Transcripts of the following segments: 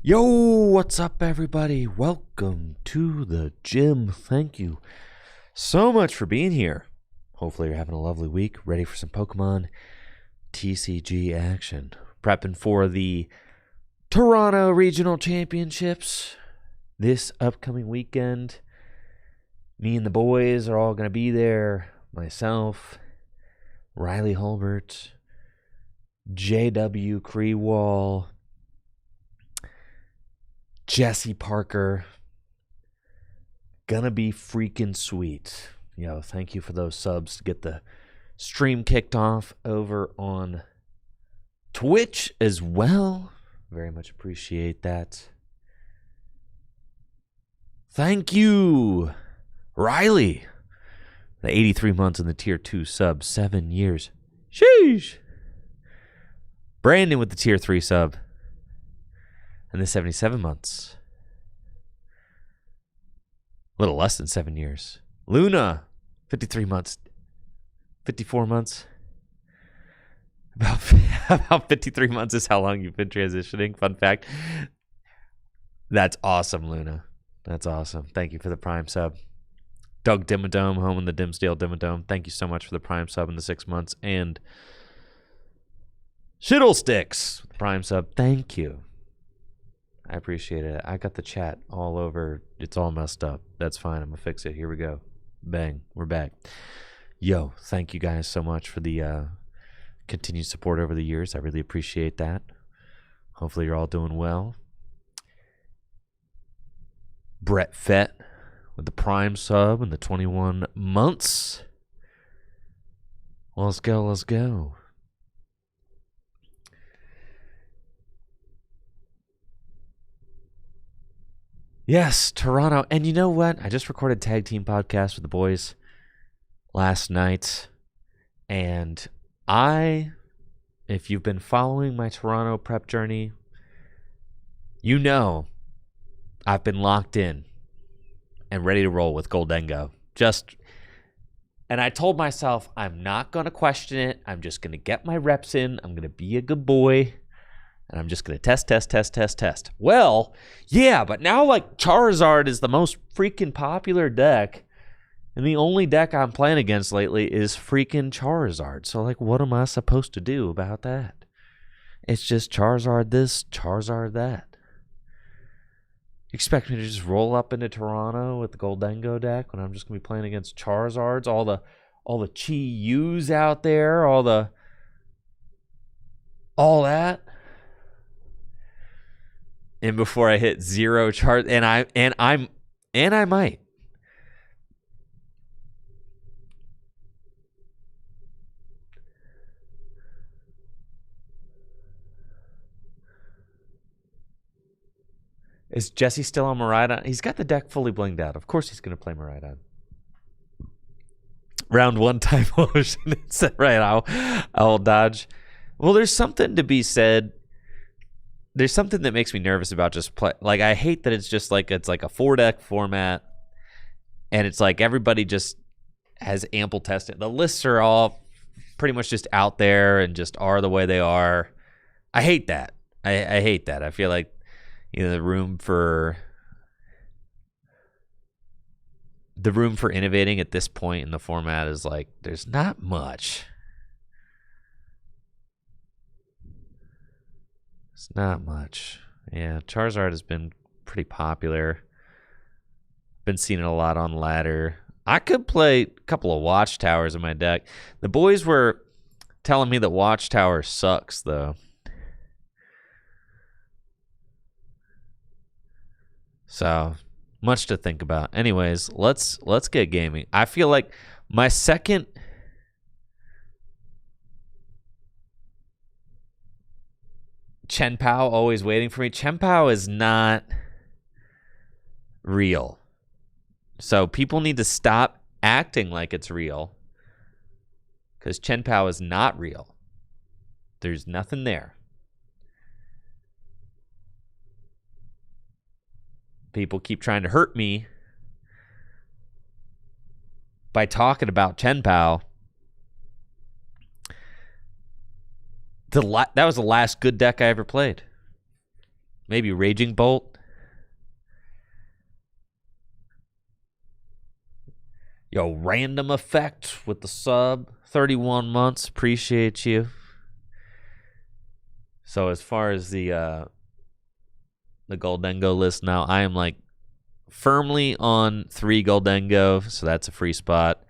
Yo, what's up, everybody? Welcome to the gym. Thank you so much for being here. Hopefully, you're having a lovely week, ready for some Pokemon TCG action. Prepping for the Toronto Regional Championships this upcoming weekend. Me and the boys are all going to be there. Myself, Riley Hulbert, JW Creewall, Jesse Parker. Gonna be freaking sweet. Yo, thank you for those subs to get the stream kicked off over on Twitch as well. Very much appreciate that. Thank you, Riley. The 83 months in the tier 2 sub, 7 years. Sheesh. Brandon with the tier 3 sub. And the 77 months. A little less than 7 years. Luna, 53 months. 54 months. About 53 months is how long you've been transitioning. Fun fact. That's awesome, Luna. That's awesome. Thank you for the Prime sub. Doug Dimmadome, home in the Dimsdale Dimmadome. Thank you so much for the Prime sub in the 6 months. And Shittlesticks, Prime sub. Thank you. I appreciate it. I got the chat all over. It's all messed up. That's fine. I'm going to fix it. Here we go. Bang. We're back. Yo, thank you guys so much for the continued support over the years. I really appreciate that. Hopefully you're all doing well. Brett Fett with the Prime sub and the 21 months. Let's go. Let's go. Yes, Toronto. And you know what? I just recorded tag team podcast with the boys last night. And if you've been following my Toronto prep journey, you know I've been locked in and ready to roll with Goldengo. And I told myself I'm not going to question it. I'm just going to get my reps in. I'm going to be a good boy. And I'm just going to test. Well, yeah, but now like Charizard is the most freaking popular deck. And the only deck I'm playing against lately is freaking Charizard. So like, what am I supposed to do about that? It's just Charizard this, Charizard that. Expect me to just roll up into Toronto with the Goldengo deck when I'm just going to be playing against Charizards? All the Chi-Yus out there, all that. And before I hit 0 chart, and I might. Is Jesse still on Miraidon? He's got the deck fully blinged out. Of course he's going to play Miraidon. Round 1 type motion. Right, I'll dodge. Well, there's something to be said. There's something that makes me nervous about just play. Like, I hate that it's just like, it's like a 4-deck format. And it's like everybody just has ample testing. The lists are all pretty much just out there and just are the way they are. I hate that. I hate that. I feel like, the room for innovating at this point in the format is like, there's not much. It's not much. Yeah, Charizard has been pretty popular. Been seeing it a lot on ladder. I could play a couple of Watchtowers in my deck. The boys were telling me that Watchtower sucks, though. So, much to think about. Anyways, let's get gaming. I feel like my second Chen Pao always waiting for me. Chen Pao is not real. So people need to stop acting like it's real. Because Chen Pao is not real. There's nothing there. People keep trying to hurt me by talking about Chen Pao. That was the last good deck I ever played. Maybe Raging Bolt. Yo, Random Effect with the sub. 31 months. Appreciate you. So as far as the Goldengo list now, I am like firmly on 3 Goldengo, so that's a free spot.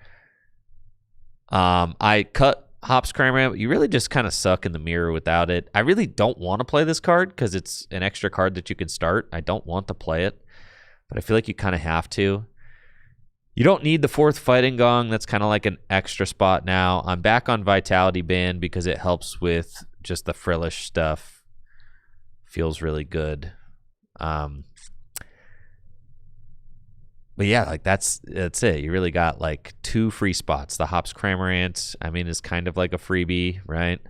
I cut Hops Cramorant, but you really just kind of suck in the mirror without it. I really don't want to play this card because it's an extra card that you can start. I don't want to play it, but I feel like you kind of have to. You don't need the 4th Fighting Gong. That's kind of like an extra spot now. I'm back on Vitality Band because it helps with just the frillish stuff. Feels really good. But yeah, like that's it. You really got like 2 free spots. The Hops Cramorant, I mean, is kind of like a freebie, right?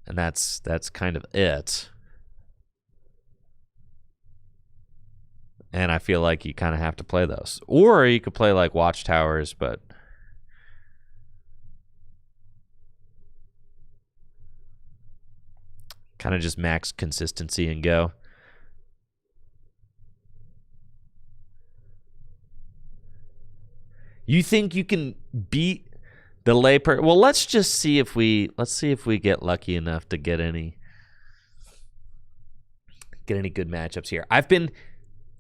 And that's kind of it. And I feel like you kind of have to play those. Or you could play like Watchtowers, but kind of just max consistency and go. You think you can beat the Layper? Well, let's see if we get lucky enough to get any good matchups here.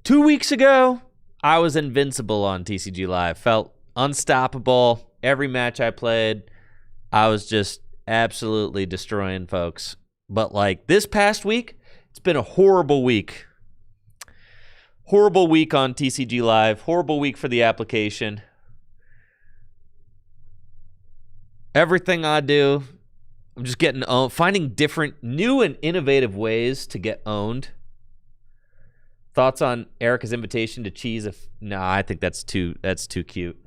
2 weeks ago, I was invincible on TCG Live. Felt unstoppable. Every match I played, I was just absolutely destroying folks. But like this past week, it's been a horrible week. Horrible week on TCG Live. Horrible week for the application. Everything I do, I'm just getting owned, finding different, new and innovative ways to get owned. Thoughts on Erica's invitation to cheese? No, I think that's too cute.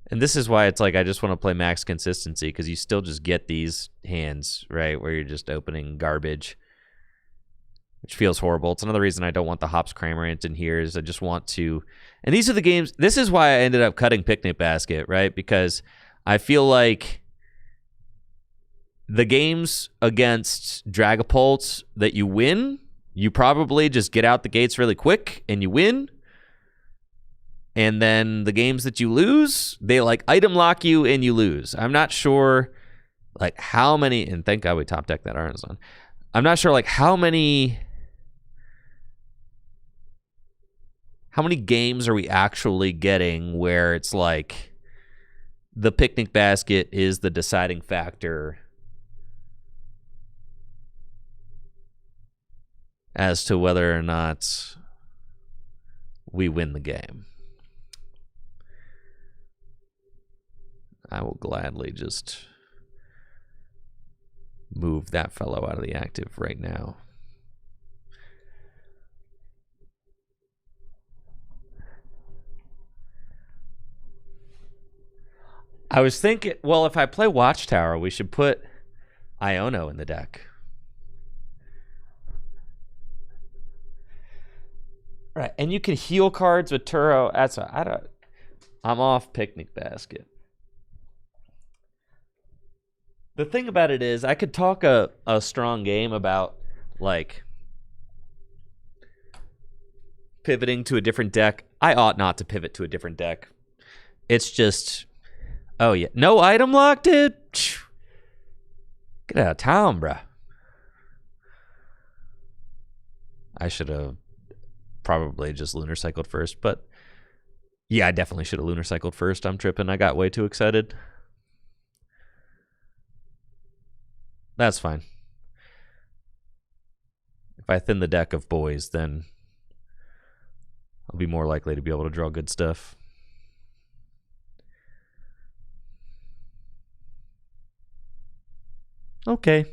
And this is why it's like I just want to play max consistency because you still just get these hands, right, where you're just opening garbage, which feels horrible. It's another reason I don't want the Hops Cramorant in here is I just want to... And these are the games... This is why I ended up cutting Picnic Basket, right? Because I feel like the games against Dragapult that you win, you probably just get out the gates really quick and you win. And then the games that you lose, they like item lock you and you lose. I'm not sure like how many, and thank God we top deck that Artisan. I'm not sure like how many games are we actually getting where it's like the Picnic Basket is the deciding factor as to whether or not we win the game. I will gladly just move that fellow out of the active right now. I was thinking, well, if I play Watchtower, we should put Iono in the deck. Right, and you can heal cards with Turo. That's what I'm off Picnic Basket. The thing about it is I could talk a strong game about like pivoting to a different deck. I ought not to pivot to a different deck. It's just, oh yeah, no item lock, dude. Get out of town, bruh. I should have probably just lunar cycled first, but yeah, I definitely should have lunar cycled first. I'm tripping. I got way too excited. That's fine. If I thin the deck of boys, then I'll be more likely to be able to draw good stuff. Okay.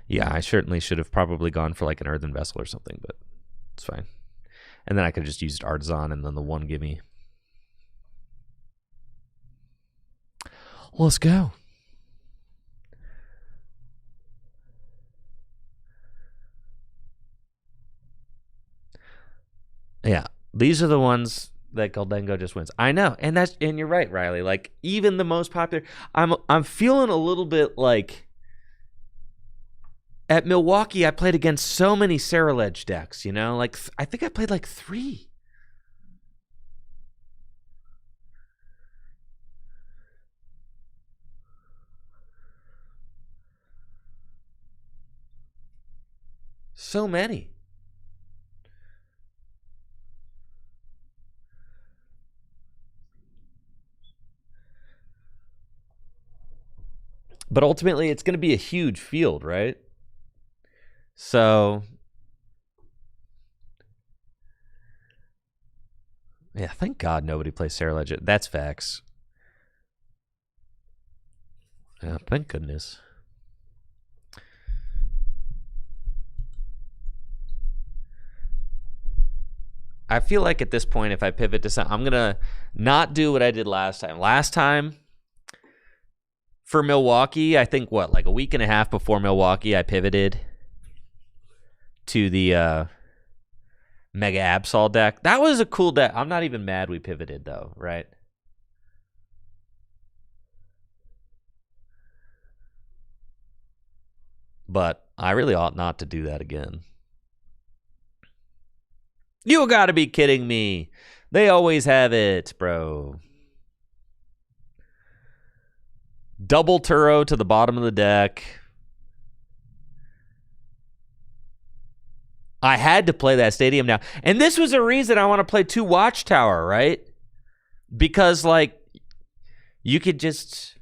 Yeah, I certainly should have probably gone for like an earthen vessel or something, but it's fine. And then I could have just used Artisan and then the one gimme. Let's go. Yeah, these are the ones that Goldengo just wins. I know, and you're right, Riley. Like even the most popular, I'm feeling a little bit like at Milwaukee. I played against so many Ceruledge decks. You know, like I think I played like 3. So many. But ultimately, it's going to be a huge field, right? So, yeah, thank God nobody plays Ceruledge. That's facts. Yeah, thank goodness. I feel like at this point, if I pivot to something, I'm going to not do what I did last time. Last time for Milwaukee, I think like a week and a half before Milwaukee, I pivoted to the Mega Absol deck. That was a cool deck. I'm not even mad we pivoted though, right? But I really ought not to do that again. You gotta be kidding me. They always have it, bro. Double Turo to the bottom of the deck. I had to play that stadium now. And this was a reason I want to play 2 Watchtower, right? Because, like, you could just...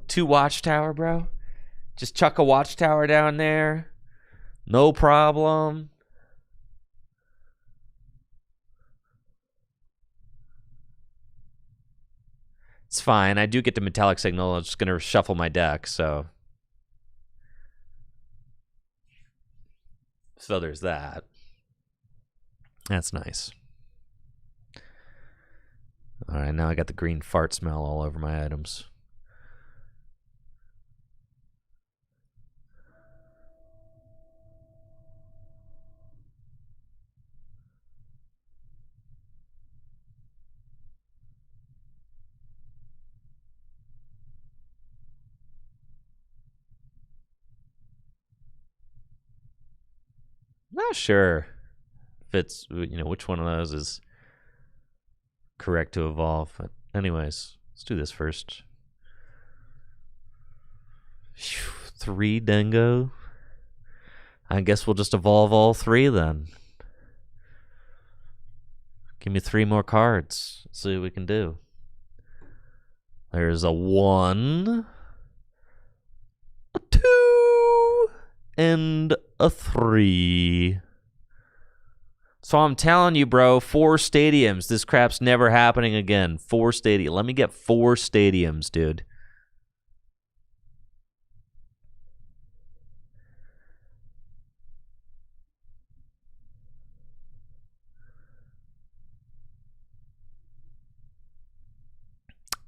2 Watchtower, bro. Just chuck a Watchtower down there. No problem. It's fine. I do get the Metallic Signal. I'm just going to shuffle my deck, so... So there's that. That's nice. All right, now I got the green fart smell all over my items. Not sure if it's, which one of those is correct to evolve. But anyways, let's do this first. 3 Dingo. I guess we'll just evolve all 3 then. Give me 3 more cards. Let's see what we can do. There's a 1, a 2, and a 3. So I'm telling you, bro, 4 stadiums. This crap's never happening again. 4 stadiums. Let me get 4 stadiums, dude.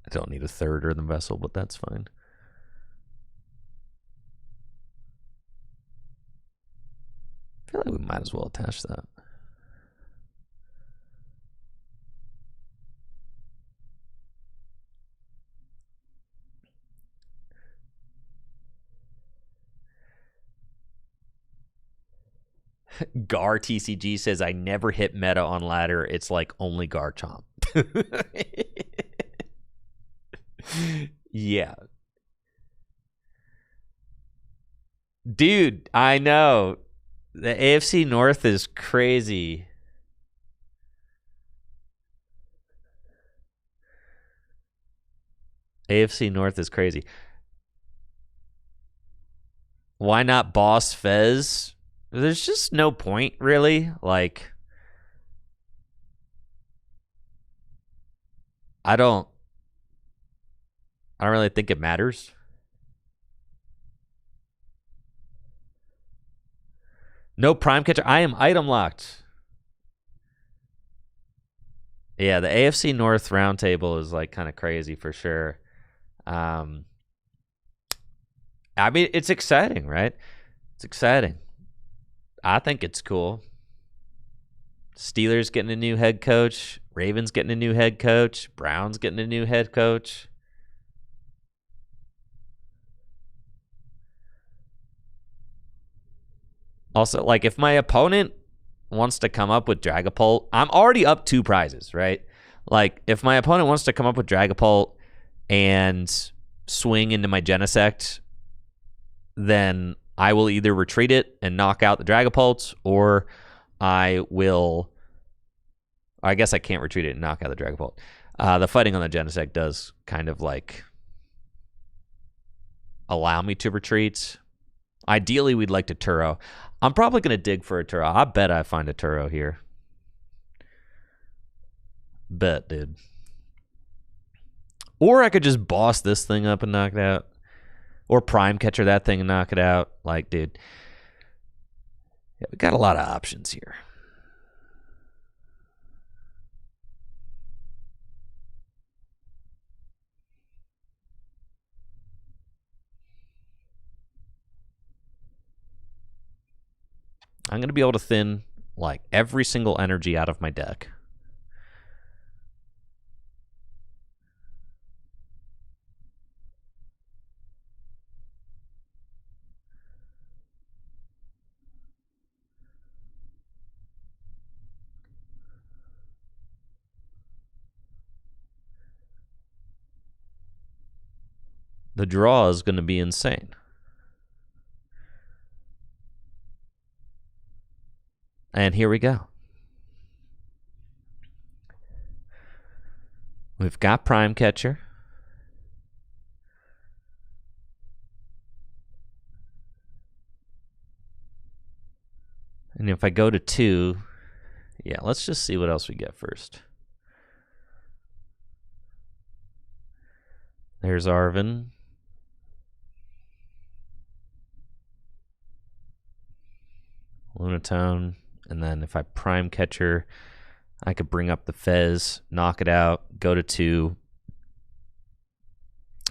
I don't need a 3rd Earthen Vessel, but that's fine. I feel like we might as well attach that. Gar TCG says I never hit meta on ladder. It's like only Garchomp. Yeah. Dude, I know. The AFC North is crazy. AFC North is crazy. Why not Boss Fez? There's just no point, really. Like, I don't really think it matters. No Prime Catcher. I am item locked. Yeah, the AFC North roundtable is like kind of crazy for sure. I mean, it's exciting, right? It's exciting. I think it's cool. Steelers getting a new head coach. Ravens getting a new head coach. Browns getting a new head coach. Also, like, if my opponent wants to come up with Dragapult, I'm already up 2 prizes, right? Like, if my opponent wants to come up with Dragapult and swing into my Genesect, then I will either retreat it and knock out the Dragapult, or I will... I guess I can't retreat it and knock out the Dragapult. The fighting on the Genesect does kind of, like, allow me to retreat. Ideally, we'd like to Turo. I'm probably going to dig for a Turo. I bet I find a Turo here. Bet, dude. Or I could just boss this thing up and knock it out. Or prime catcher that thing and knock it out. Like, dude. Yeah, we got a lot of options here. I'm going to be able to thin, like, every single energy out of my deck. The draw is going to be insane. And here we go. We've got Prime Catcher. And if I go to 2, yeah, let's just see what else we get first. There's Arvin. Lunatone. And then if I Prime Catcher, I could bring up the Fez, knock it out, go to 2,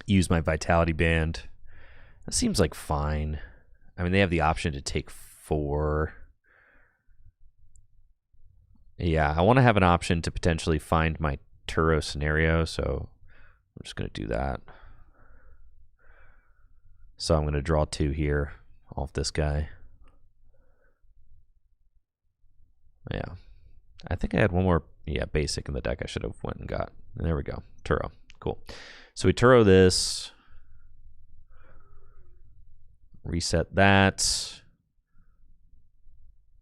use my Vitality Band. That seems like fine. I mean, they have the option to take 4. Yeah, I want to have an option to potentially find my Turo scenario, so I'm just going to do that. So I'm going to draw 2 here off this guy. Yeah. I think I had one more, basic in the deck I should have went and got. And there we go. Turo. Cool. So we Turo this. Reset that.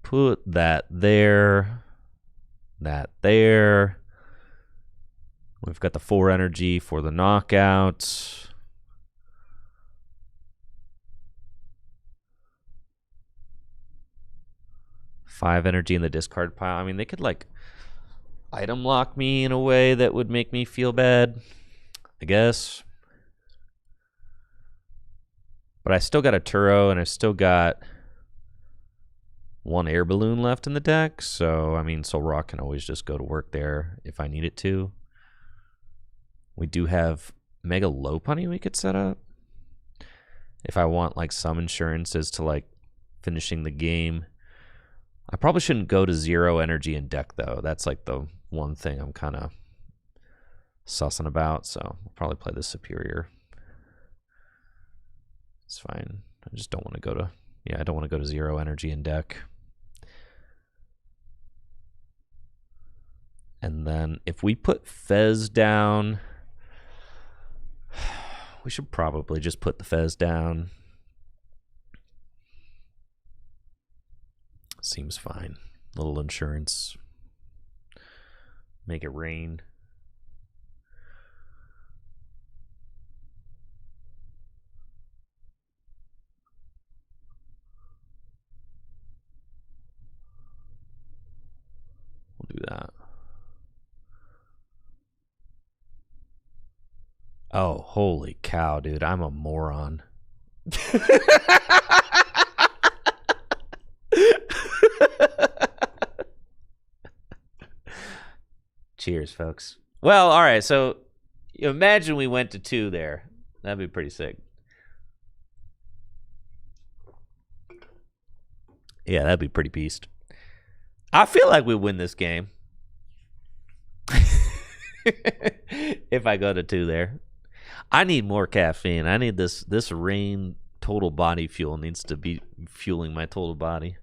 Put that there. That there. We've got the 4 energy for the knockout. Five energy in the discard pile. I mean, they could, like, item lock me in a way that would make me feel bad, I guess. But I still got a Turo, and I still got 1 air balloon left in the deck. So, I mean, Zoroark can always just go to work there if I need it to. We do have Mega Lopunny we could set up. If I want, like, some insurances to, like, finishing the game. I probably shouldn't go to 0 energy in deck, though. That's, like, the one thing I'm kind of sussing about. So I'll probably play the Superior. It's fine. I just don't want to go to... Yeah, I don't want to go to 0 energy in deck. And then if we put Fez down... We should probably just put the Fez down. Seems fine. Little insurance. Make it rain. We'll do that. Oh, holy cow, dude. I'm a moron. Cheers, folks. Well, all right. So imagine we went to 2 there. That'd be pretty sick. Yeah, that'd be pretty beast. I feel like we win this game. If I go to 2 there. I need more caffeine. I need this rain total body fuel needs to be fueling my total body.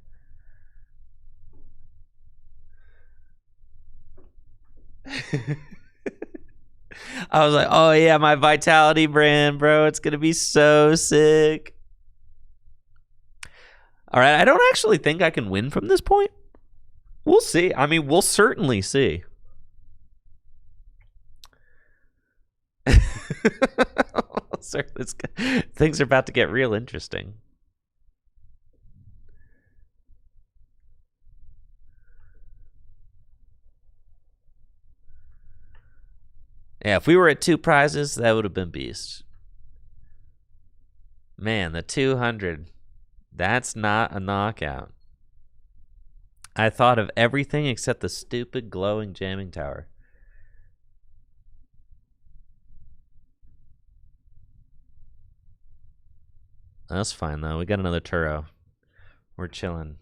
I was like, oh yeah, my Vitality brand, bro. It's going to be so sick. All right, I don't actually think I can win from this point. We'll see. I mean, we'll certainly see. Things are about to get real interesting. Yeah, if we were at 2 prizes, that would have been beast. Man, the 200. That's not a knockout. I thought of everything except the stupid glowing jamming tower. That's fine, though. We got another Turo. We're chilling.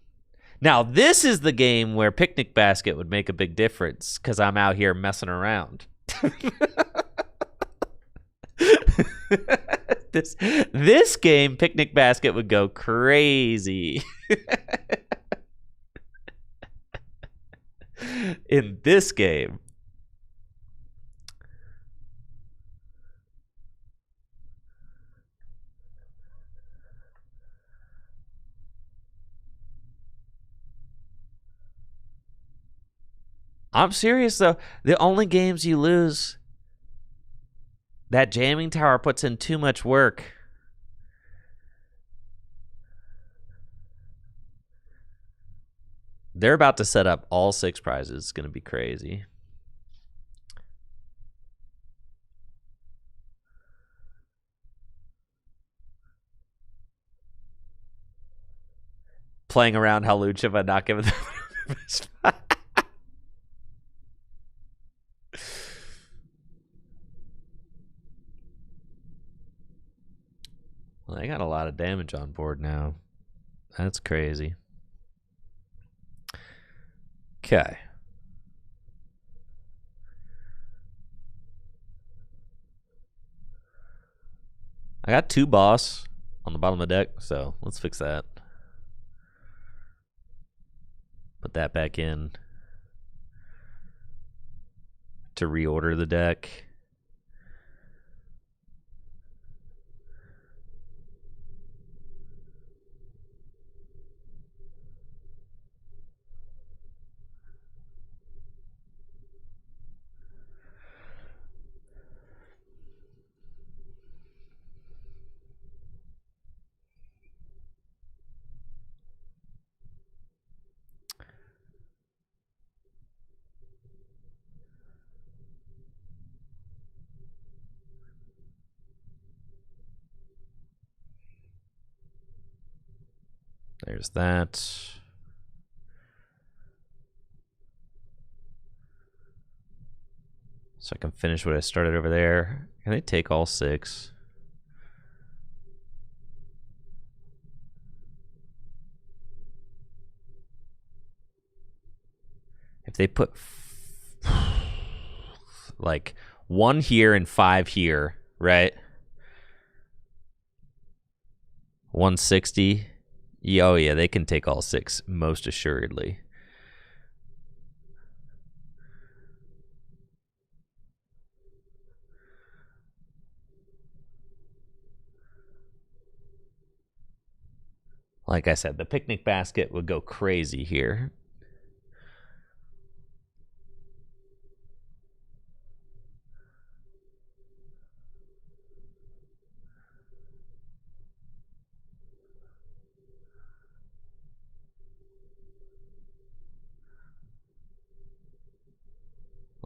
Now, this is the game where Picnic Basket would make a big difference because I'm out here messing around. This game, Picnic Basket would go crazy. In this game. I'm serious, though. The only games you lose, that jamming tower puts in too much work. They're about to set up all 6 prizes. It's going to be crazy. Playing around Halucha but not giving them a spot. Well, they got a lot of damage on board now. That's crazy. Okay. I got 2 boss on the bottom of the deck, so let's fix that. Put that back in to reorder the deck. There's that. So I can finish what I started over there. Can they take all 6? If they put like 1 here and 5 here, right? 160. Oh yeah, they can take all 6 most assuredly. Like I said, the Picnic Basket would go crazy here.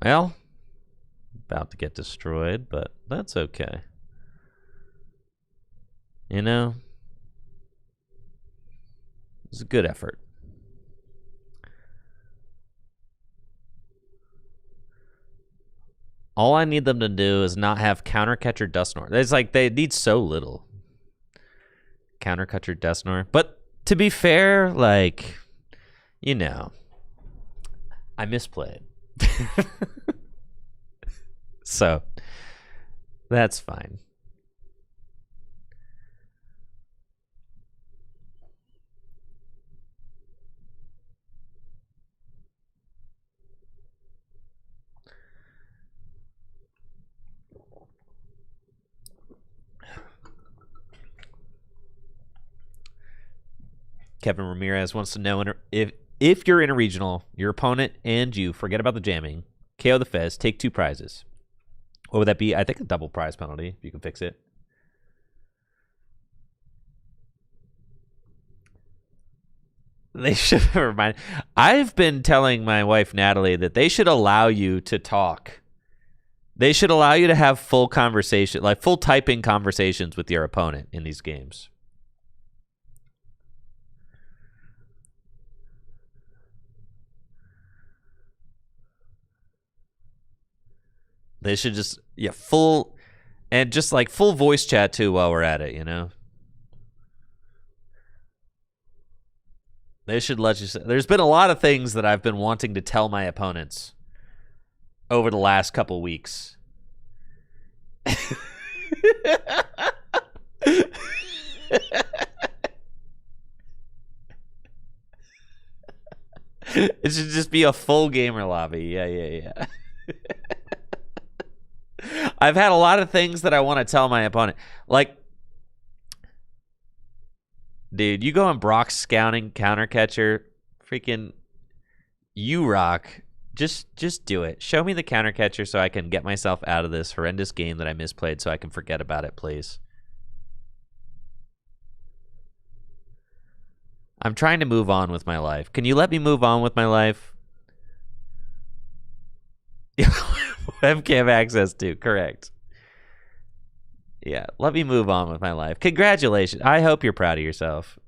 Well, about to get destroyed, but that's okay. You know, it's a good effort. All I need them to do is not have Counter Catcher Dusknoir. It's like they need so little. Counter Catcher Dusknoir. But to be fair, like, you know, I misplayed. So that's fine. Kevin Ramirez wants to know if you're in a regional, your opponent and you forget about the jamming, KO the Fez, take 2 prizes. What would that be? I think a double prize penalty, if you can fix it. They should have reminded. I've been telling my wife, Natalie, that they should allow you to talk. They should allow you to have full conversation, like full typing conversations with your opponent in these games. They should just, full, and just like full voice chat too while we're at it, you know? They should let you say. There's been a lot of things that I've been wanting to tell my opponents over the last couple weeks. It should just be a full gamer lobby. Yeah. I've had a lot of things that I want to tell my opponent. Like, dude, you go on Brock's scouting counter catcher, freaking you rock. Just do it. Show me the counter catcher so I can get myself out of this horrendous game that I misplayed so I can forget about it, please. I'm trying to move on with my life. Can you let me move on with my life? Webcam access too, correct. Yeah, let me move on with my life. Congratulations. I hope you're proud of yourself.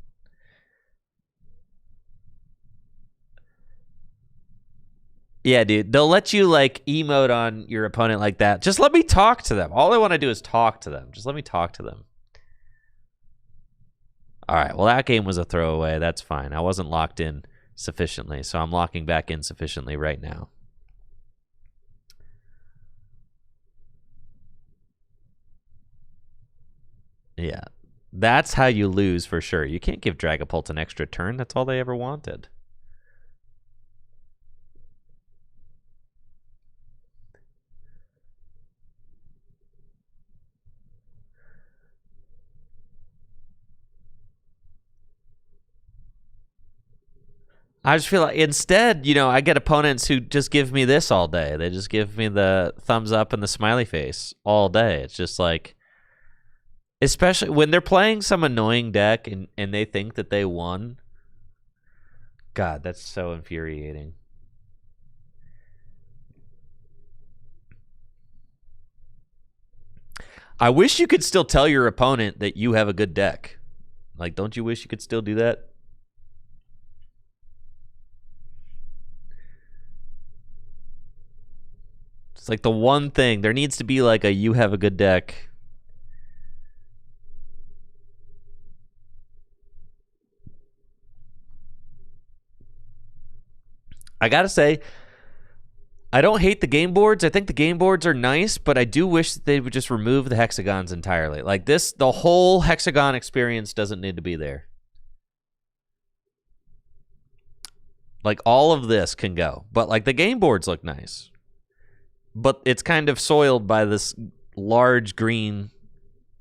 Yeah, dude. They'll let you, like, emote on your opponent like that. Just let me talk to them. All I want to do is talk to them. Just let me talk to them. All right, well, that game was a throwaway. That's fine. I wasn't locked in sufficiently, so I'm locking back in sufficiently right now. Yeah, that's how you lose for sure. You can't give Dragapult an extra turn. That's all they ever wanted. I just feel like instead, I get opponents who just give me this all day. They just give me the thumbs up and the smiley face all day. It's just like, especially when they're playing some annoying deck and they think that they won. God, that's so infuriating. I wish you could still tell your opponent that you have a good deck. Like, don't you wish you could still do that? It's like the one thing. There needs to be like a you have a good deck. I gotta say, I don't hate the game boards. I think the game boards are nice, but I do wish that they would just remove the hexagons entirely. Like this, the whole hexagon experience doesn't need to be there. Like all of this can go, but like the game boards look nice. But it's kind of soiled by this large green,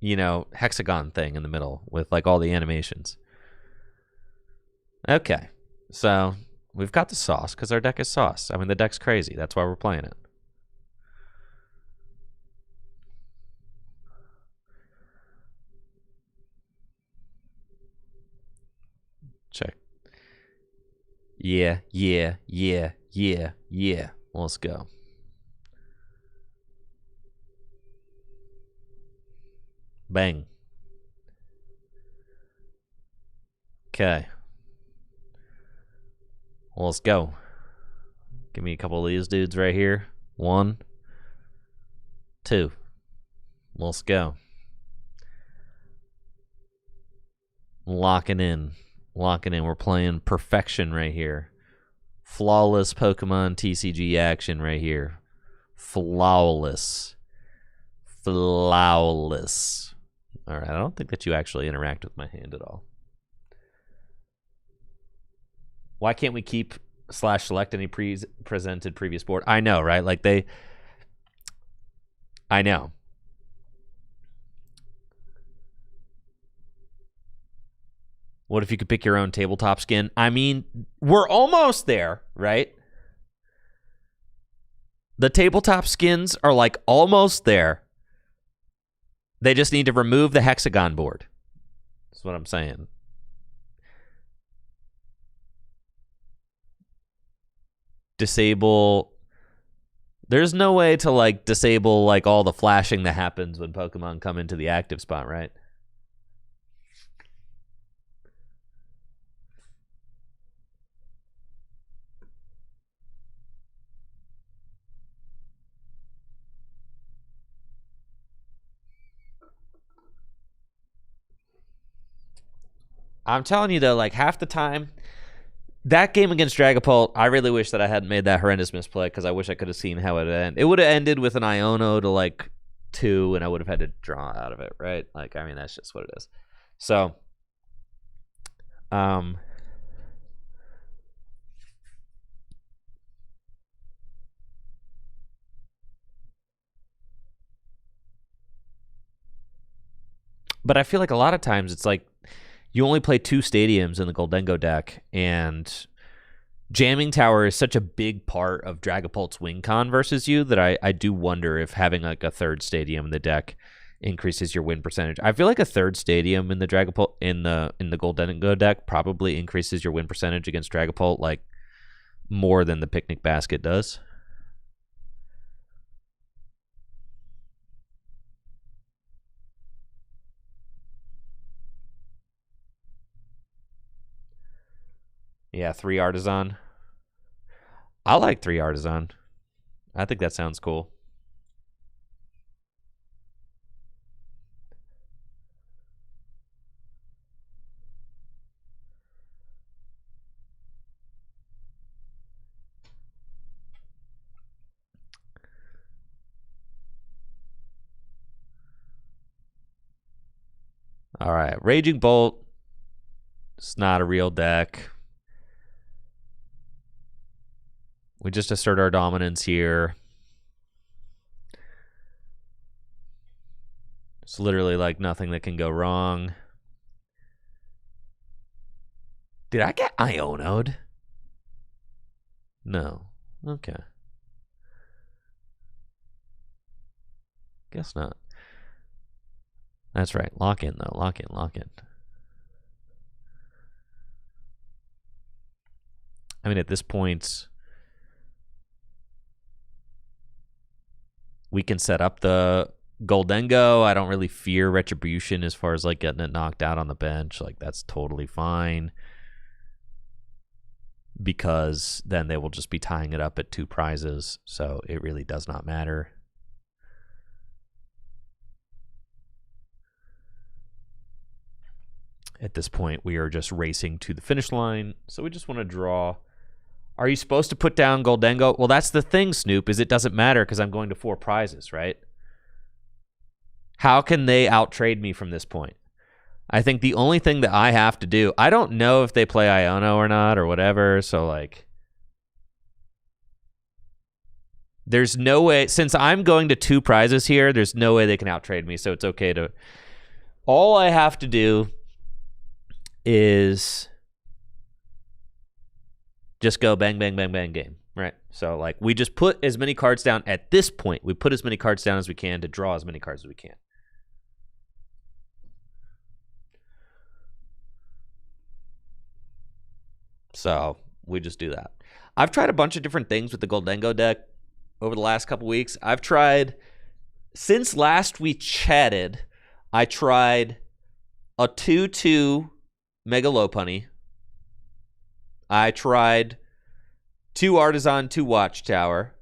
hexagon thing in the middle with like all the animations. Okay, so we've got the sauce because our deck is sauce. I mean, the deck's crazy. That's why we're playing it. Check. Yeah. Let's go. Bang. Okay. Well, let's go. Give me a couple of these dudes right here. 1, 2. Let's go. Locking in. We're playing perfection right here. Flawless Pokemon TCG action right here. Flawless. Flawless. All right, I don't think that you actually interact with my hand at all. Why can't we keep /select any presented previous board? I know, right? Like I know. What if you could pick your own tabletop skin? I mean, we're almost there, right? The tabletop skins are like almost there. They just need to remove the hexagon board. That's what I'm saying. Disable. There's no way to like disable like all the flashing that happens when Pokemon come into the active spot, right? I'm telling you though, like half the time, that game against Dragapult, I really wish that I hadn't made that horrendous misplay because I wish I could have seen how it ended. It would have ended with an Iono to like 2, and I would have had to draw out of it, right? Like, I mean, that's just what it is. So, but I feel like a lot of times it's like you only play 2 stadiums in the Goldengo deck, and Jamming Tower is such a big part of Dragapult's win con versus you that I do wonder if having like a 3rd stadium in the deck increases your win percentage. I feel like a 3rd stadium in the Dragapult in the Goldengo deck probably increases your win percentage against Dragapult like more than the Picnic Basket does. Yeah, 3 Artisan. I like 3 Artisan. I think that sounds cool. All right, Raging Bolt. It's not a real deck. We just assert our dominance here. It's literally like nothing that can go wrong. Did I get Iono'd? No. Okay. Guess not. That's right. Lock in, though. Lock in, lock in. I mean, at this point, we can set up the Goldengo. I don't really fear Retribution as far as like getting it knocked out on the bench. Like, that's totally fine. Because then they will just be tying it up at 2 prizes. So it really does not matter. At this point, we are just racing to the finish line. So we just want to draw. Are you supposed to put down Goldengo? Well, that's the thing, Snoop, is it doesn't matter because I'm going to 4 prizes, right? How can they outtrade me from this point? I think the only thing that I have to do, I don't know if they play Iono or not or whatever, so like there's no way, since I'm going to 2 prizes here, there's no way they can outtrade me, so it's okay to, all I have to do is just go bang, bang, bang, bang game, right? So like we just put as many cards down at this point. We put as many cards down as we can to draw as many cards as we can. So we just do that. I've tried a bunch of different things with the Goldengo deck over the last couple weeks. I've tried, since last we chatted, I tried a 2/2 Mega Lopunny. I tried 2 Artisan, 2 Watchtower.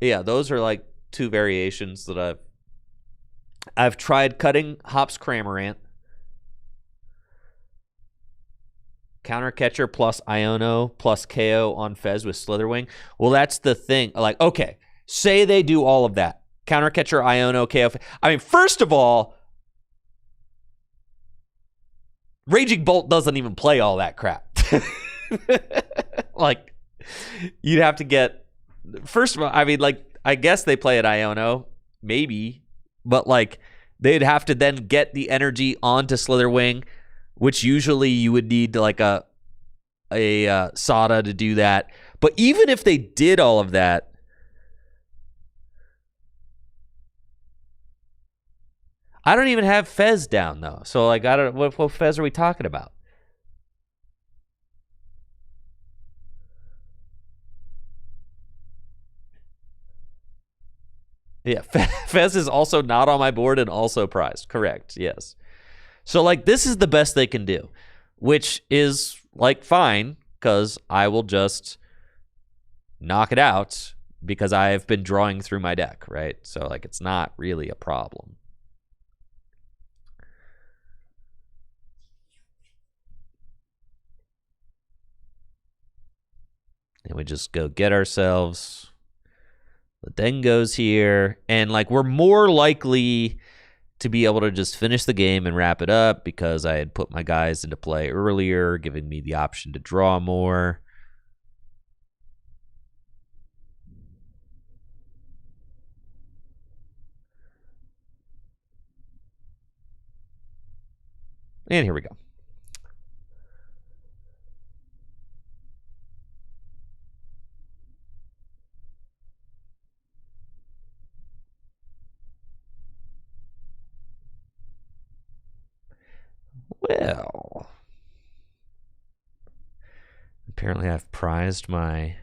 Yeah, those are like 2 variations that I've tried cutting Hops Cramorant. Counter Catcher plus Iono plus KO on Fez with Slitherwing. Well, that's the thing. Like, okay, say they do all of that. Counter Catcher, Iono, KO. I mean, first of all, Raging Bolt doesn't even play all that crap. Like, you'd have to get... First of all, I mean, like, I guess they play at Iono, maybe, but, like, they'd have to then get the energy onto Slitherwing, which usually you would need like a Sada to do that. But even if they did all of that, I don't even have Fez down though. So like, I don't. What Fez are we talking about? Yeah, Fez is also not on my board and also prized. Correct. Yes. So like, this is the best they can do, which is like fine because I will just knock it out because I've been drawing through my deck, right? So like, it's not really a problem. And we just go get ourselves the Dengos here. And like, we're more likely to be able to just finish the game and wrap it up because I had put my guys into play earlier, giving me the option to draw more. And here we go. Well, apparently I've prized my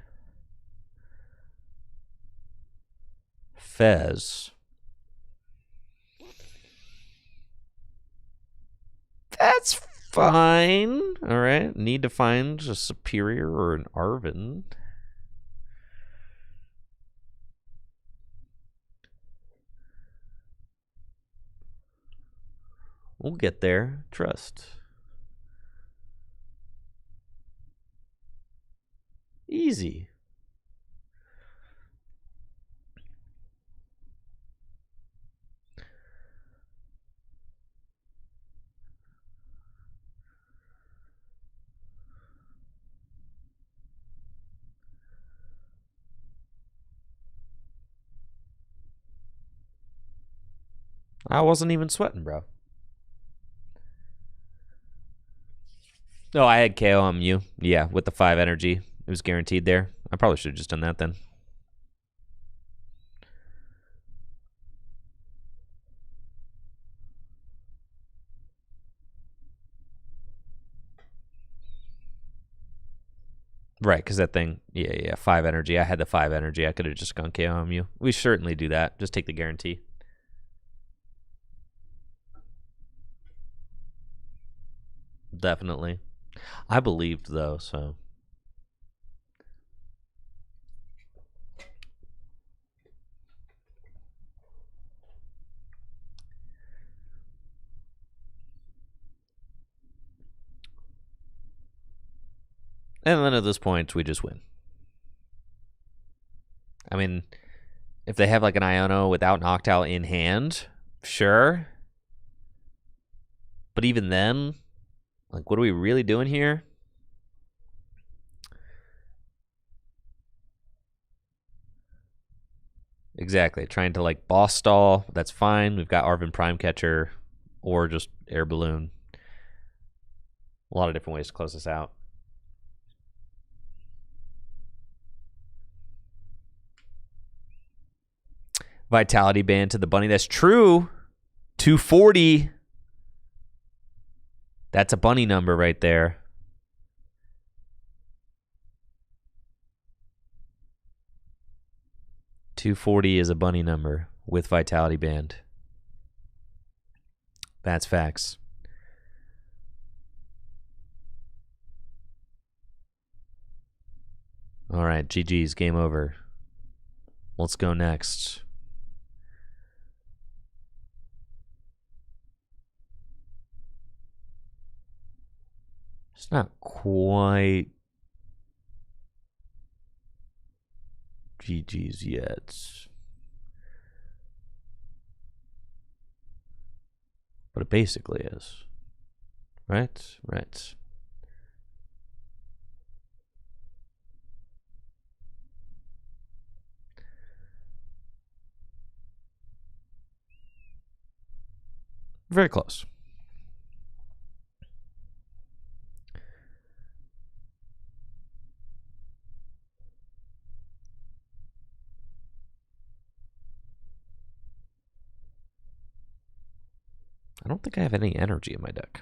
Fez. That's fine. All right. Need to find a Superior or an Arven. We'll get there. Trust. Easy. I wasn't even sweating, bro. No, I had KO on you. Yeah, with the 5 energy. It was guaranteed there. I probably should have just done that then. Right, because that thing, yeah, 5 energy. I had the 5 energy. I could have just gone KO on you. We certainly do that. Just take the guarantee. Definitely. I believed, though, so... And then at this point, we just win. I mean, if they have like an Iono without Noctowl in hand, sure. But even then, like, what are we really doing here? Exactly. Trying to like boss stall. That's fine. We've got Arven Prime Catcher or just Air Balloon. A lot of different ways to close this out. Vitality Band to the bunny. That's true. 240. That's a bunny number right there. $240 is a bunny number with Vitality Band. That's facts. All right, GG's, game over. Let's go next. It's not quite GG's yet. But it basically is. Right? Right. Very close. I don't think I have any energy in my deck.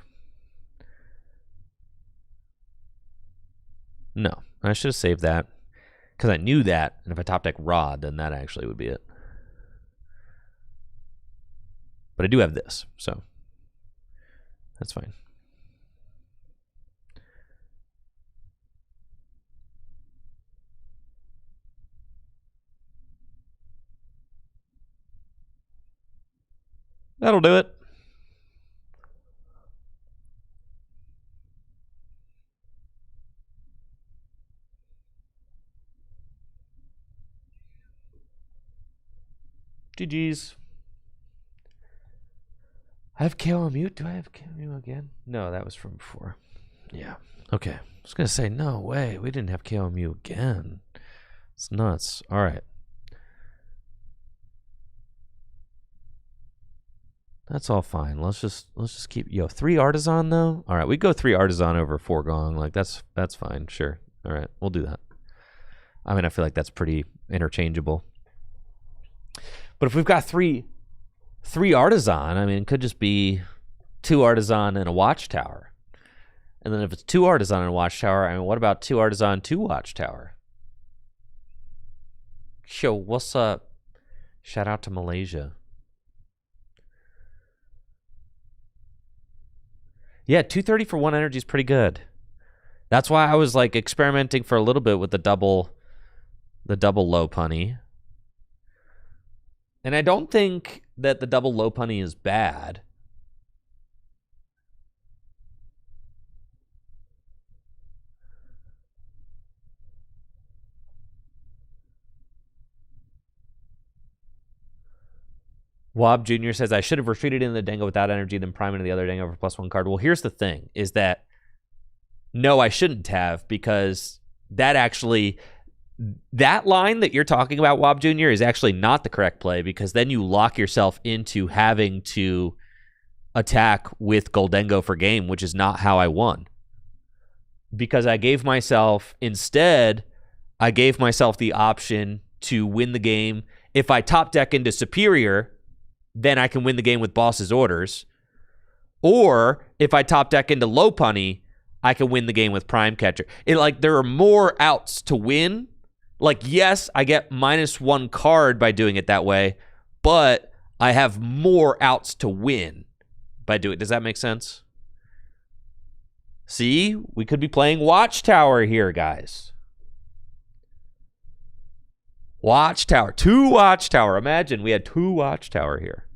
No, I should have saved that. Because I knew that, and if I top deck Rod, then that actually would be it. But I do have this, so that's fine. That'll do it. GG's. I have KO on mute. Do I have KO on mute again? No, that was from before. Yeah. Okay. I was going to say, no way. We didn't have KO on mute again. It's nuts. All right. That's all fine. Let's just keep 3 Artisan though. All right, we go 3 Artisan over 4 Gong. Like that's fine. Sure. All right, we'll do that. I mean, I feel like that's pretty interchangeable. But if we've got three Artisan, I mean, it could just be 2 Artisan and a Watchtower. And then if it's 2 Artisan and a Watchtower, I mean, what about 2 Artisan, 2 Watchtower? Yo, what's up? Shout out to Malaysia. Yeah, 230 for 1 energy is pretty good. That's why I was like experimenting for a little bit with the double low punny. And I don't think that the double low punny is bad. Wob Jr. says, I should have retreated in the Dango without energy, then prime into the other Dango for +1 card. Well, here's the thing, is that no, I shouldn't have, because that line that you're talking about, Wob Jr., is actually not the correct play, because then you lock yourself into having to attack with Goldengo for game, which is not how I won. Because I gave myself the option to win the game. If I top deck into Superior, then I can win the game with Boss's Orders. Or if I top deck into Low Punny, I can win the game with Prime Catcher. There are more outs to win. Yes, I get -1 card by doing it that way, but I have more outs to win by doing it. Does that make sense? See, we could be playing Watchtower here, guys. Watchtower. 2 Watchtower. Imagine we had 2 Watchtower here.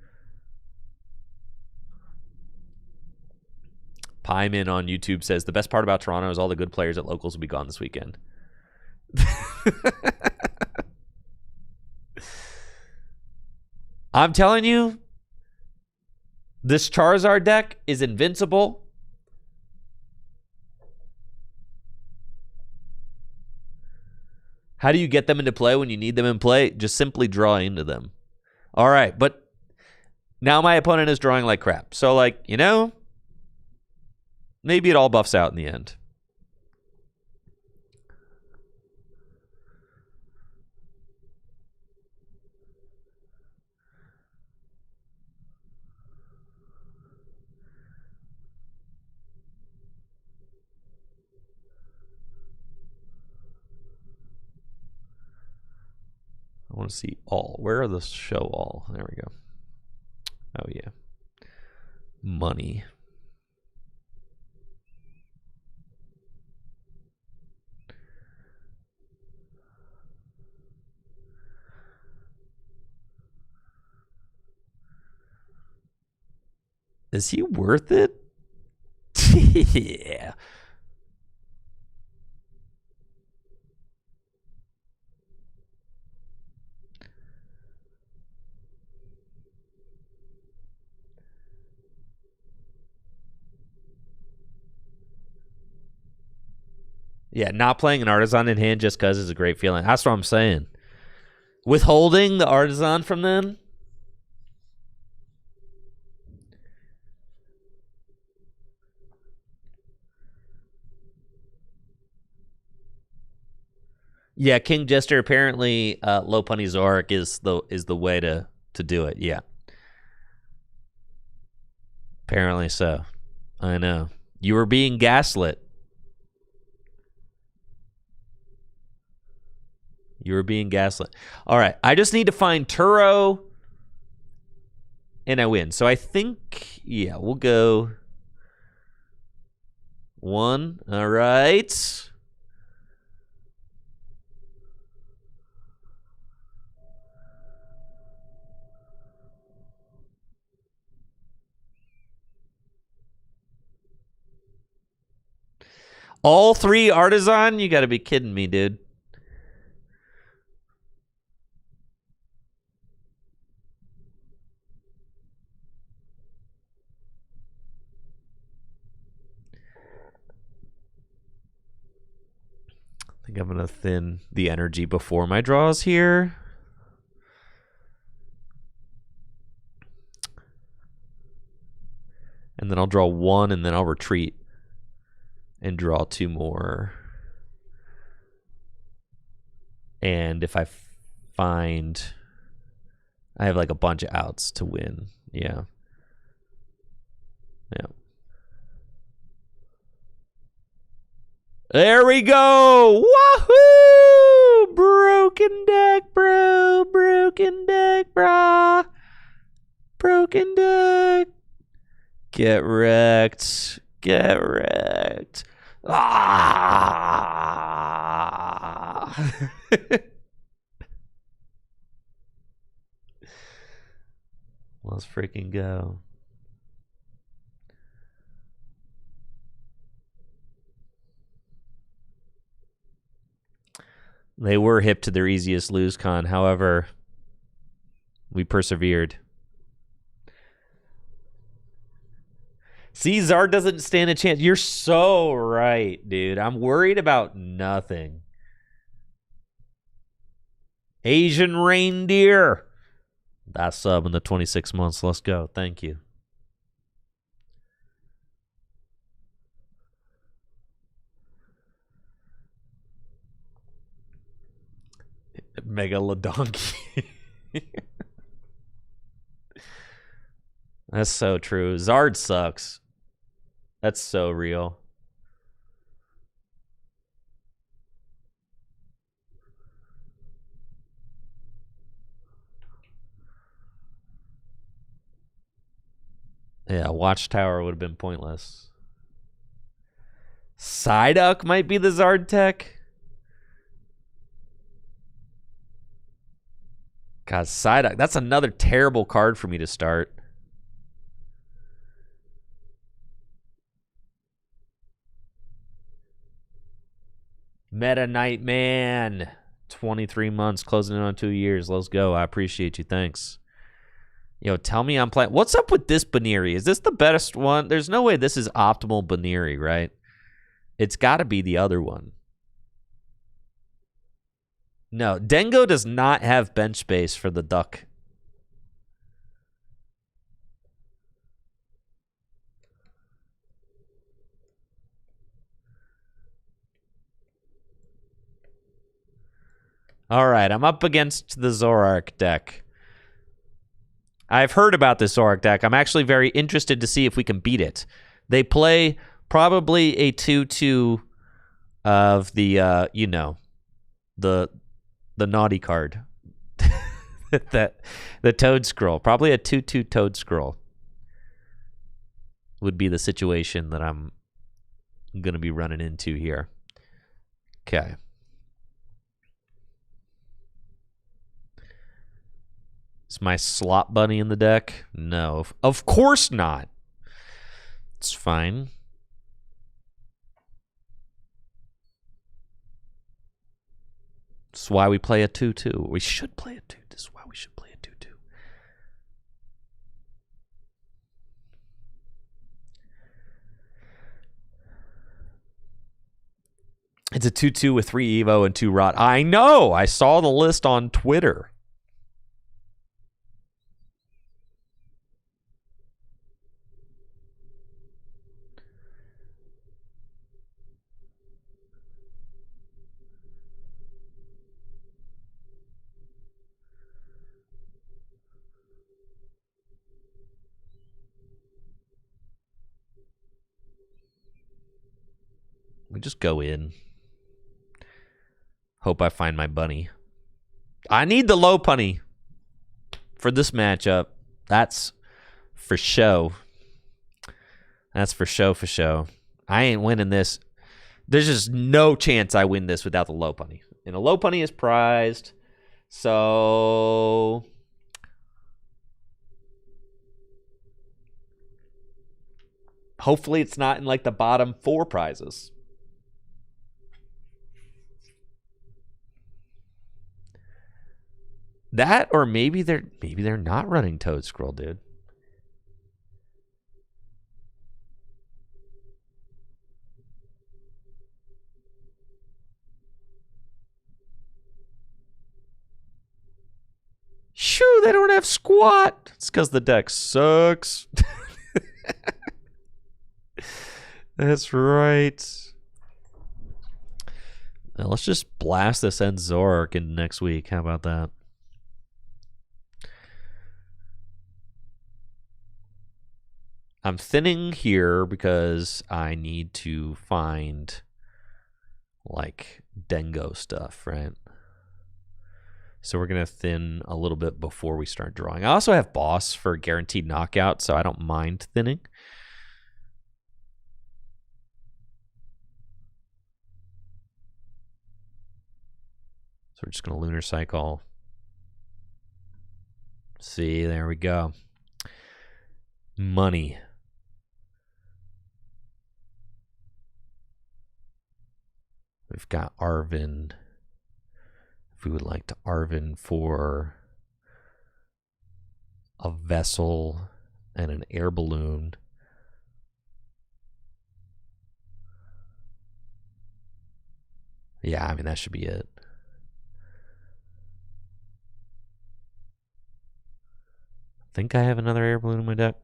Pieman on YouTube says, the best part about Toronto is all the good players at locals will be gone this weekend. I'm telling you, this Charizard deck is invincible. How do you get them into play when you need them in play? Just simply draw into them. All right, but now my opponent is drawing like crap. So, maybe it all buffs out in the end. I want to see all. Where are the show all? There we go. Oh, yeah. Money. Is he worth it? Yeah. Yeah, not playing an Artisan in hand just because is a great feeling. That's what I'm saying. Withholding the Artisan from them. Yeah, King Jester apparently low punny Zoroark is the way to do it. Yeah. Apparently so. I know. You were being gaslit. You were being gaslit. All right. I just need to find Turo and I win. So I think, yeah, we'll go 1. All right. All 3 Artisan? You got to be kidding me, dude. I think I'm going to thin the energy before my draws here. And then I'll draw 1 and then I'll retreat and draw 2 more. And if I find I have like a bunch of outs to win. Yeah. Yeah. There we go. Wahoo! Broken deck, bro. Broken deck, brah. Broken deck. Get wrecked. Get wrecked. Ah! Let's freaking go. They were hip to their easiest lose con. However, we persevered. See, Zard doesn't stand a chance. You're so right, dude. I'm worried about nothing. Asian reindeer. That's sub in the 26 months. Let's go. Thank you. Megalodonky. That's so true. Zard sucks. That's so real. Yeah, Watchtower would have been pointless. Psyduck might be the Zard tech. God, Psyduck. That's another terrible card for me to start. Meta Knight Man. 23 months, closing in on 2 years. Let's go. I appreciate you. Thanks. Yo, tell me I'm playing. What's up with this Baneri? Is this the best one? There's no way this is optimal Baneri, right? It's got to be the other one. No, Dengo does not have bench space for the duck. All right, I'm up against the Zoroark deck. I've heard about this Zoroark deck. I'm actually very interested to see if we can beat it. They play probably a 2-2 of the, you know, the naughty card. The Toad Scroll. Probably a 2-2 Toad Scroll would be the situation that I'm going to be running into here. Okay. Is my Slot Bunny in the deck? No. Of course not. It's fine. That's why we play a 2-2. We should play a 2. This is why we should play a 2-2. It's a 2-2 with 3 Evo and 2 Rot. I know. I saw the list on Twitter. We just go in. Hope I find my bunny. I need the low punny for this matchup. That's for show. That's for show. I ain't winning this. There's just no chance I win this without the low punny. And a low punny is prized. So hopefully it's not in like the bottom 4 prizes. That, or maybe they're not running Toad Scroll, dude. Shoo, they don't have squat. It's because the deck sucks. That's right. Now let's just blast this end Zoroark in next week. How about that? I'm thinning here because I need to find like Dengo stuff, right? So we're going to thin a little bit before we start drawing. I also have Boss for guaranteed knockout, so I don't mind thinning. So we're just going to Lunar Cycle. See, there we go. Money. We've got Arvin. If we would like to Arvin for a vessel and an air balloon. Yeah, I mean, that should be it. I think I have another air balloon in my deck.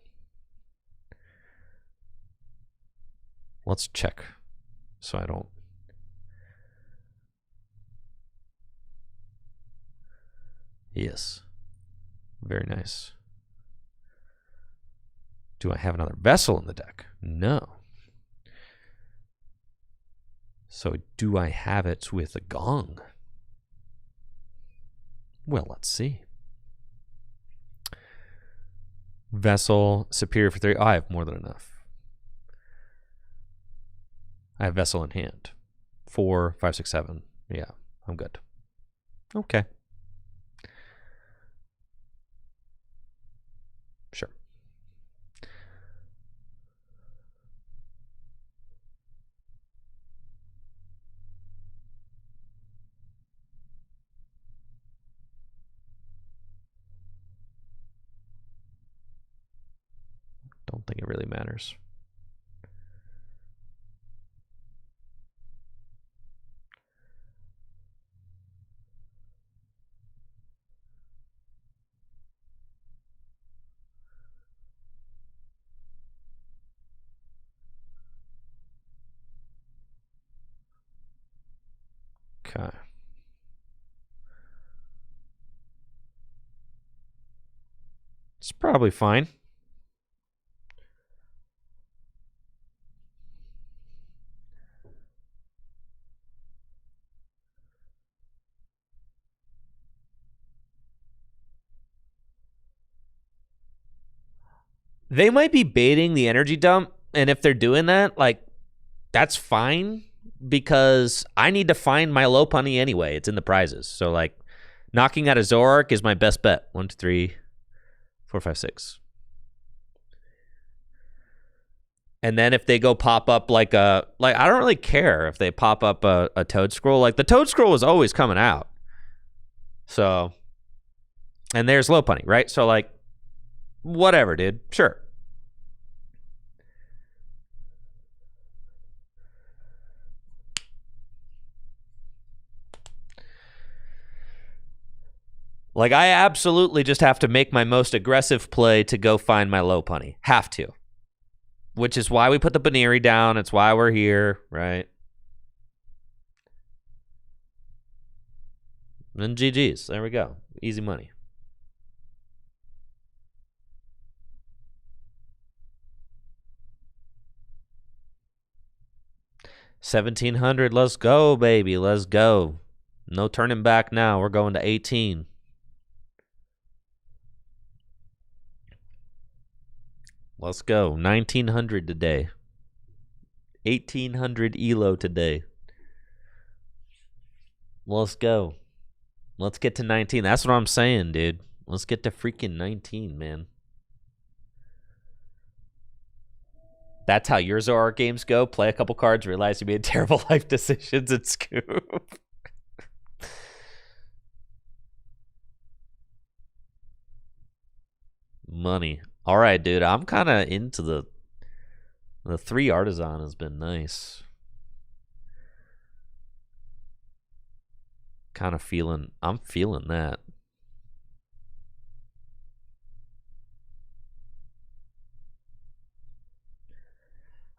Let's check so I don't. Yes. Very nice. Do I have another vessel in the deck? No. So do I have it with a gong? Well, let's see. Vessel, superior for 3. Oh, I have more than enough. I have vessel in hand. 4, 5, 6, 7. Yeah, I'm good. Okay. Sure. Don't think it really matters. Okay. It's probably fine. They might be baiting the energy dump, and if they're doing that, like, that's fine, because I need to find my low punny anyway. It's in the prizes. So, like, knocking out a Zoroark is my best bet. 1, 2, 3, 4, 5, 6. And then if they go pop up like I don't really care if they pop up a Toad Scroll. Like, the Toad Scroll was always coming out. So, and there's low punny, right? So, like, whatever, dude. Sure. Like, I absolutely just have to make my most aggressive play to go find my Lopunny. Have to. Which is why we put the Baneri down. It's why we're here, right? And GG's. There we go. Easy money. $1,700. Let's go, baby. Let's go. No turning back now. We're going to 18. Let's go. 1,900 today. 1,800 ELO today. Let's go. Let's get to 19. That's what I'm saying, dude. Let's get to freaking 19, man. That's how your Zoroark games go. Play a couple cards, realize you made terrible life decisions, and scoop. Money. All right, dude. I'm kind of into the 3 Artisan has been nice. Kind of feeling. I'm feeling that.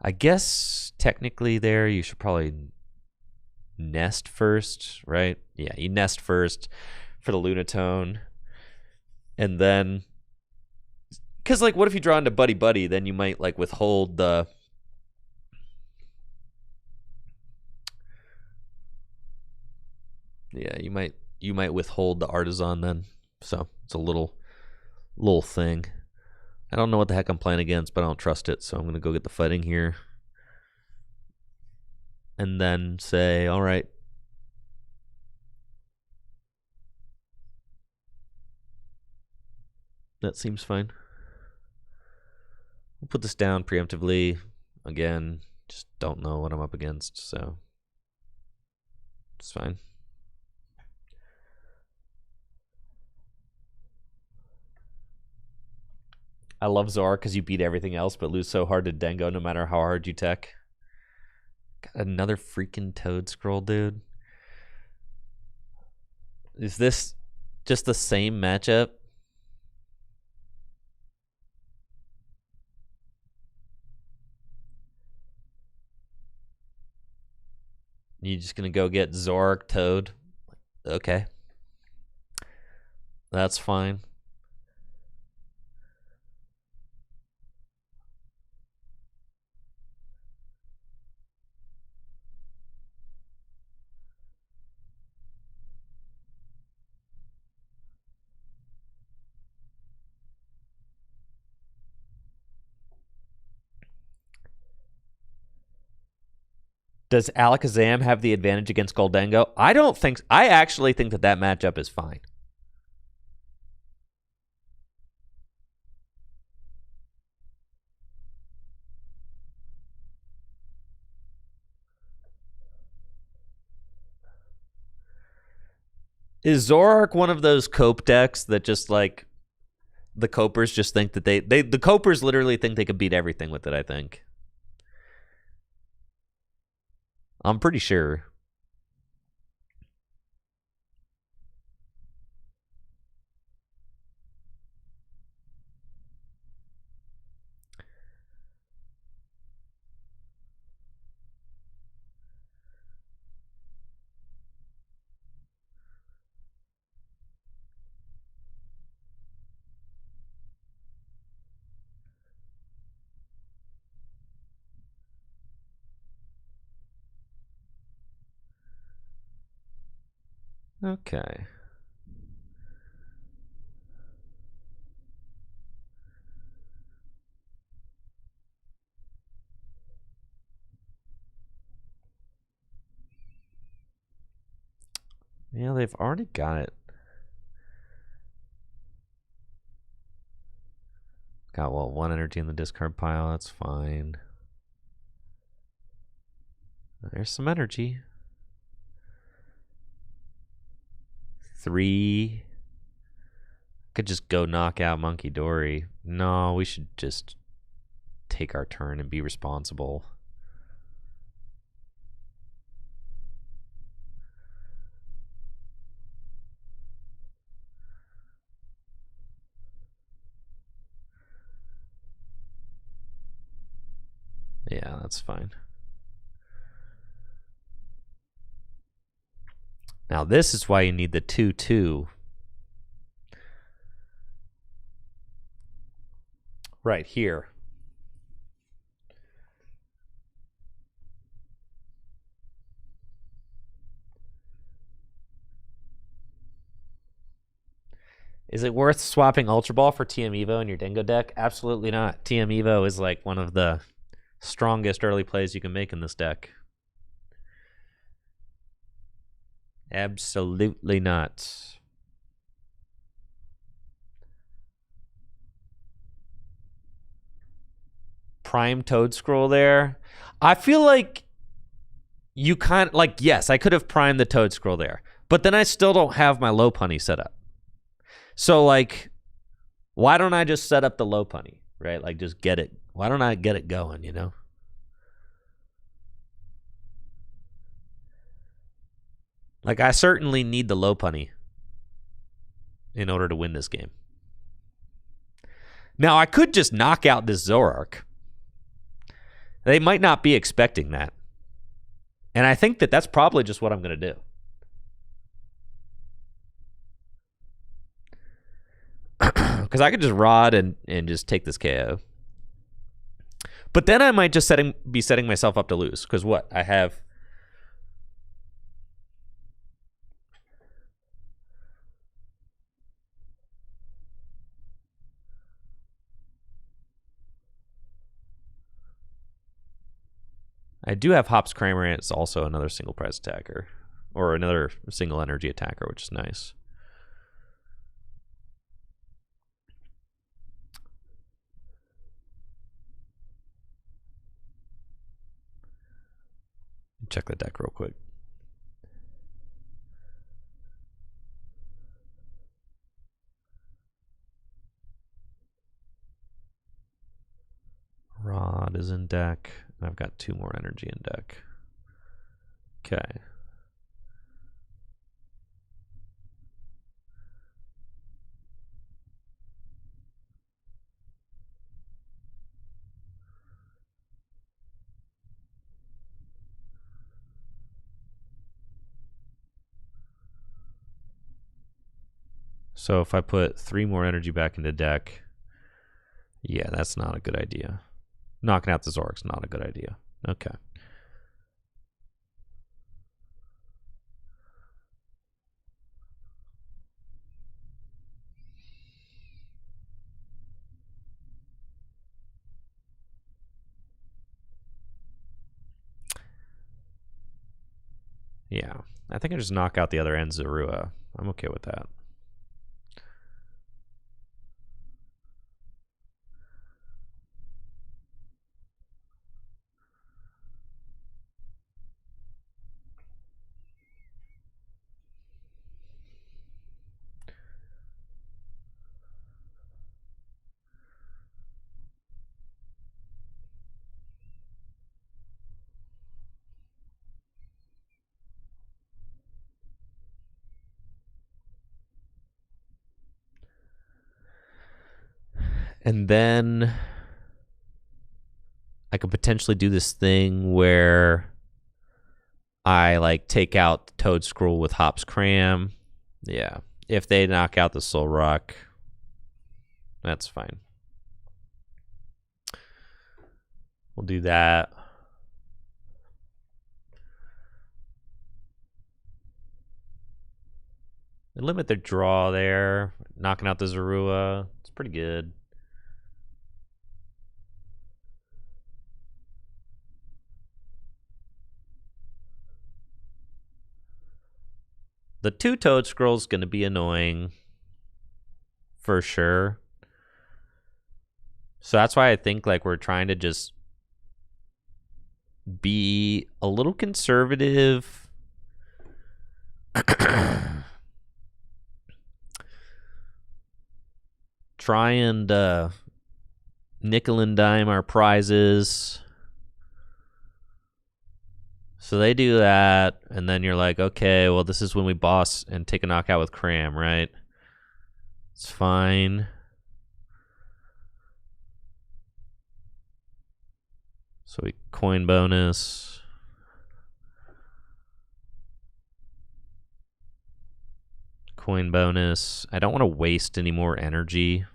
I guess technically there you should probably nest first, right? Yeah, you nest first for the Lunatone. And then, because like, what if you draw into Buddy Buddy? Then you might like withhold the. Yeah, you might withhold the Artisan then. So it's a little thing. I don't know what the heck I'm playing against, but I don't trust it, so I'm gonna go get the fighting here. And then say, all right. That seems fine. We'll put this down preemptively. Again, just don't know what I'm up against, so it's fine. I love Zoroark because you beat everything else, but lose so hard to Dengo no matter how hard you tech. Got another freaking Toad Scroll, dude. Is this just the same matchup? You just gonna go get Zoroark Toad? Okay. That's fine. Does Alakazam have the advantage against Goldengo? I don't think. I actually think that matchup is fine. Is Zoroark one of those cope decks that just like the copers just think that the copers literally think they could beat everything with it? I think. I'm pretty sure. Okay. Yeah, they've already got it. Got, well, 1 energy in the discard pile. That's fine. There's some energy. 3. Could just go knock out Monkey Dory. No, we should just take our turn and be responsible. Yeah, that's fine. Now this is why you need the 2/2. Right here. Is it worth swapping Ultra Ball for TM Evo in your Dingo deck? Absolutely not. TM Evo is like one of the strongest early plays you can make in this deck. Absolutely not. Prime Toad Scroll there. I feel like you kind of like, yes, I could have primed the Toad Scroll there, but then I still don't have my Lopunny set up. So like, why don't I just set up the Lopunny, right? Like just get it. Why don't I get it going, you know? Like I certainly need the Lopunny in order to win this game. Now I could just knock out this Zoroark. They might not be expecting that. And I think that that's probably just what I'm going to do. Because I could just Rod and just take this KO. But then I might just be setting myself up to lose. Because what? I do have Hops Kramer, and it's also another single prize attacker. Or another single energy attacker, which is nice. Check the deck real quick. Rod is in deck. And I've got 2 more energy in deck. Okay. So if I put 3 more energy back into deck, yeah, that's not a good idea. Knocking out the Zoroark's not a good idea. Okay. Yeah, I think I just knock out the other end Zorua. I'm okay with that. And then I could potentially do this thing where I like take out the Toad Scroll with Hops Cram. Yeah. If they knock out the Zoroark, that's fine. We'll do that. And limit their draw there. Knocking out the Zorua. It's pretty good. The 2 Toad Scrolls going to be annoying. For sure. So that's why I think like we're trying to just be a little conservative. Try and nickel and dime our prizes. So they do that, and then you're like, okay, well, this is when we boss and take a knockout with Cram, right? It's fine. So we coin bonus. Coin bonus. I don't want to waste any more energy.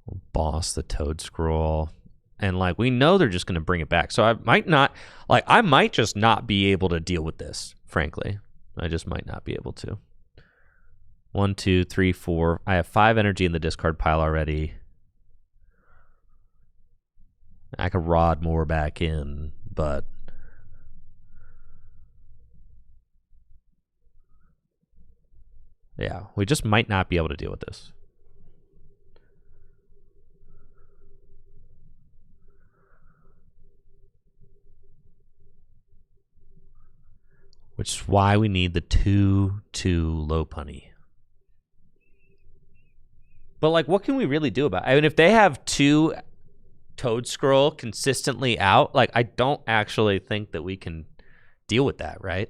We'll boss the Toad Scroll. And like we know they're just going to bring it back. So I might just not be able to deal with this, frankly. I just might not be able to. 1, 2, 3, 4. I have 5 energy in the discard pile already. I could rod more back in, but yeah, we just might not be able to deal with this. Which is why we need the 2/2 Lopunny. But like, what can we really do about it? I mean, if they have 2 Toad Scroll consistently out, like, I don't actually think that we can deal with that, right?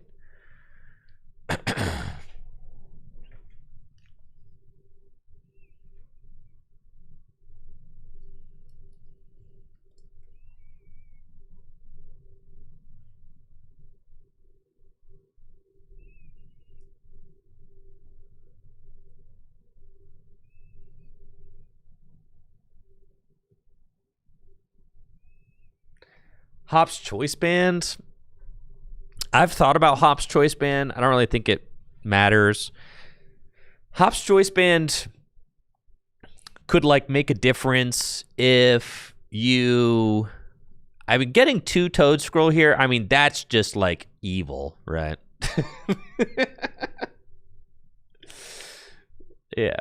Hop's Choice Band. I've thought about Hop's Choice Band. I don't really think it matters. Hop's Choice Band could like make a difference if you... I mean, getting 2 Toad Scroll here, I mean, that's just like evil, right? Yeah.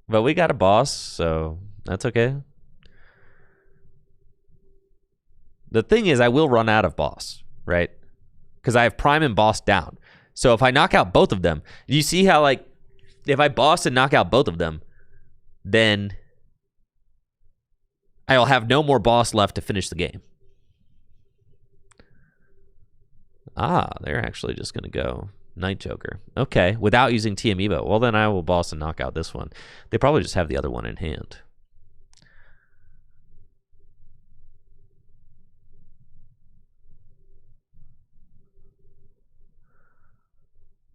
But we got a boss, so that's okay. The thing is, I will run out of boss, right? Because I have prime and boss down. So if I knock out both of them, you see how, like, if I boss and knock out both of them, then I'll have no more boss left to finish the game. Ah, they're actually just going to go Night Joker. Okay, without using Amiibo. Well, then I will boss and knock out this one. They probably just have the other one in hand.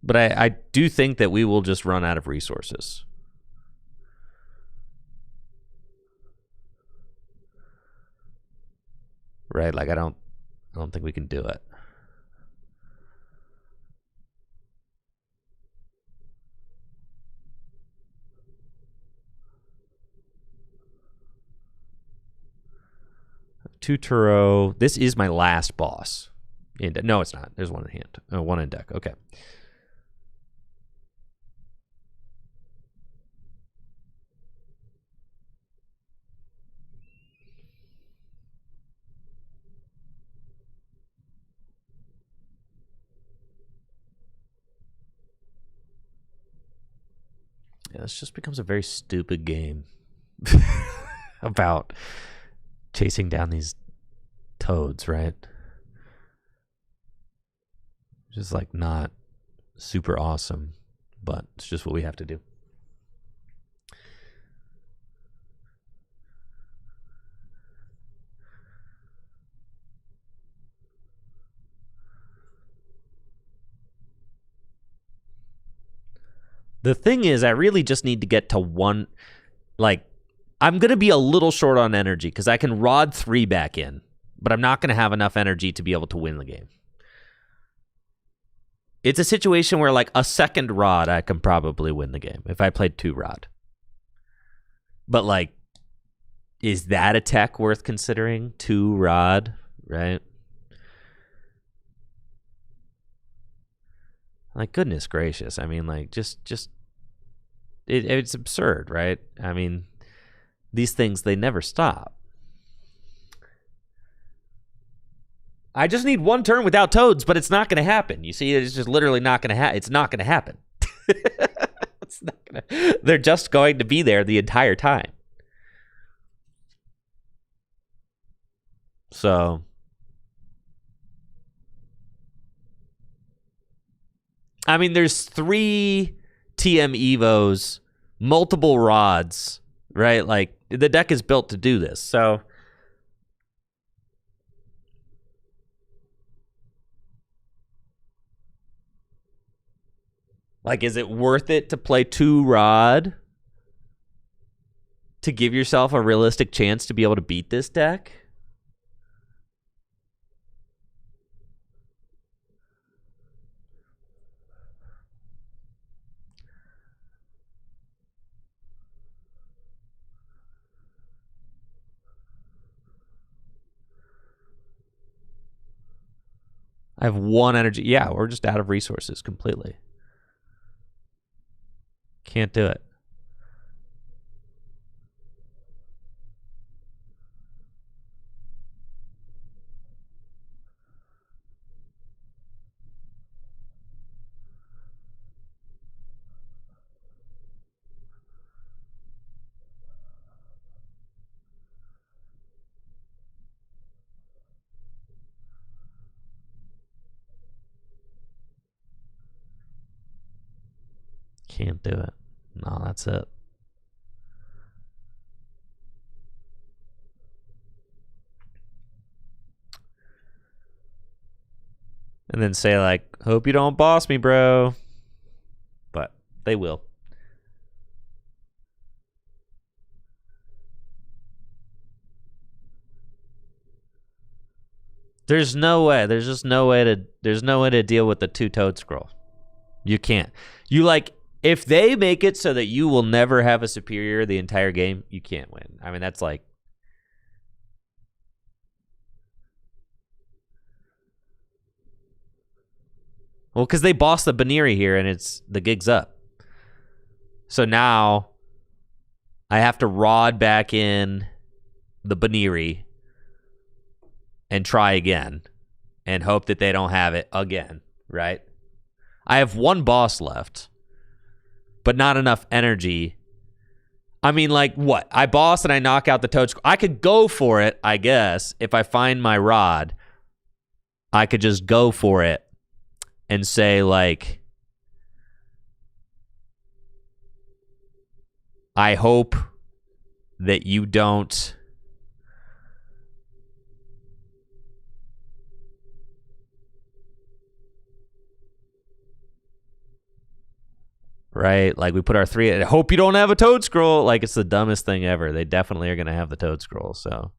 But I do think that we will just run out of resources. Right? Like I don't think we can do it. Tuturo. This is my last boss. No, it's not. There's one in hand. Oh, one in deck. Okay. Yeah, this just becomes a very stupid game about chasing down these toads, right? Just like not super awesome, but it's just what we have to do. The thing is, I really just need to get to one, like, I'm going to be a little short on energy because I can rod 3 back in, but I'm not going to have enough energy to be able to win the game. It's a situation where, like, a second rod, I can probably win the game if I played 2 rod. But, like, is that a tech worth considering? 2 rod, right? Like, goodness gracious. I mean, like, it's absurd, right? I mean, these things, they never stop. I just need 1 turn without toads, but it's not going to happen. You see, it's just literally not going to happen. It's not going to happen. It's not gonna... They're just going to be there the entire time. So, I mean, there's 3 TM Evos, multiple rods, right? Like, the deck is built to do this. So, like, is it worth it to play 2 rod to give yourself a realistic chance to be able to beat this deck? I have 1 energy. Yeah, we're just out of resources completely. Can't do it. Can't do it. No, that's it. And then say, like, hope you don't boss me, bro. But they will. There's no way. There's just no way to deal with the 2 Toad Scroll. You can't. You, like, if they make it so that you will never have a superior the entire game, you can't win. I mean, that's like, well, because they bossed the Baniri here and it's the gig's up. So now I have to rod back in the Baniri and try again and hope that they don't have it again, right? I have 1 boss left, but not enough energy. I mean, like, what? I boss and I knock out the Toad Scroll. I could go for it, I guess. If I find my rod, I could just go for it and say, like, I hope that you don't right? Like, we put our 3. I hope you don't have a Toad Scroll. Like, it's the dumbest thing ever. They definitely are going to have the Toad Scroll, so.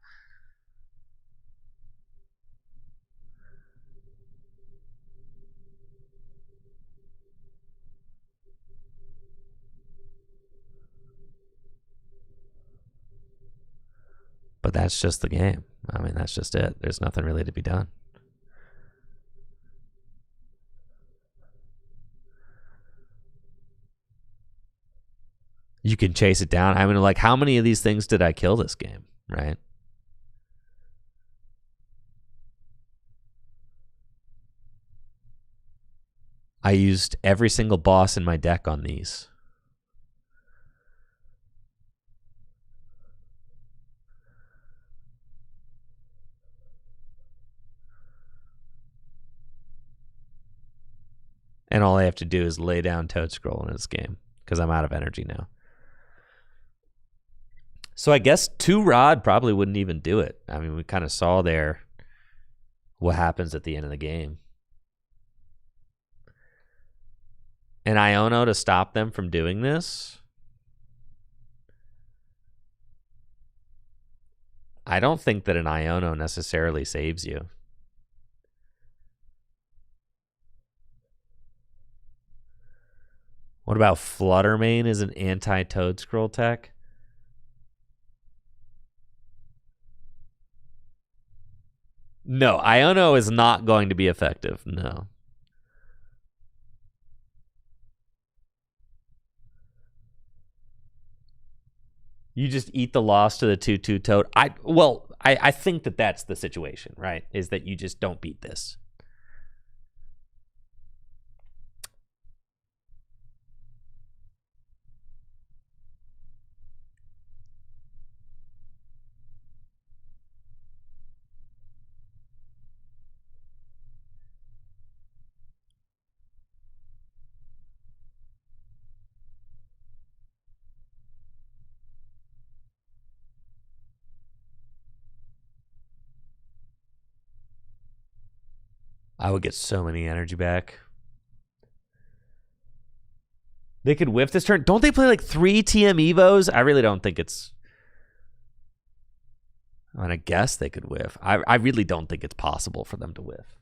But that's just the game. I mean, that's just it. There's nothing really to be done. You can chase it down. I mean, like, how many of these things did I kill this game, right? I used every single boss in my deck on these. And all I have to do is lay down Toad Scroll in this game because I'm out of energy now. So I guess 2 rod probably wouldn't even do it. I mean, we kind of saw there what happens at the end of the game. And Iono to stop them from doing this? I don't think that an Iono necessarily saves you. What about Fluttermane as an anti-Toad Scroll tech? No, Iono is not going to be effective. No. You just eat the loss to the 2/2 Toad. I think that that's the situation, right? Is that you just don't beat this. I would get so many energy back. They could whiff this turn. Don't they play like 3 TM Evos? I really don't think it's... I mean, I guess they could whiff. I really don't think it's possible for them to whiff.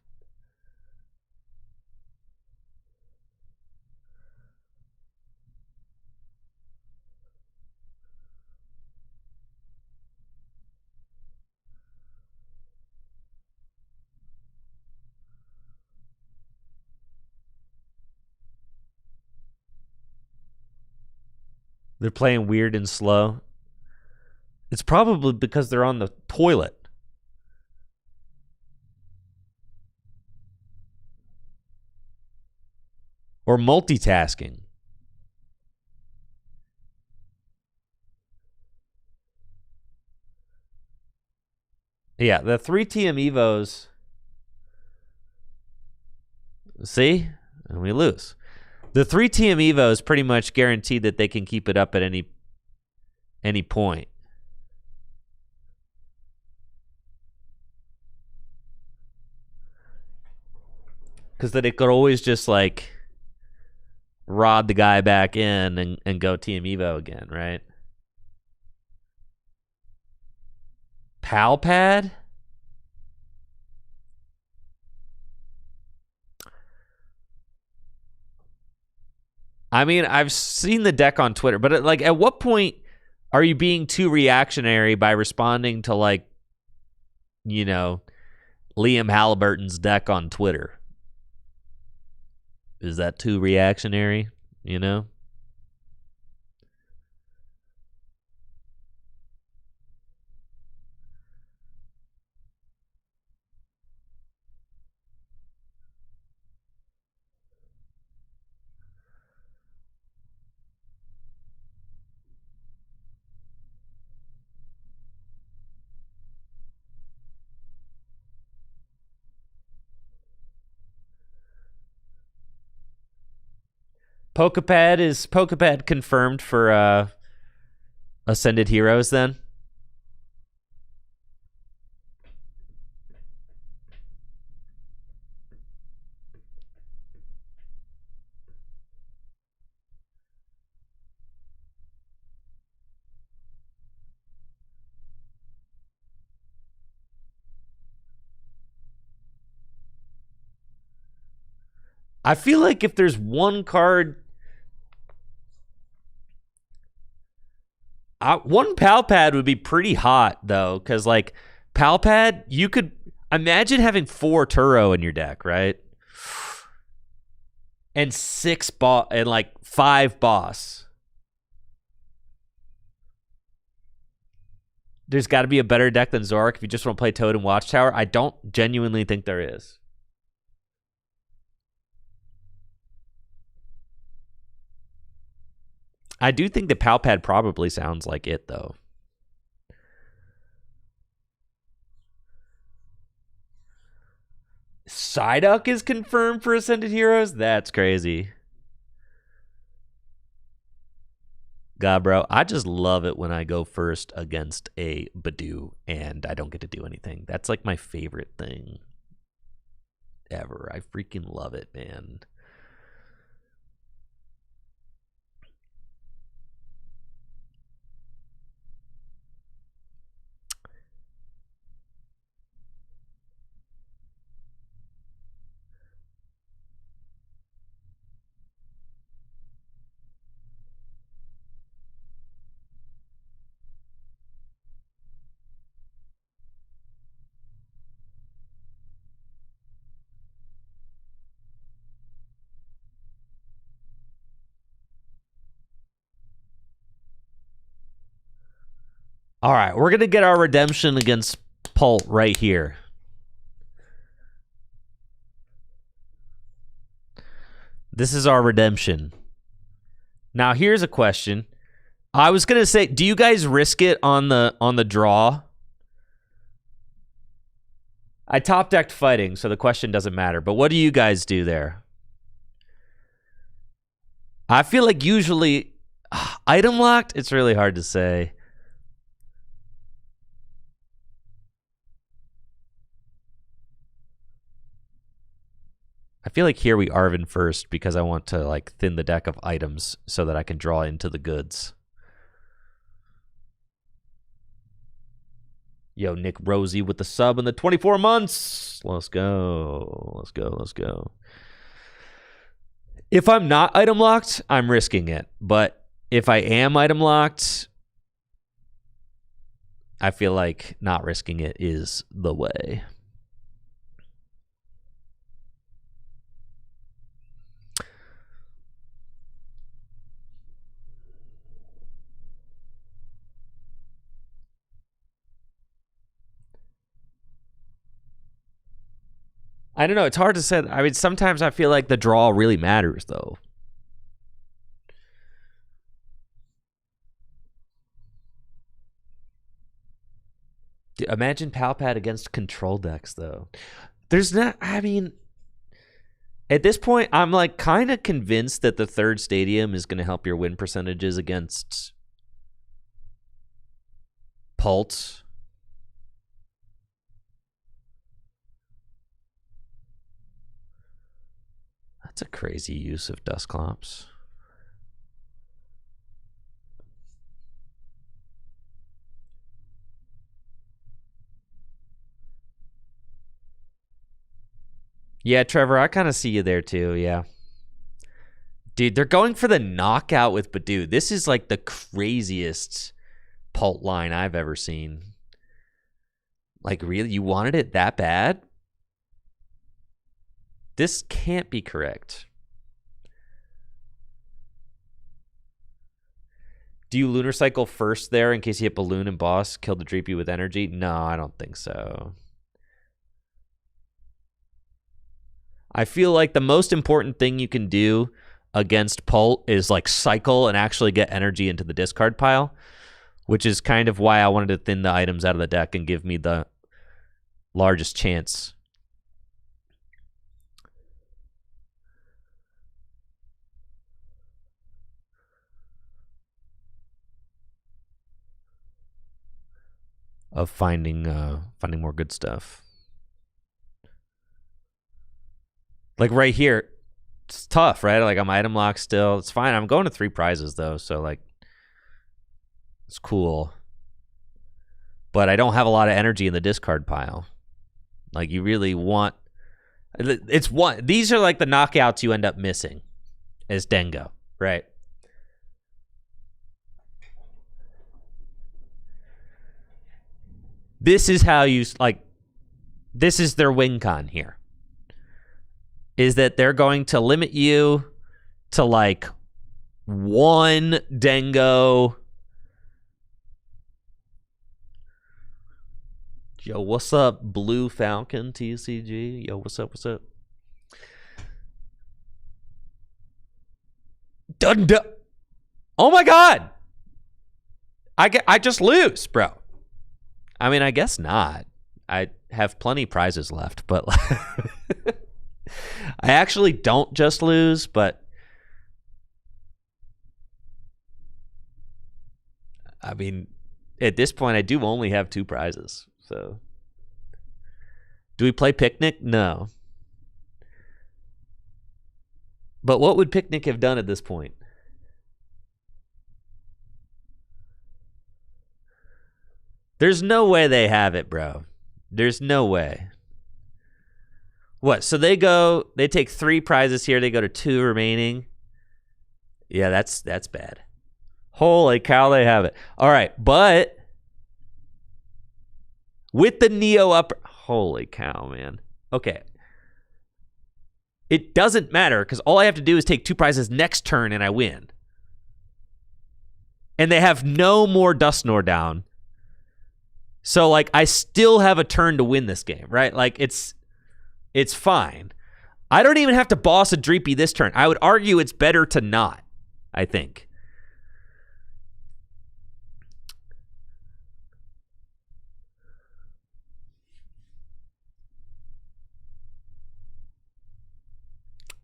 They're playing weird and slow. It's probably because they're on the toilet. Or multitasking. Yeah, the 3 TM Evos. See? And we lose. The 3 TM Evos pretty much guaranteed that they can keep it up at any point. Because then it could always just like rod the guy back in and go TM Evo again, right? Pal Pad? I mean, I've seen the deck on Twitter, but like, at what point are you being too reactionary by responding to, like, you know, Liam Halliburton's deck on Twitter? Is that too reactionary, you know? Pokepad confirmed for Ascended Heroes then? I feel like if there's one card... one Pal Pad would be pretty hot, though, because, like, Pal Pad, you could... Imagine having 4 Turo in your deck, right? And 6 boss... And, like, 5 boss. There's got to be a better deck than Zoroark if you just want to play Totem Watchtower. I don't genuinely think there is. I do think the Pal Pad probably sounds like it, though. Psyduck is confirmed for Ascended Heroes? That's crazy. God, bro, I just love it when I go first against a Badoo and I don't get to do anything. That's like my favorite thing ever. I freaking love it, man. All right, we're going to get our redemption against Pult right here. This is our redemption. Now, here's a question. I was going to say, do you guys risk it on the draw? I top decked fighting, so the question doesn't matter. But what do you guys do there? I feel like usually item locked, it's really hard to say. I feel like here we Arven first because I want to like thin the deck of items so that I can draw into the goods. Yo, Nick Rosie with the sub in the 24 months. Let's go. Let's go. Let's go. If I'm not item locked, I'm risking it. But if I am item locked, I feel like not risking it is the way. I don't know. It's hard to say. I mean, sometimes I feel like the draw really matters, though. Imagine Palpad against control decks, though. There's not, I mean, at this point, I'm like kind of convinced that the third stadium is going to help your win percentages against Pult. That's a crazy use of Dusclops. Yeah, Trevor, I kind of see you there too, yeah. Dude, they're going for the knockout with Badoo. This is like the craziest Pult line I've ever seen. Like, really? You wanted it that bad? This can't be correct. Do you Lunar Cycle first there in case you hit Balloon and Boss, kill the Dreepy with energy? No, I don't think so. I feel like the most important thing you can do against Pult is like cycle and actually get energy into the discard pile, which is kind of why I wanted to thin the items out of the deck and give me the largest chance. Of finding more good stuff. Like right here, it's tough, right? Like I'm item locked still. It's fine. I'm going to 3 prizes though, so like it's cool. But I don't have a lot of energy in the discard pile. Like you really want, it's one. These are like the knockouts you end up missing as Dengo, right? This is how you like. This is their win con here. Is that they're going to limit you to like 1 Dengo. Yo, what's up, Blue Falcon TCG? Yo, what's up? What's up? Oh my God! I just lose, bro. I mean, I guess not. I have plenty prizes left, but I actually don't just lose, but I mean, at this point, I do only have 2 prizes. So, do we play Picnic? No. But what would Picnic have done at this point? There's no way they have it, bro. There's no way. What? So they take 3 prizes here. They go to 2 remaining. Yeah, that's bad. Holy cow, they have it. All right, but with the Neo upper, holy cow, man. Okay. It doesn't matter because all I have to do is take 2 prizes next turn and I win. And they have no more Dusknoir down. So, like, I still have a turn to win this game, right? Like, it's fine. I don't even have to boss a Dreepy this turn. I would argue it's better to not, I think.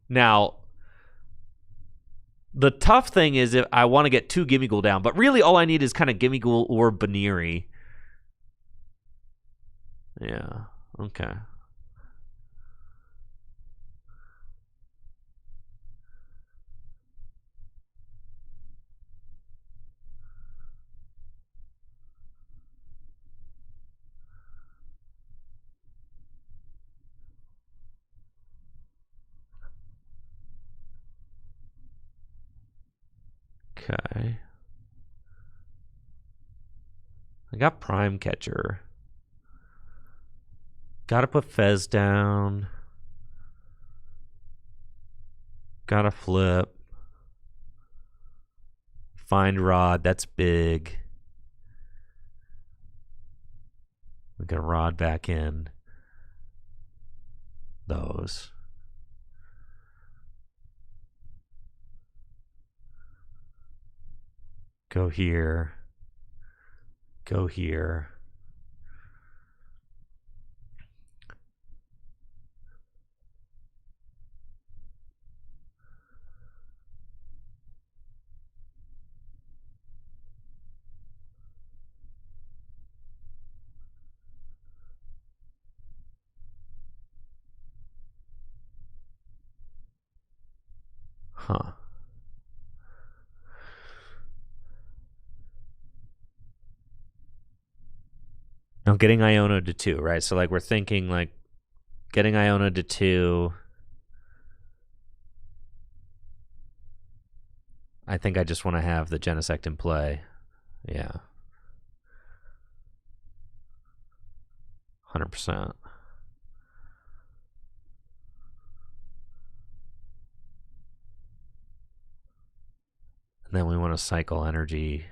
Now, the tough thing is if I want to get 2 Gimmighoul down, but really all I need is kind of Gimmighoul or Baneri. Yeah, okay. I got Prime Catcher. Gotta put Fez down. Gotta flip. Find Rod. That's big. We got Rod back in. Those. Go here. Go here. Huh. Now getting Iona to 2, right? So like we're thinking like getting Iona to 2. I think I just want to have the Genesect in play. Yeah. 100%. And then we want to cycle energy.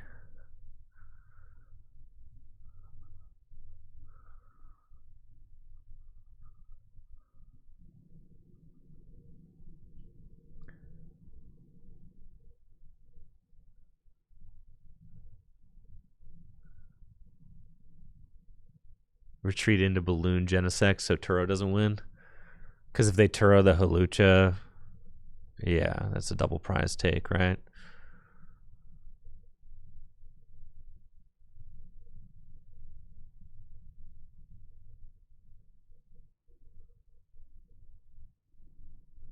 Retreat into Balloon Genesect so Turo doesn't win. Because if they Turo the Hawlucha, yeah, that's a double prize take, right?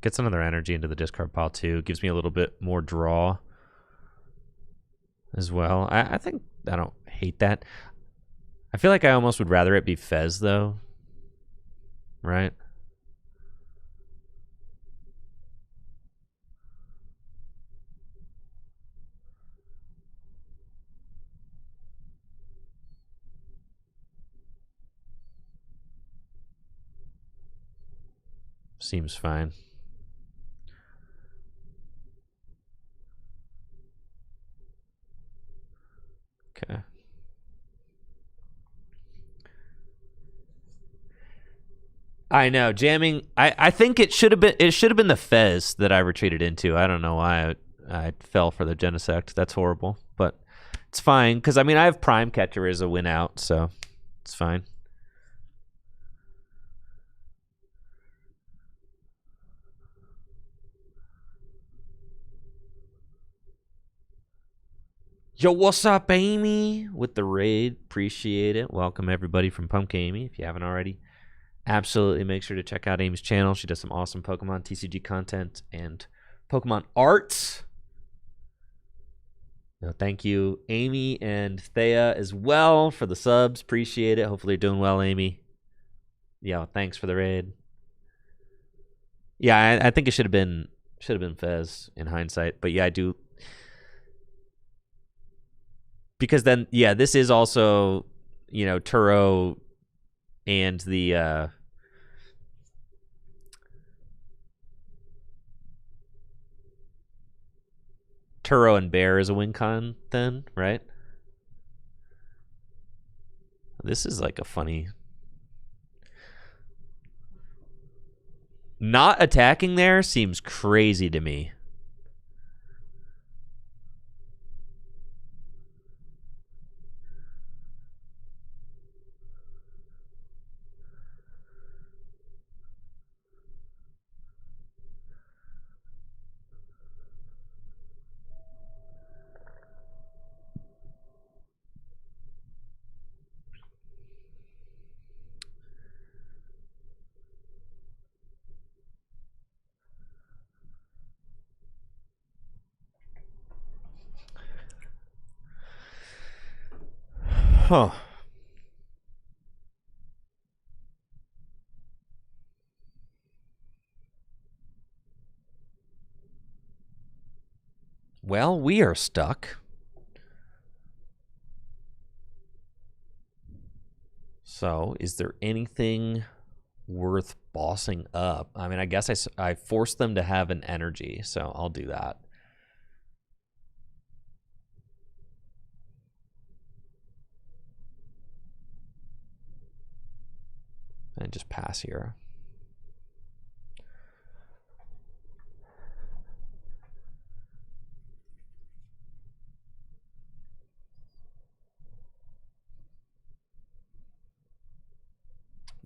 Gets another energy into the discard pile too. Gives me a little bit more draw as well. I think I don't hate that. I feel like I almost would rather it be Fez though. Right? Seems fine. Okay. I know jamming. I think it should have been the Fez that I retreated into. I don't know why I fell for the Genesect. That's horrible, but it's fine because I mean I have Prime Catcher as a win out, so it's fine. Yo, what's up, Amy? With the raid, appreciate it. Welcome everybody from Pumpkin Amy. If you haven't already, absolutely make sure to check out Amy's channel. She does some awesome Pokemon TCG content and Pokemon art. No, thank you, Amy and Thea as well for the subs. Appreciate it. Hopefully you're doing well, Amy. Yeah, thanks for the raid. Yeah, I think it should have been Fez in hindsight, but yeah, I do. Because then, yeah, this is also, you know, Turo and the Turo and Bear is a win con then, right? This is like a funny. Not attacking there seems crazy to me. Huh. Well, we are stuck. So, is there anything worth bossing up? I mean, I guess I forced them to have an energy, so I'll do that. And just pass here.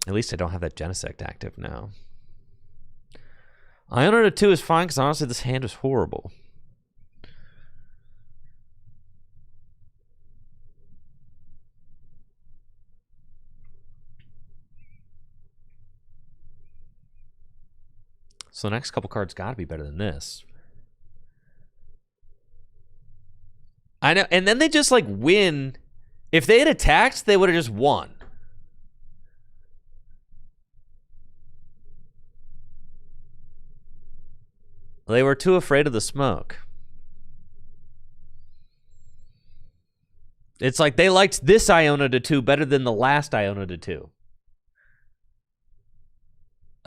At least I don't have that Genesect active now. Iono to 2 is fine, because honestly this hand is horrible. So the next couple cards got to be better than this. I know, and then they just like win. If they had attacked, they would have just won. They were too afraid of the smoke. It's like they liked this Iono to 2 better than the last Iono to 2.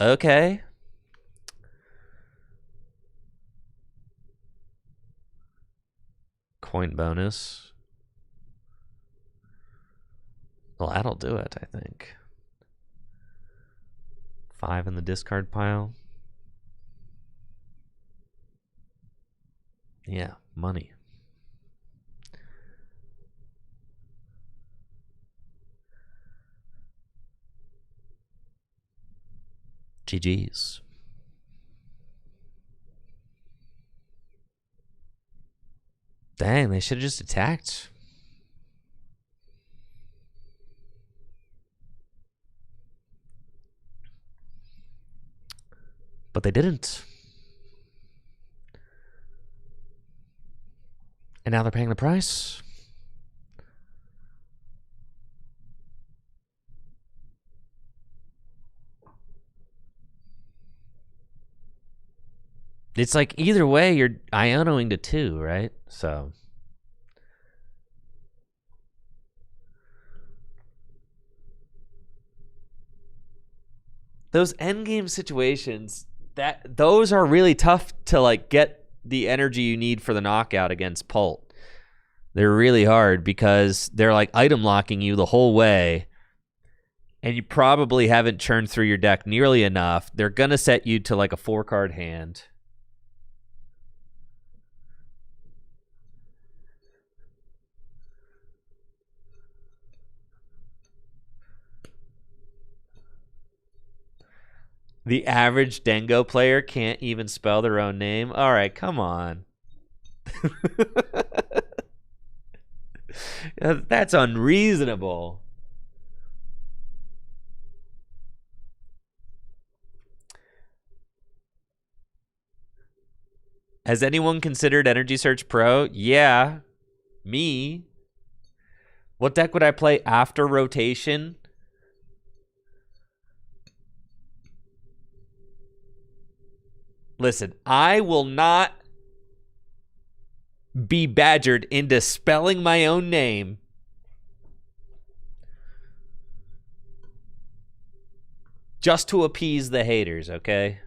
Okay. Coin bonus. Well, that'll do it, I think. 5 in the discard pile. Yeah, money. GG's. Dang, they should have just attacked. But they didn't. And now they're paying the price. It's like either way, you're Ionoing to 2, right? So. Those endgame situations, those are really tough to like get the energy you need for the knockout against Pult. They're really hard because they're like item locking you the whole way, and you probably haven't churned through your deck nearly enough. They're gonna set you to like a 4-card hand. The average Dengo player can't even spell their own name. All right, come on. That's unreasonable. Has anyone considered Energy Search Pro? Yeah, me. What deck would I play after rotation? Listen, I will not be badgered into spelling my own name just to appease the haters, okay?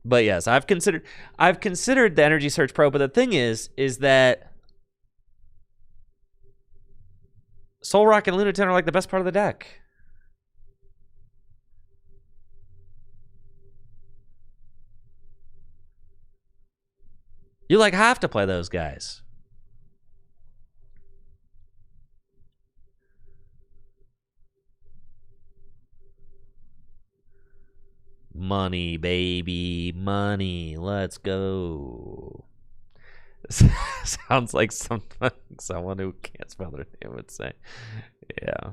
But yes, I've considered the Energy Search Pro, but the thing is that Zoroark and Lunaton are like the best part of the deck. You like have to play those guys. Money, baby, money. Let's go. Sounds like someone who can't spell their name would say. Yeah.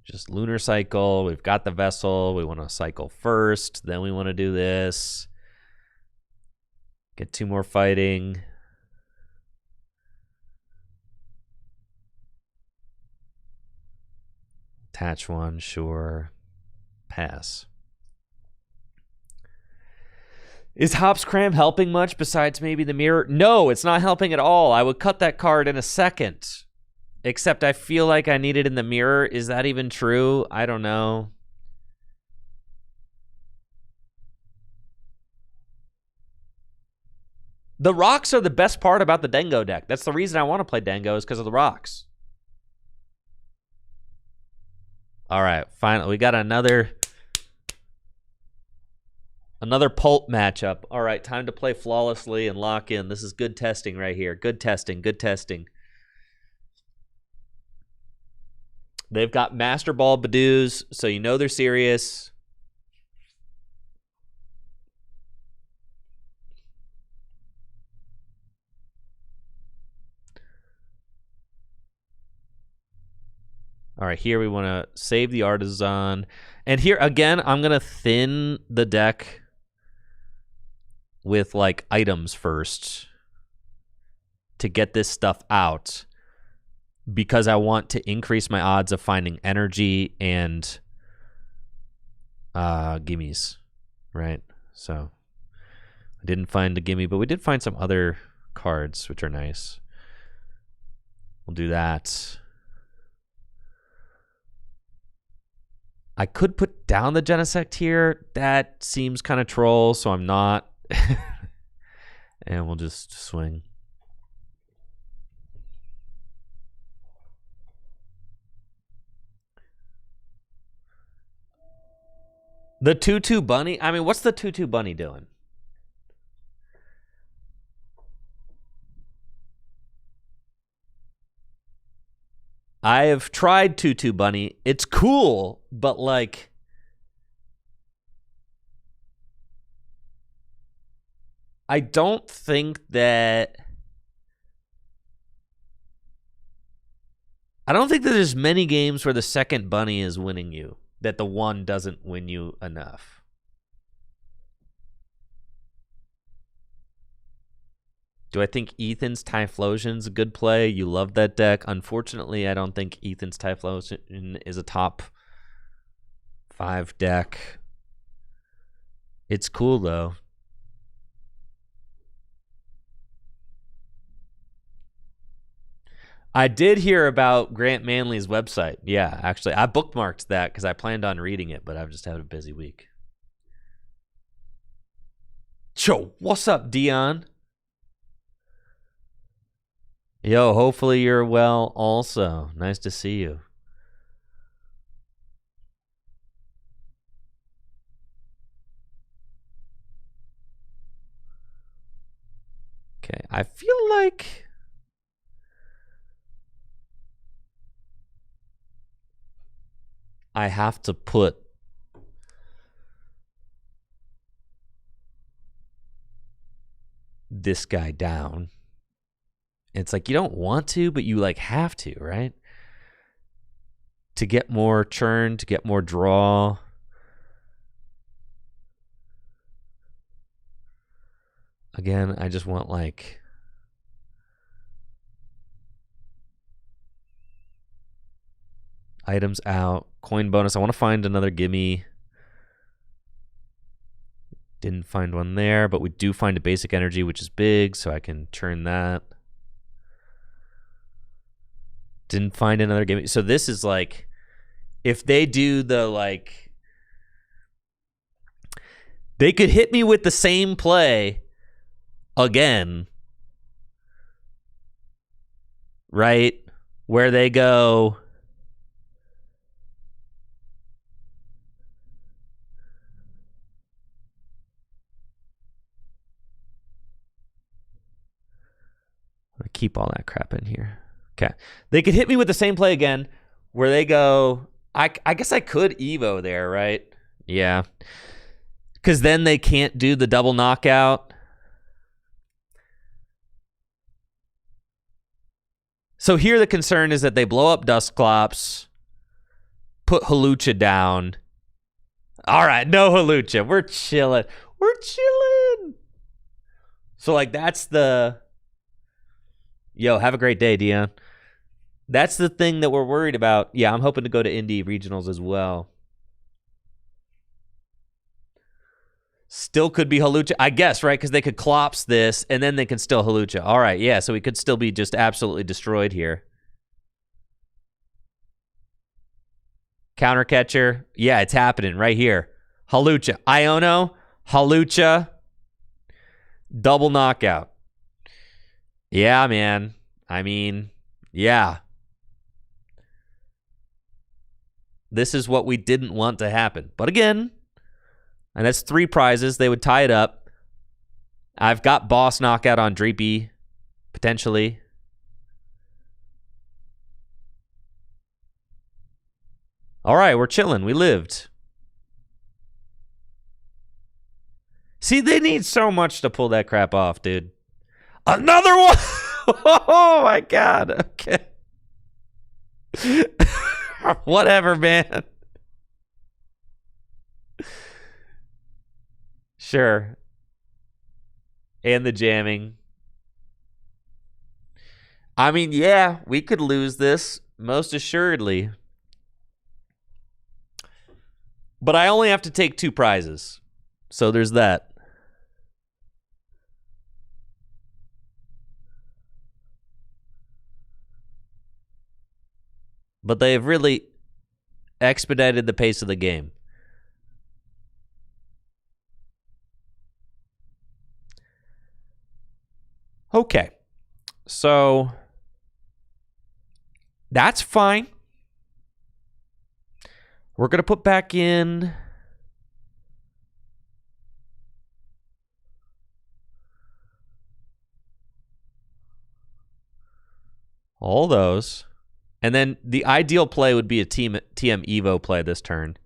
Just lunar cycle. We've got the vessel. We want to cycle first. Then we want to do this. Get 2 more fighting. Attach one, sure. Pass. Is Hop's Cram helping much besides maybe the mirror? No, it's not helping at all. I would cut that card in a second. Except I feel like I need it in the mirror. Is that even true? I don't know. The rocks are the best part about the Dengo deck. That's the reason I want to play Dengo, is because of the rocks. All right, finally, we got another pulp matchup. All right, time to play flawlessly and lock in. This is good testing right here. Good testing, good testing. They've got Master Ball Badoos, so you know they're serious. All right, here we want to save the Artisan. And here, again, I'm going to thin the deck with, like, items first to get this stuff out, because I want to increase my odds of finding energy and gimmies, right? So I didn't find the gimme, but we did find some other cards, which are nice. We'll do that. I could put down the Genesect here. That seems kind of troll, so I'm not. And we'll just swing. The 2/2 bunny? I mean, what's the 2/2 bunny doing? I have tried 2/2 bunny. It's cool, but like, I don't think that there's many games where the second bunny is winning you, that the one doesn't win you enough. Do I think Ethan's Typhlosion's a good play? You love that deck. Unfortunately, I don't think Ethan's Typhlosion is a top 5 deck. It's cool, though. I did hear about Grant Manley's website. Yeah, actually, I bookmarked that because I planned on reading it, but I've just had a busy week. Yo, what's up, Dion? Yo, hopefully you're well also. Nice to see you. Okay, I feel like I have to put this guy down. It's like you don't want to, but you like have to, right? To get more churn, to get more draw. Again, I just want like items out, coin bonus. I want to find another gimme. Didn't find one there, but we do find a basic energy, which is big, so I can turn that. Didn't find another gimme. So this is like, if they do the like, they could hit me with the same play again, right? Where they go, I'm gonna keep all that crap in here. Okay. They could hit me with the same play again where they go, I guess I could Evo there, right? Yeah. Because then they can't do the double knockout. So here the concern is that they blow up Dusclops, put Hawlucha down. All right, no Hawlucha. We're chilling. We're chilling. So, like, that's the... Yo, have a great day, Dion. That's the thing that we're worried about. Yeah, I'm hoping to go to Indy regionals as well. Still could be Hawlucha, I guess, right? Because they could Klops this, and then they can still Hawlucha. All right, yeah, so we could still be just absolutely destroyed here. Counter catcher. Yeah, it's happening right here. Hawlucha. Iono. Hawlucha. Double knockout. Yeah, man. I mean, yeah. This is what we didn't want to happen. But again, and that's 3 prizes. They would tie it up. I've got boss knockout on Dreepy, potentially. All right, we're chilling. We lived. See, they need so much to pull that crap off, dude. Another one! Oh, my God. Okay. Whatever, man. Sure. And the jamming. I mean, yeah, we could lose this, most assuredly. But I only have to take 2 prizes. So there's that. But they have really expedited the pace of the game. Okay. So that's fine. We're going to put back in all those. And then the ideal play would be a TM Evo play this turn.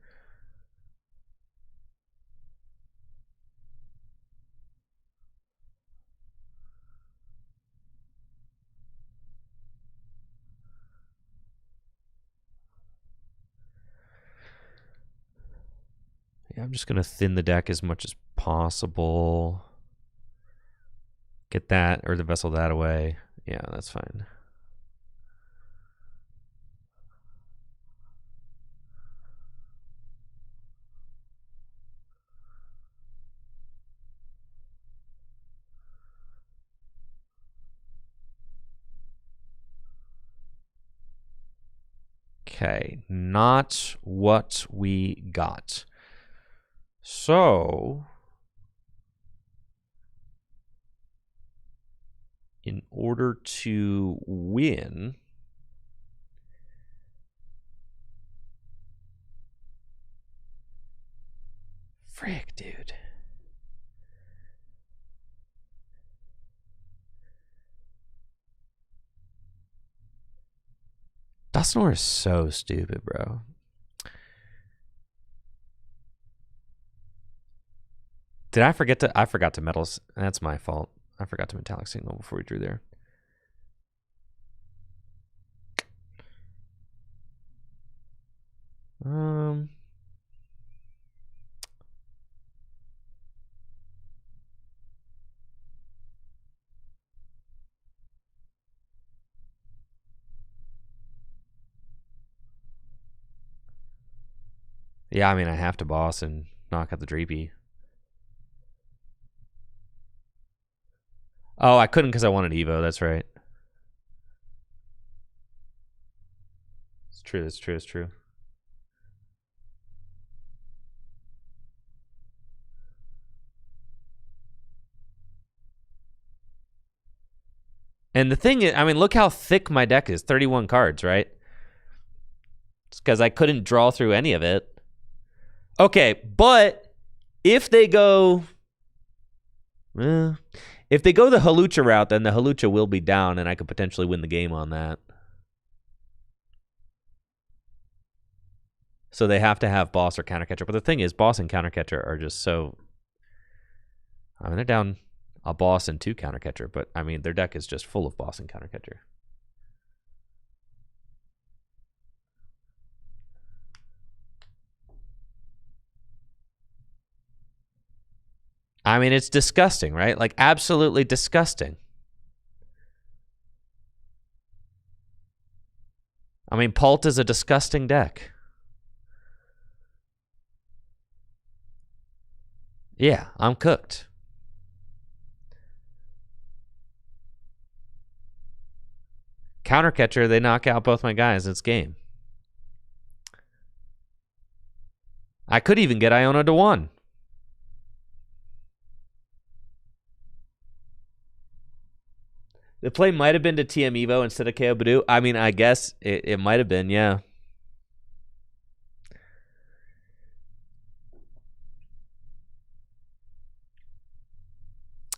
Yeah, I'm just going to thin the deck as much as possible. Get that, or the vessel that away. Yeah, that's fine. Okay, not what we got. So, in order to win, frick, dude. Dusknoir is so stupid, bro. Did I forget to? I forgot to metals. That's my fault. I forgot to metallic signal before we drew there. Yeah, I mean, I have to boss and knock out the Dreepy. Oh, I couldn't because I wanted Evo. That's right. It's true. That's true. It's true. And the thing is, I mean, look how thick my deck is. 31 cards, right? It's because I couldn't draw through any of it. Okay, but if they go... if they go the Hawlucha route, then the Hawlucha will be down, and I could potentially win the game on that. So they have to have boss or counter catcher. But the thing is, boss and counter catcher are just so... I mean, they're down a boss and 2 counter catcher, but I mean, their deck is just full of boss and counter catcher. I mean, it's disgusting, right? Like, absolutely disgusting. I mean, Pult is a disgusting deck. Yeah, I'm cooked. Counter catcher, they knock out both my guys. It's game. I could even get Iona to 1. The play might have been to TM Evo instead of KO Badoo. I mean, I guess it might have been, yeah.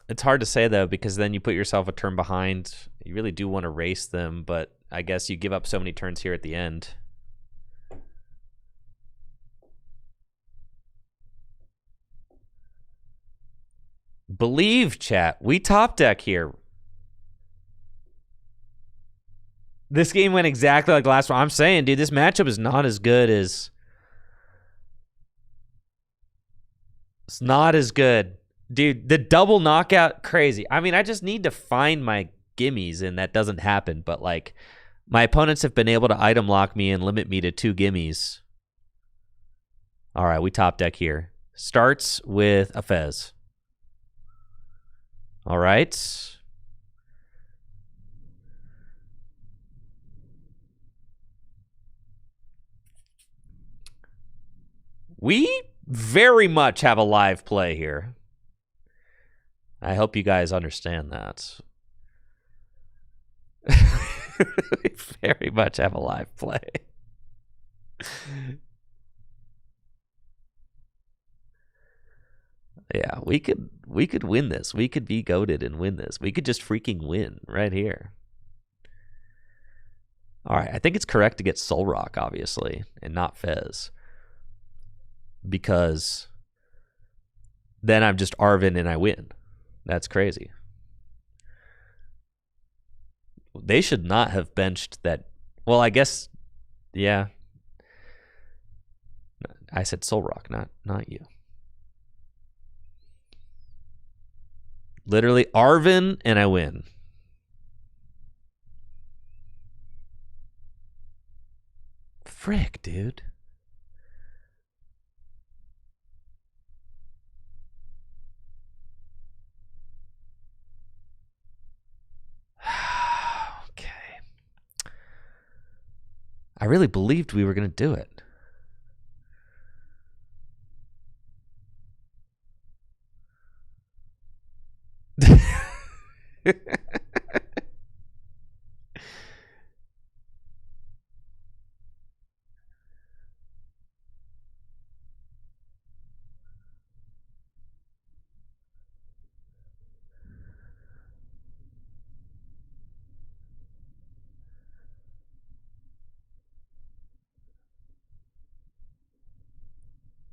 It's hard to say, though, because then you put yourself a turn behind. You really do want to race them, but I guess you give up so many turns here at the end. Believe, chat. We top deck here. This game went exactly like last one. I'm saying, dude, this matchup is not as good as... It's not as good. Dude, the double knockout, crazy. I mean, I just need to find my gimmies, and that doesn't happen. But, like, my opponents have been able to item lock me and limit me to 2 gimmies. All right, we top deck here. Starts with a Fez. All right. We very much have a live play here. I hope you guys understand that. We very much have a live play. Yeah, we could win this. We could be goated and win this. We could just freaking win right here. All right, I think it's correct to get Zoroark, obviously, and not Fez. Because then I'm just Arvin and I win. That's crazy. They should not have benched that. Well, I guess, yeah. I said Zoroark, not you. Literally Arvin and I win. Frick, dude. Okay. I really believed we were going to do it.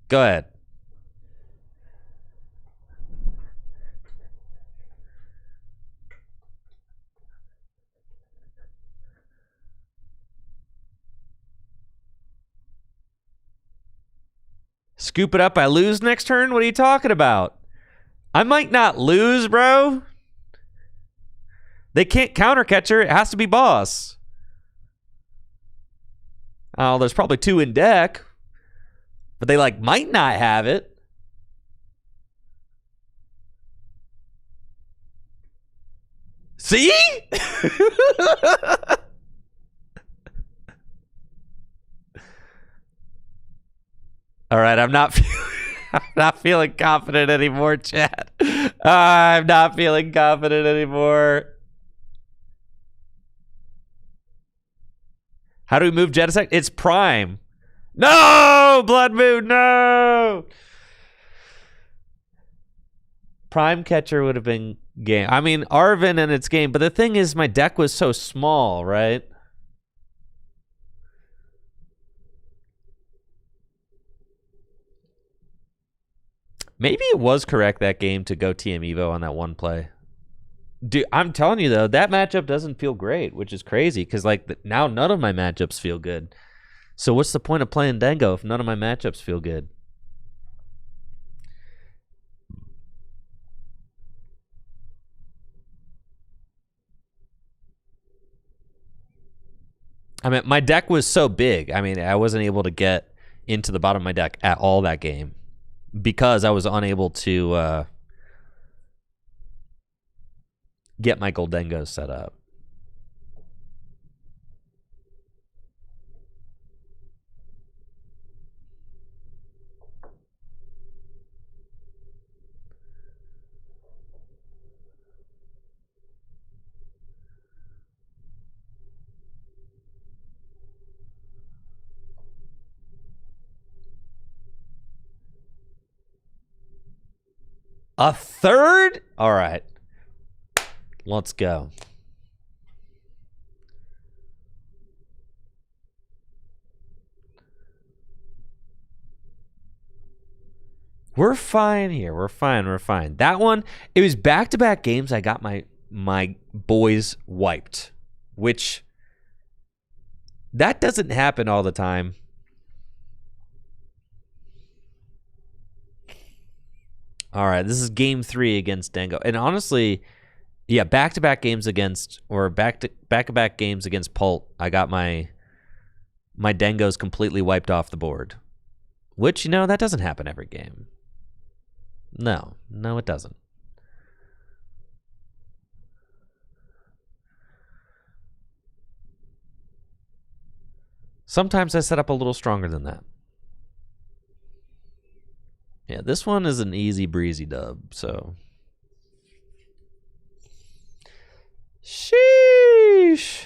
Go ahead. Scoop it up, I lose next turn? What are you talking about? I might not lose, bro. They can't counter catcher. It has to be boss. Oh, there's probably 2 in deck. But they, like, might not have it. See? All right, I'm not feeling confident anymore, chat. I'm not feeling confident anymore. How do we move Genesect? It's Prime. No! Blood Moon, no! Prime Catcher would have been game. I mean, Arvin and its game, but the thing is my deck was so small, right? Maybe it was correct that game to go TM Evo on that one play. Dude, I'm telling you, though, that matchup doesn't feel great, which is crazy because, like, now none of my matchups feel good. So what's the point of playing Dango if none of my matchups feel good? I mean, my deck was so big. I mean, I wasn't able to get into the bottom of my deck at all that game because I was unable to get my Goldengos set up. A third? All right. Let's go. We're fine here. We're fine. We're fine. That one, it was back-to-back games I got my boys wiped, which that doesn't happen all the time. All right, this is game 3 against Dango. And honestly, yeah, back-to-back games against, or back-to-back games against Pult, I got my Dengos completely wiped off the board. Which, you know, that doesn't happen every game. No, it doesn't. Sometimes I set up a little stronger than that. Yeah, this one is an easy breezy dub, so. Sheesh.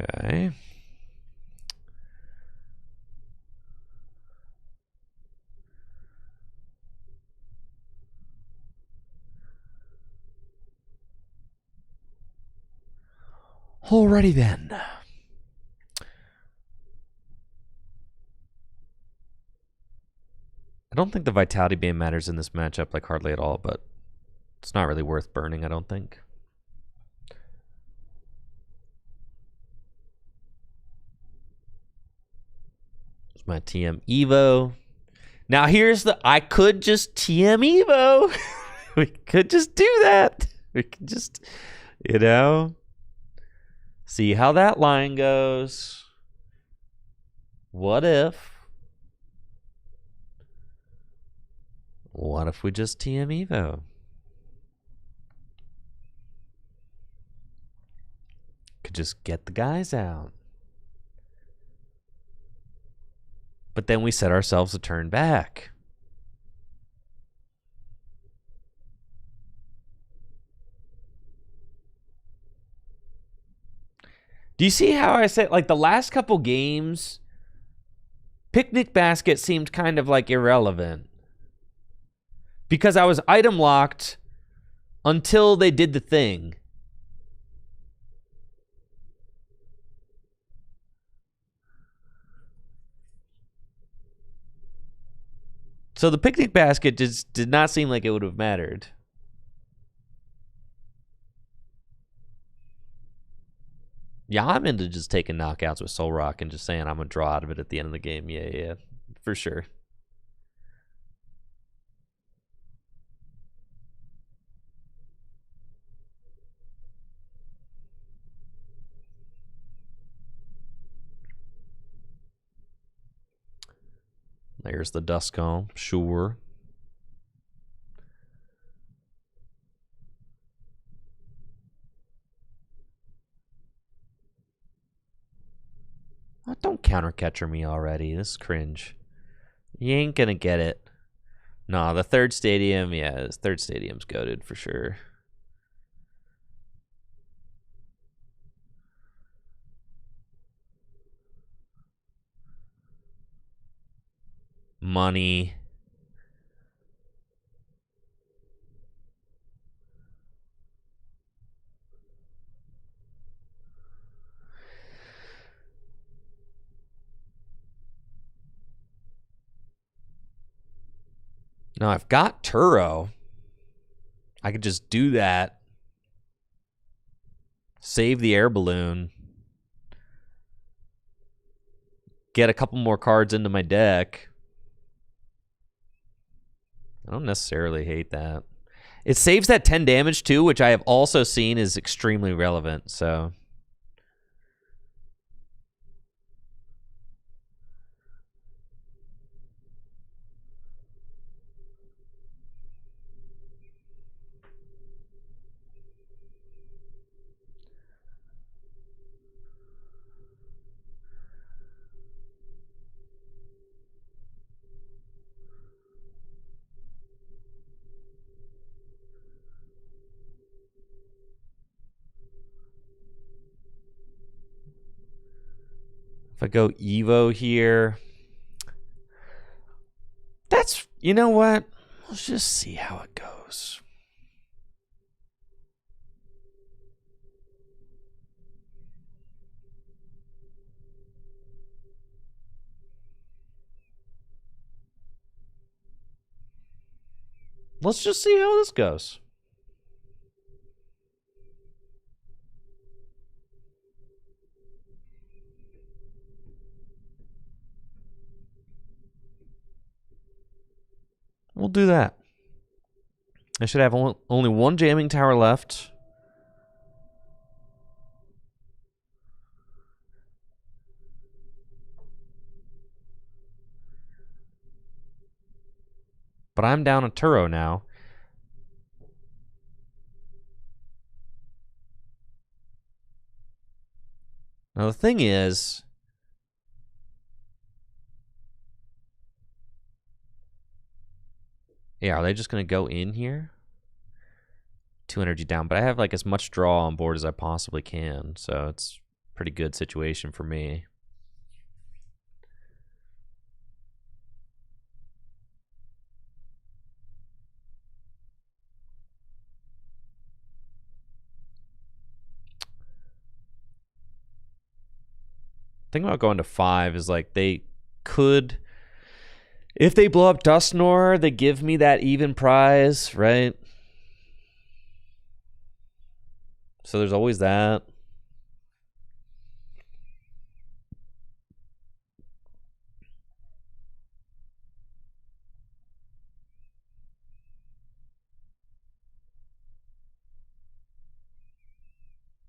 Okay. Alrighty then. I don't think the Vitality Beam matters in this matchup, like hardly at all, but it's not really worth burning, I don't think. It's my TM Evo. Now here's the, I could just TM Evo. We could just do that. We could just, you know, see how that line goes. What if we just TM Evo? Could just get the guys out. But then we set ourselves a turn back. Do you see how I said, like, the last couple games, Picnic Basket seemed kind of like irrelevant because I was item locked until they did the thing. So the Picnic Basket just did not seem like it would have mattered. Yeah, I'm into just taking knockouts with Zoroark and just saying I'm going to draw out of it at the end of the game. Yeah, for sure. There's the Duskull, sure. Oh, don't counter catcher me already. This is cringe. You ain't gonna get it. Nah, the third stadium, yeah, this third stadium's goated for sure. Money. Now I've got Turo. I could just do that. Save the air balloon. Get a couple more cards into my deck. I don't necessarily hate that. It saves that 10 damage too, which I have also seen is extremely relevant, so... If I go Evo here, that's, you know what? Let's just see how it goes. Let's just see how this goes. We'll do that. I should have only one jamming tower left. But I'm down a Turo now. Now the thing is... Yeah, are they just going to go in here? 2 energy down, but I have like as much draw on board as I possibly can, so it's a pretty good situation for me. The thing about going to 5 is like they could... If they blow up Dusknoir, they give me that even prize, right? So there's always that.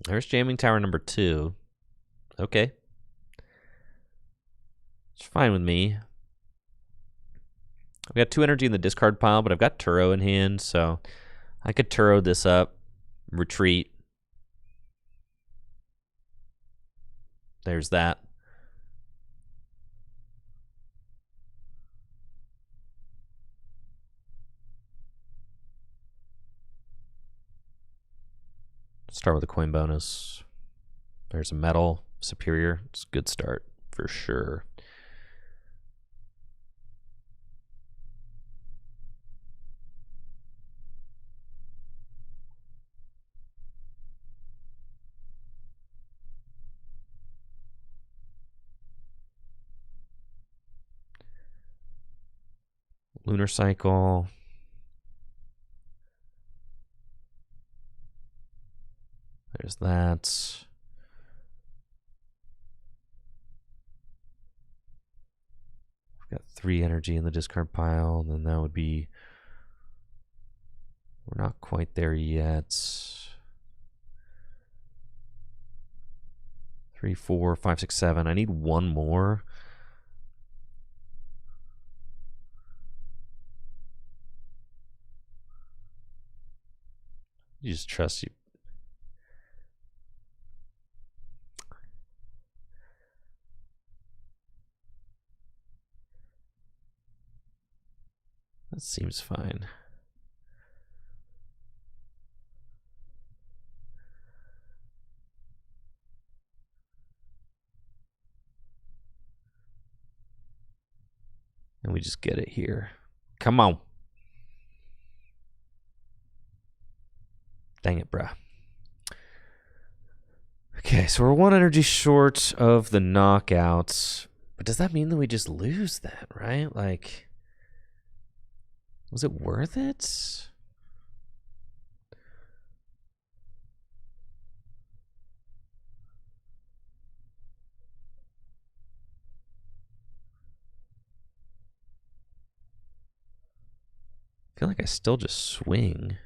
There's jamming tower number 2. Okay. It's fine with me. I've got 2 energy in the discard pile, but I've got Turo in hand, so I could Turo this up, retreat. There's that. Start with a coin bonus. There's a metal superior. It's a good start for sure. Lunar Cycle. There's that. I've got 3 energy in the discard pile, and then that would be... We're not quite there yet. 3, 4, 5, 6, 7. I need one more. You just trust you. That seems fine. And we just get it here. Come on. Dang it, bruh. Okay, so we're 1 energy short of the knockouts. But does that mean that we just lose then, right? Like, Was it worth it? I feel like I still just swing.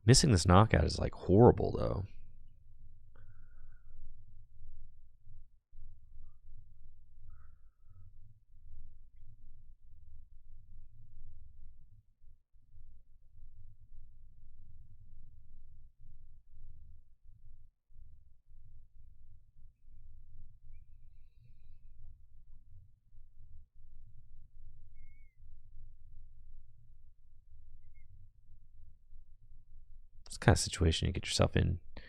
Missing this knockout is like horrible, though. It's the kind of situation you get yourself in. I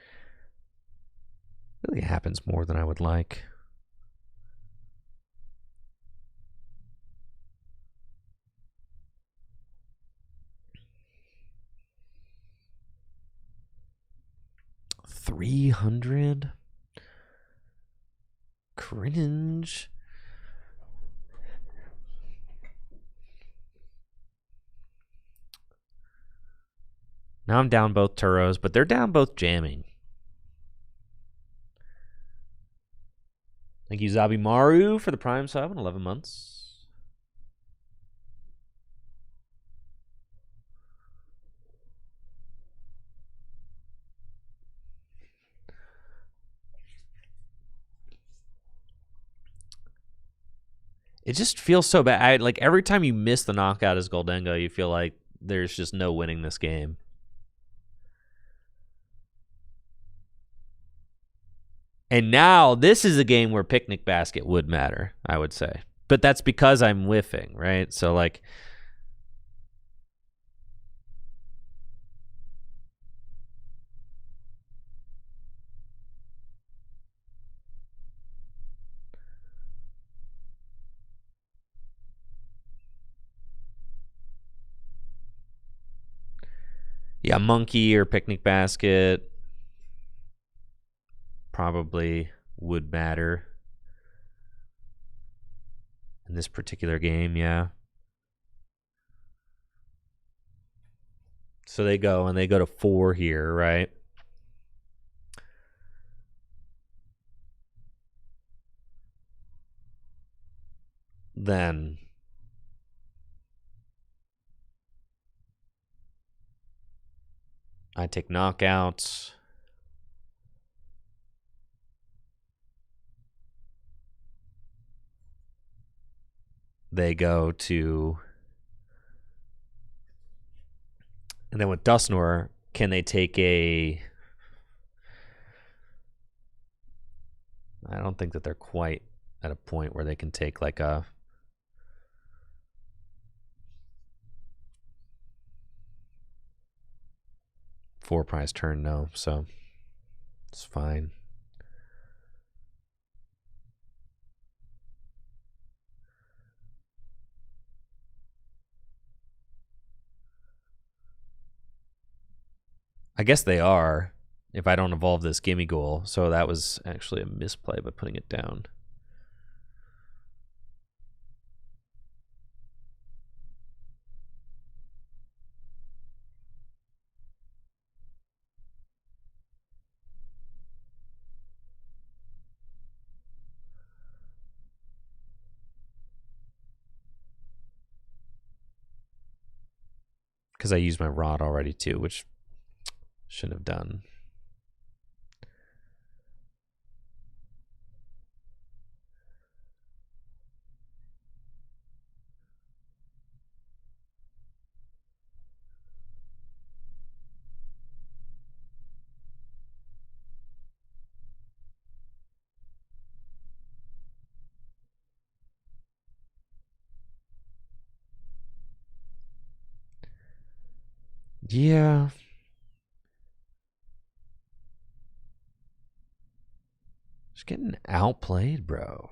feel like it happens more than I would like. $300. Cringe. Now I'm down both Turos, but they're down both jamming. Thank you, Zabimaru, for the Prime sub in 11 months. It just feels so bad. Like every time you miss the knockout as Goldengo, you feel like there's just no winning this game. And now this is a game where Picnic Basket would matter, I would say. But that's because I'm whiffing, right? So like yeah, Monkey or Picnic Basket probably would matter in this particular game, yeah. So they go to 4 here, right? Then I take knockouts. They go to... And then with Dusknoir, can they take a... I don't think that they're quite at a point where they can take like a... 4 prize turn, no, so it's fine. I guess they are, if I don't evolve this Gimme Goal, so that was actually a misplay by putting it down. Because I used my rod already too, which shouldn't have done. Yeah. Just getting outplayed, bro.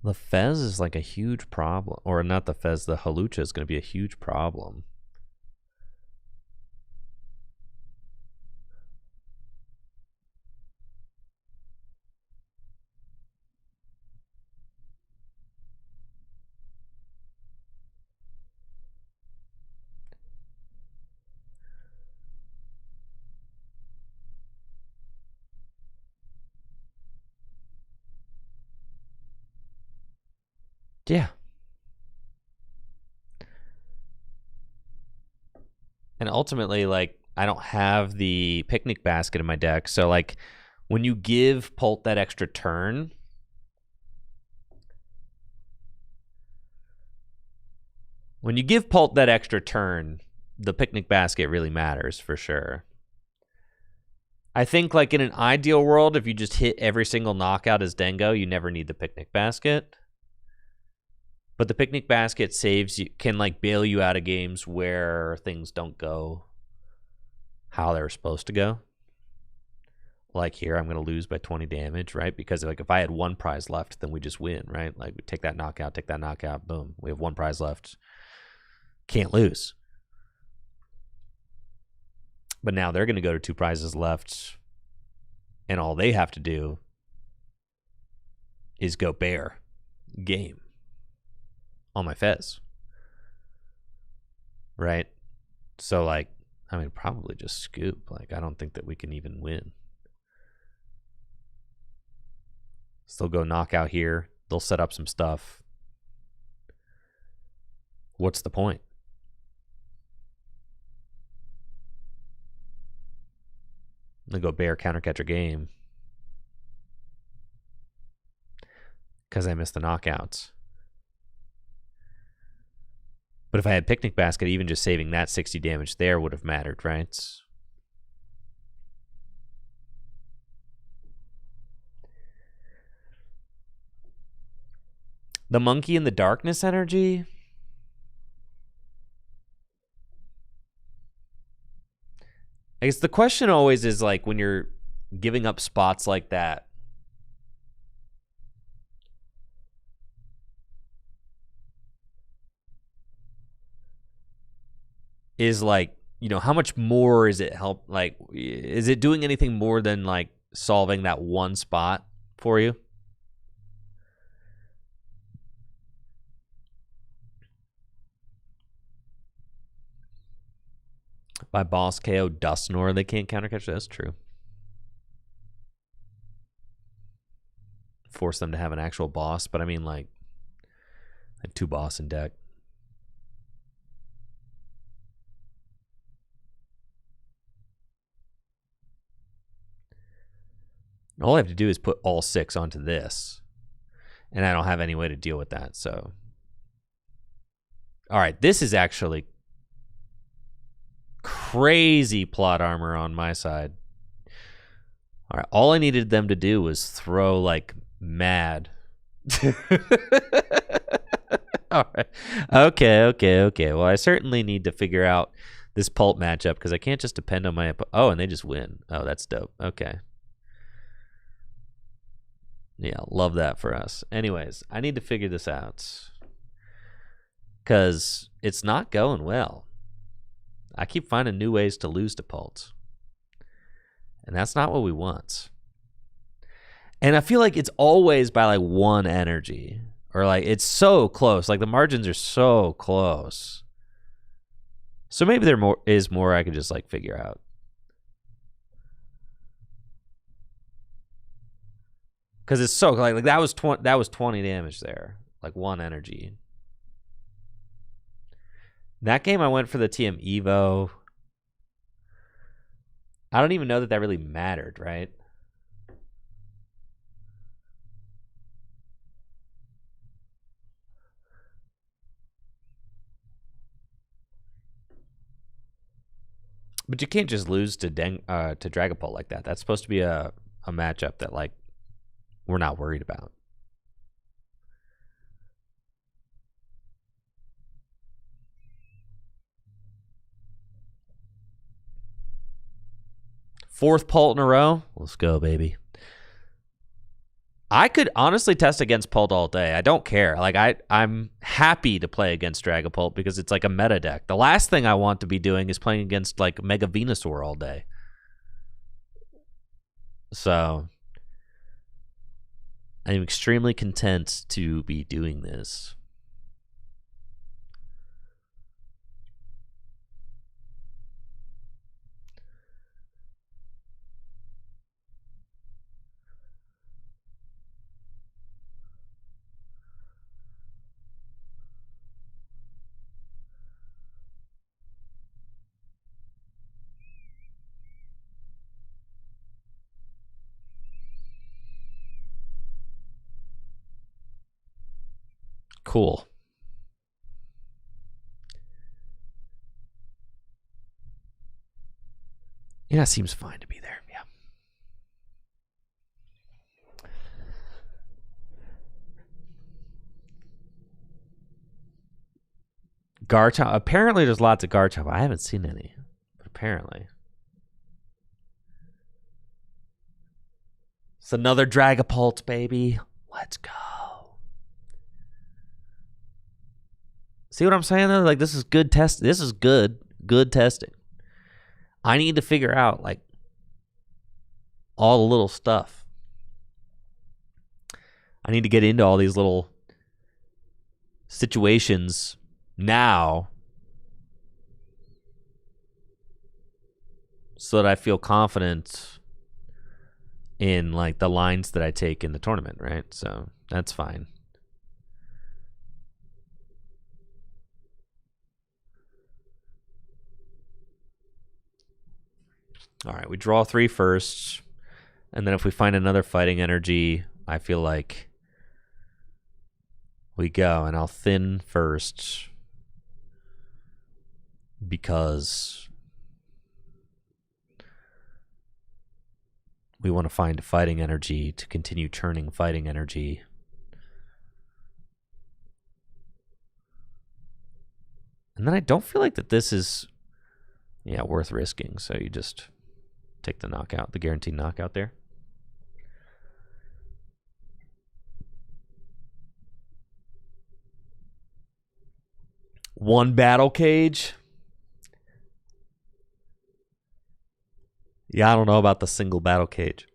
The Fez is like a huge problem. Or not the Fez, the Halucha is going to be a huge problem. Yeah. And ultimately, like, I don't have the picnic basket in my deck. So, like, when you give Pult that extra turn, the picnic basket really matters for sure. I think, like, in an ideal world, if you just hit every single knockout as Dengo, you never need the picnic basket. But the picnic basket saves you, can like bail you out of games where things don't go how they're supposed to go. Like here, I'm going to lose by 20 damage, right? Because like if I had one prize left, then we just win, right? Like we take that knockout, boom. We have one prize left. Can't lose. But now they're going to go to two prizes left, and all they have to do is go bear game on my Fez. Right? So, like, I mean, probably just scoop. Like, I don't think that we can even win. So they'll go knockout here. They'll set up some stuff. What's the point? They go bear counter catcher game because I missed the knockouts. But if I had picnic basket, even just saving that 60 damage there would have mattered, right? The monkey and the darkness energy. I guess the question always is like when you're giving up spots like that, is like, you know, how much more is it help? Like, is it doing anything more than like solving that one spot for you? By boss KO Dustnor, they can't counter catch. That's true. Force them to have an actual boss, but I mean, like, two boss in deck. All I have to do is put all 6 onto this, and I don't have any way to deal with that. So, all right, this is actually crazy plot armor on my side. All right, all I needed them to do was throw like mad. All right. Okay. Well, I certainly need to figure out this Pult matchup because I can't just depend on my. Oh, and they just win. Oh, that's dope. Okay. Yeah, love that for us. Anyways, I need to figure this out because it's not going well. I keep finding new ways to lose to Pult, and that's not what we want. And I feel like it's always by like one energy, or like it's so close. Like the margins are so close. So maybe there is more I could just like figure out. Because it's so like that was 20 damage there, like one energy. That game I went for the TM Evo. I don't even know that really mattered, right? But you can't just lose to Dragapult like that. That's supposed to be a matchup that like we're not worried about. Fourth Pult in a row. Let's go, baby. I could honestly test against Pult all day. I don't care. Like I'm happy to play against Dragapult because it's like a meta deck. The last thing I want to be doing is playing against like Mega Venusaur all day. So I'm extremely content to be doing this. Cool. Yeah, it seems fine to be there. Yeah. Garchomp. Apparently, there's lots of Garchomp. I haven't seen any, but apparently. It's another Dragapult, baby. Let's go. See what I'm saying though? Like this is good test. This is good testing. I need to figure out like all the little stuff. I need to get into all these little situations now so that I feel confident in like the lines that I take in the tournament, right? So that's fine. All right, we draw 3 first, and then if we find another fighting energy, I feel like we go, and I'll thin first because we want to find fighting energy to continue churning fighting energy. And then I don't feel like that this is, worth risking. So you just take the knockout, the guaranteed knockout there. One battle cage. Yeah, I don't know about the single battle cage.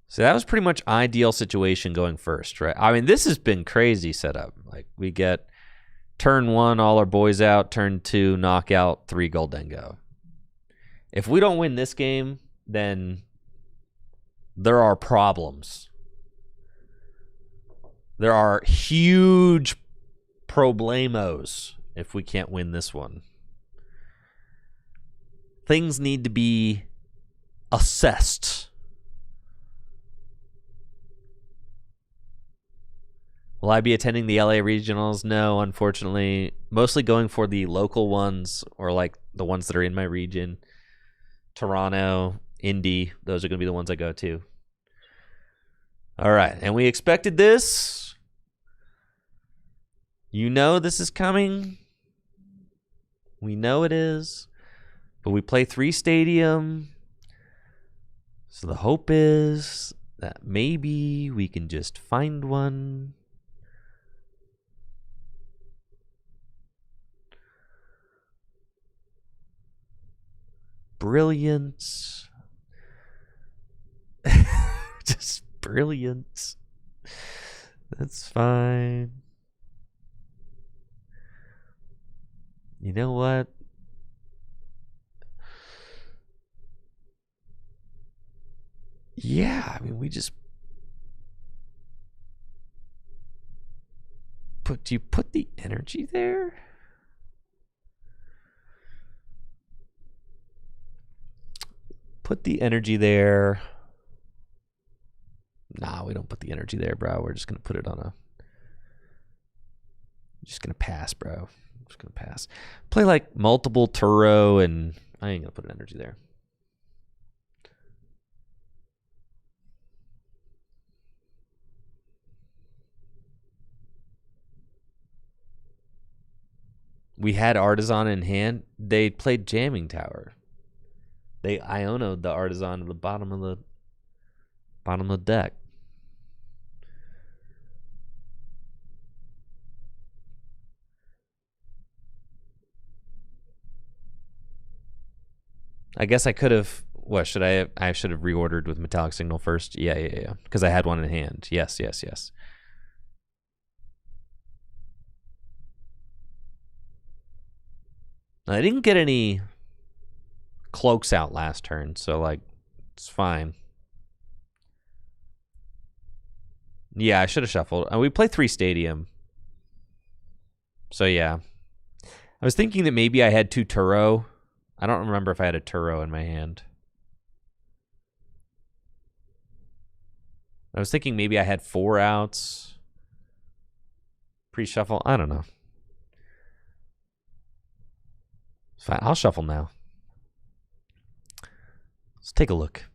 So that was pretty much ideal situation going first, right? I mean, this has been crazy setup. Like we get turn 1, all our boys out. Turn 2, knockout, 3 Goldengo. If we don't win this game, then there are problems. There are huge problemos if we can't win this one. Things need to be assessed. Will I be attending the LA regionals? No, unfortunately. Mostly going for the local ones or like the ones that are in my region. Toronto, Indy, those are going to be the ones I go to. All right, and we expected this. You know this is coming. We know it is. But we play 3 stadium. So the hope is that maybe we can just find one. Brilliant. Just brilliant. That's fine. You know what? Yeah, I mean, we just do you put the energy there? Put the energy there. Nah, we don't put the energy there, bro. We're just going to put it on a... Just going to pass, bro. Just going to pass. Play like multiple Turo, and I ain't going to put an energy there. We had Artisan in hand. They played Jamming Tower. They Iono'd the Artisan to the bottom of the deck. I guess I could have. What should I? I should have reordered with Metallic Signal first. Yeah. Because I had one in hand. Yes. I didn't get any cloaks out last turn, so like it's fine. Yeah, I should have shuffled. We play 3 Stadium. So yeah. I was thinking that maybe I had 2 Turo. I don't remember if I had a Turo in my hand. I was thinking maybe I had 4 outs. Pre-shuffle. I don't know. Fine. I'll shuffle now. Let's take a look.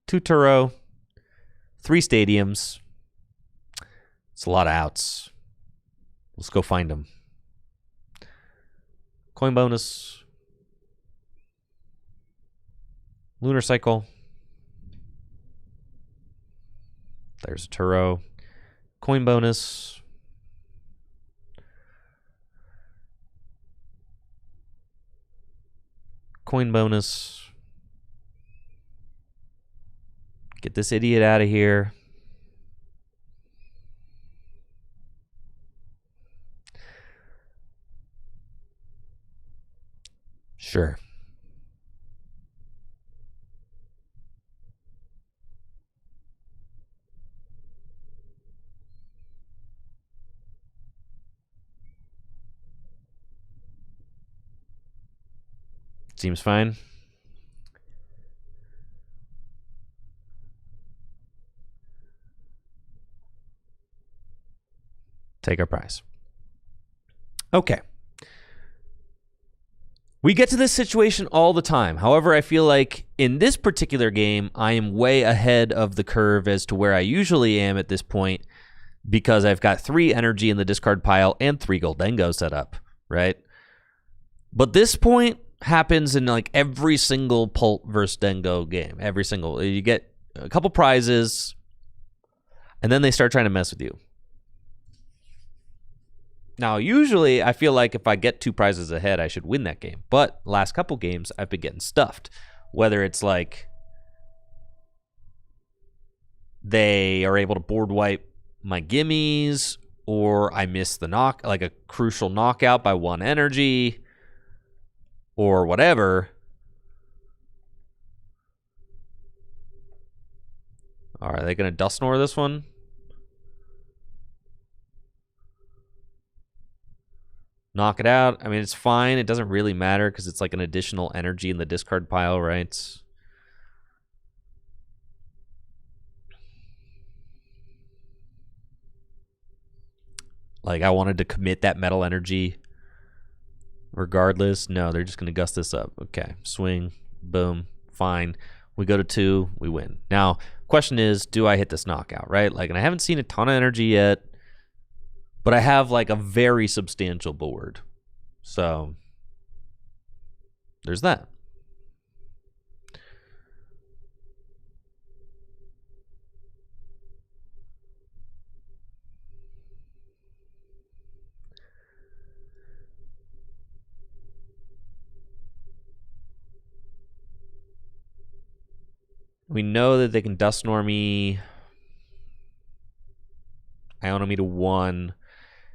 2 Turo. 3 Stadiums. It's a lot of outs. Let's go find them. Coin bonus. Lunar Cycle. There's a Turo. Coin bonus. Coin bonus. Get this idiot out of here. Sure. Seems fine. Take our prize. Okay. We get to this situation all the time. However, I feel like in this particular game, I am way ahead of the curve as to where I usually am at this point because I've got 3 energy in the discard pile and 3 Goldengo set up, right? But this point happens in like every single Pult versus Dengo game. Every single. You get a couple prizes, and then they start trying to mess with you. Now, usually, I feel like if I get 2 prizes ahead, I should win that game. But last couple games, I've been getting stuffed. Whether it's like they are able to board wipe my gimmies, or I miss the like a crucial knockout by 1 energy, or whatever. All right, are they going to Dusknoir this one? Knock it out. I mean, it's fine. It doesn't really matter because it's like an additional energy in the discard pile, right? Like, I wanted to commit that metal energy regardless. No, they're just going to gust this up. Okay, swing, boom, fine. We go to 2, we win. Now, question is, do I hit this knockout, right? Like, and I haven't seen a ton of energy yet, but I have like a very substantial board. So there's that. We know that they can Dusknoir me. Iono me to 1.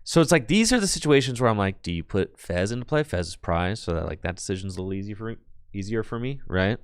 So it's like these are the situations where I'm like, do you put Fez into play? Fez is prize, so that like that decision's a little easier for me, right?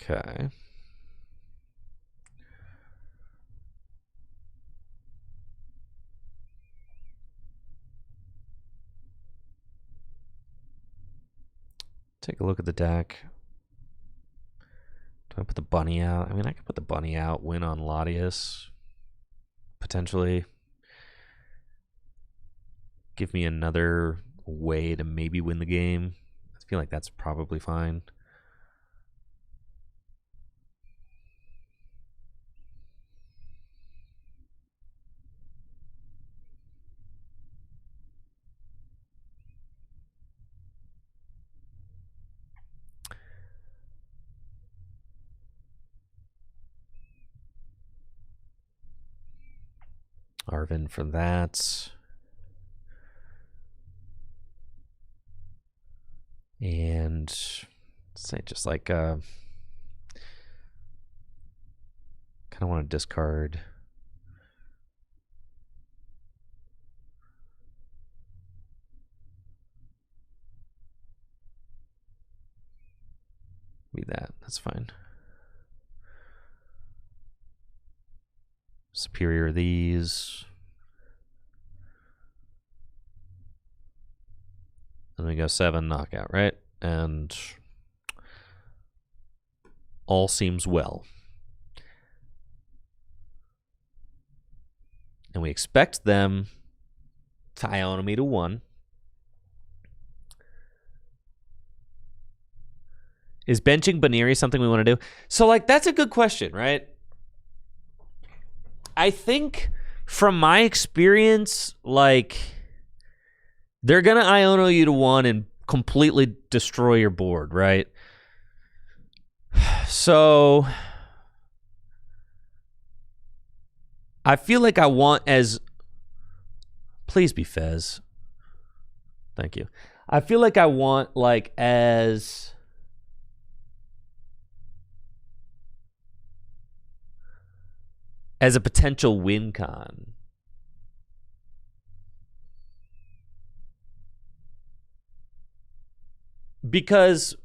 Okay. Take a look at the deck. Do I put the bunny out? I mean, I could put the bunny out, win on Latias. Potentially. Give me another way to maybe win the game. I feel like that's probably fine. Arvin for that. And say just like kind of want to discard. Be that. That's fine. Superior these. Then we go 7 knockout, right? And all seems well. And we expect them to Iono me to 1. Is benching Baneri something we want to do? So, like, that's a good question, right? I think from my experience, like, they're going to Iono you to 1 and completely destroy your board, right? So I feel like I want as... Please be Fez. Thank you. I feel like I want, like, as a potential win con. Because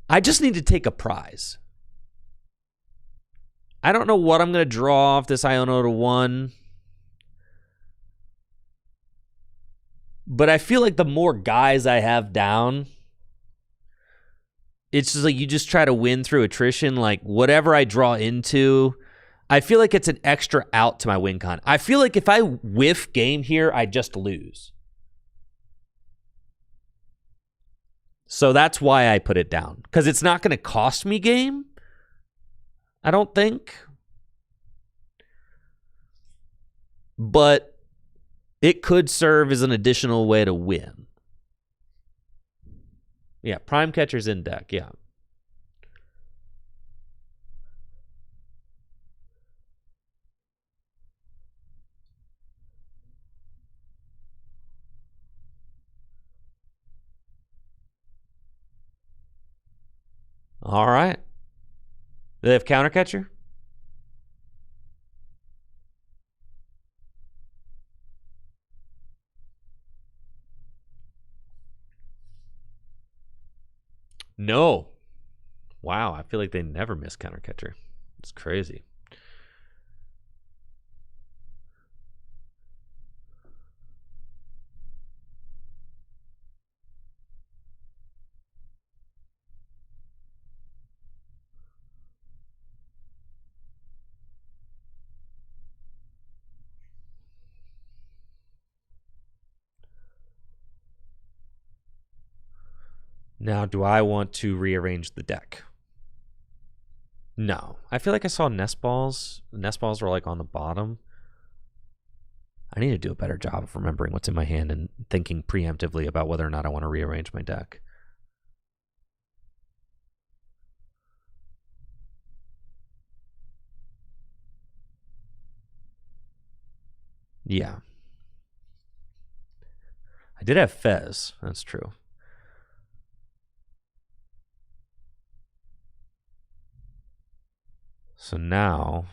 I just need to take a prize. I don't know what I'm going to draw off this Iono to 1. But I feel like the more guys I have down, it's just like you just try to win through attrition. Like whatever I draw into, I feel like it's an extra out to my win con. I feel like if I whiff game here, I just lose. So that's why I put it down. Because it's not going to cost me game, I don't think. But it could serve as an additional way to win. Yeah, Prime Catcher's in deck, yeah. All right. Do they have Counter Catcher? No. Wow, I feel like they never miss Counter Catcher. It's crazy. Now, do I want to rearrange the deck? No. I feel like I saw nest balls. Nest balls were like on the bottom. I need to do a better job of remembering what's in my hand and thinking preemptively about whether or not I want to rearrange my deck. Yeah. I did have Fez. That's true. So now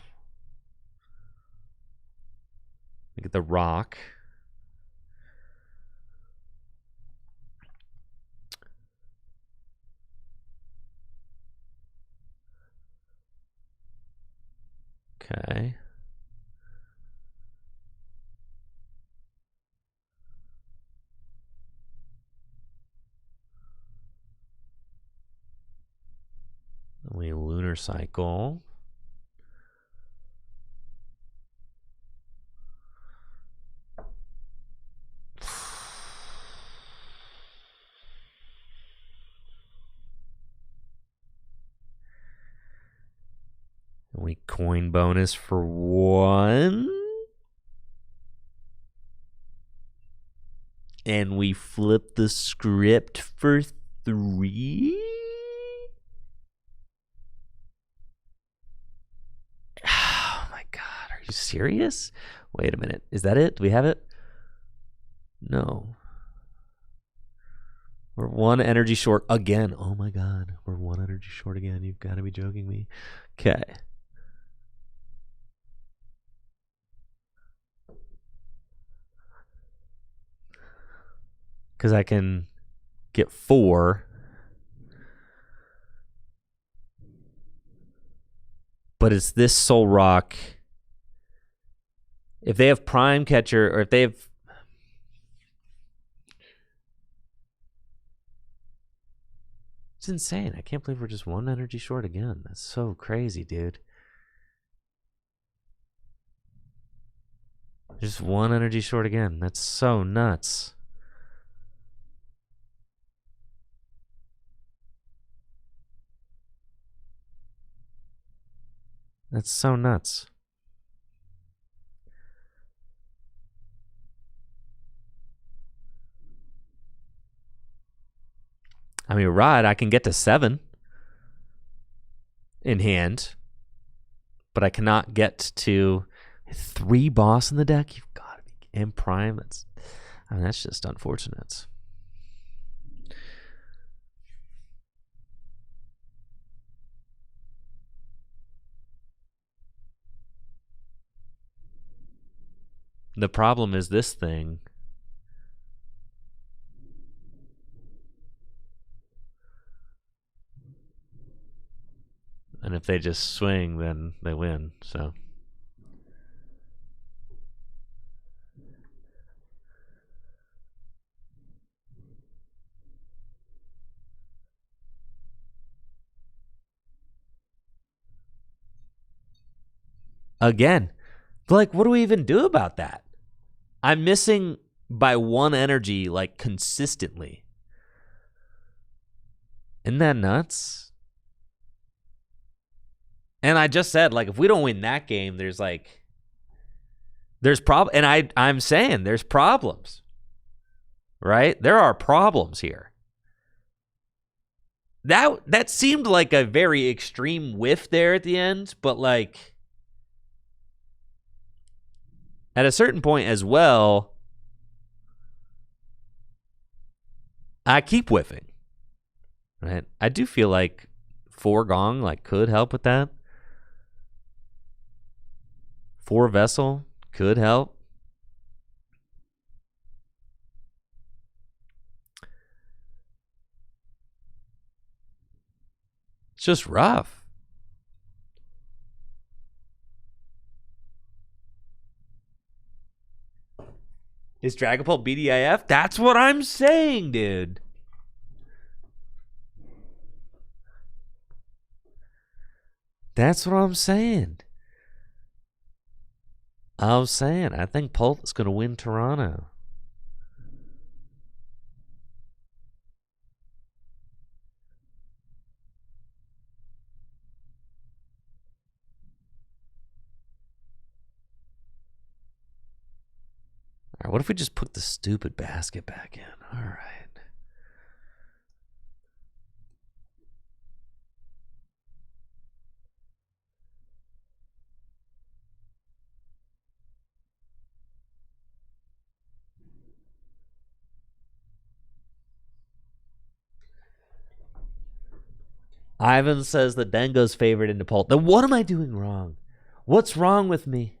we get the rock. Okay. We Lunar Cycle. We coin bonus for 1. And we flip the script for 3. Oh my god, are you serious? Wait a minute. Is that it? Do we have it? No. We're 1 energy short again. Oh my god. We're 1 energy short again. You've got to be joking me. Okay. Because I can get 4. But it's this Zoroark. If they have Prime Catcher, or if they have... It's insane. I can't believe we're just 1 energy short again. That's so crazy, dude. Just 1 energy short again. That's so nuts. That's so nuts. I mean, right, I can get to 7 in hand, but I cannot get to 3 boss in the deck. You've got to be in Prime. That's just unfortunate. The problem is this thing. And if they just swing, then they win. So. Again, like, what do we even do about that? I'm missing by 1 energy, like, consistently. Isn't that nuts? And I just said, like, if we don't win that game, there's and I'm saying there's problems, right? There are problems here. That seemed like a very extreme whiff there at the end, but like at a certain point as well, I keep whiffing, right? I do feel like 4 Gong like could help with that. 4 Vessel could help. It's just rough. Is Dragapult BDIF? That's what I'm saying, dude. That's what I'm saying. I think Pult is going to win Toronto. All right, what if we just put the stupid basket back in? All right. Ivan says that Dengo's favored into Pult. Then what am I doing wrong? What's wrong with me?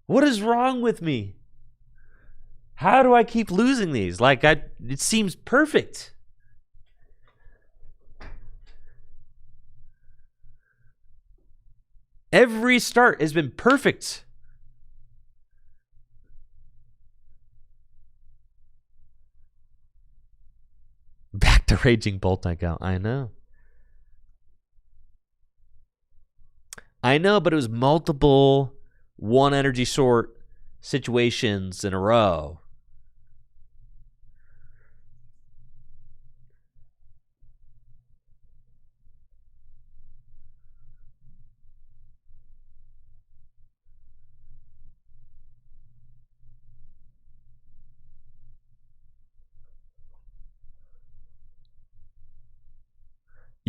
What is wrong with me? How do I keep losing these? Like, it seems perfect. Every start has been perfect. the Raging Bolt deck out. I know. I know, but it was multiple one energy sort situations in a row.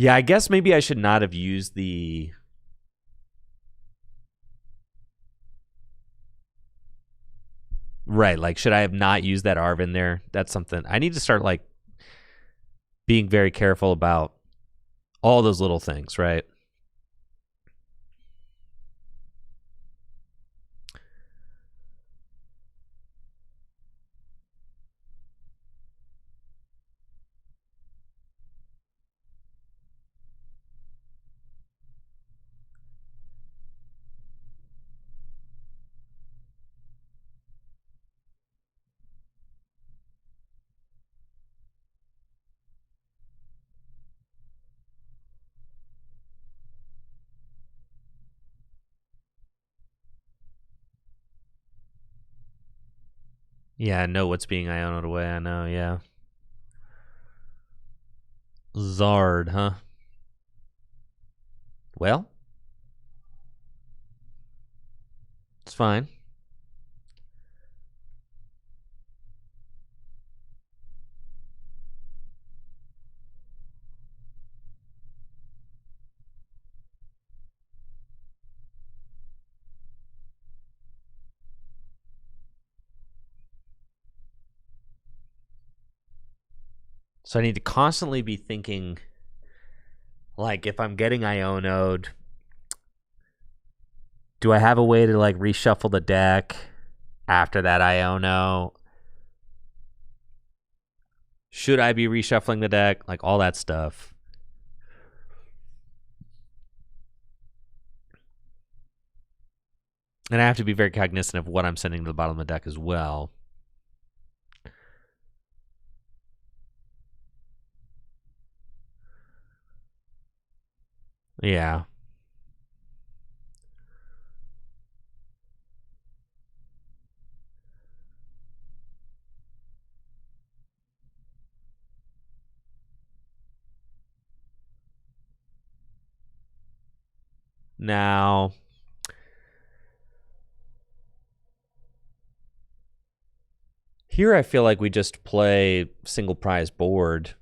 Yeah, I guess maybe I should not have used the... Right, like, should I have not used that Arvin there? That's something... I need to start, like, being very careful about all those little things, right? Yeah, I know what's being Ionoed away. I know, yeah. Zard, huh? Well, it's fine. So I need to constantly be thinking, like, if I'm getting Ionoed, do I have a way to, like, reshuffle the deck after that Iono? Should I be reshuffling the deck? Like, all that stuff. And I have to be very cognizant of what I'm sending to the bottom of the deck as well. Yeah. Now, here I feel like we just play single prize board.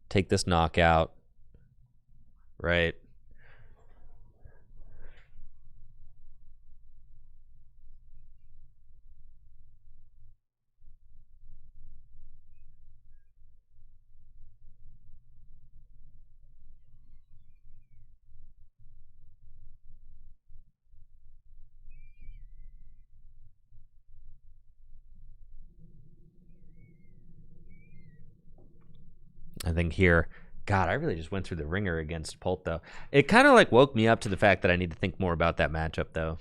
Take this knockout. Right. I think here, God, I really just went through the ringer against Pult, though. It kind of like woke me up to the fact that I need to think more about that matchup, though.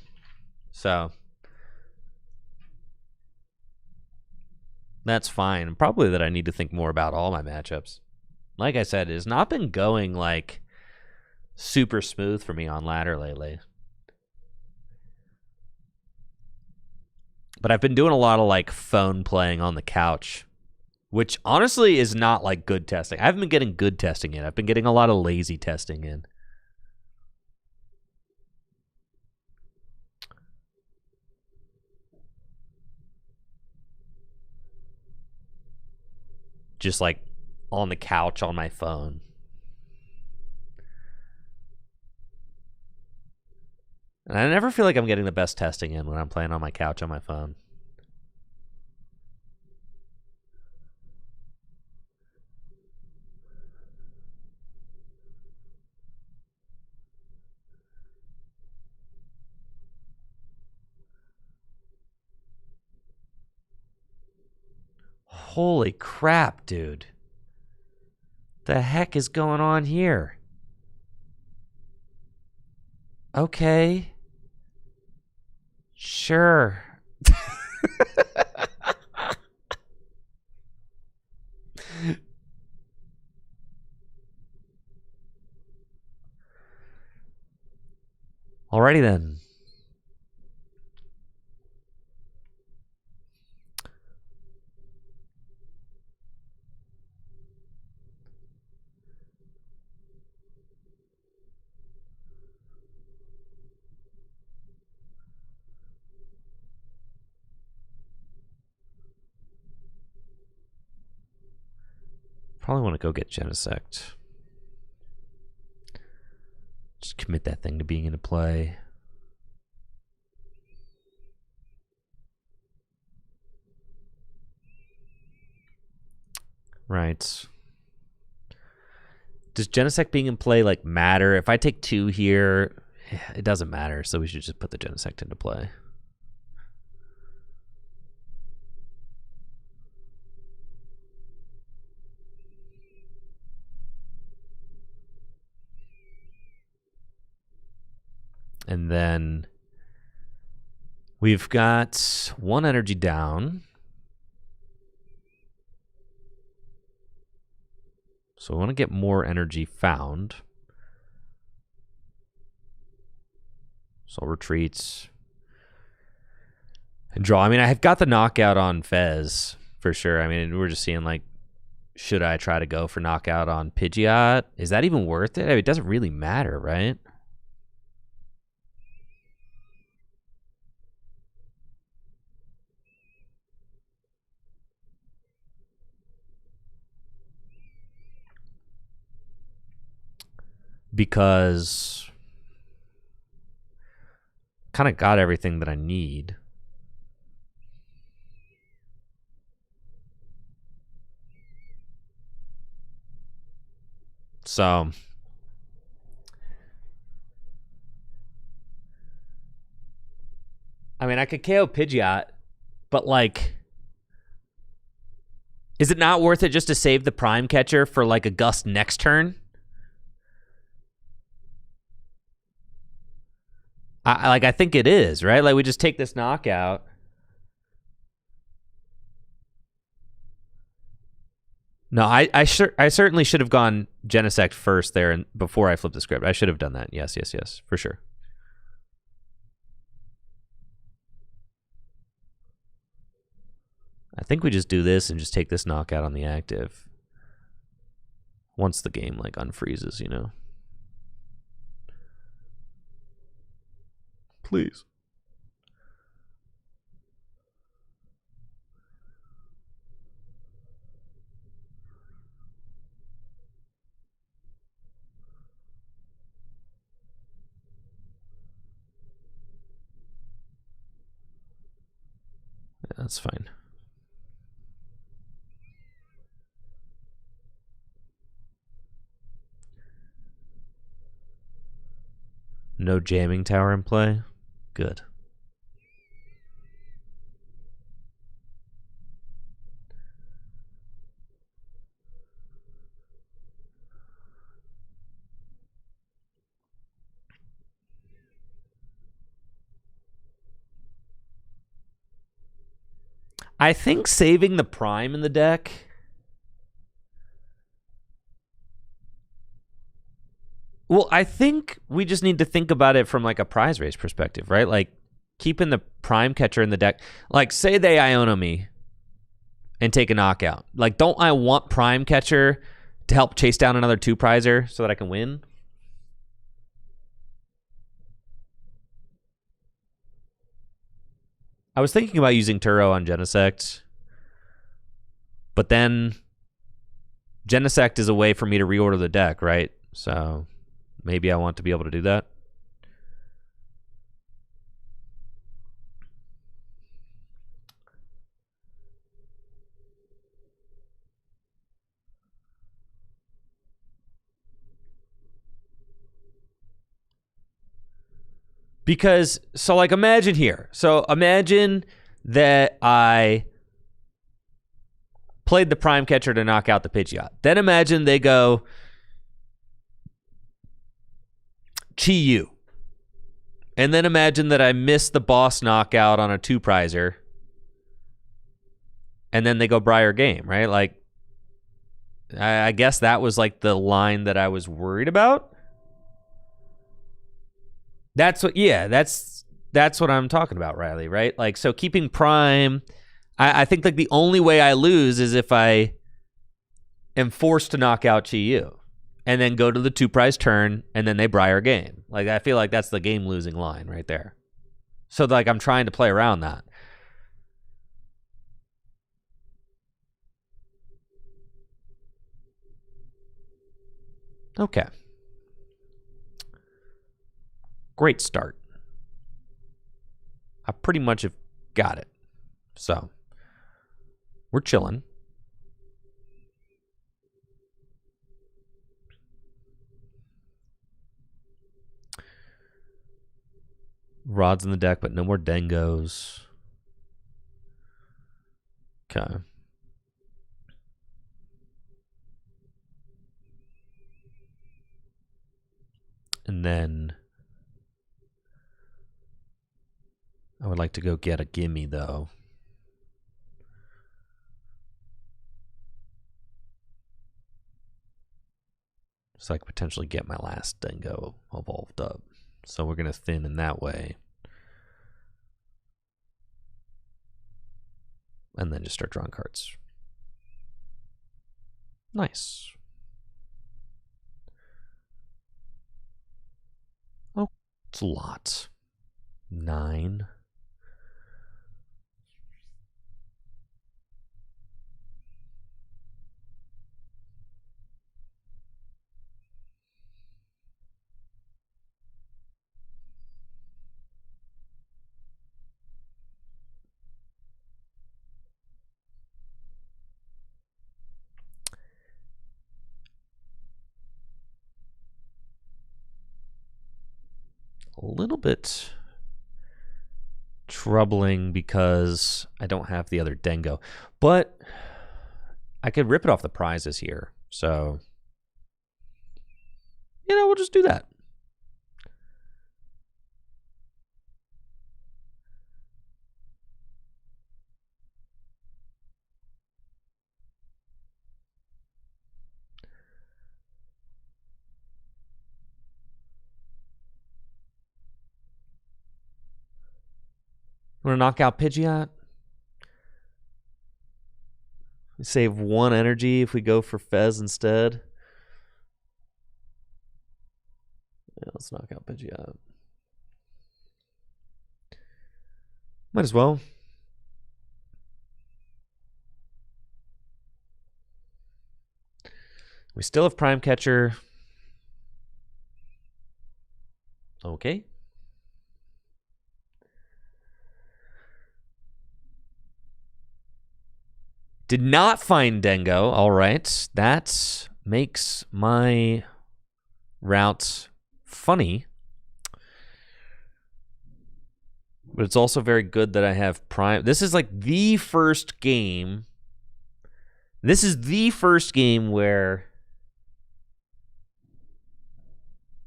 So that's fine. Probably that I need to think more about all my matchups. Like I said, it has not been going like super smooth for me on ladder lately. But I've been doing a lot of like phone playing on the couch, which honestly is not like good testing. I haven't been getting good testing in. I've been getting a lot of lazy testing in. Just like on the couch on my phone. And I never feel like I'm getting the best testing in when I'm playing on my couch on my phone. Holy crap, dude. The heck is going on here? Okay. Sure. Alrighty then. Probably want to go get Genesect. Just commit that thing to being into play. Right. Does Genesect being in play like matter? If I take 2 here, it doesn't matter, so we should just put the Genesect into play. And then we've got 1 energy down. So we want to get more energy found. So retreats. And draw. I mean, I've got the knockout on Fez for sure. I mean, we're just seeing like, should I try to go for knockout on Pidgeot? Is that even worth it? I mean, it doesn't really matter, right? Because kind of got everything that I need. So I mean, I could KO Pidgeot, but like, is it not worth it just to save the Prime Catcher for like a Gust next turn? I think it is, right? Like, we just take this knockout. No, I certainly should have gone Genesect first there and before I flipped the script. I should have done that. Yes, for sure. I think we just do this and just take this knockout on the active once the game like unfreezes, you know. Please. Yeah, that's fine. No jamming tower in play. Good. I think saving the Prime in the deck. Well, I think we just need to think about it from like a prize race perspective, right? Like keeping the Prime Catcher in the deck. Like say they Iono me and take a knockout. Like don't I want Prime Catcher to help chase down another 2-prizer so that I can win? I was thinking about using Turo on Genesect, but then Genesect is a way for me to reorder the deck, right? So maybe I want to be able to do that. Because, so like imagine here. So imagine that I played the Prime Catcher to knock out the Pidgeot. Then imagine they go Chi-Yu. And then imagine that I miss the boss knockout on a 2-prizer. And then they go Briar Game, right? Like, I guess that was like the line that I was worried about. That's what. Yeah, that's what I'm talking about, Riley. Right? Like, so keeping Prime. I think like the only way I lose is if I am forced to knock out Chi-Yu and then go to the 2-prize turn and then they Briar game. Like, I feel like that's the game losing line right there. So like I'm trying to play around that. Okay. Great start. I pretty much have got it. So we're chilling. Rods in the deck, but no more Dengos. Okay. And then I would like to go get a gimme, though. So I could potentially get my last Dengo evolved up. So we're going to thin in that way. And then just start drawing cards. Nice. Oh, it's a lot. 9. A little bit troubling because I don't have the other Dengo. But I could rip it off the prizes here. So, you know, we'll just do that. Want to knock out Pidgeot? We save 1 energy if we go for Fez instead. Yeah, let's knock out Pidgeot. Might as well. We still have Prime Catcher. Okay. Did not find Dengo. All right. That makes my route funny. But it's also very good that I have Prime. This is like the first game. This is the first game where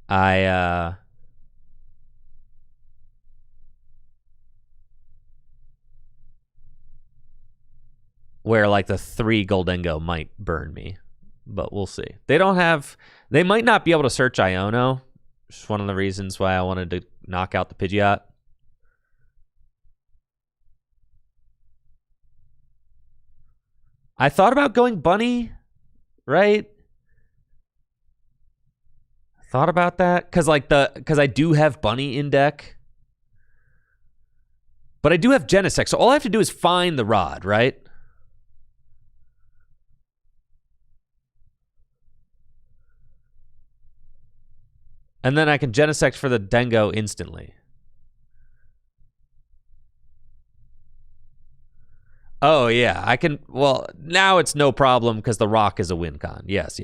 I where like the 3 Goldengo might burn me, but we'll see. They might not be able to search Iono. It's one of the reasons why I wanted to knock out the Pidgeot. I thought about going Bunny, right? Thought about that because I do have Bunny in deck, but I do have Genesect, so all I have to do is find the Rod, right? And then I can Genesect for the Dengo instantly. Oh, yeah. I can... Well, now it's no problem because the Rock is a win con. Yes.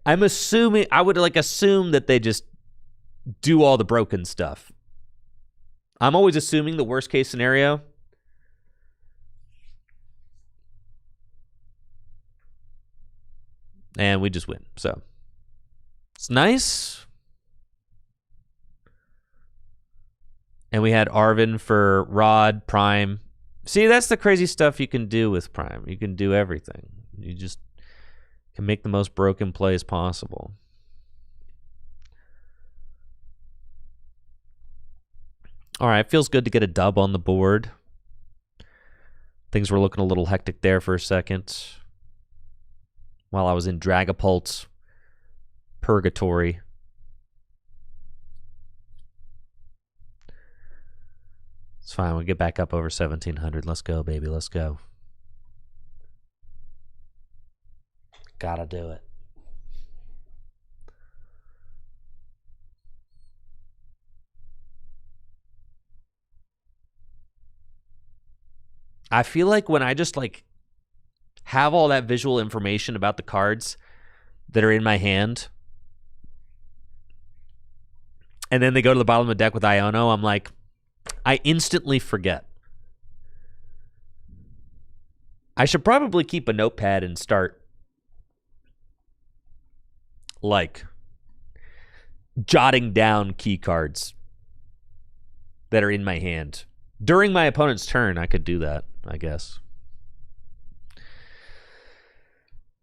I'm assuming... I would, like, assume that they just do all the broken stuff. I'm always assuming the worst case scenario. And we just win. So... It's nice. And we had Arvin for Rod, Prime. See, that's the crazy stuff you can do with Prime. You can do everything. You just can make the most broken plays possible. All right, feels good to get a dub on the board. Things were looking a little hectic there for a second while I was in Dragapult purgatory. It's fine. We'll get back up over 1,700. Let's go, baby. Let's go. Gotta do it. I feel like when I just like have all that visual information about the cards that are in my hand, and then they go to the bottom of the deck with Iono, I'm like, I instantly forget. I should probably keep a notepad and start like jotting down key cards that are in my hand. During my opponent's turn, I could do that, I guess.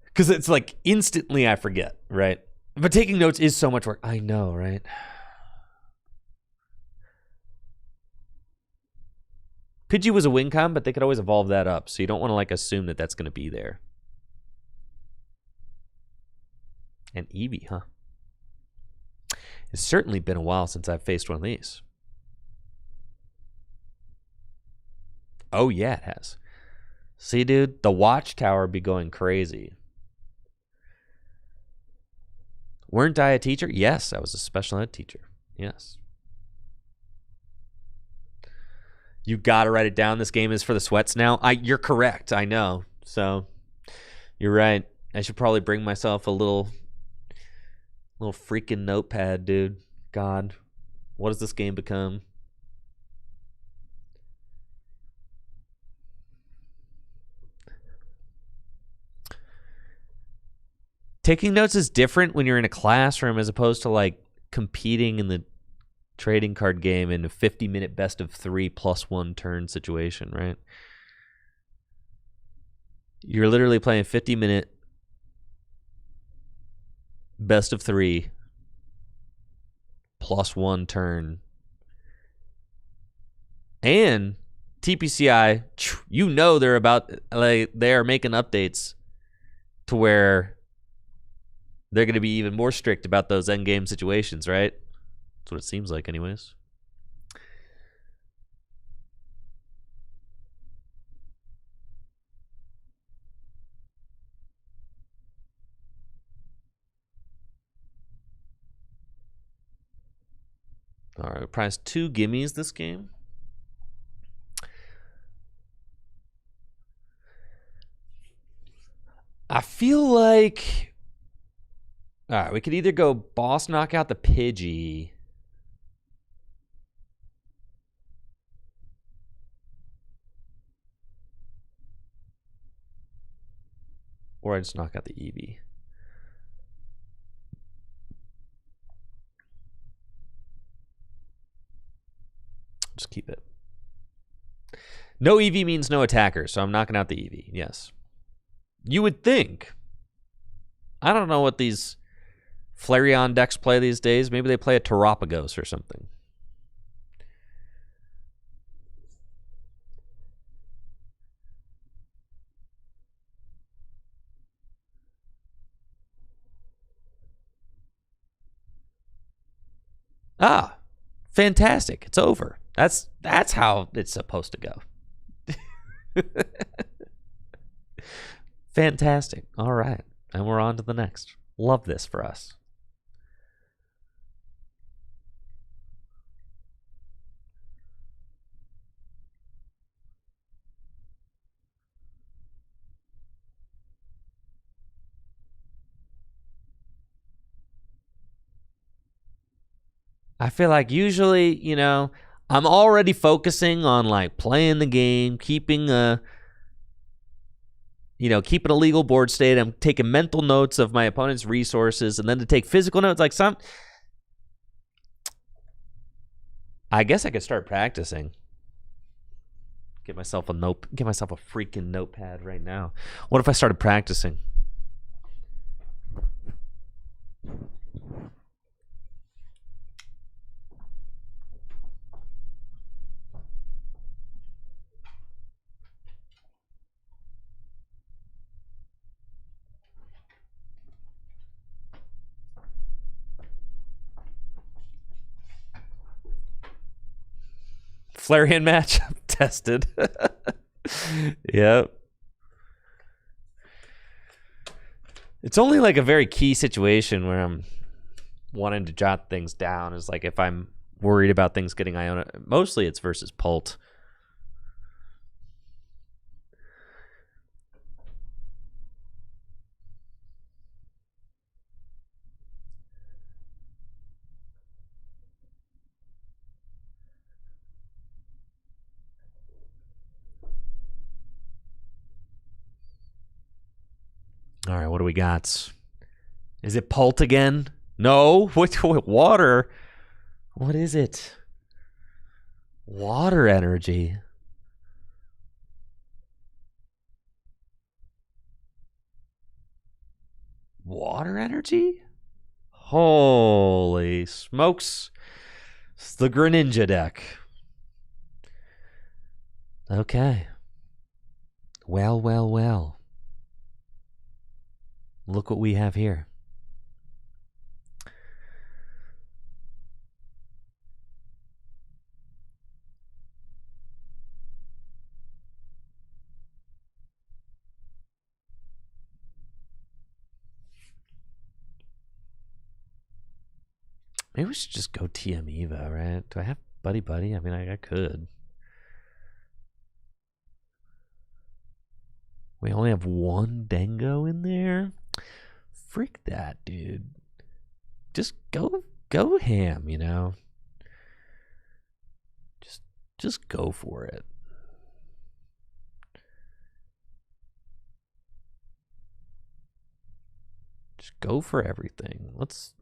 Because it's like instantly I forget, right? But taking notes is so much work. I know, right? Pidgey was a win con, but they could always evolve that up. So you don't want to like assume that that's going to be there. And Eevee, huh? It's certainly been a while since I've faced one of these. Oh, yeah, it has. See, dude, the Watchtower be going crazy. Weren't I a teacher? Yes, I was a special ed teacher. Yes. You got to write it down. This game is for the sweats now. You're correct. I know. So you're right. I should probably bring myself a little freaking notepad, dude. God, what does this game become? Taking notes is different when you're in a classroom as opposed to like competing in the trading card game in a 50-minute best of 3 plus 1 turn situation, right? You're literally playing 50-minute best of 3 plus 1 turn. And TPCI, you know they're about like they are making updates to where they're going to be even more strict about those end game situations, right? That's what it seems like anyways. All right, we priced 2 gimmies this game. I feel like... All right, we could either go boss knock out the Pidgey. Or I just knock out the Eevee. Just keep it. No Eevee means no attacker, so I'm knocking out the Eevee, yes. You would think. I don't know what these Flareon decks play these days. Maybe they play a Terapagos or something. Ah, fantastic. It's over. That's how it's supposed to go. Fantastic. All right. And we're on to the next. Love this for us. I feel like usually, you know, I'm already focusing on like playing the game, keeping a legal board state. I'm taking mental notes of my opponent's resources, and then to take physical notes, like I guess I could start practicing. Get myself a freaking notepad right now. What if I started practicing? Flareon match tested. Yep. It's only like a very key situation where I'm wanting to jot things down. Is like if I'm worried about things getting Iona. Mostly it's versus Pult. All right, what do we got? Is it Pult again? No. What? Water? What is it? Water energy. Water energy? Holy smokes. It's the Greninja deck. Okay. Well, well, well. Look what we have here. Maybe we should just go TM Eva, right? Do I have Buddy Buddy? I mean, I could. We only have one Dango in there? Freak that, dude. Just go ham, you know? Just go for it. Just go for everything. Let's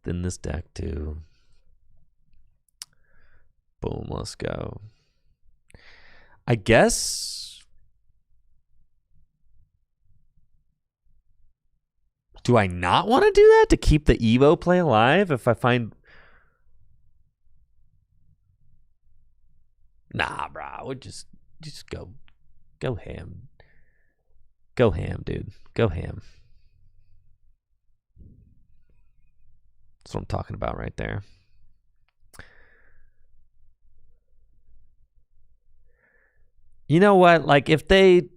thin this deck too. Boom, let's go. I guess. Do I not want to do that to keep the Evo play alive if I find. Nah, bro. We'll just go ham. Go ham, dude. Go ham. That's what I'm talking about right there. You know what? Like if they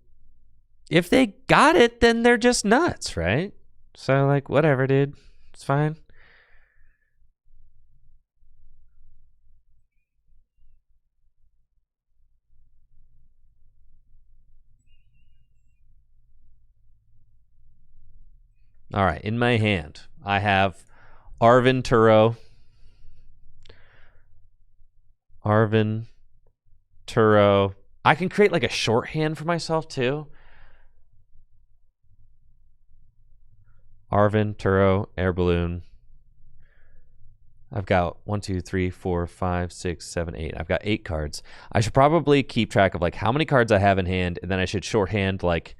got it, then they're just nuts, right? So like whatever, dude. It's fine. All right, in my hand, I have Arvin Turo. Arvin Turo. I can create like a shorthand for myself too. Arvin, Turo, Air Balloon. I've got 1, 2, 3, 4, 5, 6, 7, 8. I've got 8 cards. I should probably keep track of like how many cards I have in hand, and then I should shorthand like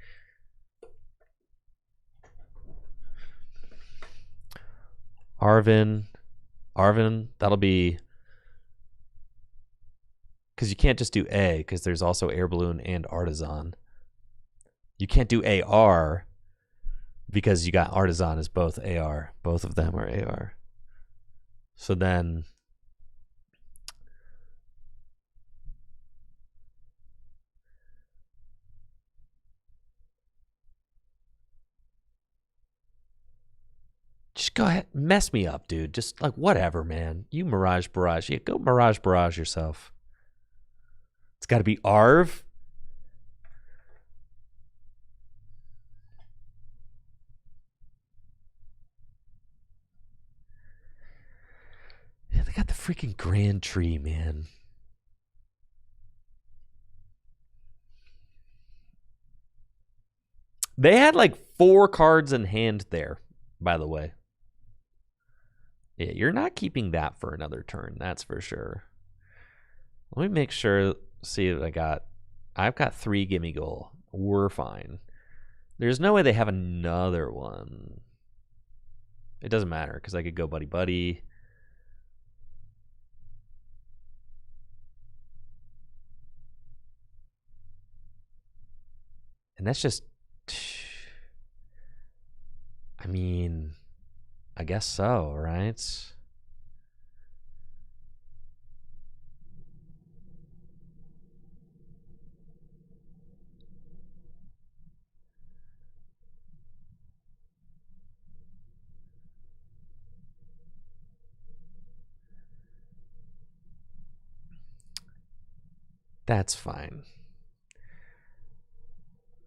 Arvin. That'll be because you can't just do A because there's also Air Balloon and Artisan. You can't do AR because you got Artisan as both AR. Both of them are AR. So then just go ahead, mess me up, dude. Just like whatever, man. You Mirage Barrage. Yeah, go Mirage Barrage yourself. It's got to be Arv. Yeah, they got the freaking Grand Tree, man. They had like 4 cards in hand there, by the way. Yeah, you're not keeping that for another turn, that's for sure. Let me make sure, see what I've got 3 gimme goal. We're fine. There's no way they have another one. It doesn't matter, because I could go Buddy Buddy. And that's just, I mean, I guess so, right? That's fine.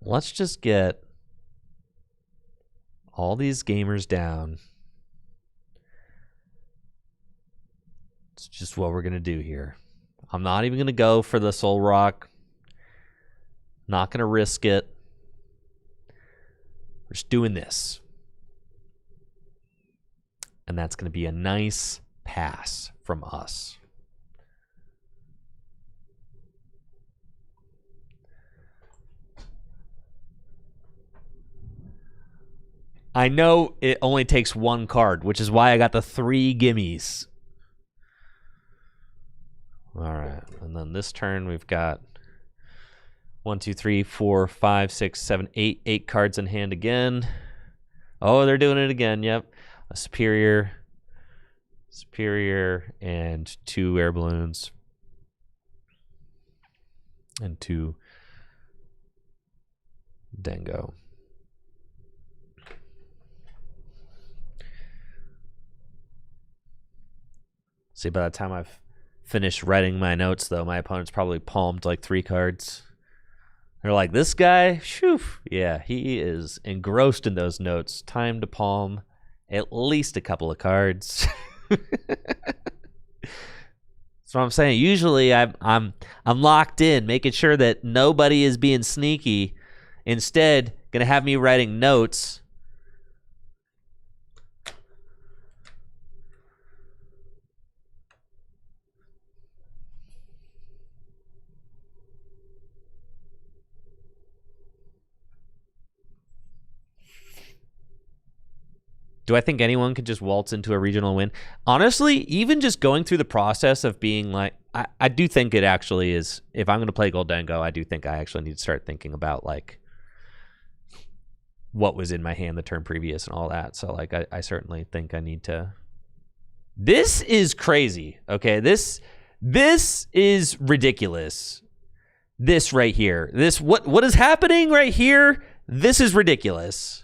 Let's just get all these gamers down. It's just what we're going to do here. I'm not even going to go for the Zoroark. Not going to risk it. We're just doing this. And that's going to be a nice pass from us. I know it only takes one card, which is why I got the 3 gimmies. All right. And then this turn we've got 1, 2, 3, 4, 5, 6, 7, 8. 8 cards in hand again. Oh, they're doing it again. Yep. A superior, and 2 air balloons. And 2 Dingo. See, by the time I've finished writing my notes, though, my opponent's probably palmed like 3 cards. They're like, this guy, shoo, yeah, he is engrossed in those notes. Time to palm at least a couple of cards. That's what I'm saying. Usually, I'm locked in, making sure that nobody is being sneaky. Instead, gonna have me writing notes. Do I think anyone could just waltz into a regional win? Honestly, even just going through the process of being like, I do think it actually is, if I'm going to play Goldengo, I do think I actually need to start thinking about, like, what was in my hand the turn previous and all that. So, like, I certainly think I need to. This is crazy, okay? This is ridiculous. This right here. What is happening right here? This is ridiculous.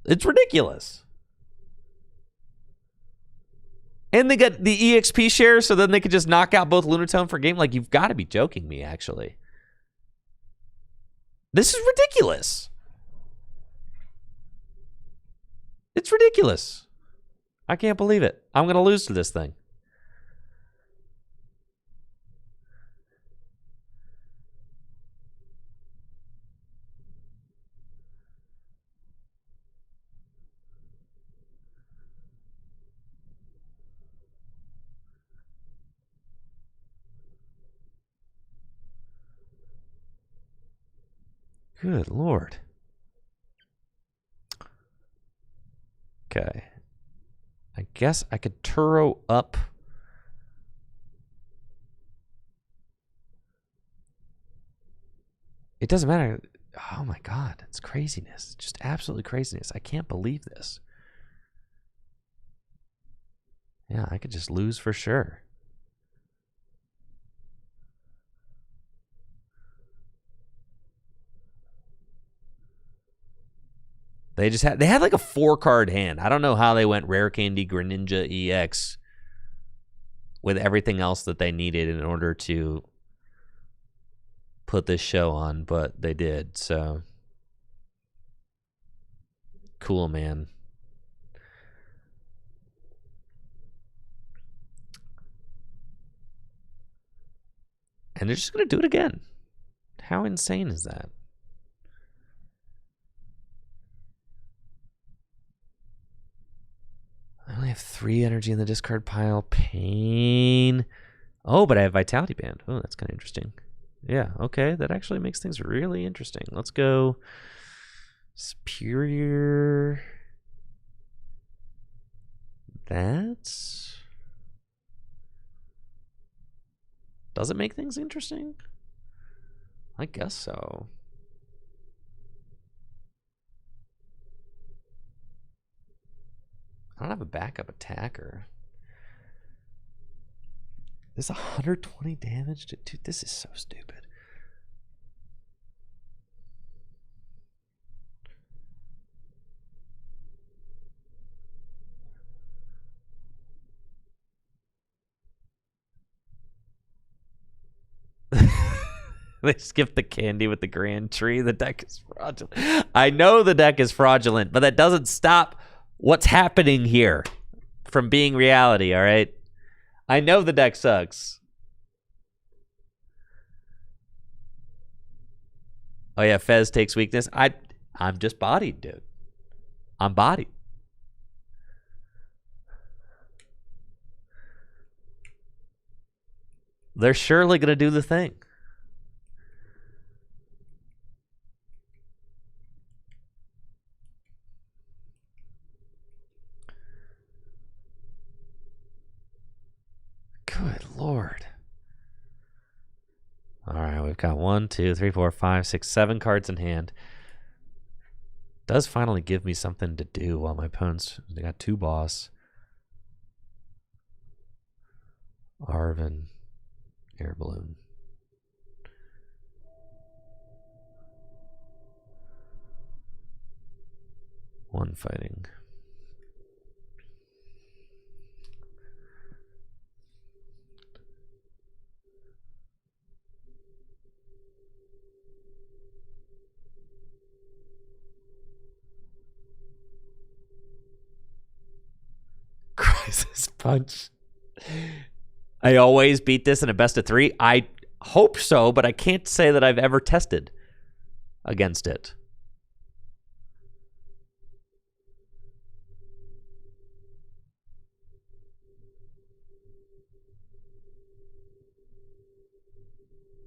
It's ridiculous. And they got the EXP share, so then they could just knock out both Lunatone for game. Like, you've got to be joking me, actually. This is ridiculous. It's ridiculous. I can't believe it. I'm going to lose to this thing. Good Lord. Okay. I guess I could Turo up. It doesn't matter. Oh my God. It's craziness. Just absolutely craziness. I can't believe this. Yeah, I could just lose for sure. They had like a 4-card hand. I don't know how they went Rare Candy, Greninja, EX with everything else that they needed in order to put this show on, but they did. So cool, man. And they're just going to do it again. How insane is that? I only have 3 energy in the discard pile. Pain. Oh, but I have Vitality Band. Oh, that's kind of interesting. Yeah, okay. That actually makes things really interesting. Let's go Superior. That's... Does it make things interesting? I guess so. I don't have a backup attacker. There's 120 damage? Dude, this is so stupid. They skip the candy with the grand tree. The deck is fraudulent. I know the deck is fraudulent, but that doesn't stop what's happening here from being reality, all right? I know the deck sucks. Oh, yeah, Fez takes weakness. I'm just bodied, dude. I'm bodied. They're surely going to do the thing. Good Lord. All right, we've got 1, 2, 3, 4, 5, 6, 7 cards in hand. Does finally give me something to do while my opponents, they got 2 boss. Arvin, air balloon. One fighting. Crisis punch. I always beat this in a best of 3. I hope so, but I can't say that I've ever tested against it.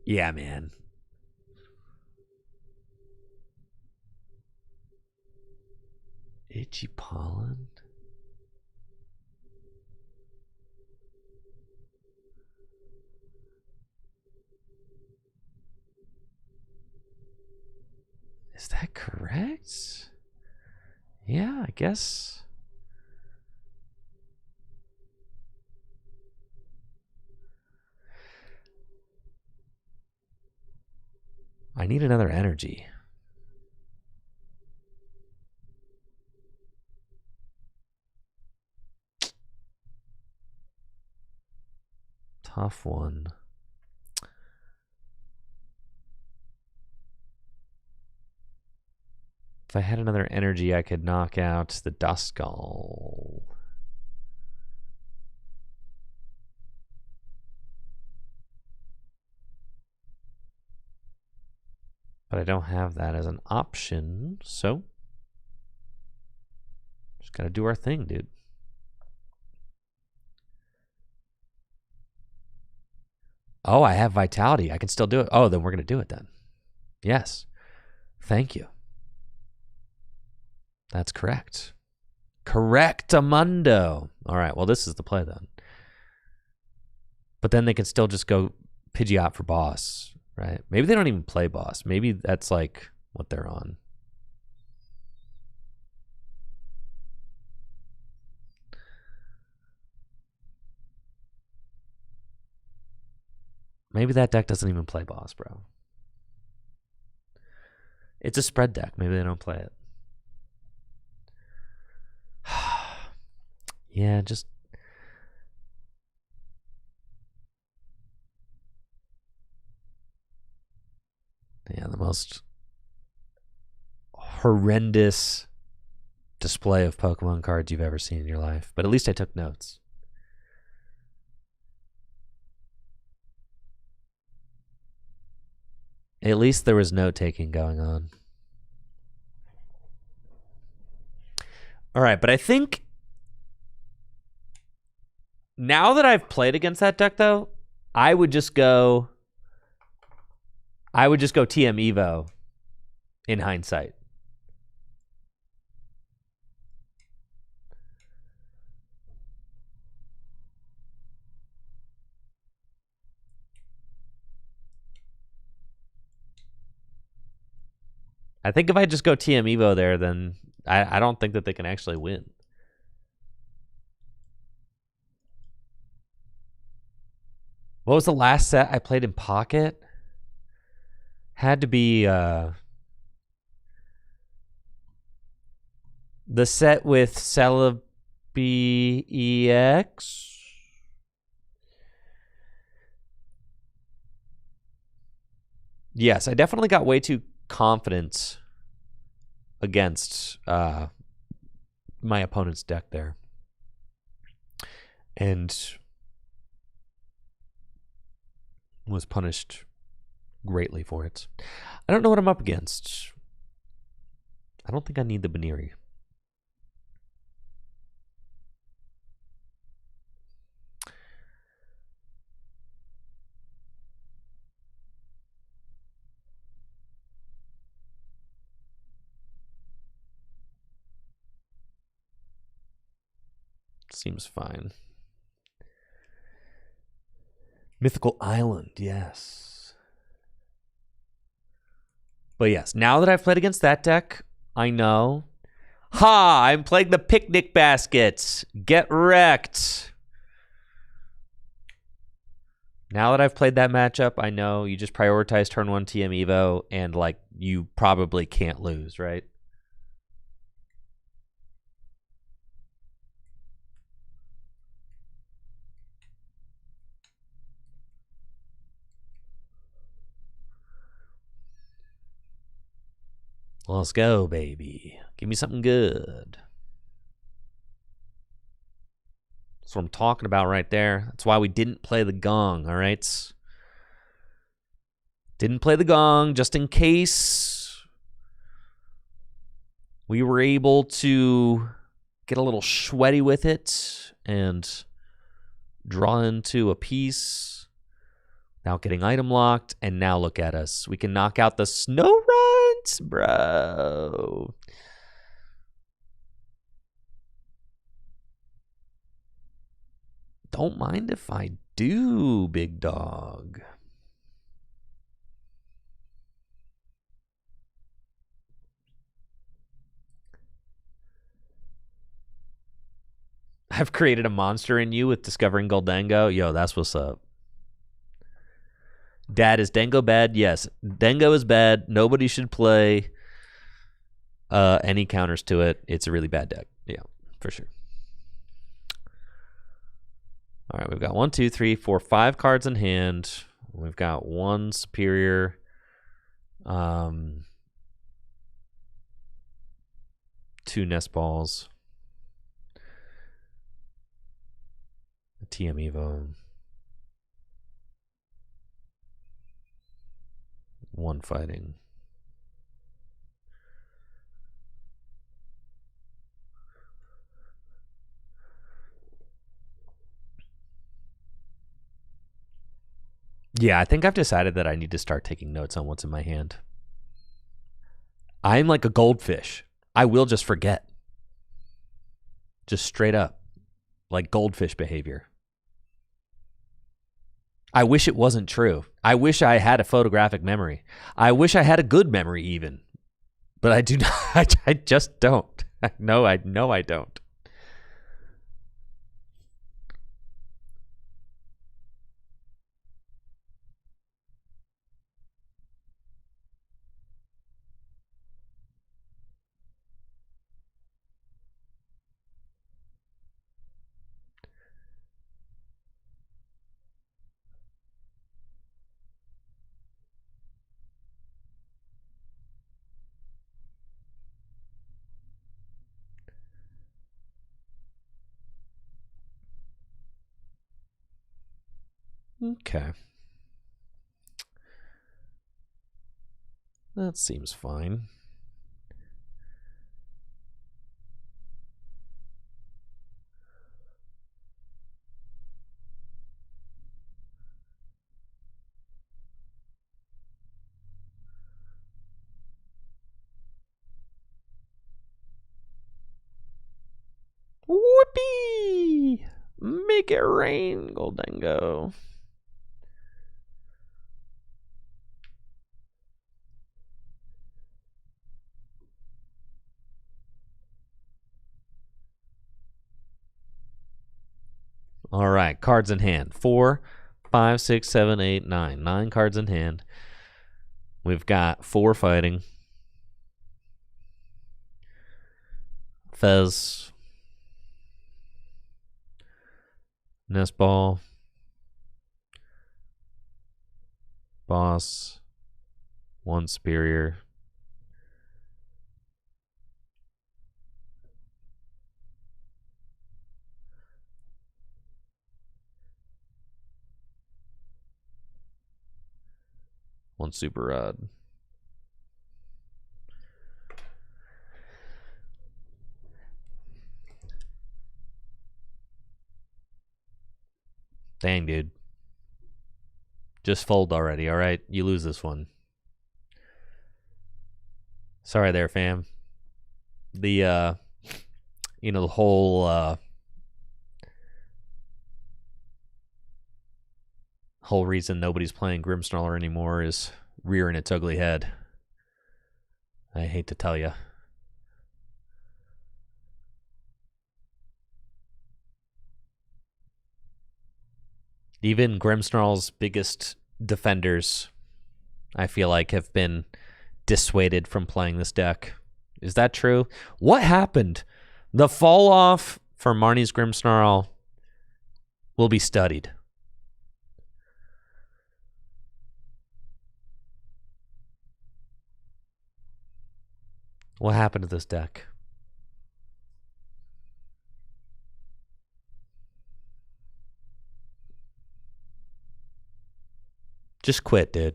Yeah, man. Itchy pollen. Is that correct? Yeah, I guess. I need another energy. Tough one. If I had another energy, I could knock out the Duskull. But I don't have that as an option, so just gotta do our thing, dude. Oh, I have Vitality. I can still do it. Oh, then we're gonna do it then. Yes. Thank you. That's correct. Correctamundo. All right, well, this is the play then. But then they can still just go Pidgeot for boss, right? Maybe they don't even play boss. Maybe that's like what they're on. Maybe that deck doesn't even play boss, bro. It's a spread deck. Maybe they don't play it. Yeah, just... Yeah, the most horrendous display of Pokemon cards you've ever seen in your life. But at least I took notes. At least there was note-taking going on. All right, but I think... Now that I've played against that deck, though, I would just go TM Evo in hindsight. I think if I just go TM Evo there, then I don't think that they can actually win. What was the last set I played in Pocket? Had to be the set with Celebi EX. Yes, I definitely got way too confident against my opponent's deck there. And was punished greatly for it. I don't know what I'm up against. I don't think I need the Baniri. Seems fine. Mythical Island, yes. But yes, now that I've played against that deck, I know. Ha! I'm playing the picnic baskets. Get wrecked. Now that I've played that matchup, I know you just prioritize turn 1 TM Evo and like you probably can't lose, right? Let's go, baby. Give me something good. That's what I'm talking about right there. That's why we didn't play the gong, all right? Didn't play the gong just in case we were able to get a little sweaty with it and draw into a piece without getting item locked. And now look at us. We can knock out the snow runs, bro. Don't mind if I do, big dog. I've created a monster in you with discovering Goldango. Yo, that's what's up. Dad, is Dango bad? Yes. Dango is bad. Nobody should play any counters to it. It's a really bad deck. Yeah, for sure. All right, we've got 1, 2, 3, 4, 5 cards in hand. We've got one superior. 2 nest balls. A TM Evo. 1 fighting. Yeah, I think I've decided that I need to start taking notes on what's in my hand. I'm like a goldfish. I will just forget. Just straight up. Like goldfish behavior. I wish it wasn't true. I wish I had a photographic memory. I wish I had a good memory even. But I do not. I just don't. No, I don't. Okay. That seems fine. Whoopee! Make it rain, Goldango. All right, cards in hand. 4, 5, 6, 7, 8, 9. 9 cards in hand. We've got 4 fighting. Fez. Nest ball. Boss. One superior. One super rod. Dang, dude. Just fold already, all right? You lose this one. Sorry there, fam. The, the whole reason nobody's playing Grimmsnarler anymore is rearing its ugly head. I hate to tell you. Even Grimmsnarl's biggest defenders, I feel like, have been dissuaded from playing this deck. Is that true? What happened? The fall off for Marnie's Grimmsnarl will be studied. What happened to this deck? Just quit, dude.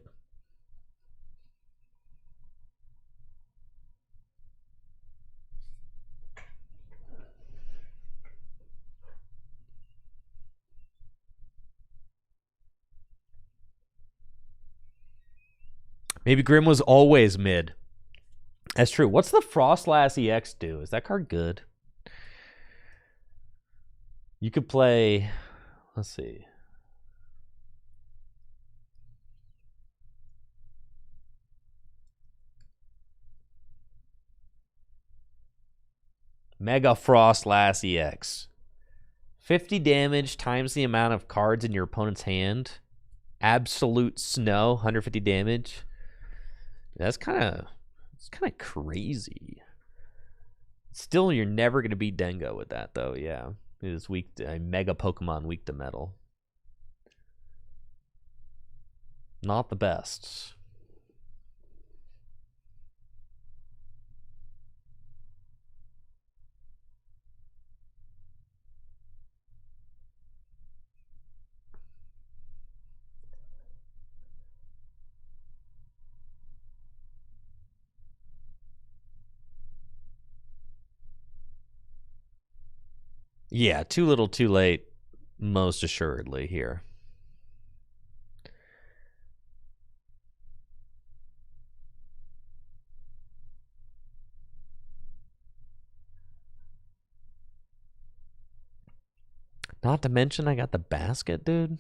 Maybe Grim was always mid. That's true. What's the Frostlass EX do? Is that card good? You could play... Let's see. Mega Frostlass EX. 50 damage times the amount of cards in your opponent's hand. Absolute snow, 150 damage. That's kind of crazy. Still, you're never going to beat Dengo with that, though. Yeah, it is weak. A Mega Pokemon weak to metal. Not the best. Yeah, too little, too late, most assuredly here. Not to mention I got the basket, dude.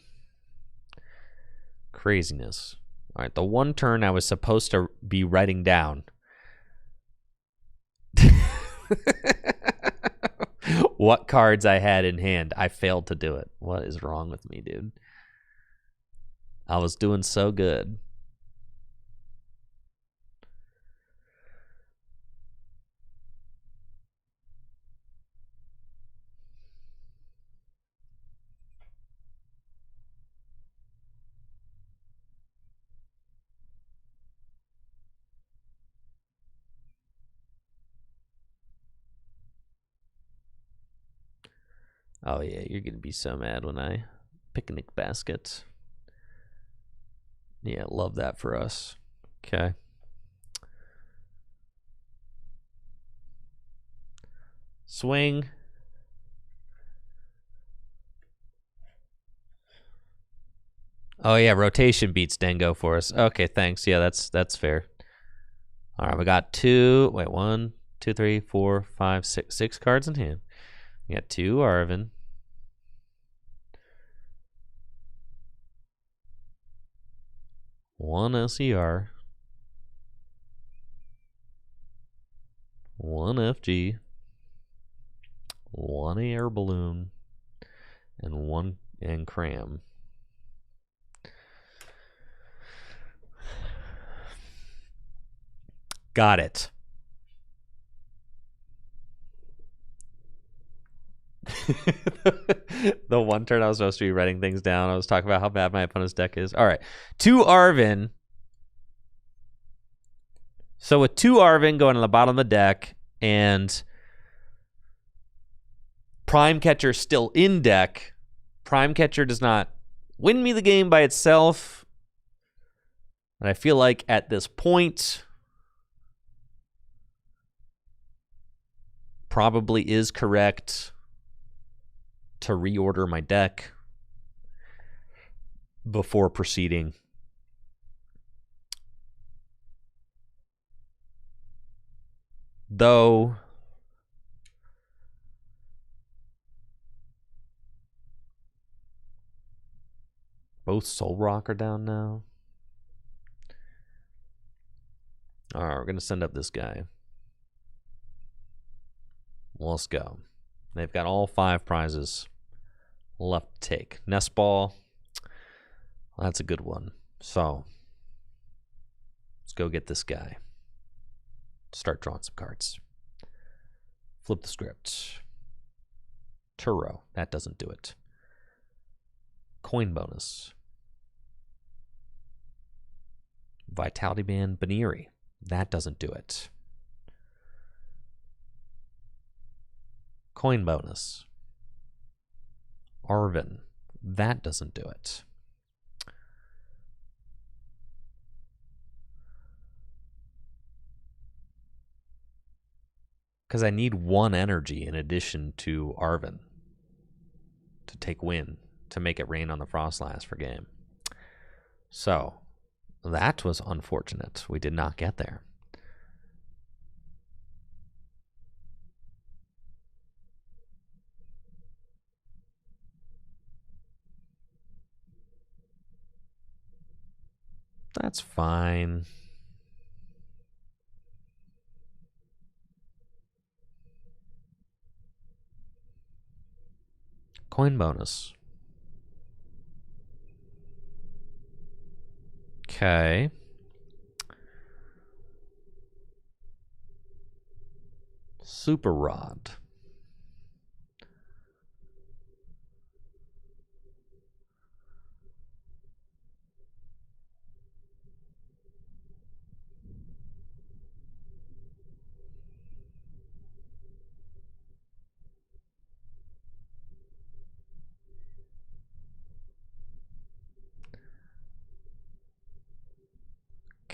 Craziness. All right, the one turn I was supposed to be writing down. What cards I had in hand. I failed to do it. What is wrong with me, dude? I was doing so good. Oh, yeah, you're going to be so mad when I picnic baskets. Yeah, love that for us. Okay. Swing. Oh, yeah, rotation beats Dengo for us. Okay, thanks. Yeah, that's fair. All right, we got two. Wait, 1, 2, 3, 4, 5, 6. 6 cards in hand. We got 2 Arven. One LCR. 1 FG. 1 air balloon. And 1 cram. Got it. The one turn I was supposed to be writing things down. I was talking about how bad my opponent's deck is. All right. 2 Arven. So with 2 Arven going to the bottom of the deck and Prime Catcher still in deck, Prime Catcher does not win me the game by itself. And I feel like at this point, probably is correct to reorder my deck before proceeding. Though both Zoroark are down now. All right, we're going to send up this guy. Let's go. They've got all 5 prizes left to take. Nest Ball. Well, that's a good one. So let's go get this guy. Start drawing some cards. Flip the script. Turo. That doesn't do it. Coin bonus. Vitality Band Baneri. That doesn't do it. Coin bonus. Arven. That doesn't do it. Because I need 1 energy in addition to Arven to take win, to make it rain on the Frostlass for game. So, that was unfortunate. We did not get there. That's fine. Coin bonus. Okay. Super Rod.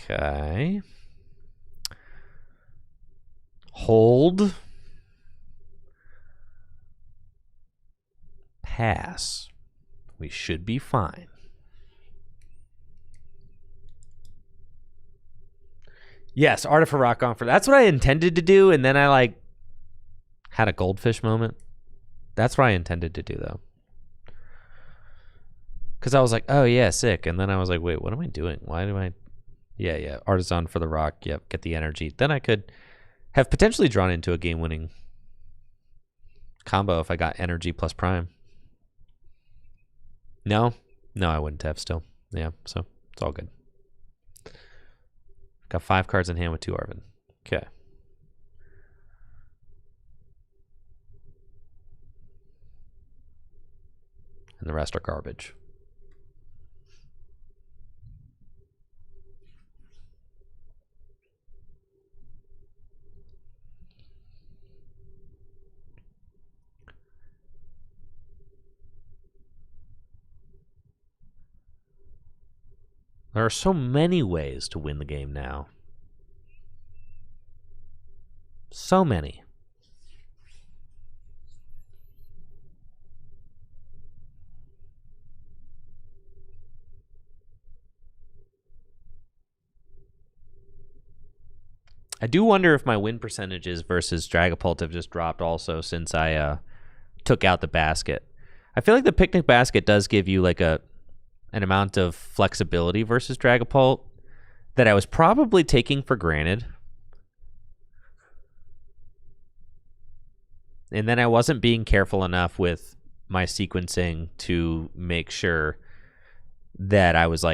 Okay. Hold. Pass. We should be fine. Yes, Art of Rock Confer. That's what I intended to do, and then I had a goldfish moment. That's what I intended to do, though. Because I was like, oh, yeah, sick. And then I was like, wait, what am I doing? Why do I... Yeah. Artisan for the rock. Yep, get the energy. Then I could have potentially drawn into a game-winning combo if I got energy plus prime. No, I wouldn't have still. Yeah, so it's all good. Got 5 cards in hand with 2 Arven. Okay. And the rest are garbage. There are so many ways to win the game now. So many. I do wonder if my win percentages versus Dragapult have just dropped also since I took out the basket. I feel like the picnic basket does give you like an amount of flexibility versus Dragapult that I was probably taking for granted. And then I wasn't being careful enough with my sequencing to make sure that I was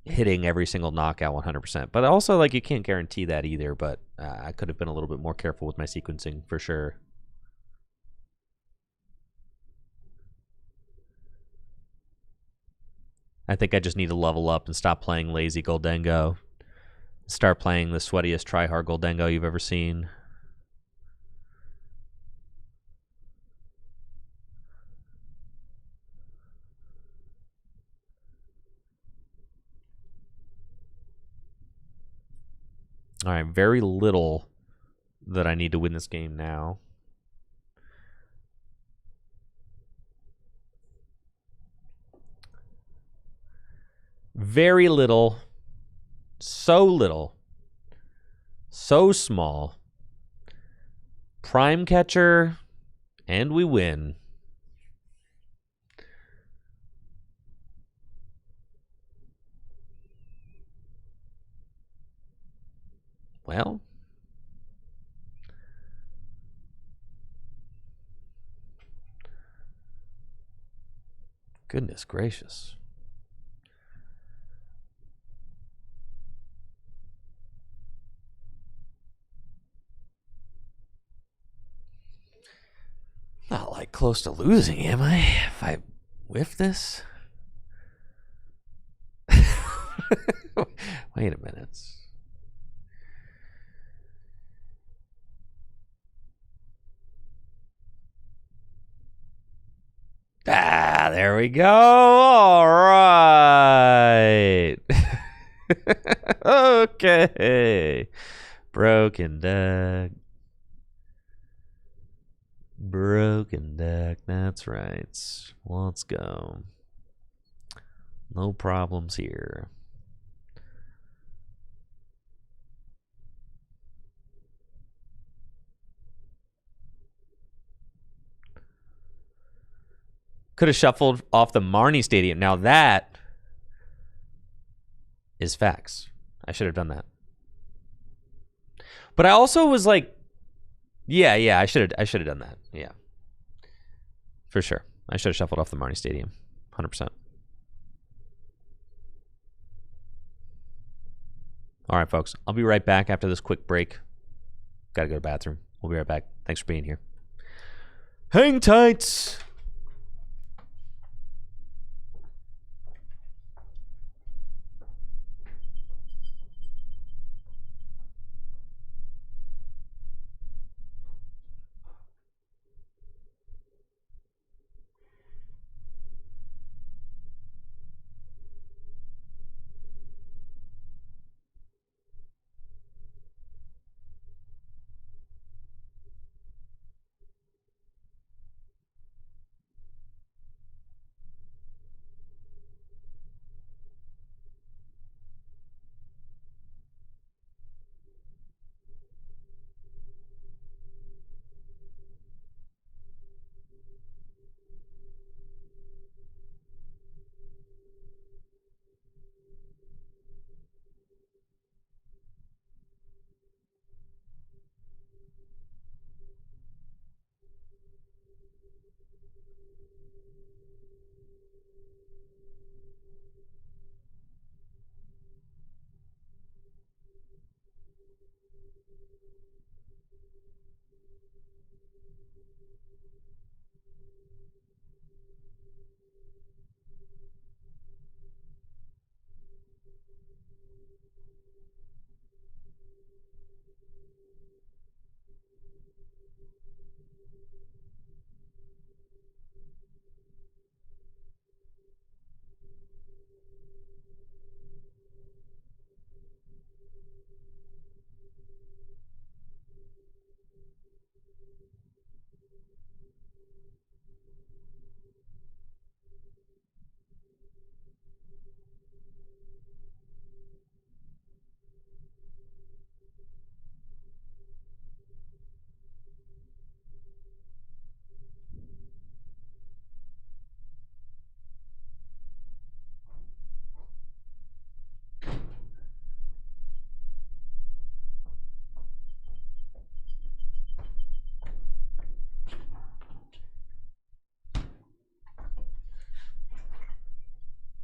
hitting every single knockout 100%. But also you can't guarantee that either, but I could have been a little bit more careful with my sequencing for sure. I think I just need to level up and stop playing lazy Goldengo. Start playing the sweatiest tryhard Goldengo you've ever seen. All right, very little that I need to win this game now. Very little. So little. So small. Prime catcher, and we win. Well, goodness gracious. Not like close to losing, am I? If I whiff this? Wait a minute. Ah, there we go. All right. Okay. Broken deck. Broken deck. That's right. Let's go. No problems here. Could have shuffled off the Marnie Stadium. Now that is facts. I should have done that. But I also was like, yeah, I should have done that. Yeah. For sure. I should have shuffled off the Marnie Stadium. 100%. All right, folks. I'll be right back after this quick break. Got to go to the bathroom. We'll be right back. Thanks for being here. Hang tight.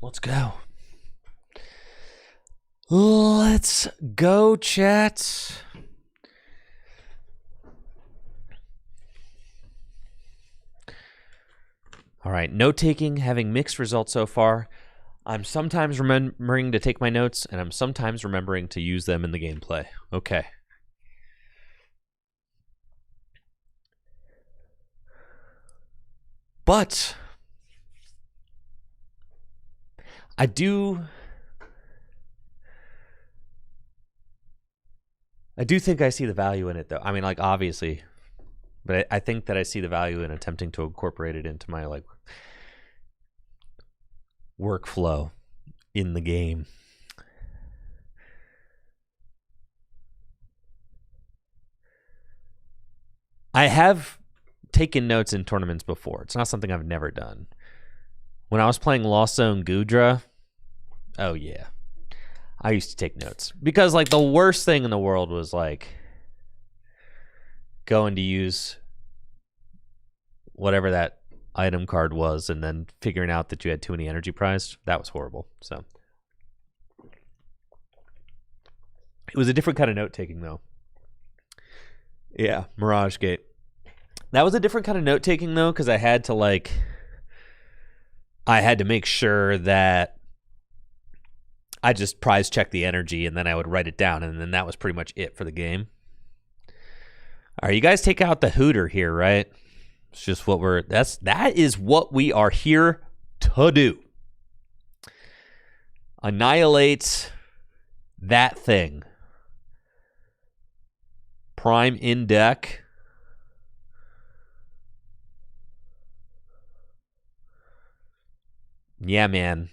Let's go. Let's go, chat. All right, note taking having mixed results so far. I'm sometimes remembering to take my notes, and I'm sometimes remembering to use them in the gameplay. Okay. But I do think I see the value in it, though. I mean, like, obviously, but I think that I see the value in attempting to incorporate it into my, like, workflow in the game. I have taken notes in tournaments before. It's not something I've never done. When I was playing Lost Zone Gudra, oh yeah, I used to take notes. Because, like, the worst thing in the world was, like, going to use whatever that item card was and then figuring out that you had too many energy prized. That was horrible. So it was a different kind of note-taking, though. Yeah, Mirage Gate. That was a different kind of note-taking, though, because I had to, like... I had to make sure that I just prize check the energy and then I would write it down, and then that was pretty much it for the game. All right, you guys take out the Hooter here, right? It's just what that is what we are here to do. Annihilate that thing. Prime in deck. Yeah, man.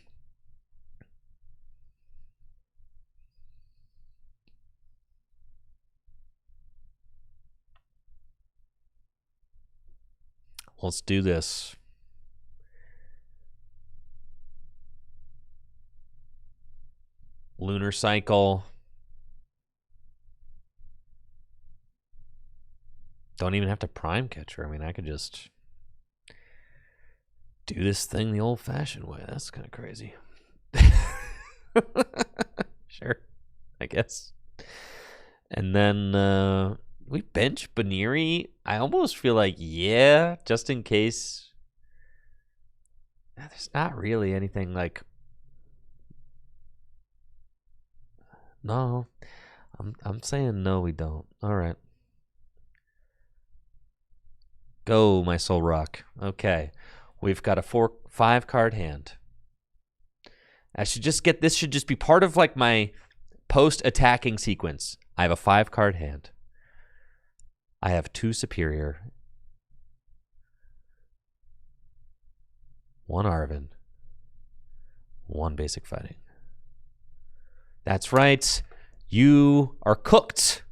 Let's do this. Lunar Cycle. Don't even have to Prime Catcher. I mean, I could just do this thing the old-fashioned way. That's kind of crazy. Sure, I guess. And then we bench Baniri. I almost feel like, yeah, just in case. There's not really anything like... No. I'm saying no, we don't. All right. Go, my Zoroark. Okay. We've got a 5 card hand. I should just get... This should just be part of, like, my post-attacking sequence. I have a 5 card hand. I have 2 superior. 1 Arven. 1 basic fighting. That's right. You are cooked.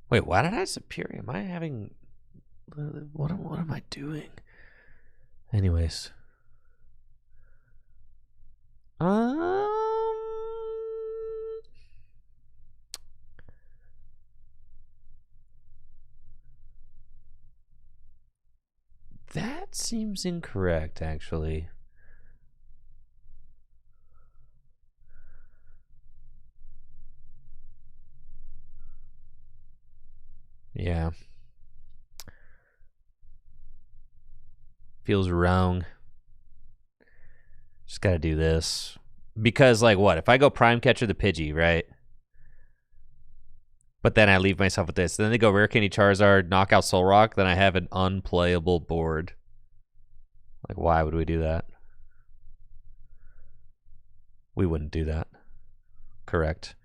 Wait, why did I superior? Am I having... What am I doing? Anyways. That seems incorrect, actually. Yeah. Feels wrong. Just gotta do this. Because, like, what? If I go Prime Catcher the Pidgey, right? But then I leave myself with this. Then they go Rare Candy Charizard, Knockout Solrock. Then I have an unplayable board. Like, why would we do that? We wouldn't do that. Correct.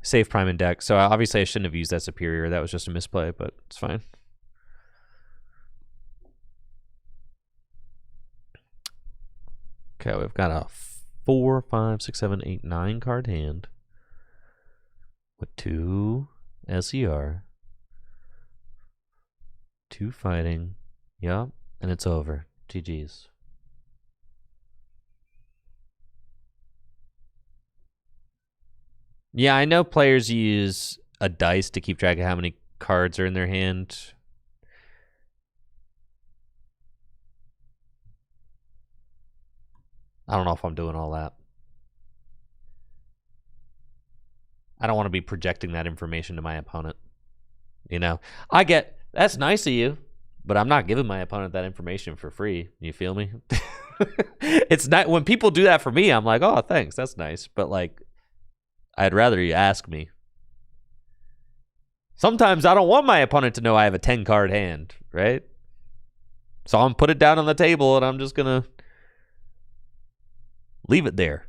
Save Prime in deck. So obviously I shouldn't have used that superior. That was just a misplay, but it's fine. Okay, we've got a 4, 5, 6, 7, 8, 9 card hand with 2 SER, 2 fighting. Yup, and it's over. GG's. Yeah, I know players use a dice to keep track of how many cards are in their hand. I don't know if I'm doing all that. I don't want to be projecting that information to my opponent. You know, I get that's nice of you, but I'm not giving my opponent that information for free. You feel me? It's not when people do that for me, I'm like, oh, thanks, that's nice. But like, I'd rather you ask me. Sometimes I don't want my opponent to know I have a 10 card hand, right? So I'm put it down on the table and I'm just gonna leave it there.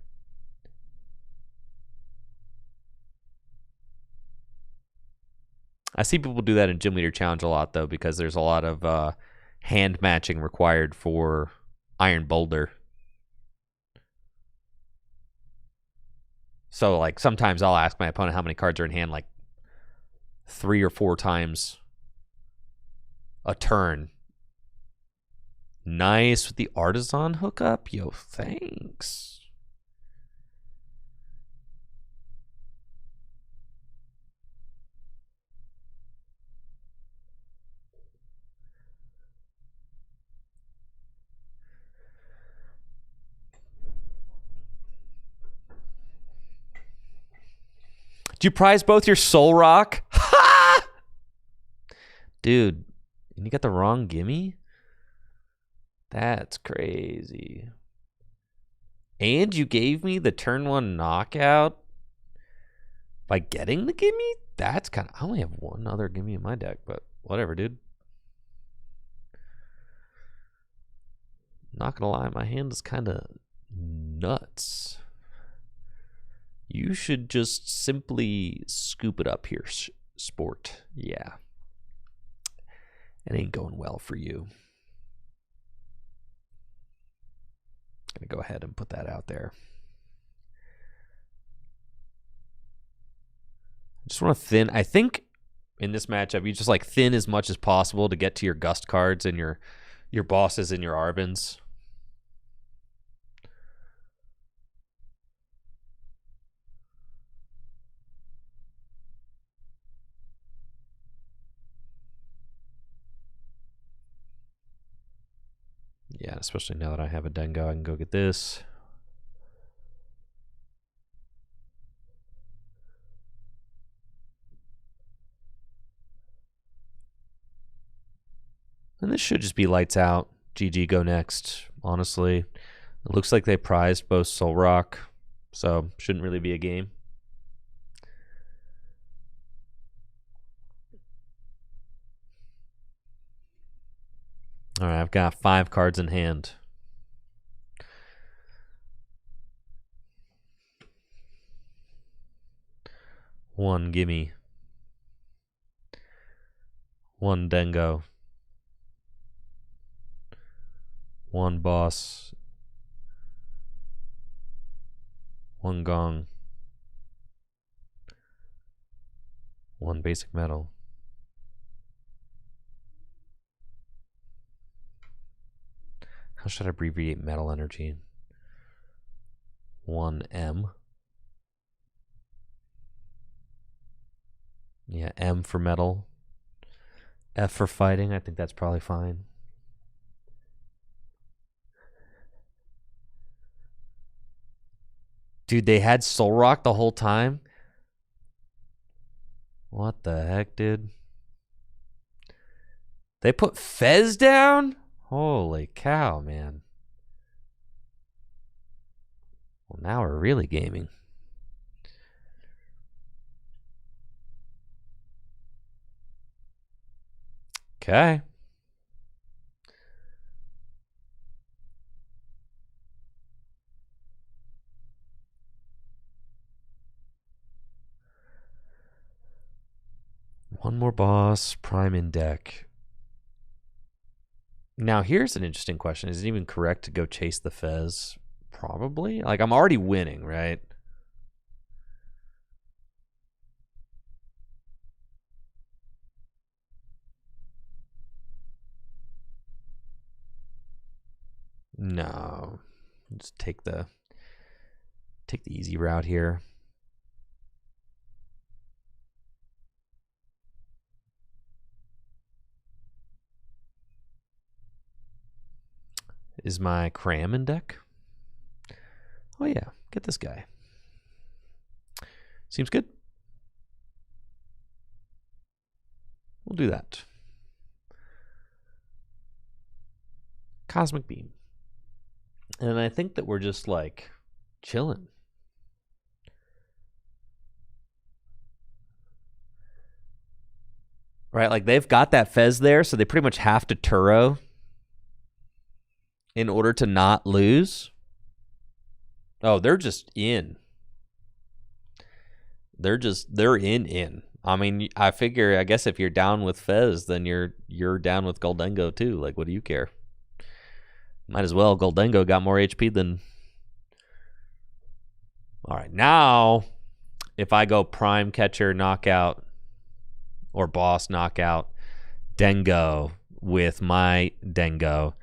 I see people do that in Gym Leader Challenge a lot though, because there's a lot of hand matching required for Iron Boulder. So like sometimes I'll ask my opponent how many cards are in hand, like 3 or 4 times a turn. Nice with the Artisan hookup. Yo, thanks. Do you prize both your Zoroark? Ha! Dude, and you got the wrong gimme? That's crazy. And you gave me the turn 1 knockout by getting the gimme? That's kind of... I only have one other gimme in my deck, but whatever, dude. Not gonna lie, my hand is kind of nuts. You should just simply scoop it up here, sport. Yeah. It ain't going well for you. Gonna go ahead and put that out there. I just want to thin. I think in this matchup, you just like thin as much as possible to get to your gust cards and your bosses and your Arbins. Yeah, especially now that I have a Dengo, I can go get this. And this should just be lights out. GG, go next. Honestly, it looks like they prized both Zoroark, so shouldn't really be a game. All right, I've got 5 cards in hand. One gimme. One Dengo. One boss. One gong. One basic metal. How should I abbreviate metal energy? 1M. Yeah, M for metal. F for fighting. I think that's probably fine. Dude, they had Zoroark the whole time? What the heck, dude? They put Fez down? Holy cow, man. Well, now we're really gaming. Okay. One more boss, prime in deck. Now, here's an interesting question. Is it even correct to go chase the Fez? Probably. Like, I'm already winning, right? No. Just take the easy route here. Is my Cram in deck? Oh yeah, get this guy. Seems good. We'll do that. Cosmic Beam. And I think that we're just like chilling. Right, like they've got that Fez there, so they pretty much have to Turo in order to not lose. Oh, they're just in. They're in. I mean, I figure, I guess if you're down with Fez, then you're down with Goldengo too. Like, what do you care? Might as well. Goldengo got more HP than. All right, now if I go Prime Catcher knockout or Boss knockout, Dengo with my Dengo.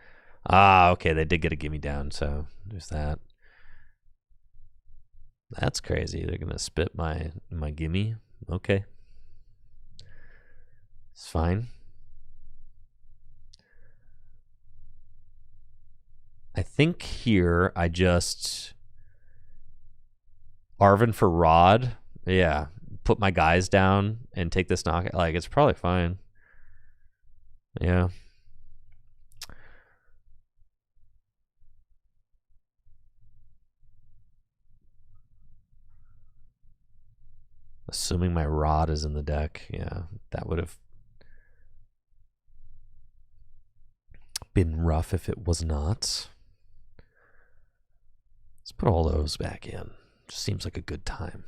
Ah, okay, they did get a gimme down, so there's that. That's crazy. They're gonna spit my gimme. Okay, it's fine. I think here I just Arvin for Rod. Yeah, put my guys down and take this knockout. Like, it's probably fine. Yeah. Assuming my Rod is in the deck. Yeah, that would have been rough if it was not. Let's put all those back in. Just seems like a good time.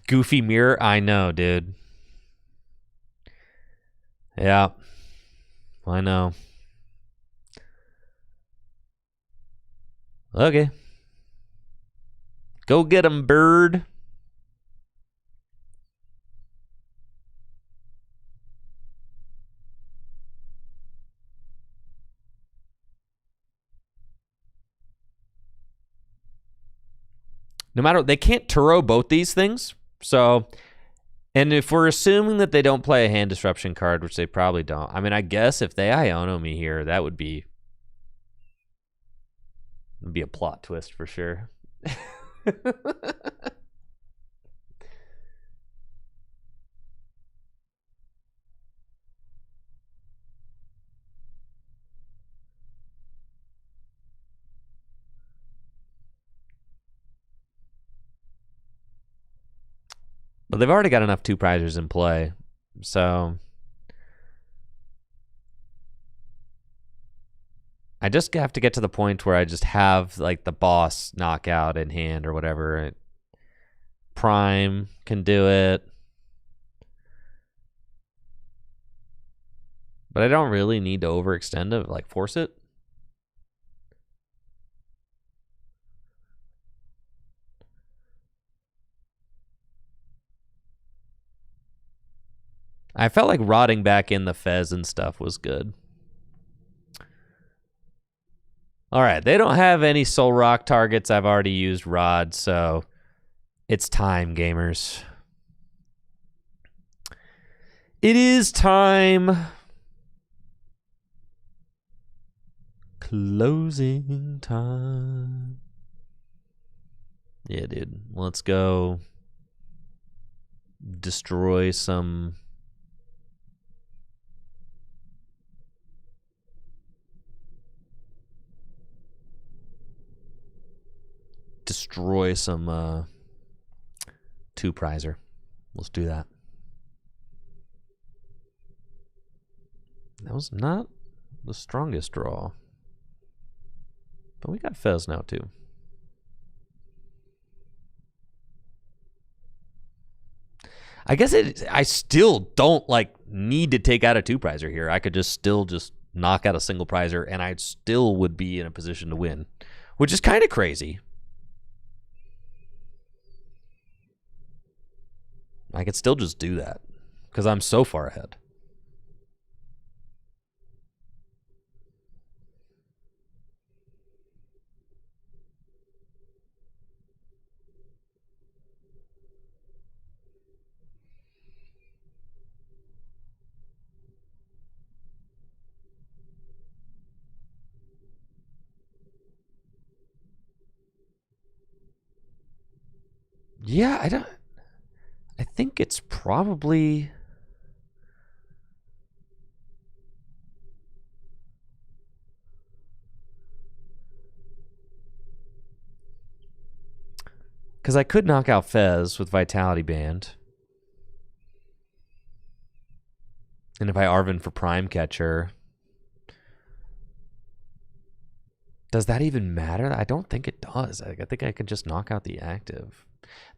Goofy mirror? I know, dude. Yeah. I know. Okay. Go get him, bird. No matter, they can't Turo both these things. So, and if we're assuming that they don't play a hand disruption card, which they probably don't, I mean, I guess if they Iono me here, that would be a plot twist for sure. But they've already got enough two prizers in play, so I just have to get to the point where I just have like the boss knockout in hand or whatever. Prime can do it. But I don't really need to overextend it, like force it. I felt like rotting back in the Fez and stuff was good. All right, they don't have any Zoroark targets. I've already used Rod, so it's time, gamers. It is time. Closing time. Yeah, dude. Let's go destroy some two prizer. Let's do that. That was not the strongest draw. But we got Fez now too. I guess I still don't like need to take out a two prizer here. I could just still just knock out a single prizer and I still would be in a position to win, which is kind of crazy. I could still just do that because I'm so far ahead. Yeah, I think it's probably. Because I could knock out Fez with Vitality Band. And if I Arven for Prime Catcher, does that even matter? I don't think it does. I think I could just knock out the active.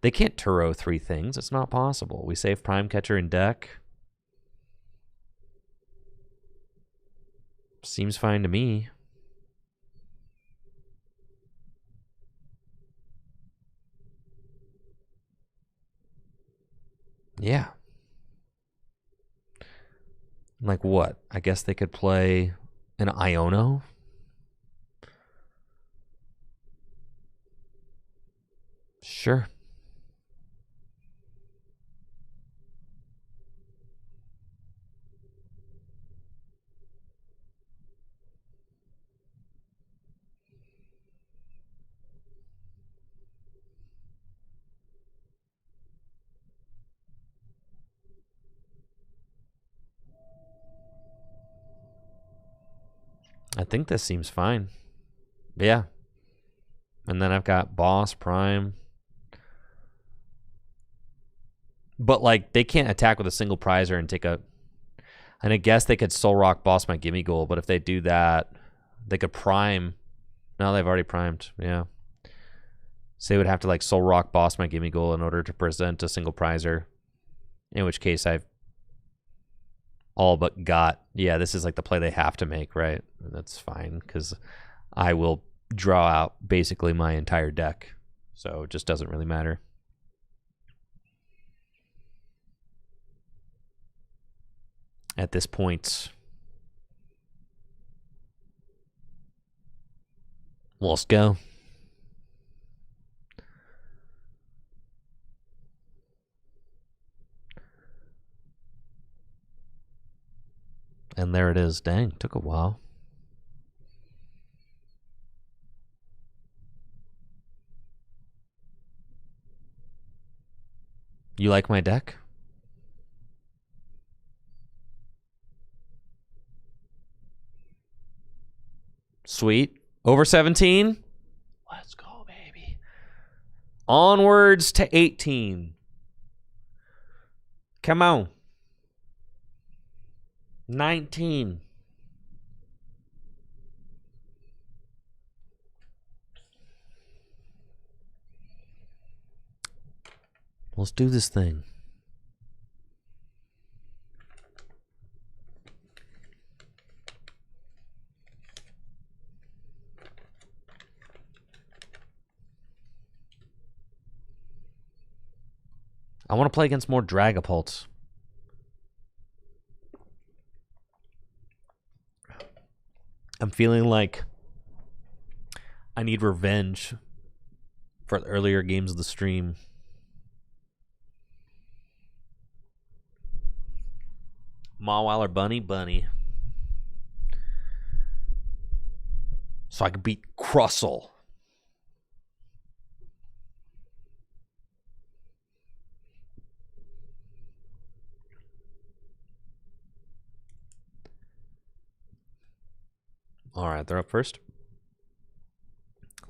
They can't Turo 3 things. It's not possible. We save Prime Catcher in deck. Seems fine to me. Yeah. Like what? I guess they could play an Iono. Sure. I think this seems fine. Yeah. And then I've got Boss, Prime. But, like, they can't attack with a single prizer and take a... And I guess they could Soul Rock Boss my Gimme Goal, but if they do that, they could Prime. No, they've already primed. Yeah. So they would have to, like, Soul Rock Boss my Gimme Goal in order to present a single prizer. In which case I've all but got... Yeah, this is, like, the play they have to make, right? And that's fine, because I will draw out basically my entire deck. So it just doesn't really matter. At this point, let's go. And there it is. Dang, took a while. You like my deck? Sweet. Over 17? Let's go, baby. Onwards to 18. Come on. 19. Let's do this thing. I want to play against more Dragapults. I'm feeling like I need revenge for the earlier games of the stream. Mawile Bunny. So I can beat Crustle. All right, they're up first.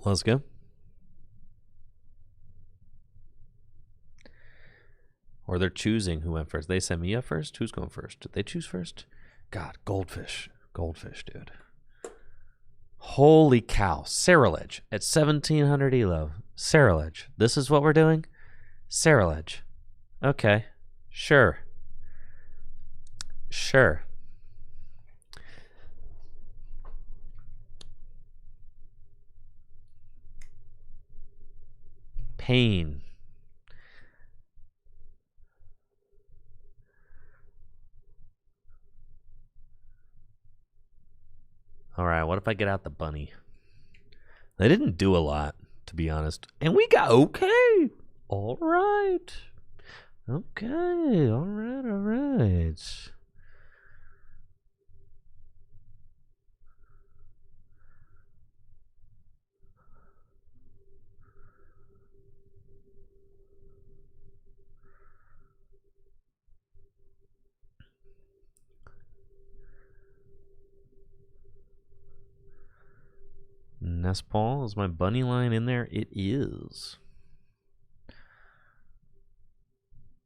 Let's go. Or they're choosing who went first. They sent me up first. Who's going first? Did they choose first? God, Goldfish. Goldfish, dude. Holy cow. Cerealage at 1700 elo. Cerealage. This is what we're doing? Cerealage. Okay. Sure. Sure. Pain. All right, what if I get out the bunny? They didn't do a lot, to be honest. And we got okay. All right. Okay. All right. Nest Ball. Is my bunny line in there? It is.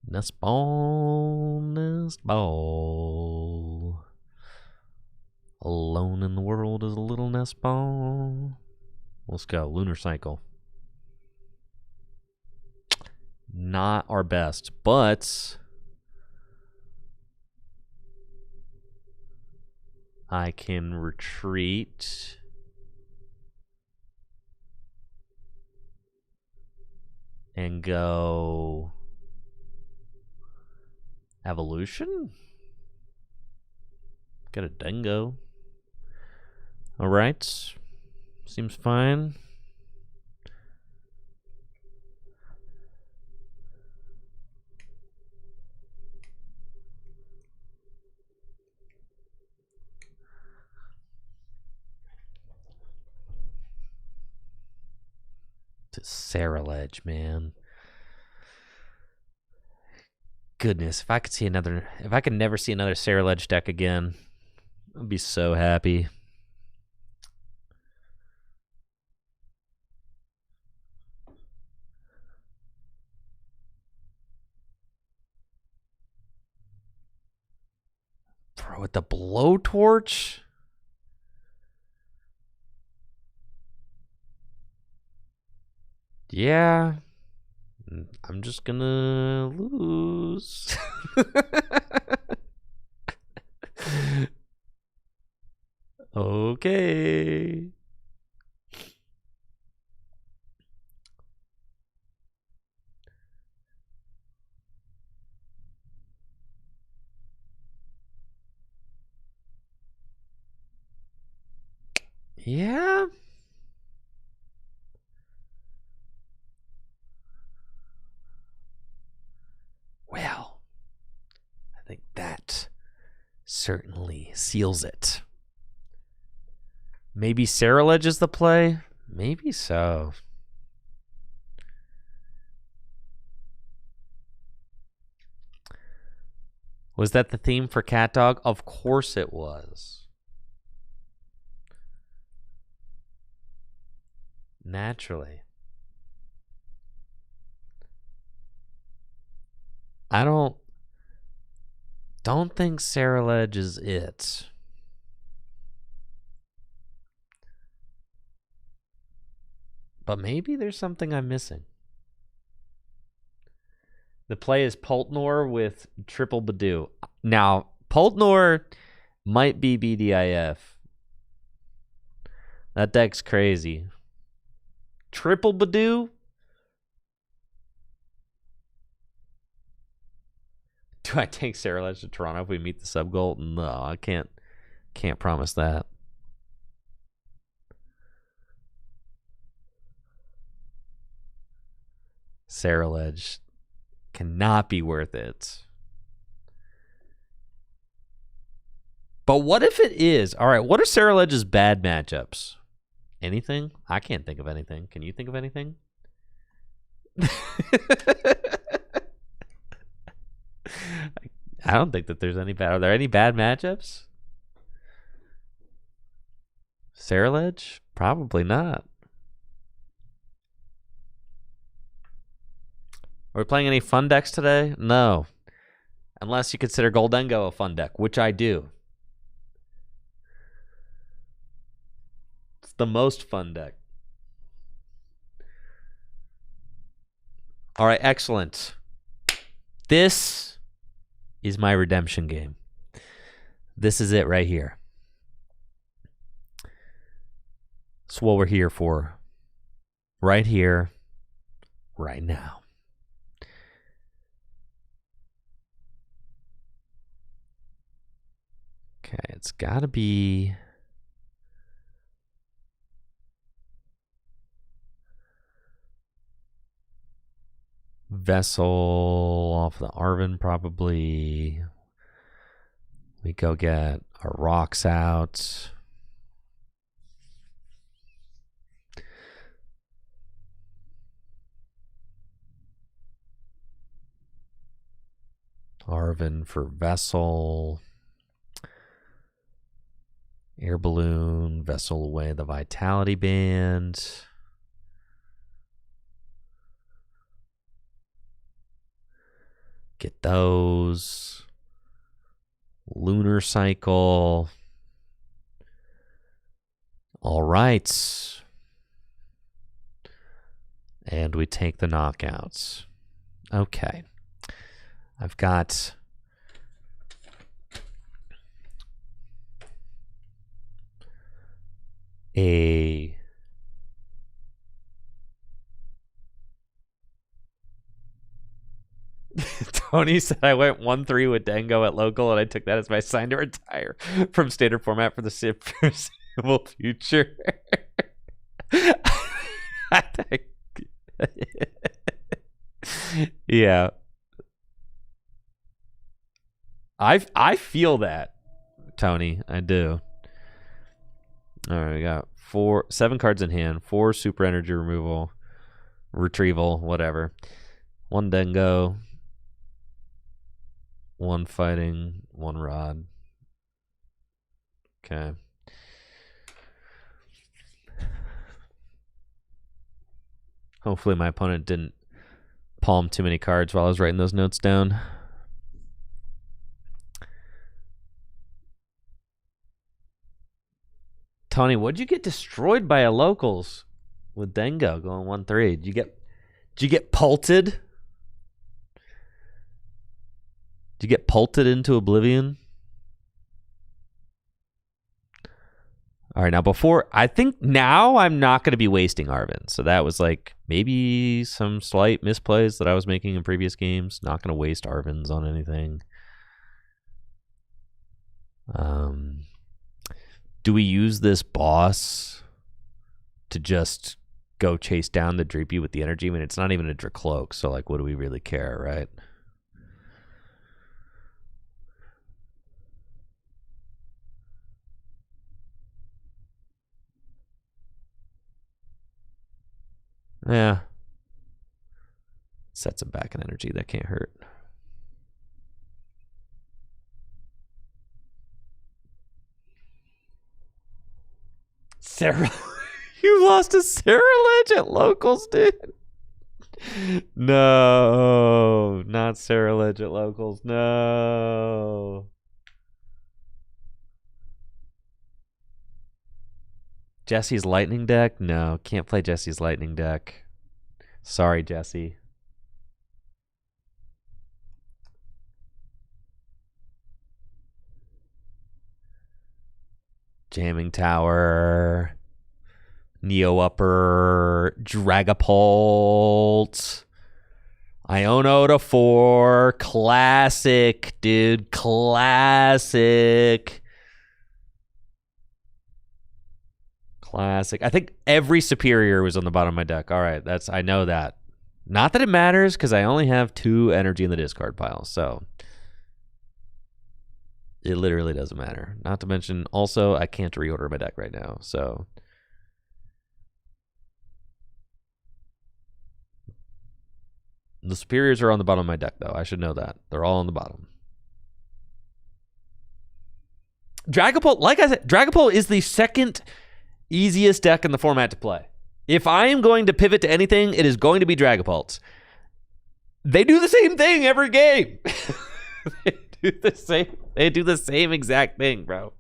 Nest Ball, Nest Ball. Alone in the world is a little Nest Ball. Let's go. Lunar Cycle. Not our best, but I can retreat. And go evolution. Got a dingo. All right. Seems fine. To Saraledge, man. Goodness, if I could never see another Saraledge deck again, I'd be so happy. Bro, with the blowtorch? Yeah. I'm just gonna lose. Okay. Yeah. Well, I think that certainly seals it. Maybe Saraledge is the play? Maybe so. Was that the theme for Cat Dog? Of course it was. Naturally. I don't think Saraledge is it. But maybe there's something I'm missing. The play is Pultnor with Triple Badoo. Now, Pultnor might be BDIF. That deck's crazy. Triple Badoo? Do I take Saraledge to Toronto if we meet the sub goal? No, I can't promise that. Saraledge cannot be worth it. But what if it is? All right, what are Saraledge's bad matchups? Anything? I can't think of anything. Can you think of anything? I don't think that there's any bad. Are there any bad matchups? Saraledge? Probably not. Are we playing any fun decks today? No. Unless you consider Goldengo a fun deck, which I do. It's the most fun deck. All right, excellent. This is my redemption game. This is it right here. It's what we're here for. Right here, right now. Okay, it's got to be... Vessel off the Arvin, probably. We go get our rocks out. Arvin for Vessel. Air balloon, vessel away the vitality band. Get those. Lunar cycle. All right. And we take the knockouts. Okay. I've got a Tony said I went 1-3 with Dango at local, and I took that as my sign to retire from standard format for the foreseeable future. Yeah. I feel that, Tony. I do. All right, we got 7 cards in hand, 4 super energy retrieval, whatever. 1 Dengo, 1 fighting, 1 rod. Okay. Hopefully my opponent didn't palm too many cards while I was writing those notes down. Tony, what'd you get destroyed by a locals with Dengo going 1-3? Did you get pulted? Did you get pulted into oblivion? All right, I think now I'm not going to be wasting Arven. So that was like maybe some slight misplays that I was making in previous games. Not going to waste Arvens on anything. Do we use this boss to just go chase down the Dreepy with the energy? I mean, it's not even a Dracloak, so like, what do we really care, right? Yeah. Sets him back in energy. That can't hurt. Sarah, you lost a Cerulege at locals, dude. No, not Cerulege at locals. No. Jesse's lightning deck? No, can't play Jesse's lightning deck. Sorry, Jesse. Jamming Tower, Neo Upper, Dragapult, Iono to 4, classic, dude, classic. Classic. I think every superior was on the bottom of my deck. All right, I know that. Not that it matters, because I only have 2 energy in the discard pile, so it literally doesn't matter. Not to mention, also, I can't reorder my deck right now, so the superiors are on the bottom of my deck, though. I should know that. They're all on the bottom. Dragapult, like I said, Dragapult is the second easiest deck in the format to play. If I am going to pivot to anything, it is going to be Dragapult. They do the same thing every game. They do the same exact thing, bro.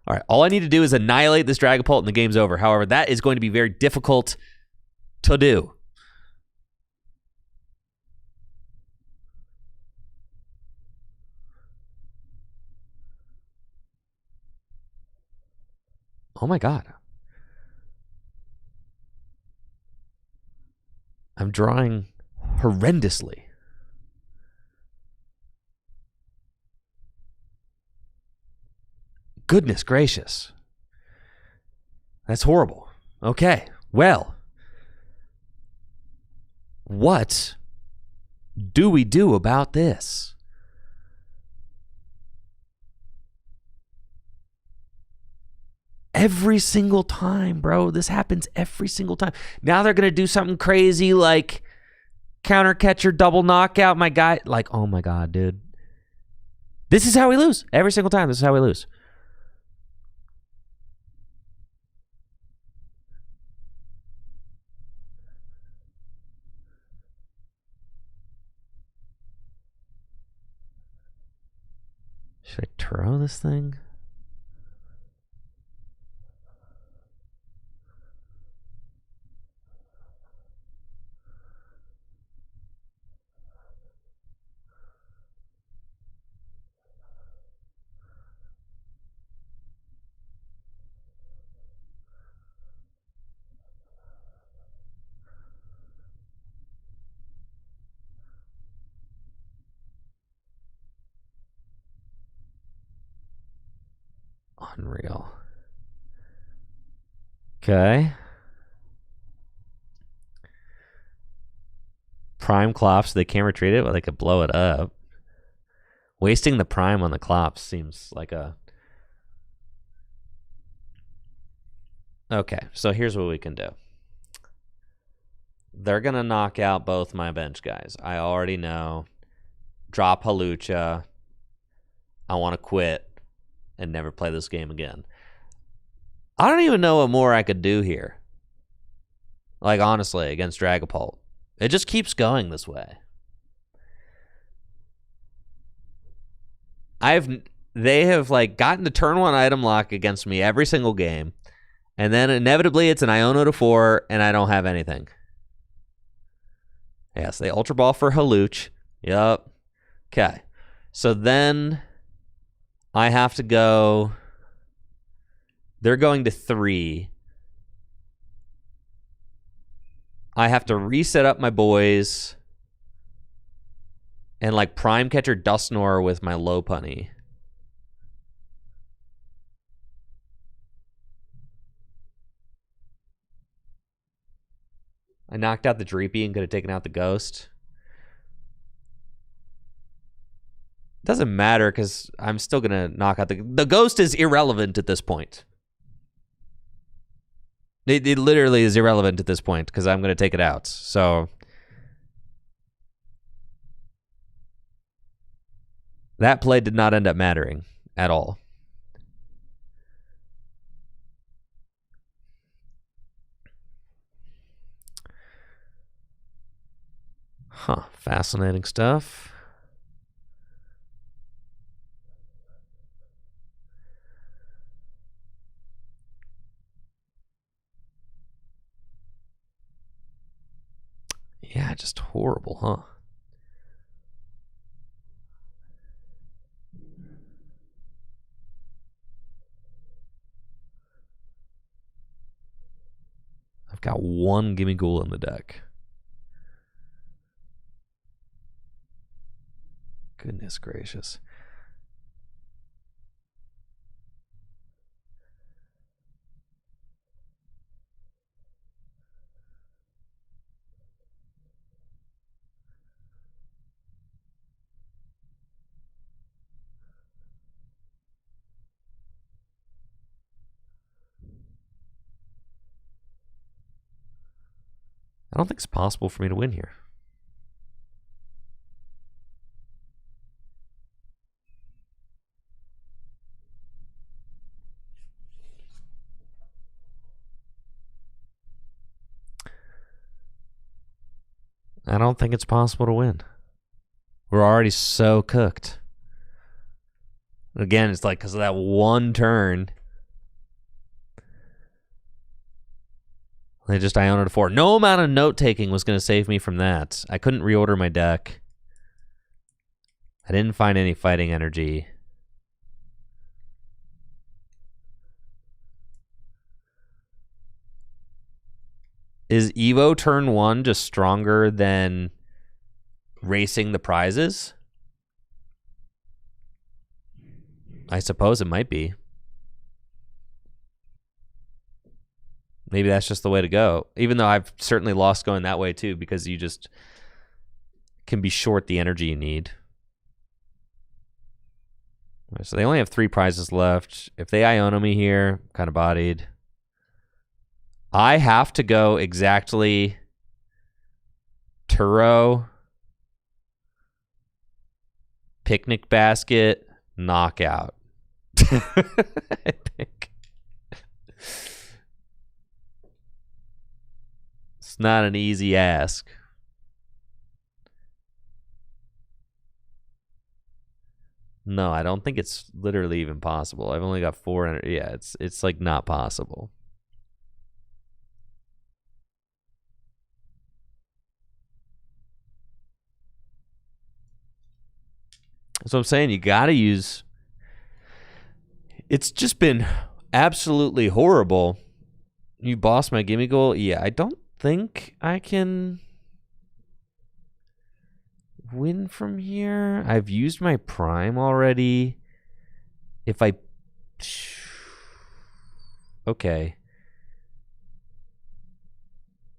All right, all I need to do is annihilate this Dragapult and the game's over. However, that is going to be very difficult to do. Oh my god. I'm drawing horrendously. Goodness gracious. That's horrible. Okay, well, what do we do about this? Every single time, bro. This happens every single time. Now they're going to do something crazy like Counter catcher, double knockout, my guy. Like, oh my God, dude. This is how we lose. Every single time, this is how we lose. Should I Turo this thing? Unreal. Okay. Prime Clops, they can't retreat it, but they could blow it up. Wasting the prime on the Clops seems like a... Okay, so here's what we can do. They're going to knock out both my bench guys. I already know. Drop Halucha. I want to quit and never play this game again. I don't even know what more I could do here. Like, honestly, against Dragapult. It just keeps going this way. They have, like, gotten to turn 1 item lock against me every single game. And then inevitably it's an Iono to 4, and I don't have anything. Yes, they Ultra Ball for Haluch. Yup. Okay. So then I have to go... They're going to 3. I have to reset up my boys and like Prime Catcher Dusknoir with my Lopunny. I knocked out the Dreepy and could have taken out the Ghost. Doesn't matter because I'm still going to knock out the Ghost is irrelevant at this point. It literally is irrelevant at this point because I'm going to take it out. So that play did not end up mattering at all. Huh, fascinating stuff. Yeah, just horrible, huh? I've got 1 Gimme Ghoul in the deck. Goodness gracious. I don't think it's possible for me to win here. I don't think it's possible to win. We're already so cooked. Again, it's like because of that 1 turn. They just Iono to 4. No amount of note-taking was going to save me from that. I couldn't reorder my deck. I didn't find any fighting energy. Is Evo turn 1 just stronger than racing the prizes? I suppose it might be. Maybe that's just the way to go. Even though I've certainly lost going that way too, because you just can be short the energy you need. So they only have 3 prizes left. If they Iono me here, I'm kind of bodied. I have to go exactly Turo, picnic basket, knockout. I think it's not an easy ask. No, I don't think it's literally even possible. I've only got 400. Yeah, it's like not possible. So I'm saying you got to use. It's just been absolutely horrible. You bossed my gimme goal. Yeah, I don't think I can win from here. I've used my prime already. If I... Okay.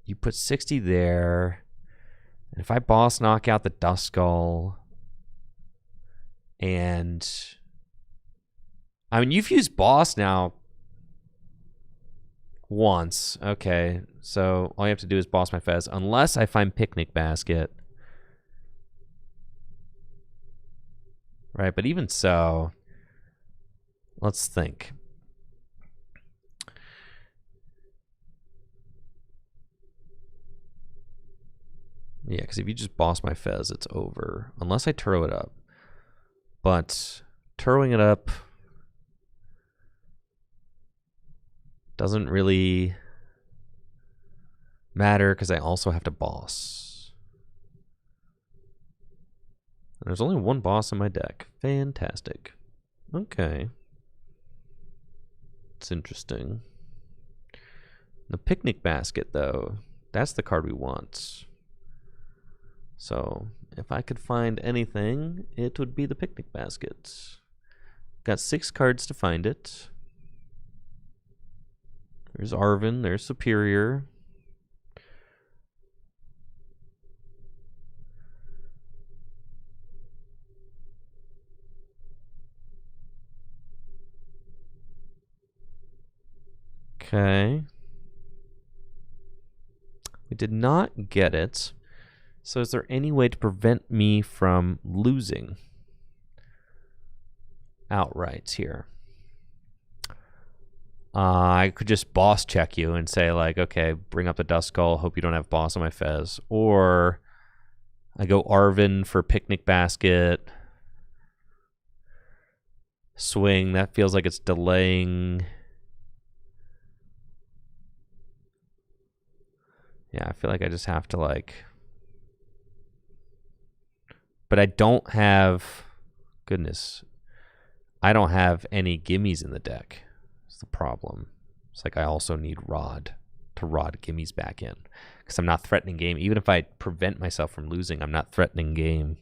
You put 60 there. And if I boss knock out the Duskull... And... I mean, you've used boss now once. Okay. So all you have to do is boss my Fez. Unless I find picnic basket. Right, but even so... Let's think. Yeah, because if you just boss my Fez, it's over. Unless I Turo it up. But Turoing it up doesn't really matter because I also have to boss. And there's only one boss in my deck. Fantastic. Okay. It's interesting. The picnic basket, though, that's the card we want. So if I could find anything, it would be the picnic basket. Got 6 cards to find it. There's Arven, there's Superior. Okay. We did not get it. So is there any way to prevent me from losing outright here? I could just boss check you and say, like, okay, bring up the Duskull, hope you don't have boss on my Fez. Or I go Arven for picnic basket. Swing, that feels like it's delaying. Yeah, I feel like I just have to, like... But I don't have... Goodness. I don't have any gimmies in the deck. That's the problem. It's like I also need Rod to Rod gimmies back in. Because I'm not threatening game. Even if I prevent myself from losing, I'm not threatening game.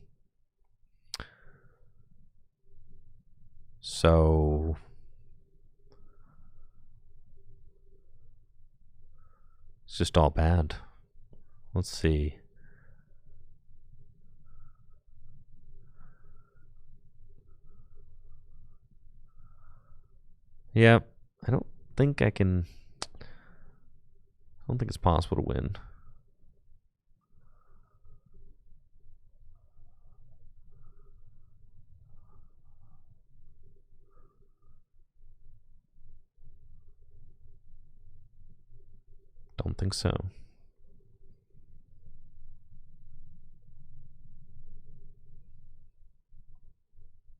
So... It's just all bad. Let's see. Yeah, I don't think I can... I don't think it's possible to win. Don't think so.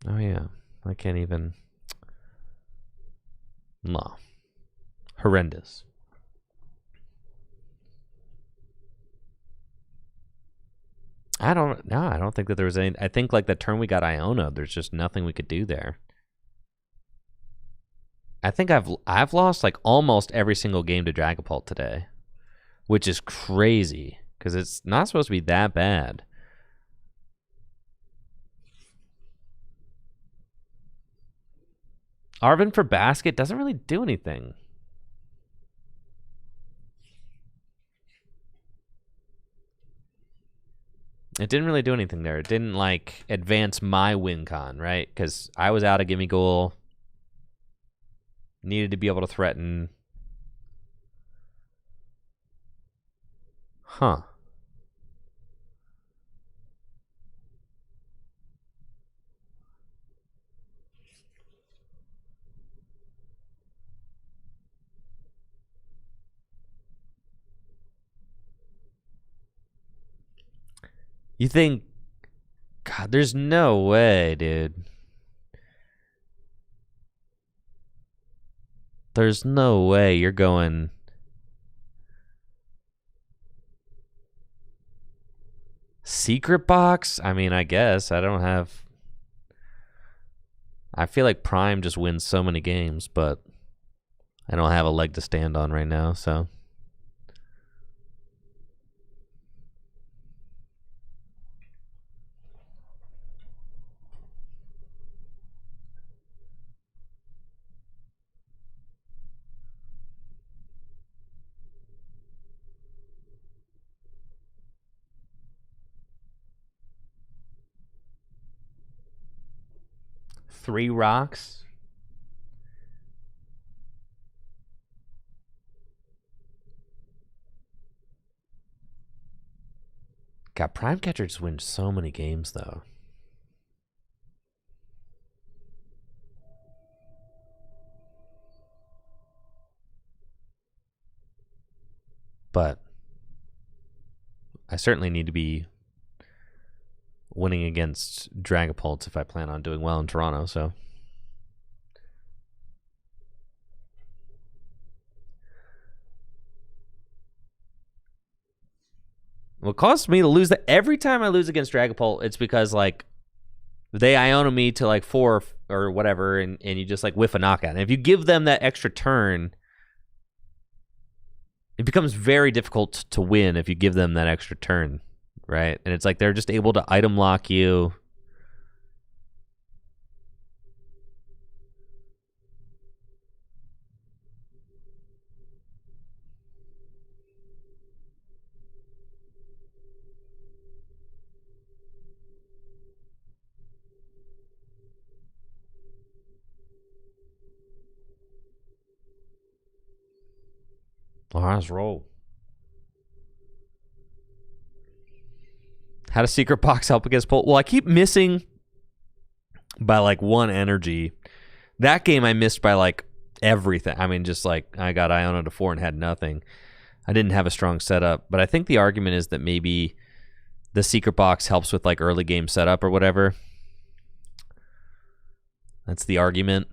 Oh yeah, I can't even... No. Horrendous. I don't think that there was any... I think like the turn we got Iona, there's just nothing we could do there. I think I've lost like almost every single game to Dragapult today, which is crazy because it's not supposed to be that bad. Arven for basket doesn't really do anything. It didn't really do anything there. It didn't like advance my win con, right? Because I was out of gimme goal. Needed to be able to threaten. Huh. You think, God, there's no way, dude. There's no way you're going secret box? I mean, I guess. I don't have... I feel like Prime just wins so many games, but I don't have a leg to stand on right now, so... Three rocks? God, Prime Catcher just wins so many games, though. But I certainly need to be winning against Dragapult if I plan on doing well in Toronto, so... What causes me to lose that every time I lose against Dragapult, it's because like they Iona me to like 4 or whatever, and you just like whiff a knockout. And if you give them that extra turn, it becomes very difficult to win if you give them that extra turn, right? And it's like they're just able to item lock you. All right, let's roll. How does Secret Box help against Pult? Well, I keep missing by like 1 energy. That game I missed by like everything. I mean, just like I got Iona to 4 and had nothing. I didn't have a strong setup, but I think the argument is that maybe the Secret Box helps with like early game setup or whatever. That's the argument.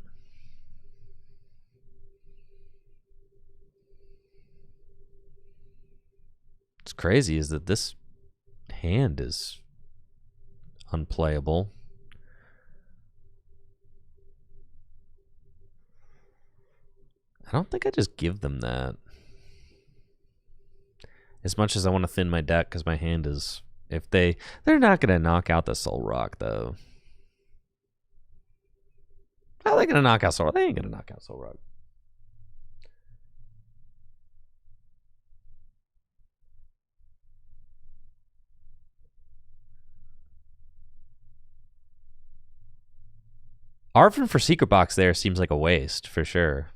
What's crazy is that this hand is unplayable. I don't think I just give them that. As much as I want to thin my deck because my hand is... If they're not going to knock out the Zoroark, though. How are they going to knock out Zoroark? They ain't going to knock out Zoroark. Arvin for Secret Box there seems like a waste, for sure.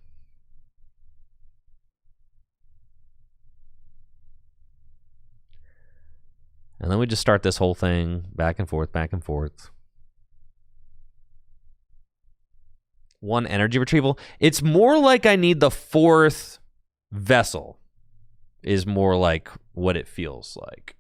And then we just start this whole thing back and forth, back and forth. 1 energy retrieval. It's more like I need the 4th vessel, is more like what it feels like.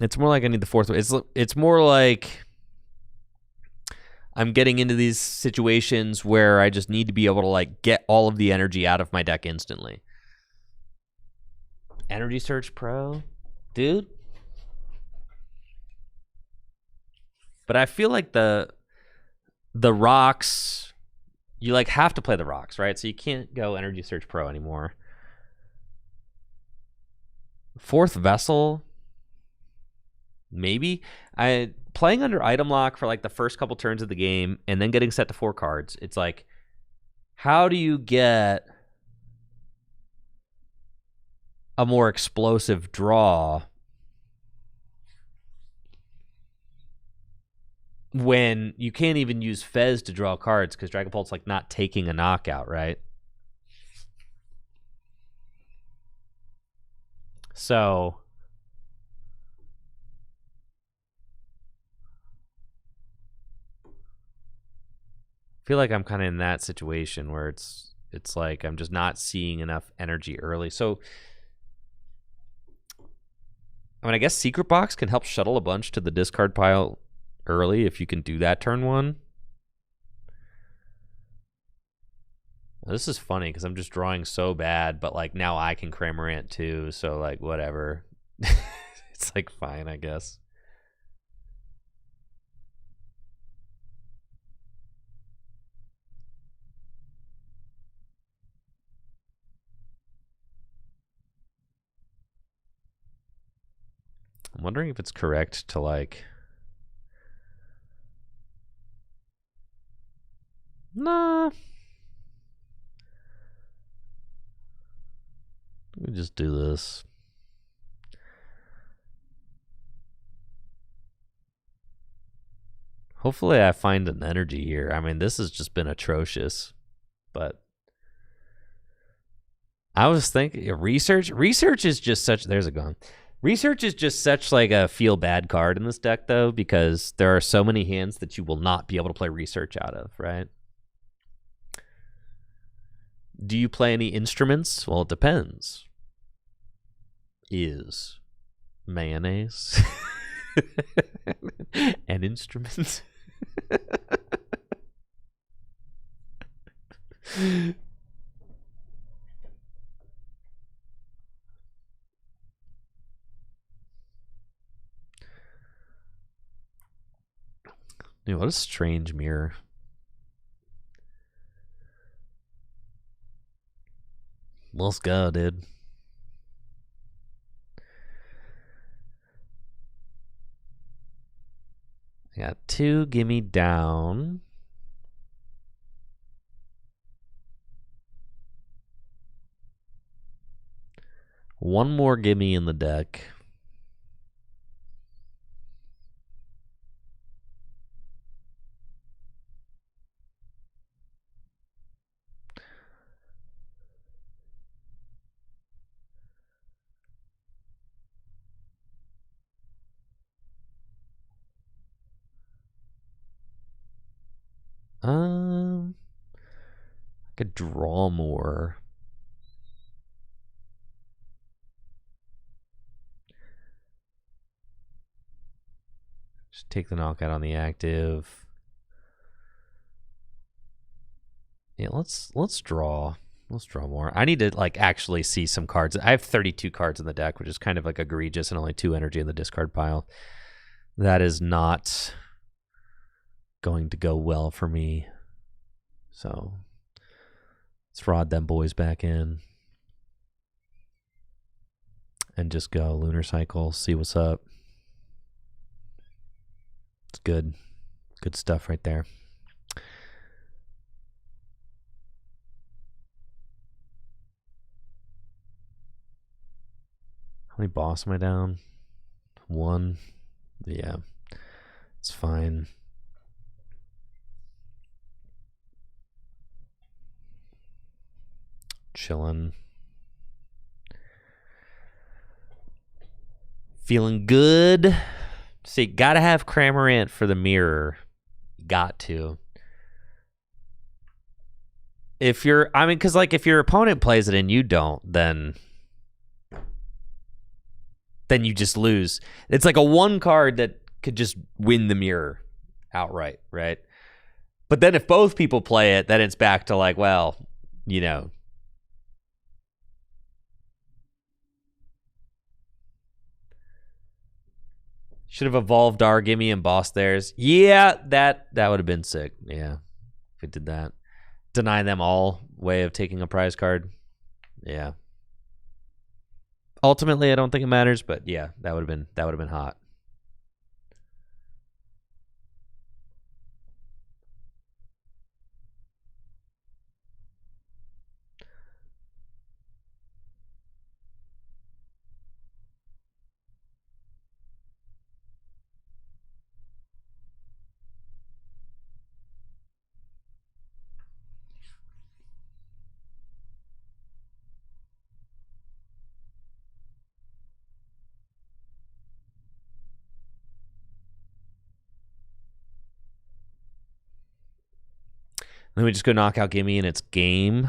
It's more like I need the 4th. It's more like I'm getting into these situations where I just need to be able to like get all of the energy out of my deck instantly. Energy Search Pro, dude. But I feel like the rocks, you like have to play the rocks, right? So you can't go Energy Search Pro anymore. 4th vessel, maybe. Playing under item lock for like the first couple turns of the game and then getting set to 4 cards. It's like, how do you get a more explosive draw when you can't even use Fez to draw cards because Dragapult's like not taking a knockout, right? So I feel like I'm kind of in that situation where it's like I'm just not seeing enough energy early. So I mean, I guess Secret Box can help shuttle a bunch to the discard pile early if you can do that turn one. This is funny because I'm just drawing so bad, but like now I can Cramorant too, so like whatever. It's like fine, I guess. I'm wondering if it's correct to like. Nah. Let me just do this. Hopefully I find an energy here. I mean, this has just been atrocious. But I was thinking research is just such there's a gun. Research is just such like a feel bad card in this deck though, because there are so many hands that you will not be able to play research out of, right? Do you play any instruments? Well, it depends. Is mayonnaise an instrument? Dude, what a strange mirror. Let's go, dude. I got 2 gimme down. One more gimme in the deck. I could draw more. Just take the knockout on the active. Yeah, let's draw. Let's draw more. I need to like actually see some cards. I have 32 cards in the deck, which is kind of like egregious, and only 2 energy in the discard pile. That is not going to go well for me. So let's rod them boys back in and just go Lunar Cycle, see what's up. It's good. Good stuff right there. How many boss am I down? 1. Yeah. It's fine. Chilling. Feeling good. See, gotta have Cramorant for the mirror. Got to. If you're, I mean, because like if your opponent plays it and you don't, then you just lose. It's like a 1 card that could just win the mirror outright, right? But then if both people play it, then it's back to like, well, you know. Should have evolved our gimme and boss theirs. Yeah, that would have been sick. Yeah, if we did that. Deny them all way of taking a prize card. Yeah. Ultimately, I don't think it matters, but yeah, that would have been hot. Then we just go knockout gimme and it's game.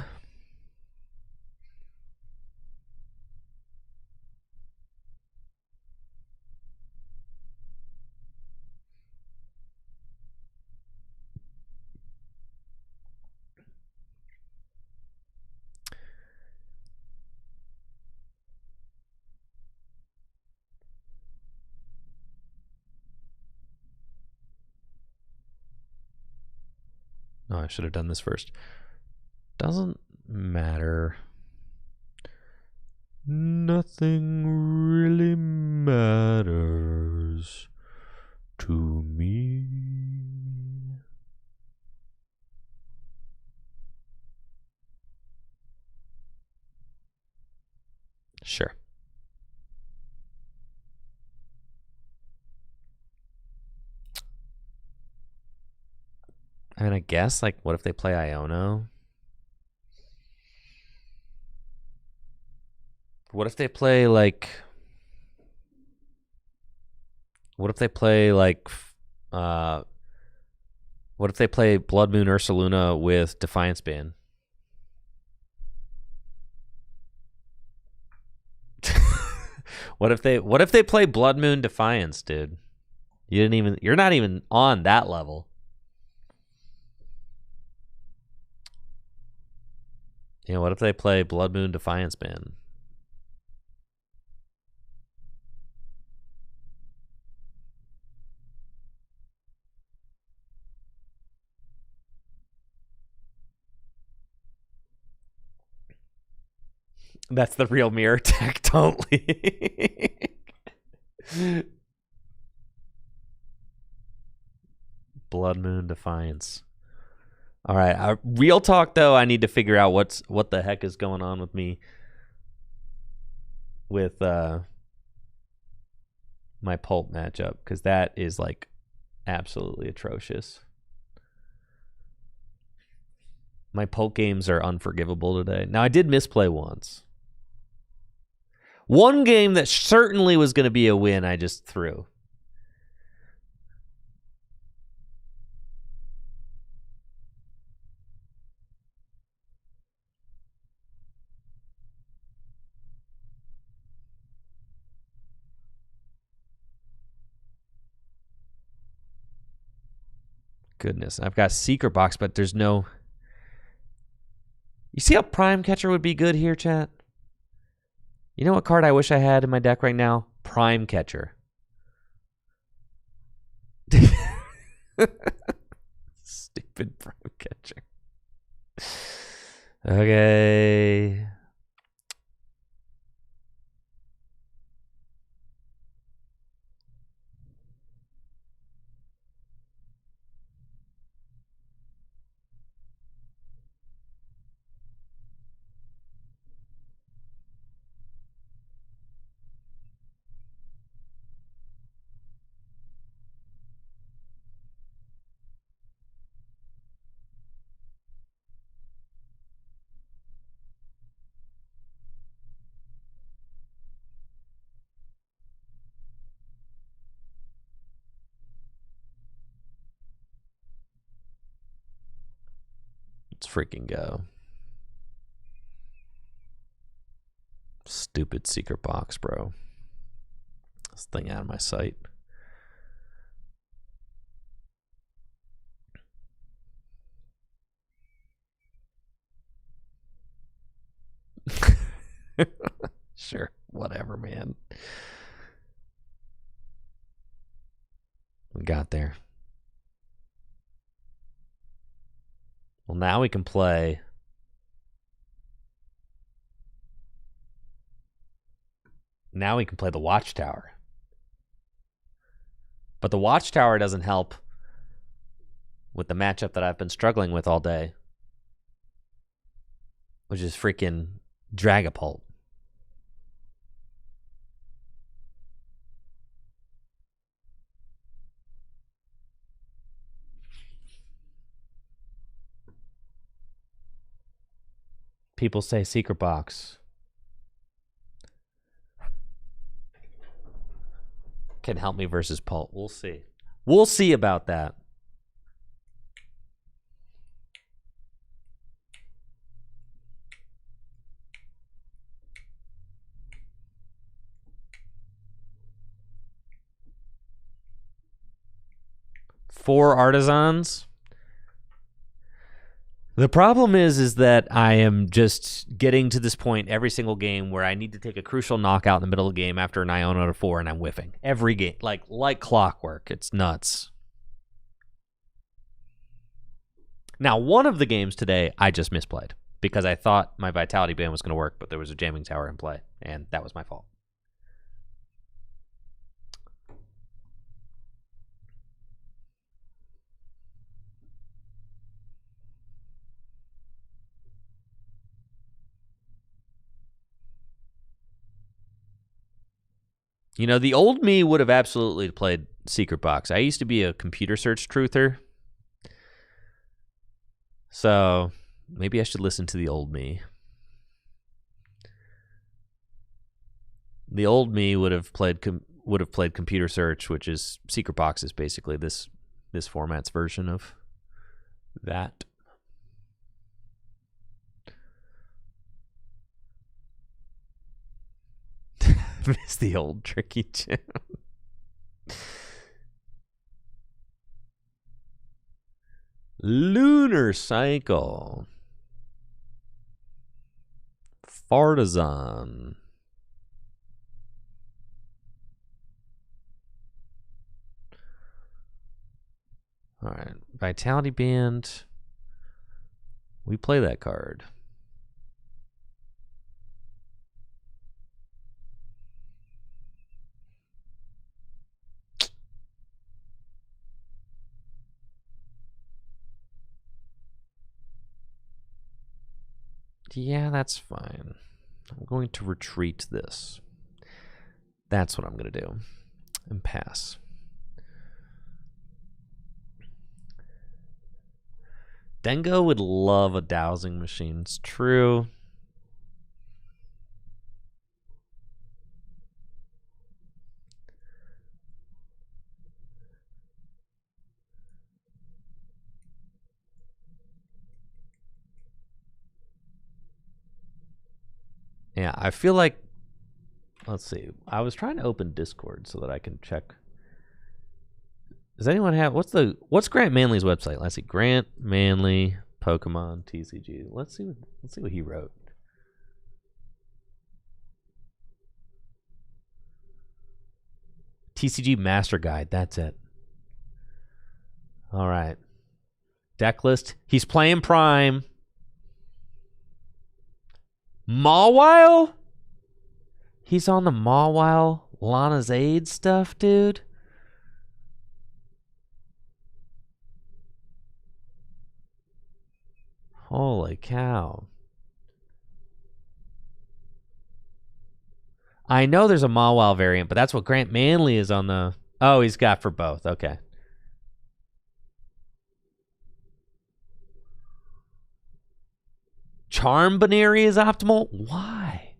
Oh, I should have done this first. Doesn't matter. Nothing really matters to me. Sure. I mean, I guess, like, what if they play Iono? What if they play, like... What if they play, like... what if they play Blood Moon Ursaluna with Defiance Band? What if they play Blood Moon Defiance, dude? You're not even on that level. Yeah, what if they play Blood Moon Defiance Band? That's the real mirror tech, don't leak. Blood Moon Defiance. All right, real talk though. I need to figure out what the heck is going on with me with my pulp matchup, because that is like absolutely atrocious. My pulp games are unforgivable today. Now I did misplay once. One game that certainly was going to be a win, I just threw. Goodness, I've got Secret Box, but there's no... You see how Prime Catcher would be good here, chat? You know what card I wish I had in my deck right now? Prime Catcher. Stupid Prime Catcher. Okay. Let's freaking go. Stupid Secret Box, bro. This thing out of my sight. Sure, whatever, man. We got there. Well, now we can play. Now we can play the Watchtower. But the Watchtower doesn't help with the matchup that I've been struggling with all day, which is freaking Dragapult. People say Secret Box can help me versus Pult. We'll see. We'll see about that. 4 artisans. The problem is that I am just getting to this point every single game where I need to take a crucial knockout in the middle of the game after an Iona to 4, and I'm whiffing every game, like clockwork. It's nuts. Now, one of the games today I just misplayed because I thought my Vitality Band was going to work, but there was a jamming tower in play, and that was my fault. You know, the old me would have absolutely played Secret Box. I used to be a computer search truther. So maybe I should listen to the old me. The old me would have played computer search, which is Secret Box is basically this format's version of that. Miss the old tricky gym. Lunar Cycle. Fartazan. All right. Vitality Band. We play that card. Yeah, that's fine. I'm going to retreat this. That's what I'm going to do. And pass. Dengo would love a dowsing machine. It's true. Yeah, I feel like, let's see. I was trying to open Discord so that I can check. Does anyone have, what's Grant Manley's website? Let's see. Grant Manley Pokemon TCG. Let's see what he wrote. TCG Master Guide. That's it. All right. Deck list. He's playing Prime. Mawile? He's on the Mawile Lana's Aid stuff, dude. Holy cow. I know there's a Mawile variant, but that's what Grant Manley is on the... Oh, he's got for both. Okay. Charm Baneri is optimal? Why?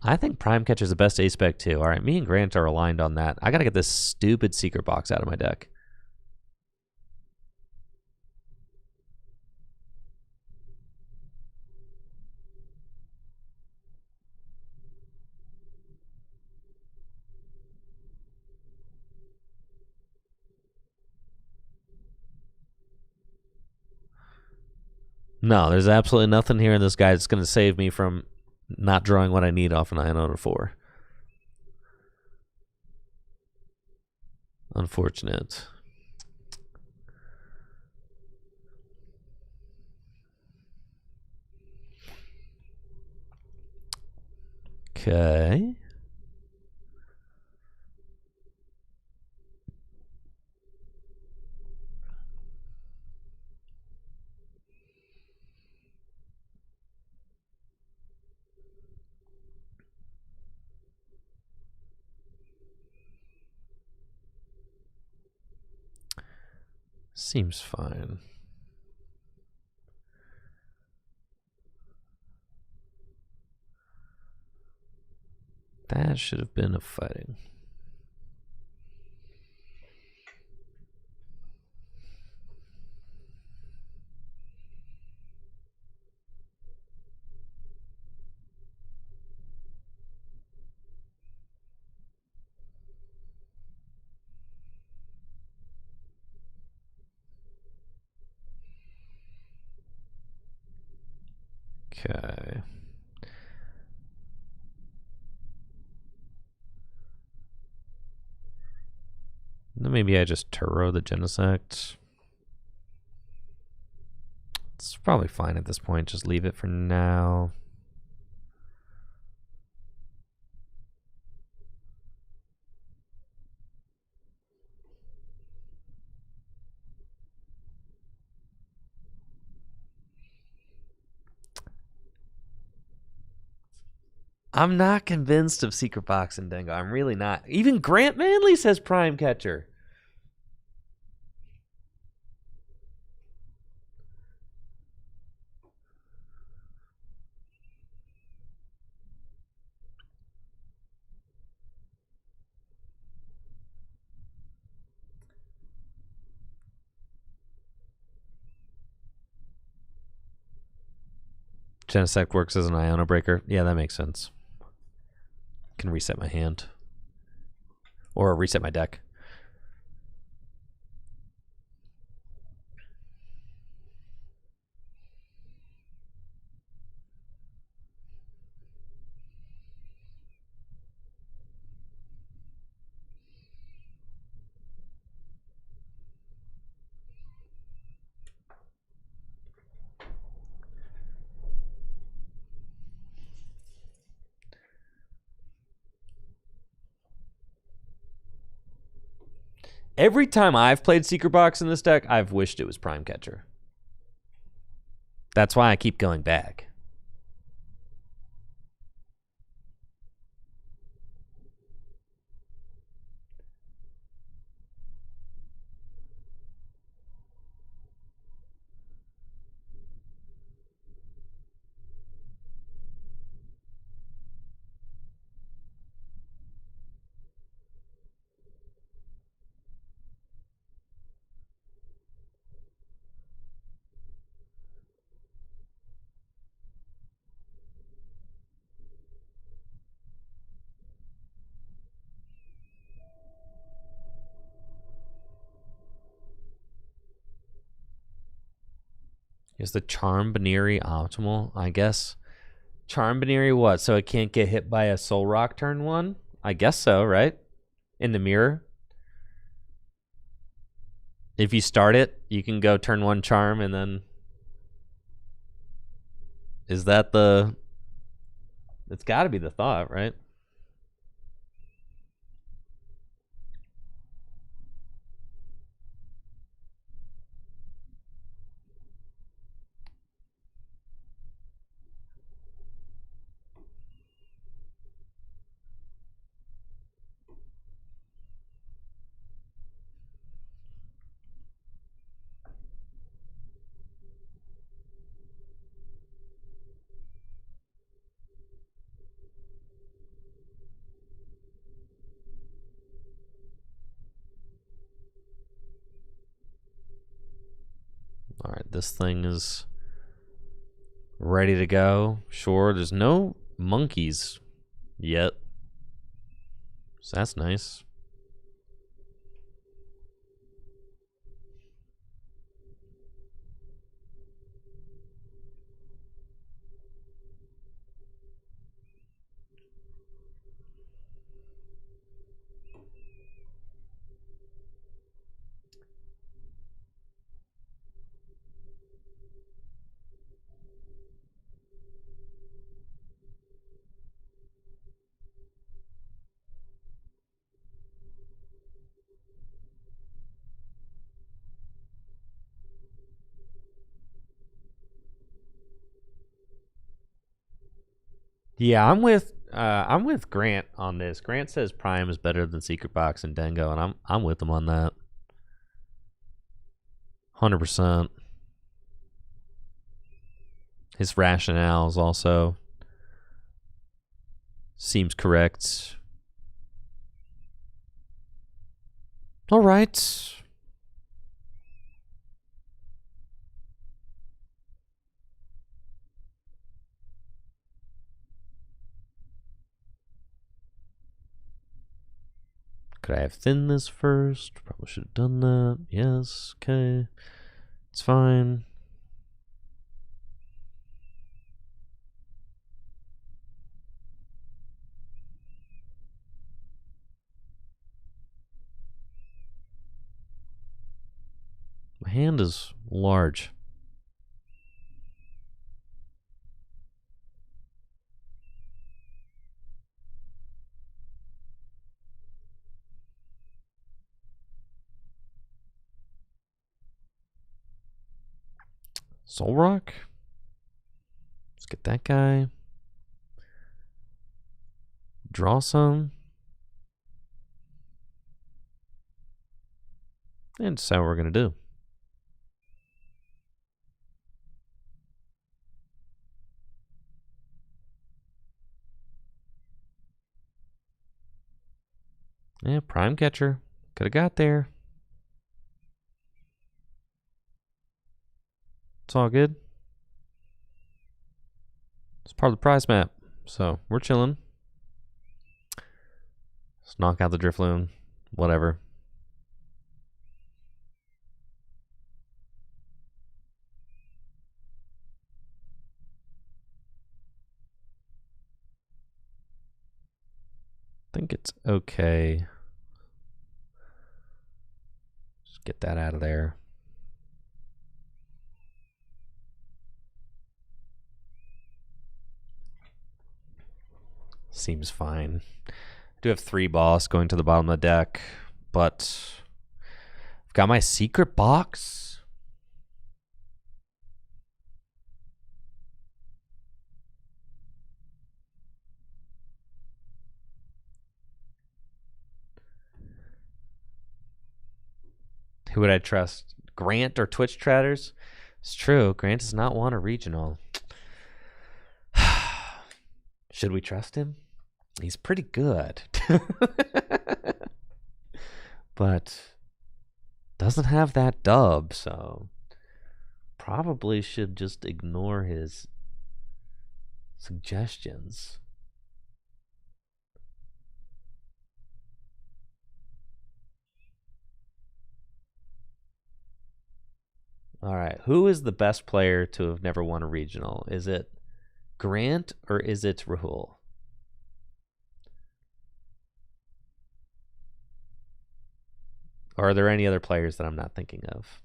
I think Prime Catcher's the best ace spec too. All right, me and Grant are aligned on that. I got to get this stupid Secret Box out of my deck. No, there's absolutely nothing here in this guy that's going to save me from not drawing what I need off an Iona 4. Unfortunate. Okay. Seems fine. That should have been a fighting. Okay. Then maybe I just Turo the Genesect. It's probably fine at this point. Just leave it for now. I'm not convinced of Secret Box and Dingo. I'm really not. Even Grant Manley says Prime Catcher. Genesect works as an Iono Breaker. Yeah, that makes sense. Can reset my hand. Or reset my deck. Every time I've played Secret Box in this deck, I've wished it was Prime Catcher. That's why I keep going back. Is the Charm Baneri optimal? I guess. Charm Baneri what? So it can't get hit by a Soul Rock turn 1? I guess so, right? In the mirror. If you start it, you can go turn 1 Charm and then... Is that the... It's got to be the thought, right? All right, this thing is ready to go. Sure, there's no monkeys yet. So that's nice. Yeah, I'm with Grant on this. Grant says Prime is better than Secret Box and Dengo, and I'm with him on that. 100%. His rationales also seems correct. All right. Could I have thinned this first? Probably should have done that. Yes. Okay. It's fine. hand is large. Zoroark? Let's get that guy. Draw some. And that's how we're going to do. Yeah, prime catcher. Could have got there. It's all good. It's part of the prize map. So we're chilling. Let's knock out the Drifloon. Whatever. I think it's okay. Just get that out of there. Seems fine. I do have 3 boss going to the bottom of the deck, but I've got my secret box. Who would I trust? Grant or Twitch Tratters? It's true. Grant does not want a regional. Should we trust him? He's pretty good. But doesn't have that dub, so probably should just ignore his suggestions. All right, who is the best player to have never won a regional? Is it Grant or is it Rahul? Or are there any other players that I'm not thinking of?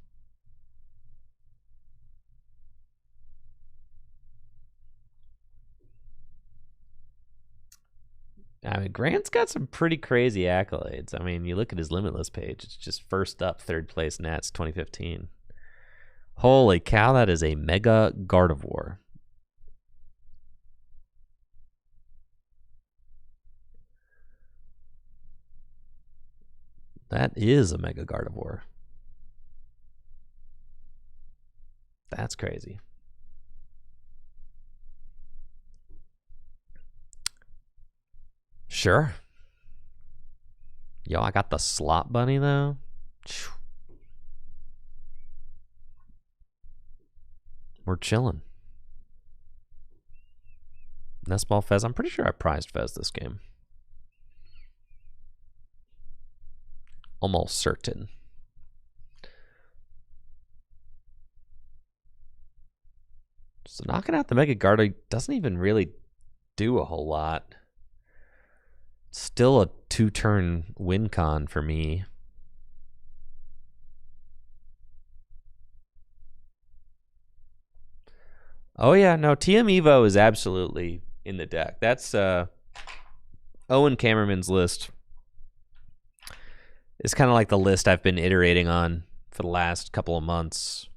I mean, Grant's got some pretty crazy accolades. I mean, you look at his Limitless page, it's just first up, 3rd place Nats 2015. Holy cow, that is a Mega Gardevoir. That is a Mega Gardevoir. That's crazy. Sure. Yo, I got the Slot Bunny, though. We're chilling. Nestball Fez. I'm pretty sure I prized Fez this game. Almost certain. So knocking out the Mega Gardevoir doesn't even really do a whole lot. Still a 2-turn win con for me. Oh yeah, no, TM Evo is absolutely in the deck. That's Owen Cameraman's list. It's kind of like the list I've been iterating on for the last couple of months.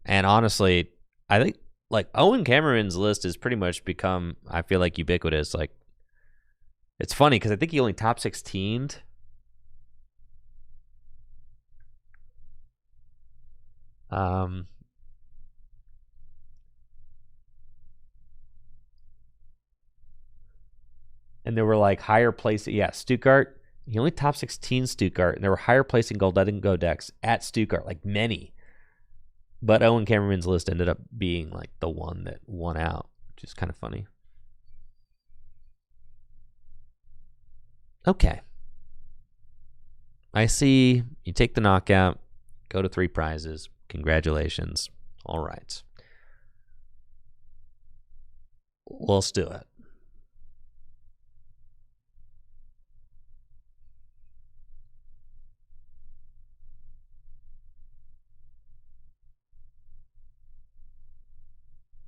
And honestly, I think like Owen Cameraman's list has pretty much become, I feel like, ubiquitous. Like, it's funny because I think he only top 16'd. And there were like higher placing, yeah, Stuttgart. He only top 16 Stuttgart, and there were higher placing Golden Go decks at Stuttgart, like many. But Owen Cameraman's list ended up being like the one that won out, which is kind of funny. Okay. I see you take the knockout, go to 3 prizes. Congratulations. All right. Let's do it.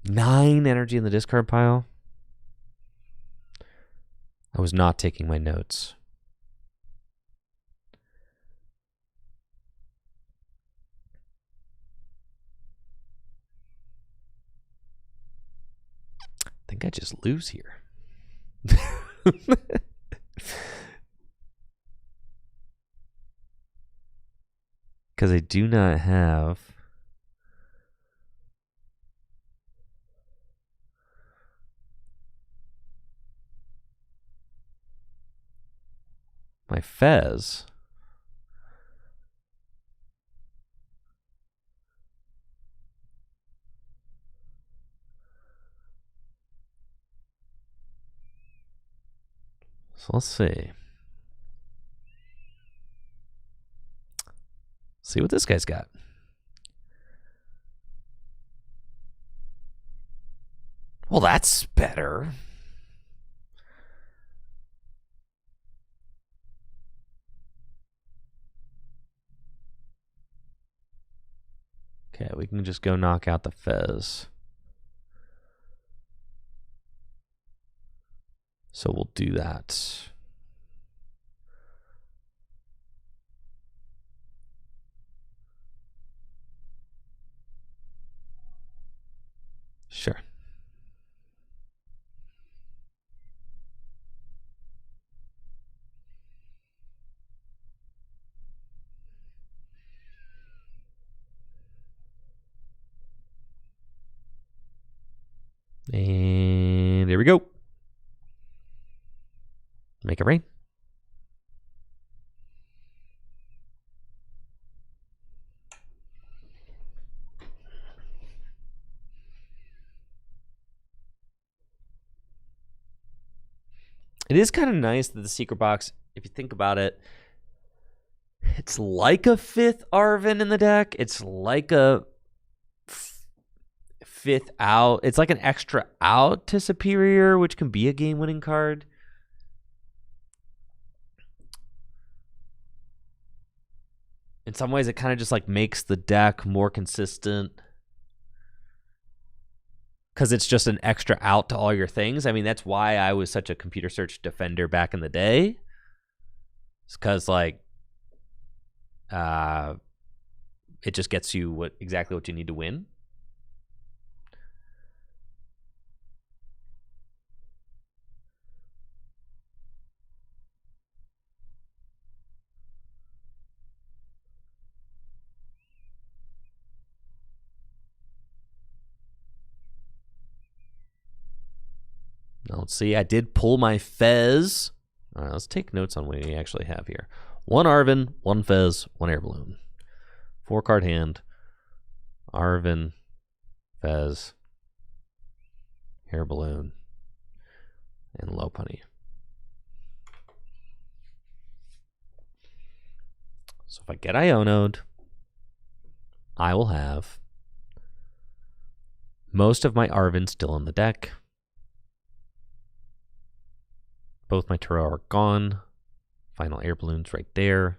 9 energy in the discard pile. I was not taking my notes. I think I just lose here. Because I do not have my Fez. So let's see. See what this guy's got. Well, that's better. Okay, we can just go knock out the Fez. So we'll do that. Sure. And there we go. Make it rain. It is kind of nice that the secret box, if you think about it, it's like a 5th Arven in the deck. It's like a 5th out. It's like an extra out to Superior, which can be a game-winning card. In some ways, it kind of just like makes the deck more consistent because it's just an extra out to all your things. I mean, that's why I was such a computer search defender back in the day. It's because like it just gets you exactly what you need to win. Now let's see. I did pull my Fez. All right, let's take notes on what we actually have here. 1 Arven, 1 Fez, 1 Air Balloon. 4-card hand. Arven, Fez, Air Balloon, and Lopunny. So if I get Iono'd, I will have most of my Arven still in the deck. Both my Turo are gone. Final Air Balloon's right there.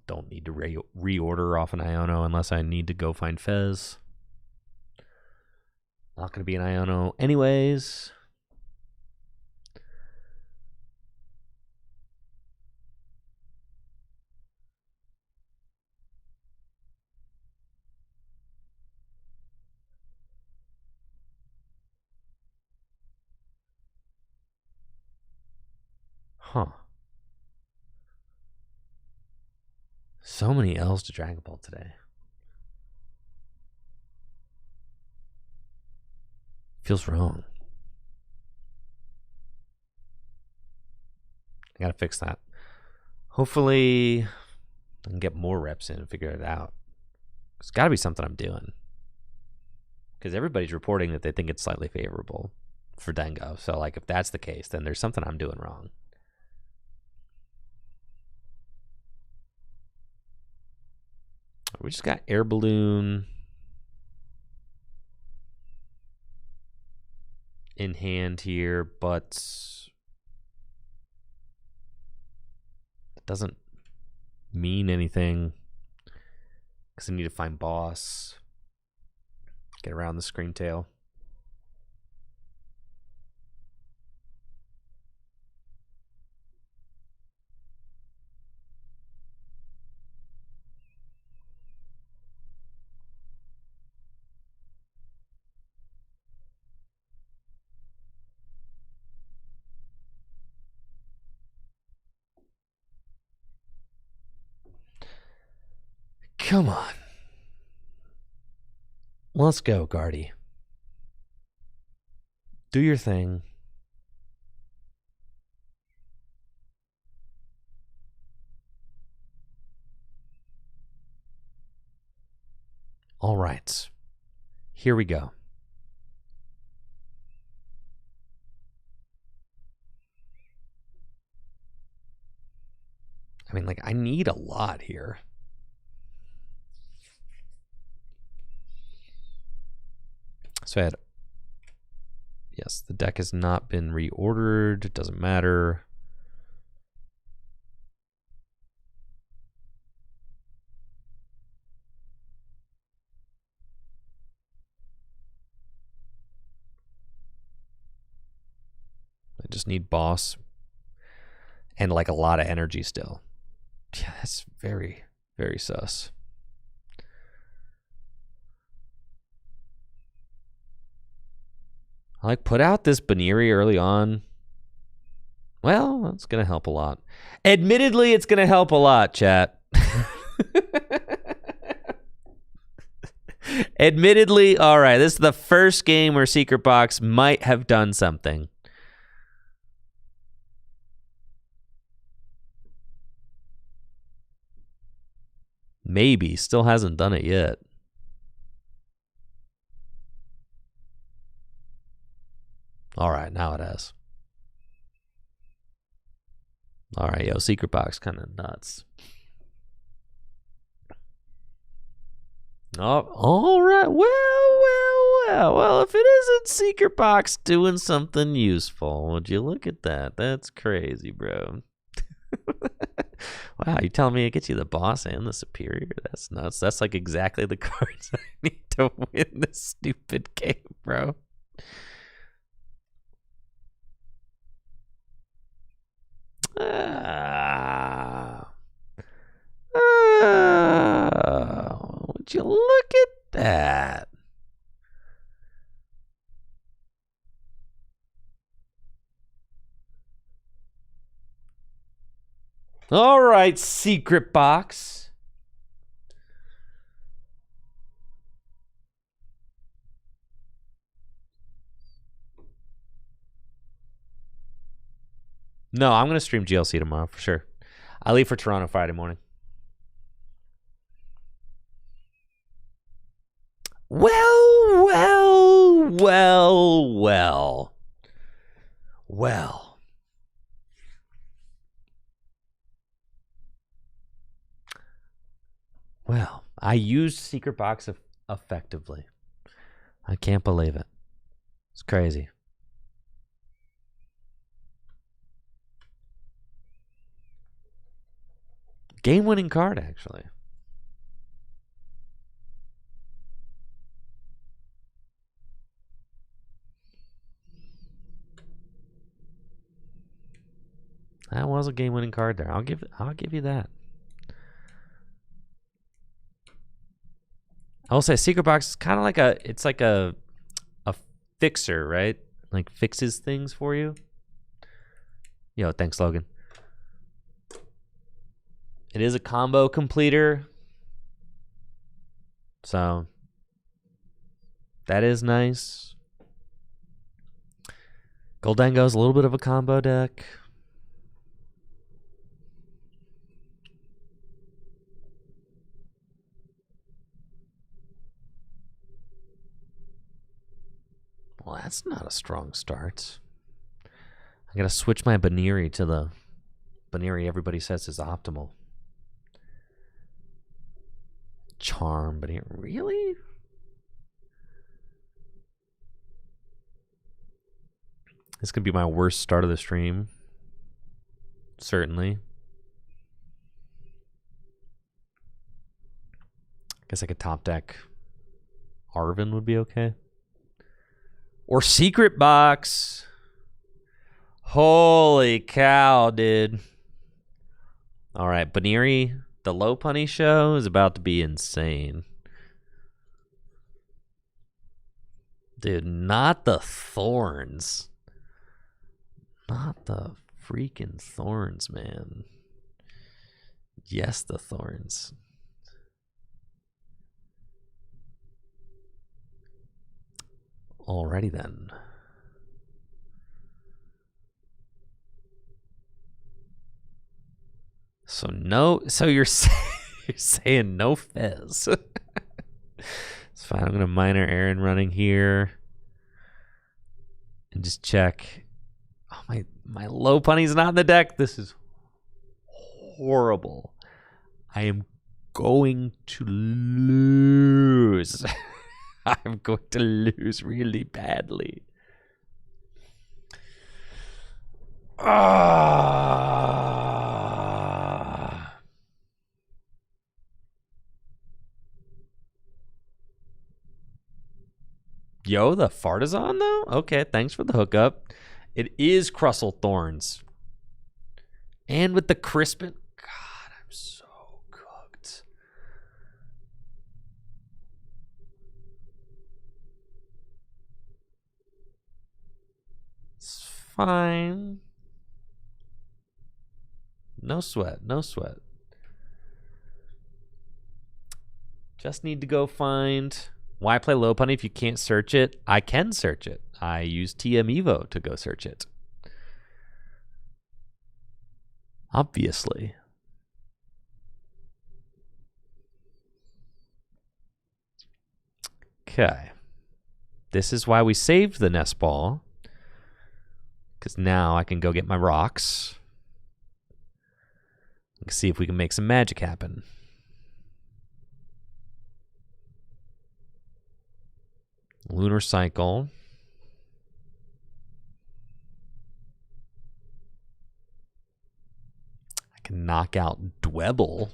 Don't need to reorder off an Iono unless I need to go find Fez. Not going to be an Iono anyways. Huh. So many L's to Dragapult today. Feels wrong. I gotta fix that. Hopefully I can get more reps in and figure it out. It's gotta be something I'm doing. Because everybody's reporting that they think it's slightly favorable for Dengo. So like if that's the case, then there's something I'm doing wrong. We just got Air Balloon in hand here, but it doesn't mean anything. Because I need to find boss. Get around the screen tail. Come on. Let's go, Guardy. Do your thing. All right. Here we go. I mean, like, I need a lot here. So I had... Yes, the deck has not been reordered. It doesn't matter. I just need boss and like a lot of energy still. Yeah, that's very, very sus. I like put out this Baniri early on. Well, that's going to help a lot. Admittedly, it's going to help a lot, chat. Admittedly, all right, this is the first game where Secret Box might have done something. Maybe. Still hasn't done it yet. All right, now it has. All right, yo, Secret Box kind of nuts. Oh, all right. Well, if it isn't Secret Box doing something useful, would you look at that? That's crazy, bro. Wow, you telling me it gets you the boss and the superior? That's nuts. That's like exactly the cards I need to win this stupid game, bro. Would you look at that? All right, Secret Box. No, I'm going to stream GLC tomorrow for sure. I leave for Toronto Friday morning. Well. Well, I used Secret Box effectively. I can't believe it. It's crazy. Game-winning card, actually. That was a game-winning card there. I'll give you that. I will say Secret Box is kind of like it's like a fixer, right? Like fixes things for you. Yo, thanks, Logan. It is a combo completer. So that is nice. Goldango's a little bit of a combo deck. Well, that's not a strong start. I gotta switch my Baniri to the Baniri everybody says is optimal. Charm Baniri. Really? This could be my worst start of the stream. Certainly. Guess I could top deck. Arvin would be okay. Or Secret Box. Holy cow, dude. All right, Baneri, the low punny show is about to be insane. Dude, not the thorns. Not the freaking thorns, man. Yes, the thorns. Alrighty then. So you're saying no Fez. It's fine. I'm gonna minor Aaron running here. And just check. Oh, my low punny's not in the deck. This is horrible. I am going to lose. I'm going to lose really badly. Yo, the Fartazon though? Okay, thanks for the hookup. It is Crustle Thorns. And with the Crispin. God, I'm so cooked. It's fine. No sweat, no sweat. Just need to go find... Why play low punny if you can't search it? I can search it. I use TM Evo to go search it. Obviously. Okay. This is why we saved the nest ball. Because now I can go get my rocks. See if we can make some magic happen. Lunar Cycle. I can knock out Dwebble.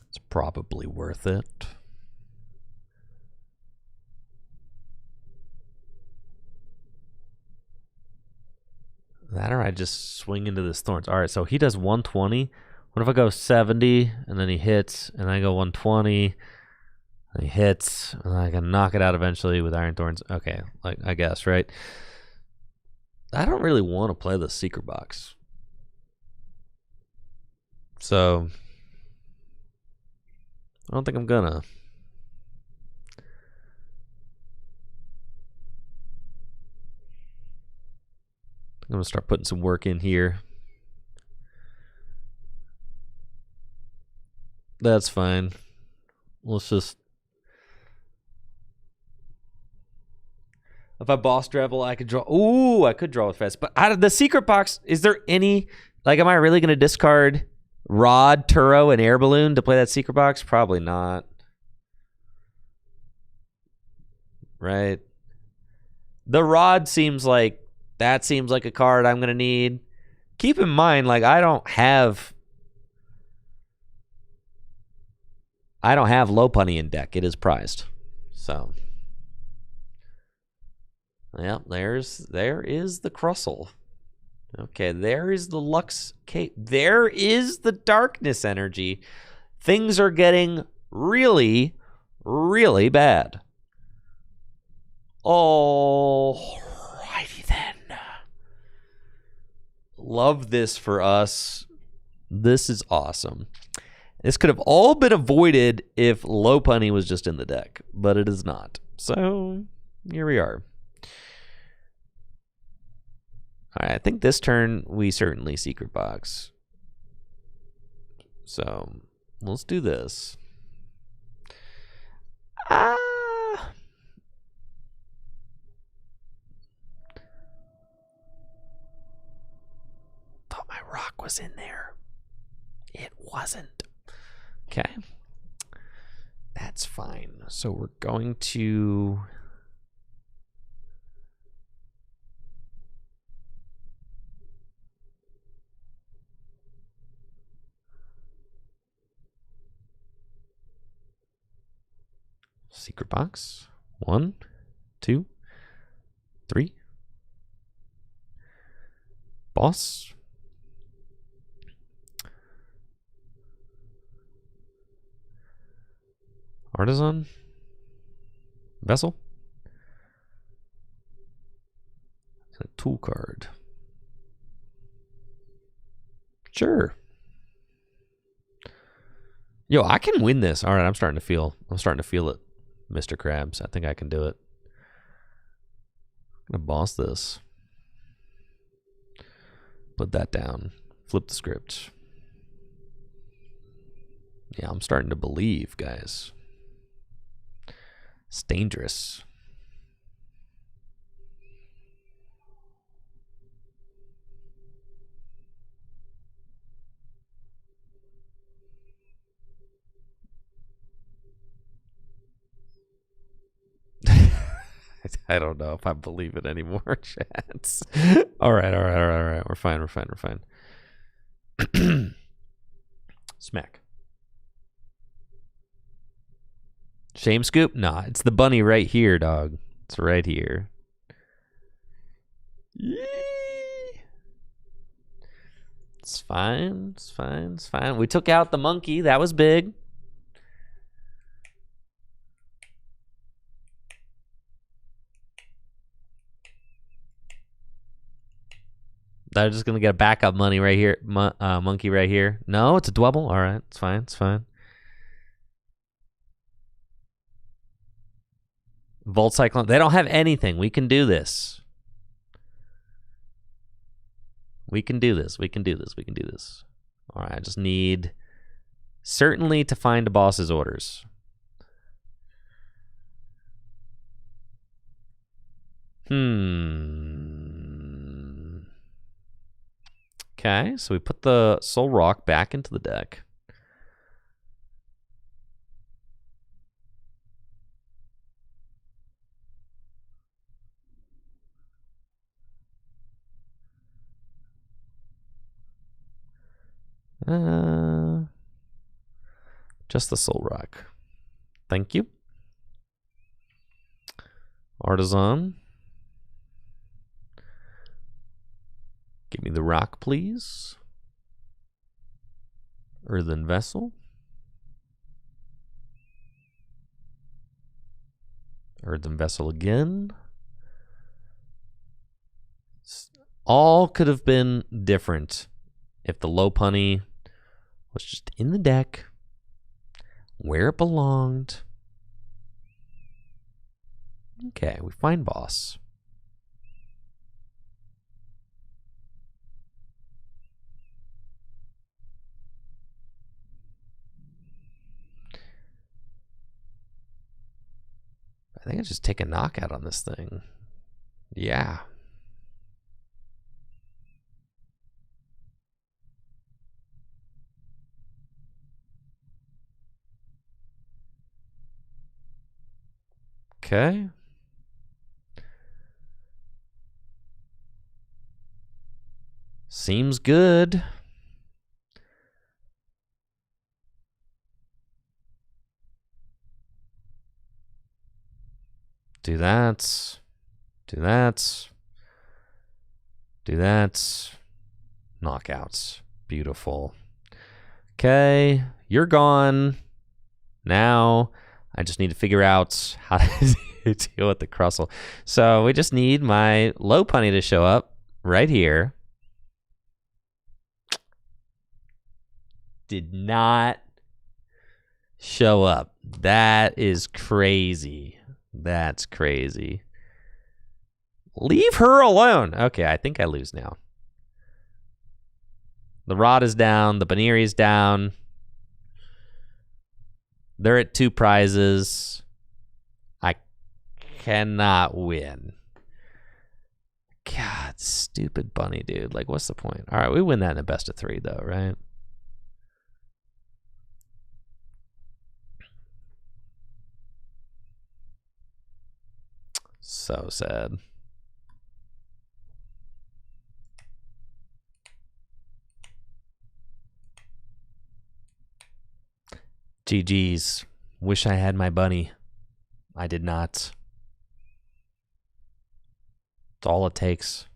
It's probably worth it. That or I just swing into this Thorns. All right, so he does 120. What if I go 70 and then he hits, and I go 120 and he hits, and I can knock it out eventually with Iron Thorns? Okay, like I guess, right? I don't really want to play the Secret Box. So I don't think I'm gonna. I'm gonna start putting some work in here. That's fine. Let's just... If I boss travel, I could draw. Ooh, I could draw with Fez. But out of the Secret Box, is there any... Like, am I really going to discard Rod, Turo, and Air Balloon to play that Secret Box? Probably not. Right? The Rod seems like... That seems like a card I'm going to need. Keep in mind, like, I don't have low punny in deck. It is prized. So, yeah, there is the Crustle. Okay, there is the Lux Cape. There is the Darkness Energy. Things are getting really, really bad. Alrighty then. Love this for us. This is awesome. This could have all been avoided if low punny was just in the deck, but it is not. So here we are. All right, I think this turn we certainly Secret Box. So let's do this. Thought my rock was in there. It wasn't. Okay. That's fine. So we're going to... Secret box. 1, 2, 3. Boss. Artisan. Vessel. And a tool card. Sure. Yo, I can win this. All right, I'm starting to feel it, Mr. Krabs. I think I can do it. I'm gonna boss this. Put that down. Flip the script. Yeah, I'm starting to believe, guys. It's dangerous. I don't know if I believe it anymore, chance. All right. We're fine. Smack. Shame scoop? Nah, it's the bunny right here, dog. It's right here. Yee. It's fine. We took out the monkey. That was big. They're just gonna get a backup money right here, monkey right here. No, it's a double. All right, it's fine. Volt Cyclone. They don't have anything. We can do this. We can do this. All right, I just need certainly to find a boss's orders. Okay, so we put the Zoroark back into the deck. Just the Zoroark. Thank you. Artisan. Give me the rock, please. Earthen Vessel. Earthen Vessel again. All could have been different if the low punny was just in the deck where it belonged. Okay, we find boss. I think I just take a knockout on this thing. Yeah. Okay. Seems good. Do that. Do that. Do that. Knockouts. Beautiful. Okay. You're gone. Now I just need to figure out how to deal with the Crustle. So we just need my low punny to show up right here. Did not show up. That is crazy. That's crazy. Leave her alone. Okay, I think I lose now. The rod is down. The Baneri is down. They're at 2 prizes. I cannot win. God, stupid bunny, dude. Like, what's the point? All right, we win that in a best of 3, though, right? So sad. GG's. Wish I had my bunny. I did not. It's all it takes.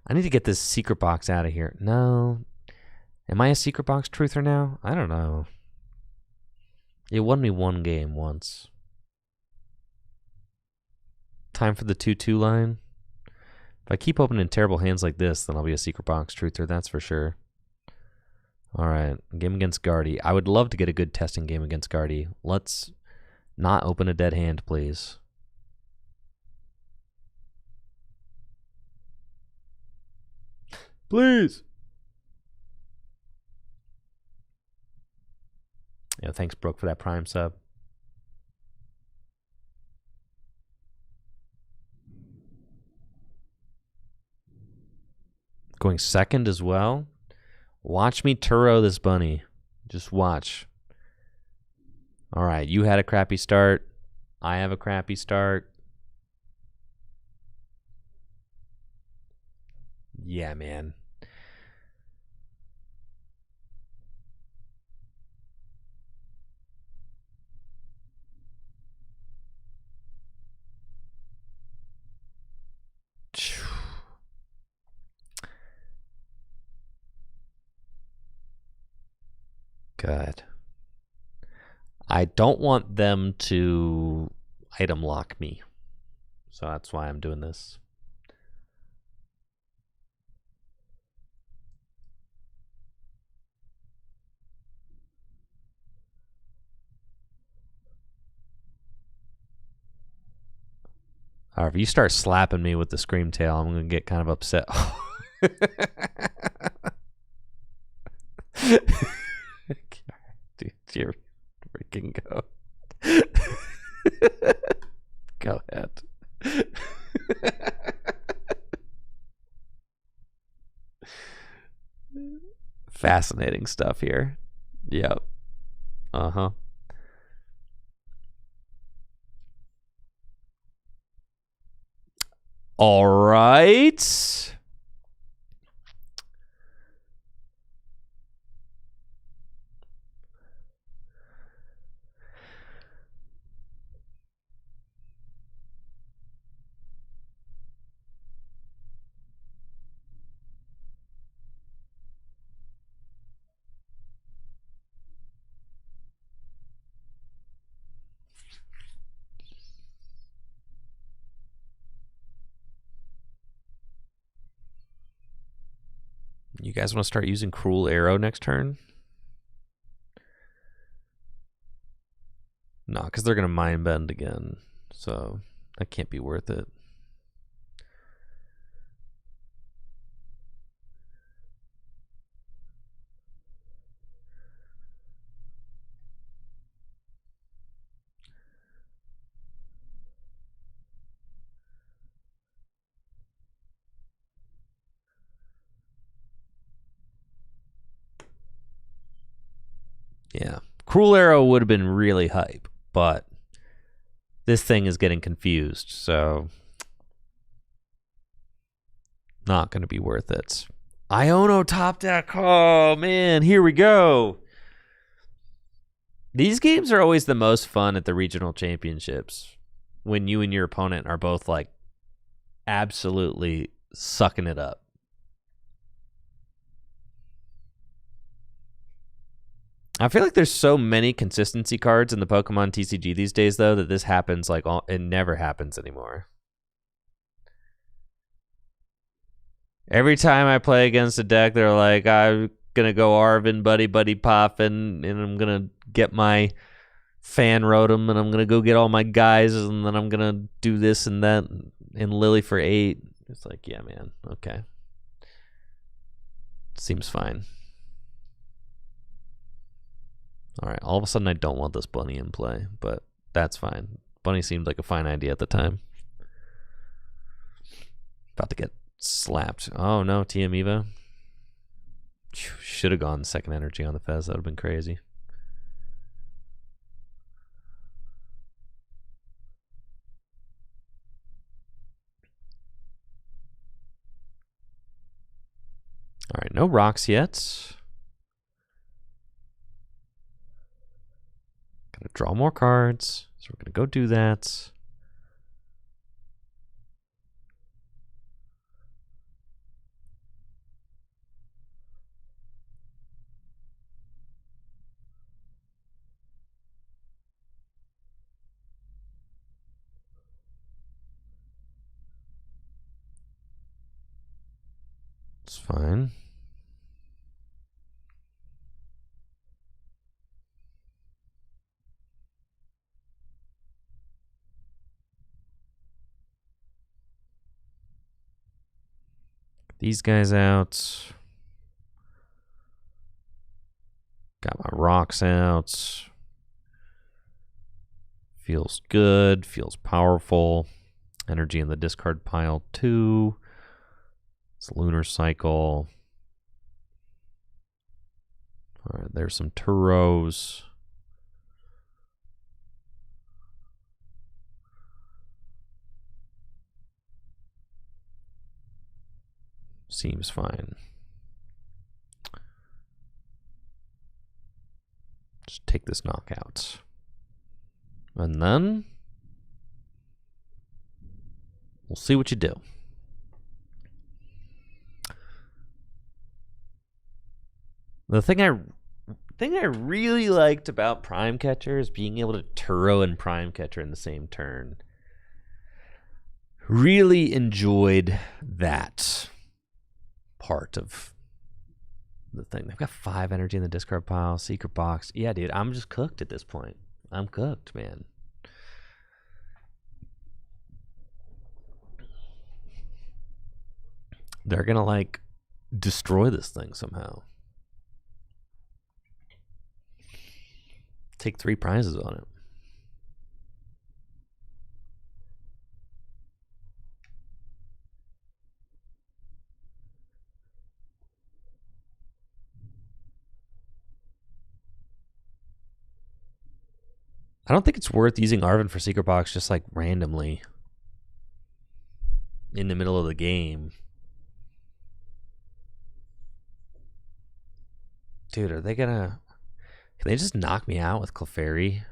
I need to get this secret box out of here. No. Am I a secret box truther now? I don't know. It won me one game once. Time for the 2-2 line. If I keep opening terrible hands like this, then I'll be a secret box truther, that's for sure. All right, game against Gardy. I would love to get a good testing game against Gardy. Let's not open a dead hand, please. Please. Yeah, thanks, Brooke, for that Prime sub. Going second as well. Watch me Turo this bunny. Just watch. All right, you had a crappy start. I have a crappy start. Yeah, man. Good. I don't want them to item lock me. So that's why I'm doing this. If you start slapping me with the scream tail, I'm going to get kind of upset. Dude, you're freaking go. Go ahead. Fascinating stuff here. Yep. Uh-huh. All right. You guys want to start using Cruel Arrow next turn? No, because they're going to Mind Bend again. So that can't be worth it. Yeah. Cruel Arrow would have been really hype, but this thing is getting confused, so not going to be worth it. Iono top deck. Oh, man, here we go. These games are always the most fun at the regional championships when you and your opponent are both like absolutely sucking it up. I feel like there's so many consistency cards in the Pokemon TCG these days, though, that this happens like it never happens anymore. Every time I play against a deck, they're like, I'm gonna go Arvin, buddy poppin', and I'm gonna get my fan Rotom, and I'm gonna go get all my guys, and then I'm gonna do this and that, and Lily for 8. It's like, yeah, man, okay. Seems fine. All right, all of a sudden I don't want this bunny in play, but that's fine. Bunny seemed like a fine idea at the time. About to get slapped. Oh no, TM Evo. Should have gone second energy on the Fez. That would have been crazy. All right, no rocks yet. Draw more cards. So we're going to go do that. It's fine. These guys out. Got my rocks out. Feels good. Feels powerful. Energy in the discard pile 2. It's lunar cycle. All right, there's some Turos. Seems fine. Just take this knockout. And then we'll see what you do. The thing I really liked about Prime Catcher is being able to Turo and Prime Catcher in the same turn. Really enjoyed that part of the thing. They've got 5 energy in the discard pile, secret box. Yeah, dude, I'm just cooked at this point. I'm cooked, man. They're gonna like destroy this thing somehow. Take 3 prizes on it. I don't think it's worth using Arven for Secret Box just like randomly in the middle of the game. Dude, are they gonna... Can they just knock me out with Clefairy?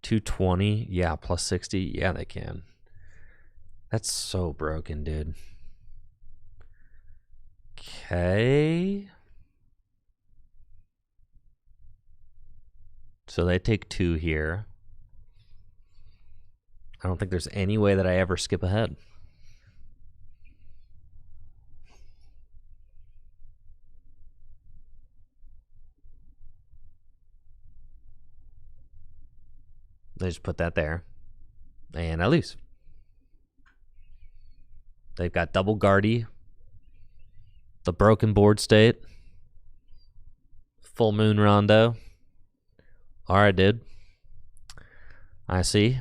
220? Yeah, plus 60? Yeah, they can. That's so broken, dude. Okay. So they take 2 here. I don't think there's any way that I ever skip ahead. They just put that there. And I lose. They've got double Guardy. The broken board state. Full moon rondo. Alright, dude. I see.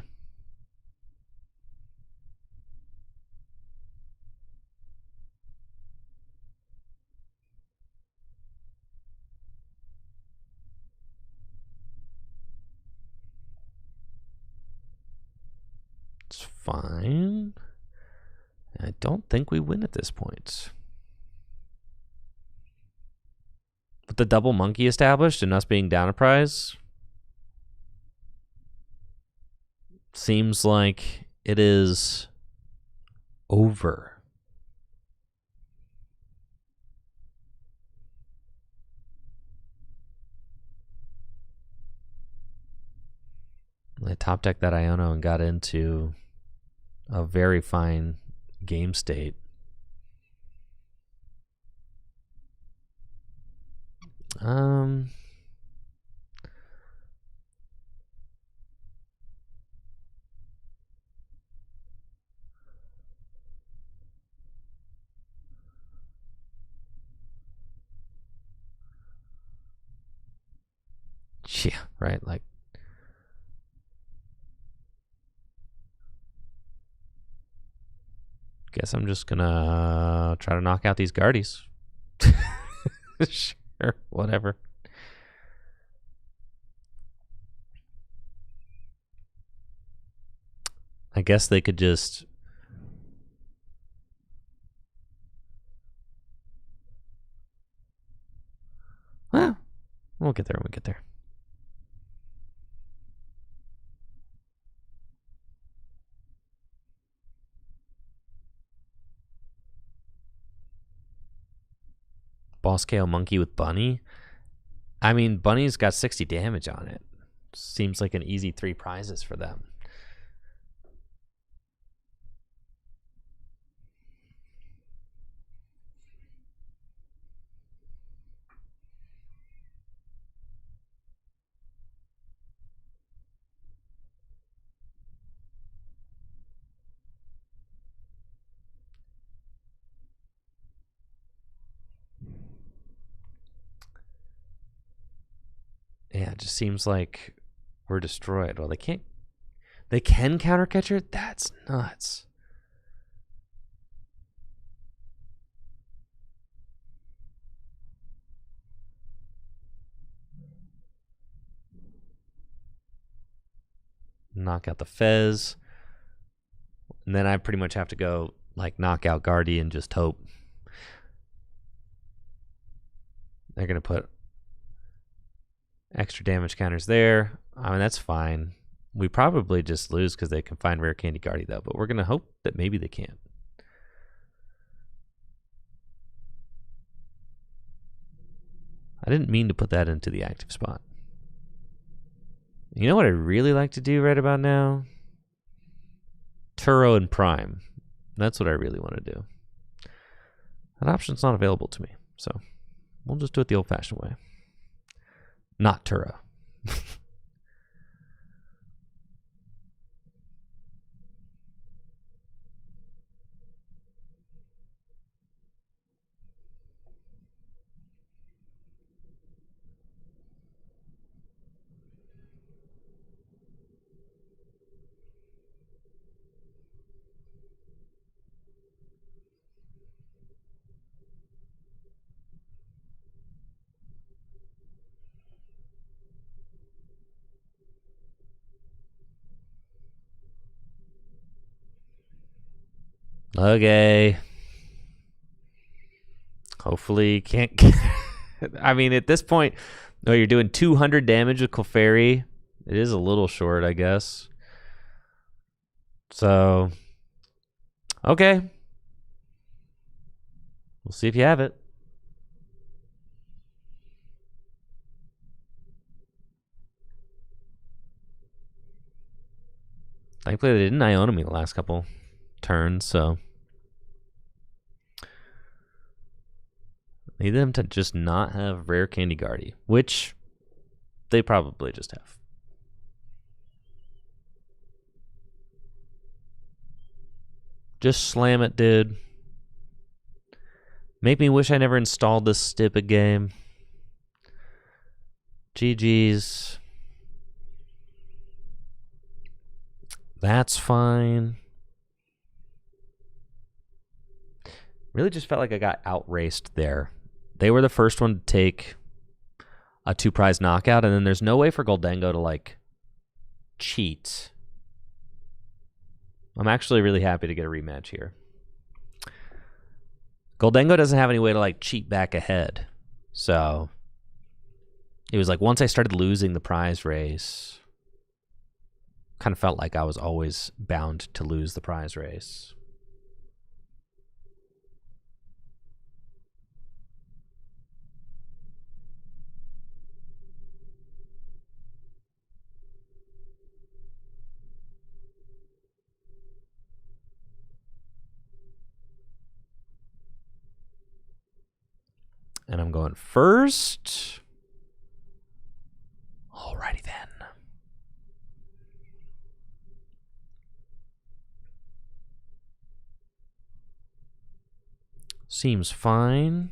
It's fine. I don't think we win at this point. With the double monkey established and us being down a prize, seems like it is over. I top decked that Iono and got into a very fine game state. Yeah, right. Like, guess I'm just gonna try to knock out these Guardies. Sure, whatever. I guess they could just... Well, we'll get there when we get there. Boss KO Monkey with Bunny. I mean, Bunny's got 60 damage on it. Seems like an easy 3 prizes for them. Yeah, it just seems like we're destroyed. Well, they can't. They can counter catcher? That's nuts. Knock out the Fez. And then I pretty much have to go like knock out Guardy and just hope. They're going to put extra damage counters there. I mean, that's fine. We probably just lose because they can find Rare Candy Guardy, though. But we're going to hope that maybe they can't. I didn't mean to put that into the active spot. You know what I really like to do right about now? Turo and Prime. That's what I really want to do. That option's not available to me. So we'll just do it the old-fashioned way. Not Turo. Okay. Hopefully can't get... I mean, at this point, no, you're doing 200 damage with Clefairy. It is a little short, I guess. So, okay. We'll see if you have it. Thankfully, they didn't Iona me the last couple turns, so... I need them to just not have Rare Candy Guardy, which they probably just have. Just slam it, dude. Make me wish I never installed this stupid game. GG's. That's fine. Really just felt like I got outraced there. They were the first one to take a 2-prize knockout, and then there's no way for Goldengo to, like, cheat. I'm actually really happy to get a rematch here. Goldengo doesn't have any way to, like, cheat back ahead. So it was like once I started losing the prize race, kind of felt like I was always bound to lose the prize race. And I'm going first. Alrighty then. Seems fine.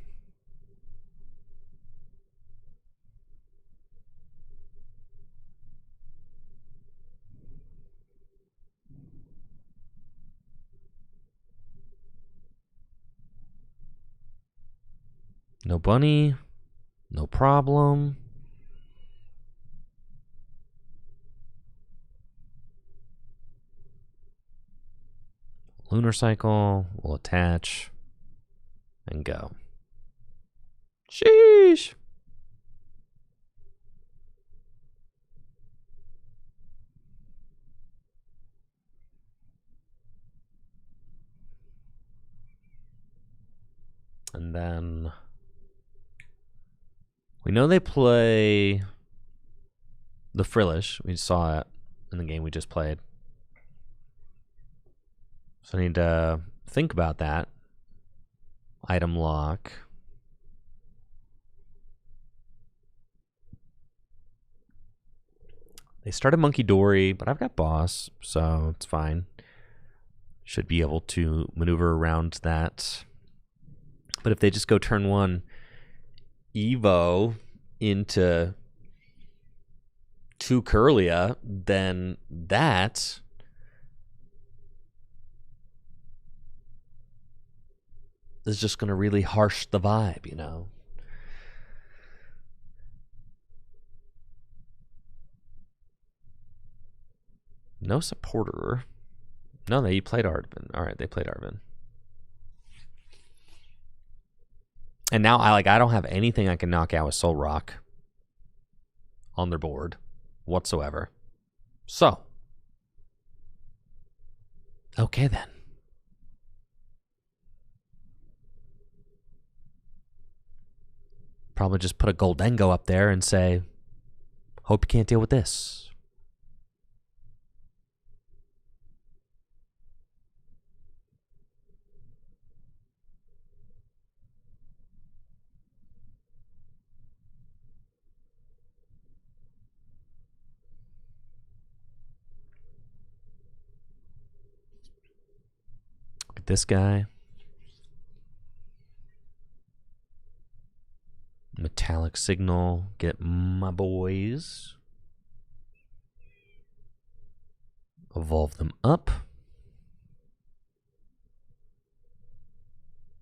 No bunny. No problem. Lunar Cycle will attach and go. Sheesh. And then We know they play the Frillish. We saw it in the game we just played. So I need to think about that. Item lock. They started Monkey Dory, but I've got Boss, so it's fine. Should be able to maneuver around that. But if they just go turn 1 Evo into 2 Curlia, then that is just going to really harsh the vibe, you know? No supporter. No, they played Arvin. All right, they played Arvin. And now I don't have anything I can knock out with Zoroark on their board whatsoever. So, okay then. Probably just put a Goldengo up there and say, hope you can't deal with this. Look at this guy. Metallic Signal. Get my boys. Evolve them up.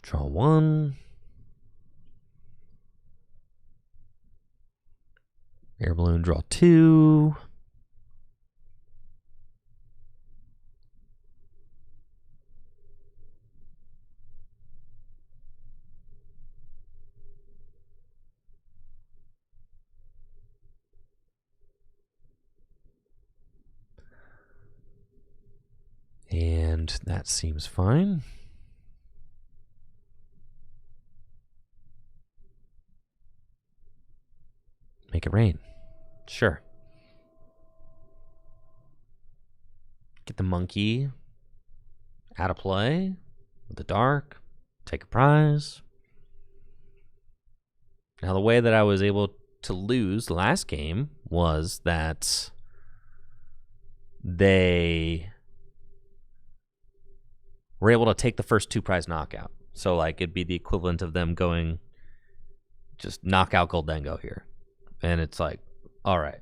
Draw 1. Air Balloon, draw 2. And that seems fine. Make it rain. Sure. Get the monkey out of play with the dark. Take a prize. Now, the way that I was able to lose the last game was that they were able to take the first 2 prize knockout. So, like, it'd be the equivalent of them going just knock out Goldengo here. And it's like, all right.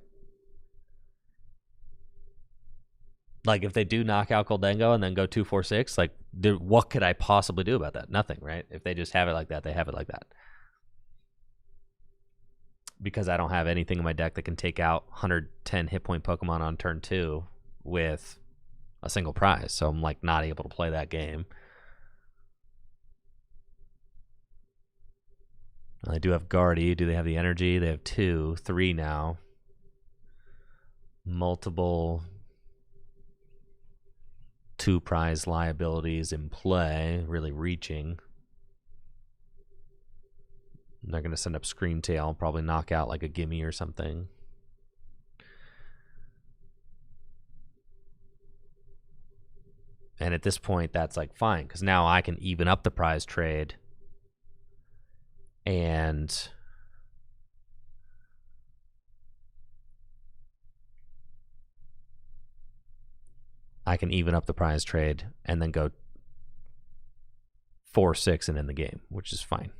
Like, if they do knock out Goldengo and then go 2-4-6, like, what could I possibly do about that? Nothing, right? If they just have it like that, they have it like that. Because I don't have anything in my deck that can take out 110 hit point Pokemon on turn 2 with a single prize. So I'm, like, not able to play that game. They do have Guardy. Do they have the energy? They have 2, 3 now. Multiple 2 prize liabilities in play, really reaching. They're going to send up Scream Tail, probably knock out like a Gimme or something. And at this point, that's like fine, because now I can even up the prize trade. And I can even up the prize trade and then go 4-6 and end the game, which is fine.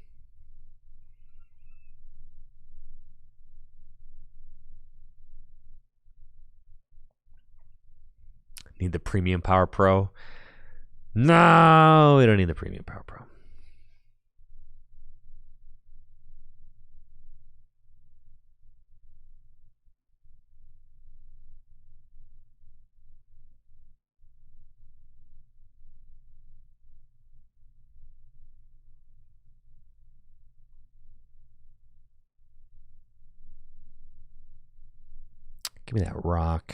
Need the Premium Power Pro? No, we don't need the Premium Power Pro. Give me that rock.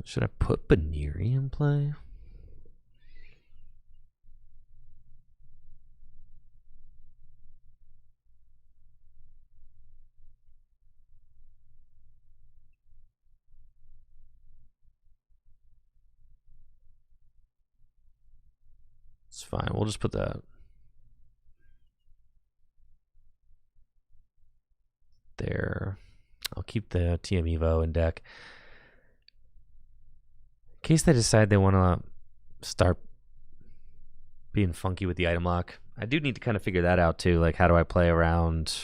Should I put Baniri in play? It's fine. We'll just put that there. I'll keep the TM Evo in deck. In case they decide they want to start being funky with the item lock. I do need to kind of figure that out too. Like, how do I play around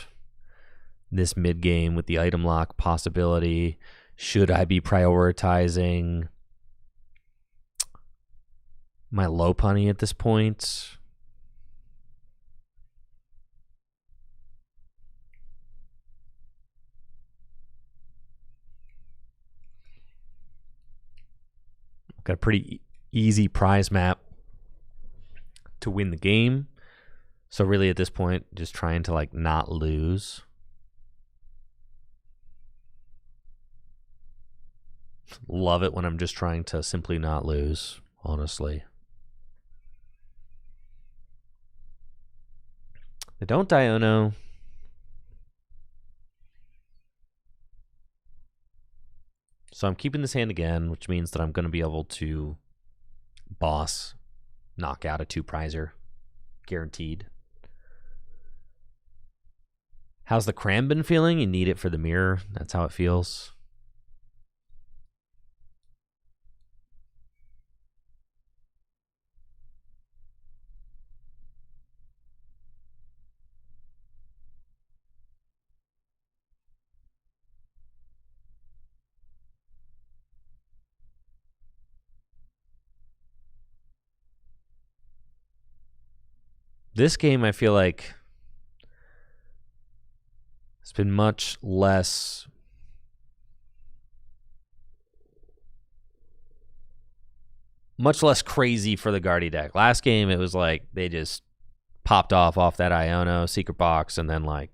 this mid game with the item lock possibility? Should I be prioritizing my low punny at this point? Got a pretty easy prize map to win the game. So really at this point, just trying to like not lose. Love it when I'm just trying to simply not lose, honestly. They don't Diona. So I'm keeping this hand again, which means that I'm going to be able to boss, knock out a 2-prizer. Guaranteed. How's the cram been feeling? You need it for the mirror. That's how it feels. This game, I feel like it's been much less crazy for the Guardy deck. Last game, it was like they just popped off that Iono secret box, and then like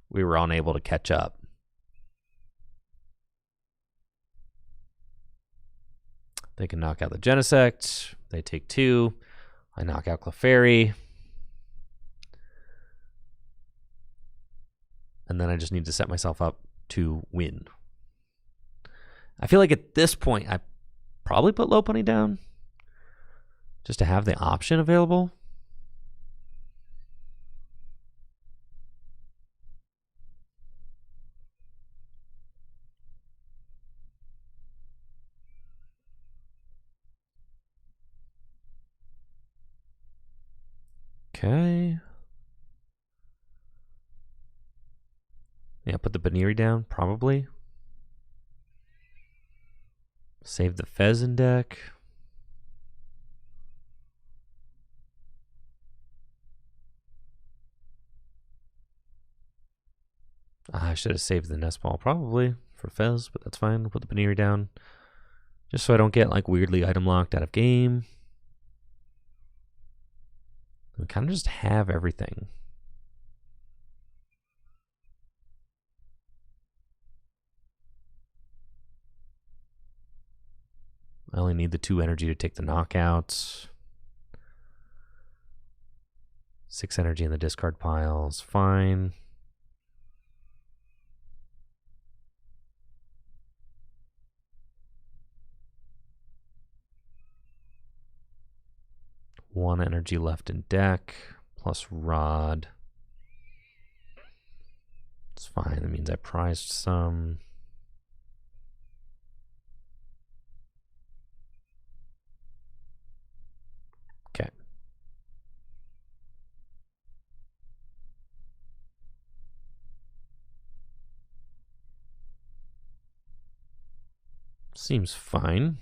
we were unable to catch up. They can knock out the Genesect. They take 2. I knock out Clefairy. And then I just need to set myself up to win. I feel like at this point, I probably put low punny down just to have the option available. Okay. Yeah, put the Baniri down, probably. Save the Pheasant deck. I should have saved the Nest Ball probably for Fez, but that's fine. We'll put the Baniri down. Just so I don't get like weirdly item locked out of game. We kind of just have everything. I only need the 2 energy to take the knockouts. 6 energy in the discard pile is fine. One energy left in deck, plus Rod. It's fine. That means I prized some. Okay. Seems fine.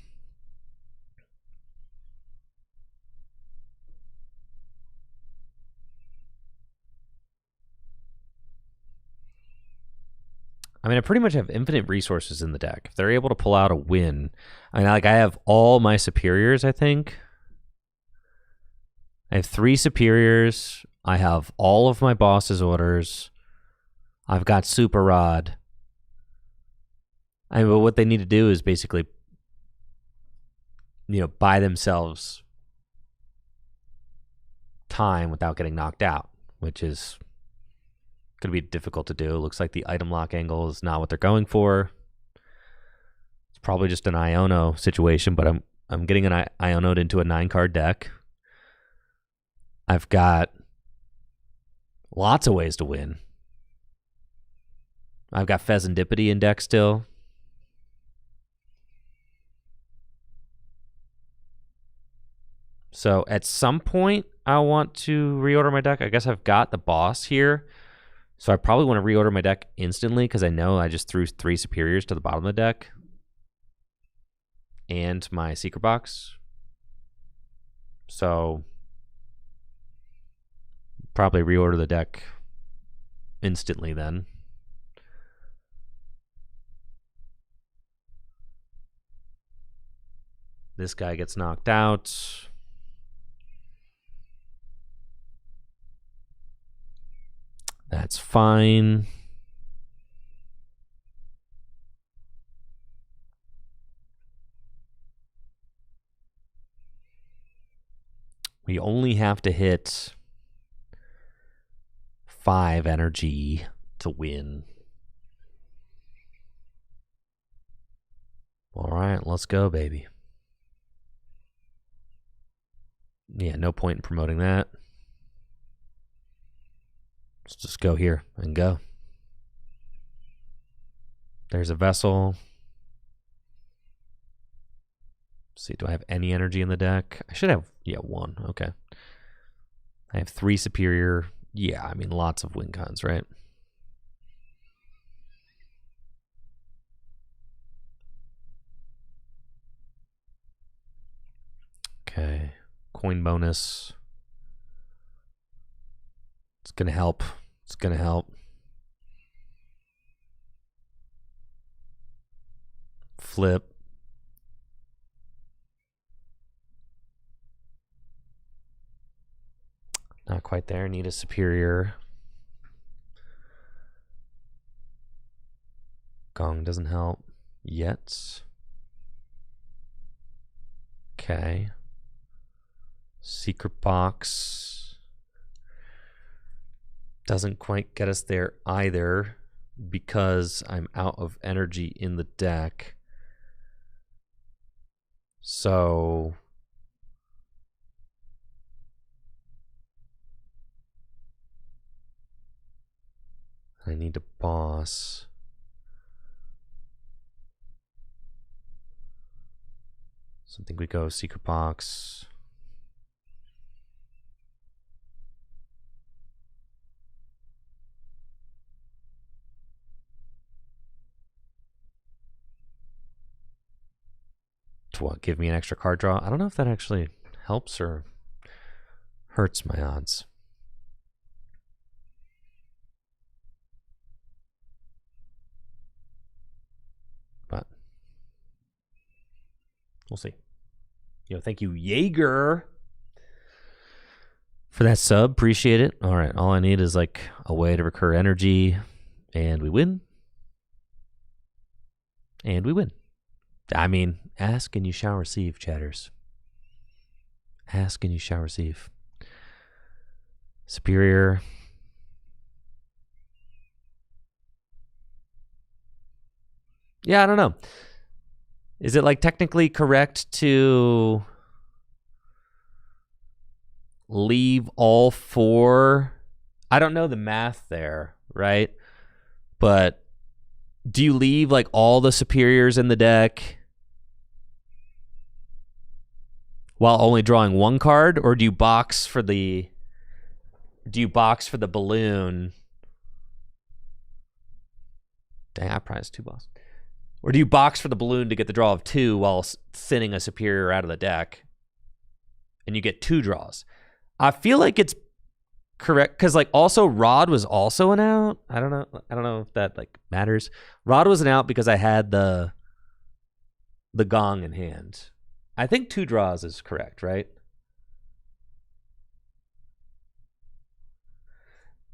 I mean, I pretty much have infinite resources in the deck. If they're able to pull out a win, I mean, like I have all my superiors, I think. I have 3 superiors. I have all of my boss's orders. I've got Super Rod. but what they need to do is basically, buy themselves time without getting knocked out, which is going to be difficult to do. It looks like the item lock angle is not what they're going for. It's probably just an Iono situation, but I'm getting an Iono'd into a 9-card deck. I've got lots of ways to win. I've got Pheasantipity in deck still. So at some point, I want to reorder my deck. I guess I've got the boss here. So I probably want to reorder my deck instantly because I know I just threw 3 superiors to the bottom of the deck. And my secret box. So probably reorder the deck instantly then. This guy gets knocked out. That's fine. We only have to hit 5 energy to win. All right, let's go, baby. Yeah, no point in promoting that. Let's just go here and go. There's a vessel. Let's see, do I have any energy in the deck? I should have, 1. Okay. I have 3 superior. Yeah, I mean, lots of win cons, right? Okay. Coin bonus. It's going to help. It's going to help. Flip. Not quite there. Need a superior. Gong doesn't help yet. Okay. Secret box. Doesn't quite get us there either because I'm out of energy in the deck. So I need to boss. So I think we go secret box. To what? Give me an extra card draw? I don't know if that actually helps or hurts my odds. But we'll see. Thank you, Jaeger, for that sub. Appreciate it. All right, all I need is like a way to recur energy, and we win. And we win. I mean, ask and you shall receive, chatters. Ask and you shall receive. Superior. Yeah, I don't know. Is it like technically correct to leave all 4? I don't know the math there, right? But do you leave like all the superiors in the deck while only drawing 1 card, or do you box for the balloon? Dang, I prized 2 boss. Or do you box for the balloon to get the draw of 2 while thinning a superior out of the deck, and you get 2 draws? I feel like it's correct because like also Rod was also an out. I don't know if that like matters. Rod was an out because I had the gong in hand. I think 2 draws is correct, right?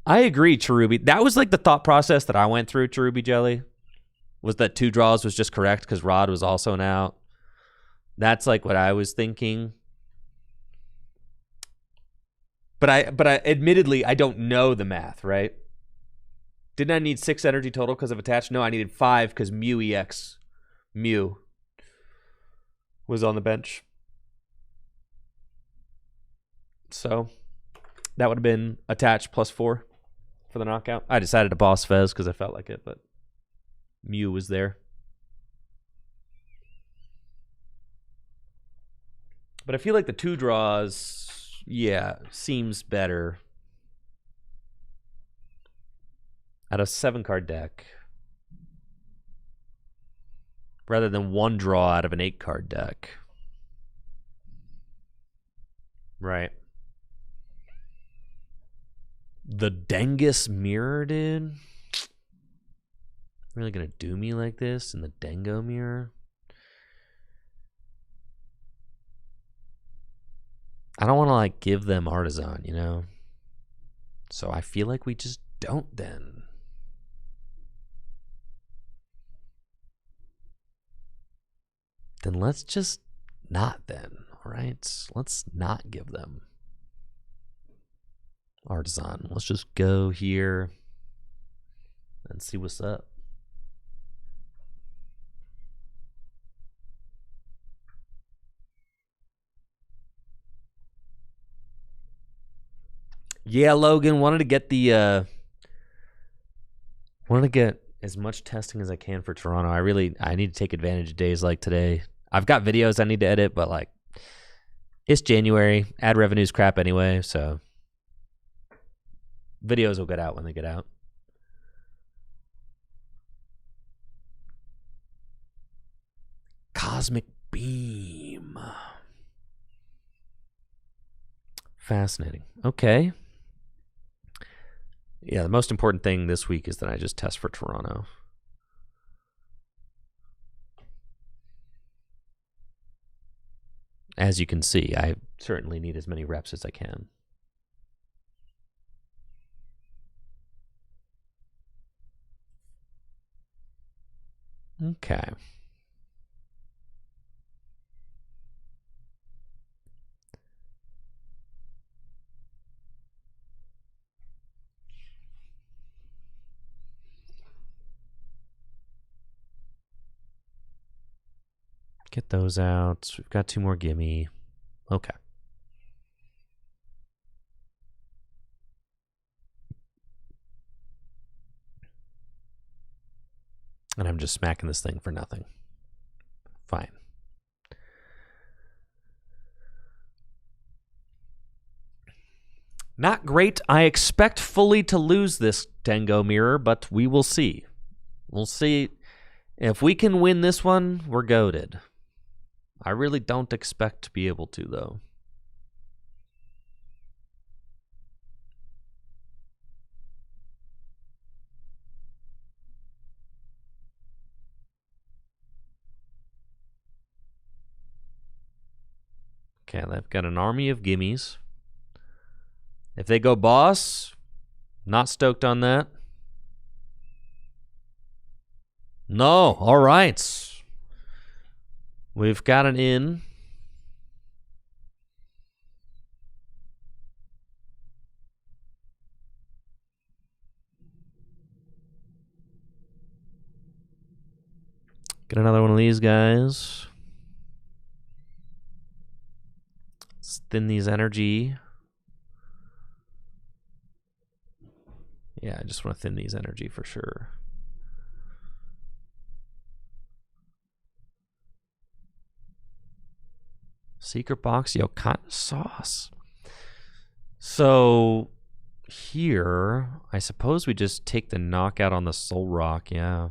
I agree, Cherubi. That was like the thought process that I went through, Cherubi Jelly. Was that 2 draws was just correct because Rod was also an out? That's like what I was thinking. But I admittedly, I don't know the math, right? Didn't I need 6 energy total because of attached? No, I needed 5 because Mew EX Mew was on the bench. So that would have been attached +4 for the knockout. I decided to boss Fez because I felt like it, but Mew was there. But I feel like the 2 draws, yeah, seems better. Out of 7-card deck. Rather than 1 draw out of an 8-card deck. Right. The Dengus mirror, dude? Really gonna do me like this in the Dengo mirror? I don't want to like give them Artisan, you know? So I feel like we just don't then. Then let's just not then, all right? Let's not give them Artisan. Let's just go here and see what's up. Yeah, Logan, wanted to get as much testing as I can for Toronto. I need to take advantage of days like today. I've got videos I need to edit, but like it's January. Ad revenue's crap anyway, so videos will get out when they get out. Cosmic Beam. Fascinating. Okay. Yeah, the most important thing this week is that I just test for Toronto. As you can see, I certainly need as many reps as I can. Okay. Get those out. We've got 2 more gimme. Okay. And I'm just smacking this thing for nothing. Fine. Not great. I expect fully to lose this Dengo mirror, but we will see. We'll see. If we can win this one, we're goated. I really don't expect to be able to, though. Okay, they've got an army of gimmies. If they go boss, not stoked on that. No, all right. We've got an in. Get another one of these guys. Let's thin these energy. Yeah, I just want to thin these energy for sure. Secret box, yo, cotton sauce. So here, I suppose we just take the knockout on the Zoroark, yeah.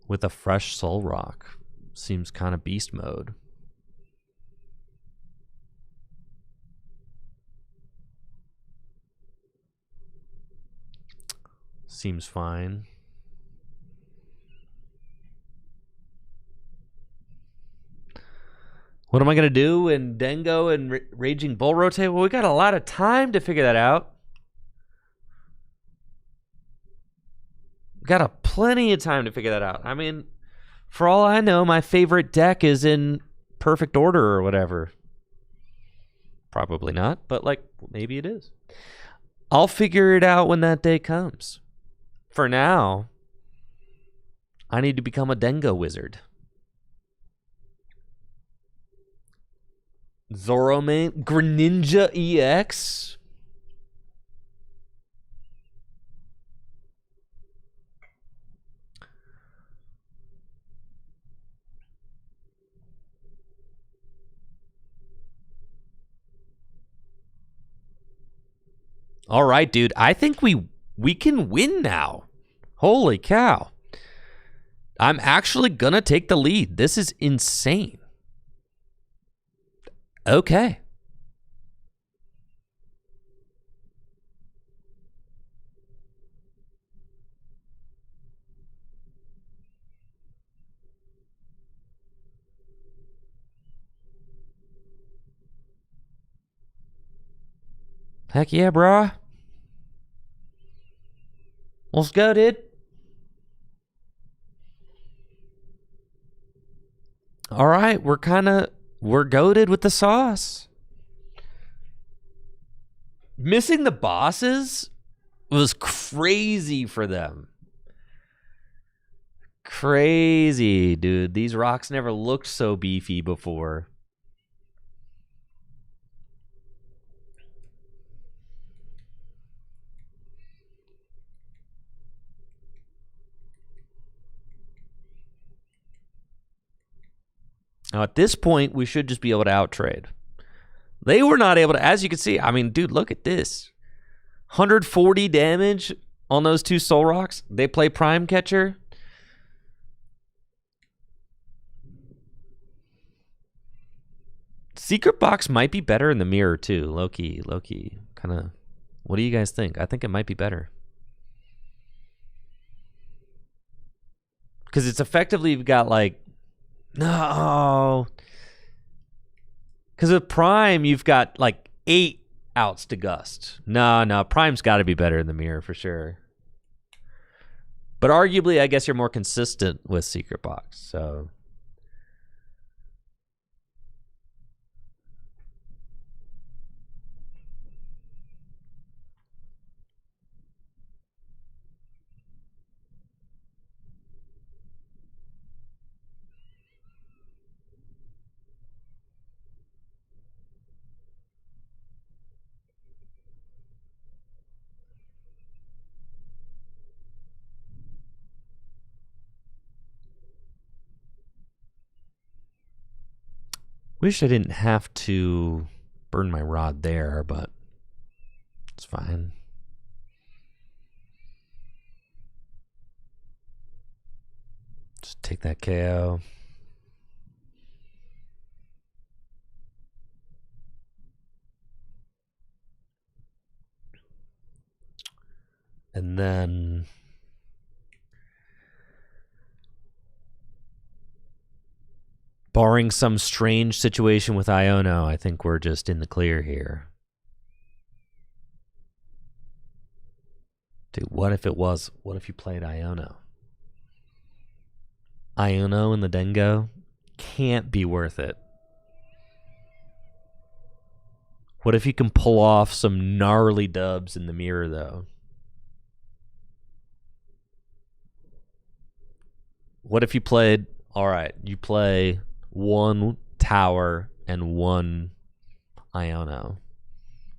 With a fresh Zoroark. Seems kind of beast mode. Seems fine. What am I going to do in Dengo and Raging Bull Rotate? Well, we got a lot of time to figure that out. Got a plenty of time to figure that out. I mean, for all I know, my favorite deck is in perfect order or whatever. Probably not, but like maybe it is. I'll figure it out when that day comes. For now, I need to become a Dengo wizard. Zoroark, Greninja EX. All right, dude. I think we can win now. Holy cow. I'm actually going to take the lead. This is insane. Okay. Heck yeah, brah. Let's go, dude. All right, we're goated with the sauce. Missing the bosses was crazy for them. Crazy, dude. These rocks never looked so beefy before. Now, at this point, we should just be able to outtrade. They were not able to, as you can see. I mean, dude, look at this. 140 damage on those two soul rocks. They play Prime Catcher. Secret Box might be better in the mirror, too. Low-key. Kind of, what do you guys think? I think it might be better. Because it's effectively, you've got like, no. Because with Prime, you've got like 8 outs to Gust. No. Prime's got to be better in the mirror for sure. But arguably, I guess you're more consistent with Secret Box. So. Wish I didn't have to burn my rod there, but it's fine. Just take that KO. And then barring some strange situation with Iono, I think we're just in the clear here. Dude, what if you played Iono? Iono and the Dengo can't be worth it. What if you can pull off some gnarly dubs in the mirror, though? What if you played, all right, you play 1 tower and 1 Iono,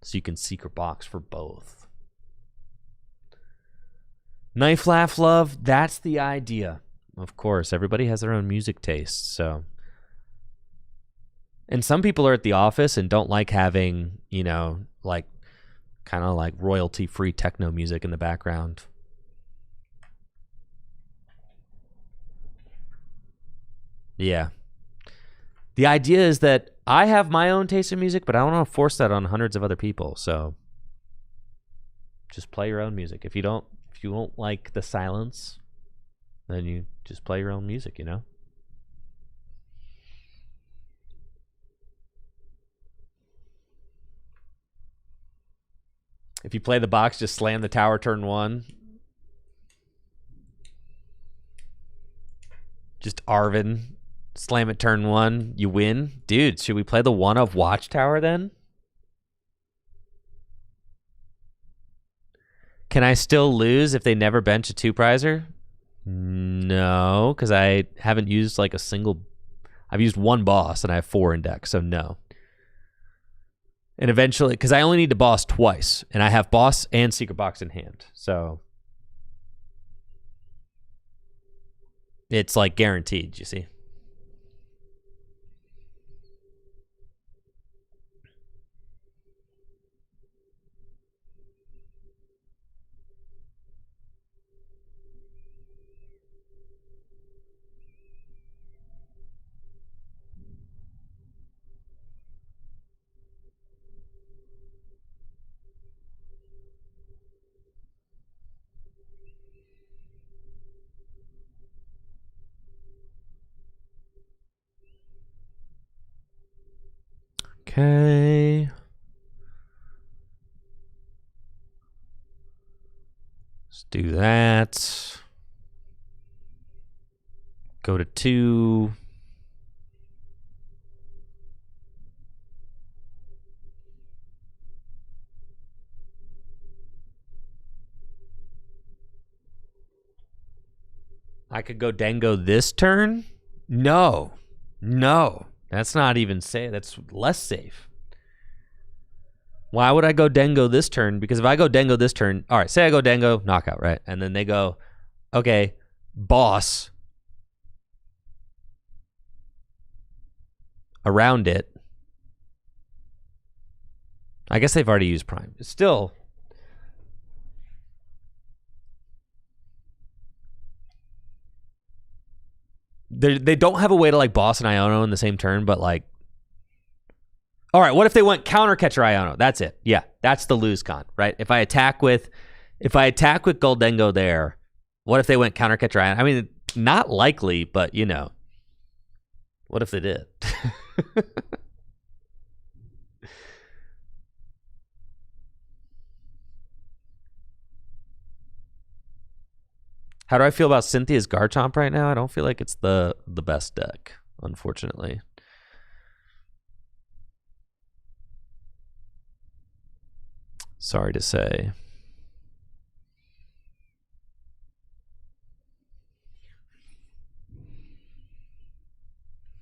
so you can Secret Box for both. Knife, Laugh, Love, that's the idea. Of course, everybody has their own music taste, so. And some people are at the office and don't like having, like, kind of like royalty-free techno music in the background. Yeah. The idea is that I have my own taste in music, but I don't want to force that on hundreds of other people. So just play your own music. If you don't like the silence, then you just play your own music, If you play the box, just slam the tower turn 1. Just Arvin, slam it turn 1, you win. Dude, should we play the 1 of Watchtower then? Can I still lose if they never bench a 2-prizer? No, because I haven't used like a single... I've used 1 boss and I have 4 in deck, so no. And eventually, because I only need to boss twice, and I have boss and secret box in hand, so... It's like guaranteed, you see. Okay. Let's do that. Go to 2. I could go Dango this turn? No. No. That's not even safe. That's less safe. Why would I go Dango this turn? Because if I go Dango this turn, all right, say I go Dango, knockout, right? And then they go, okay, boss. Around it. I guess they've already used Prime. Still. They don't have a way to like boss an Iono in the same turn, but like, all right, what if they went counter catcher Iono? That's it. Yeah, that's the lose con, right? If I attack with Goldengo there, what if they went counter catcher Iono? I mean, not likely, but you know, what if they did? How do I feel about Cynthia's Garchomp right now? I don't feel like it's the best deck, unfortunately. Sorry to say.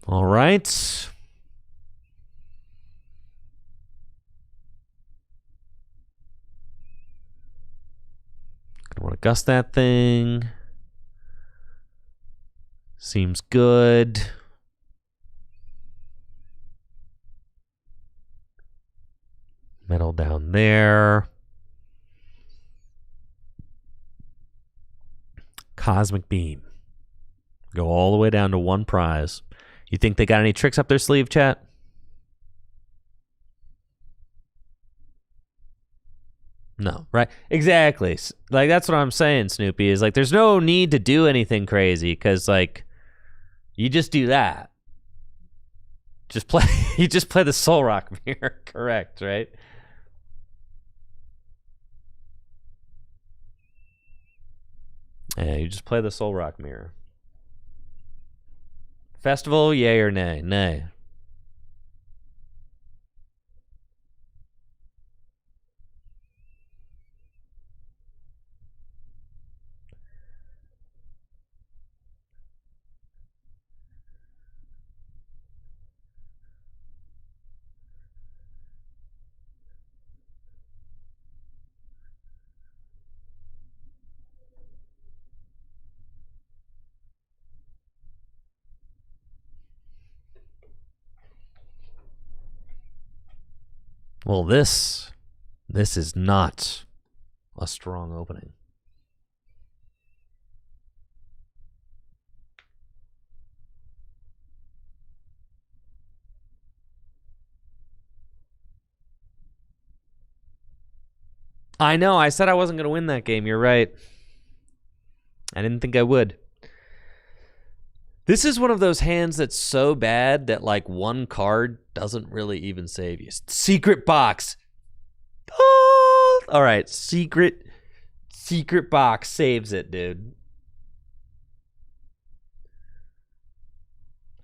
All right. I want to gust that thing. Seems good. Metal down there. Cosmic Beam. Go all the way down to 1 prize. You think they got any tricks up their sleeve, chat? No, right? Exactly. Like, that's what I'm saying, Snoopy, is like, there's no need to do anything crazy because, like, you just do that. You just play the Zoroark mirror, correct, right? Yeah, you just play the Zoroark mirror. Festival, yay or nay? Nay. Well, this is not a strong opening. I know, I said I wasn't going to win that game. You're right. I didn't think I would. This is one of those hands that's so bad that like 1 card doesn't really even save you. Secret box. Oh! All right, secret box saves it, dude.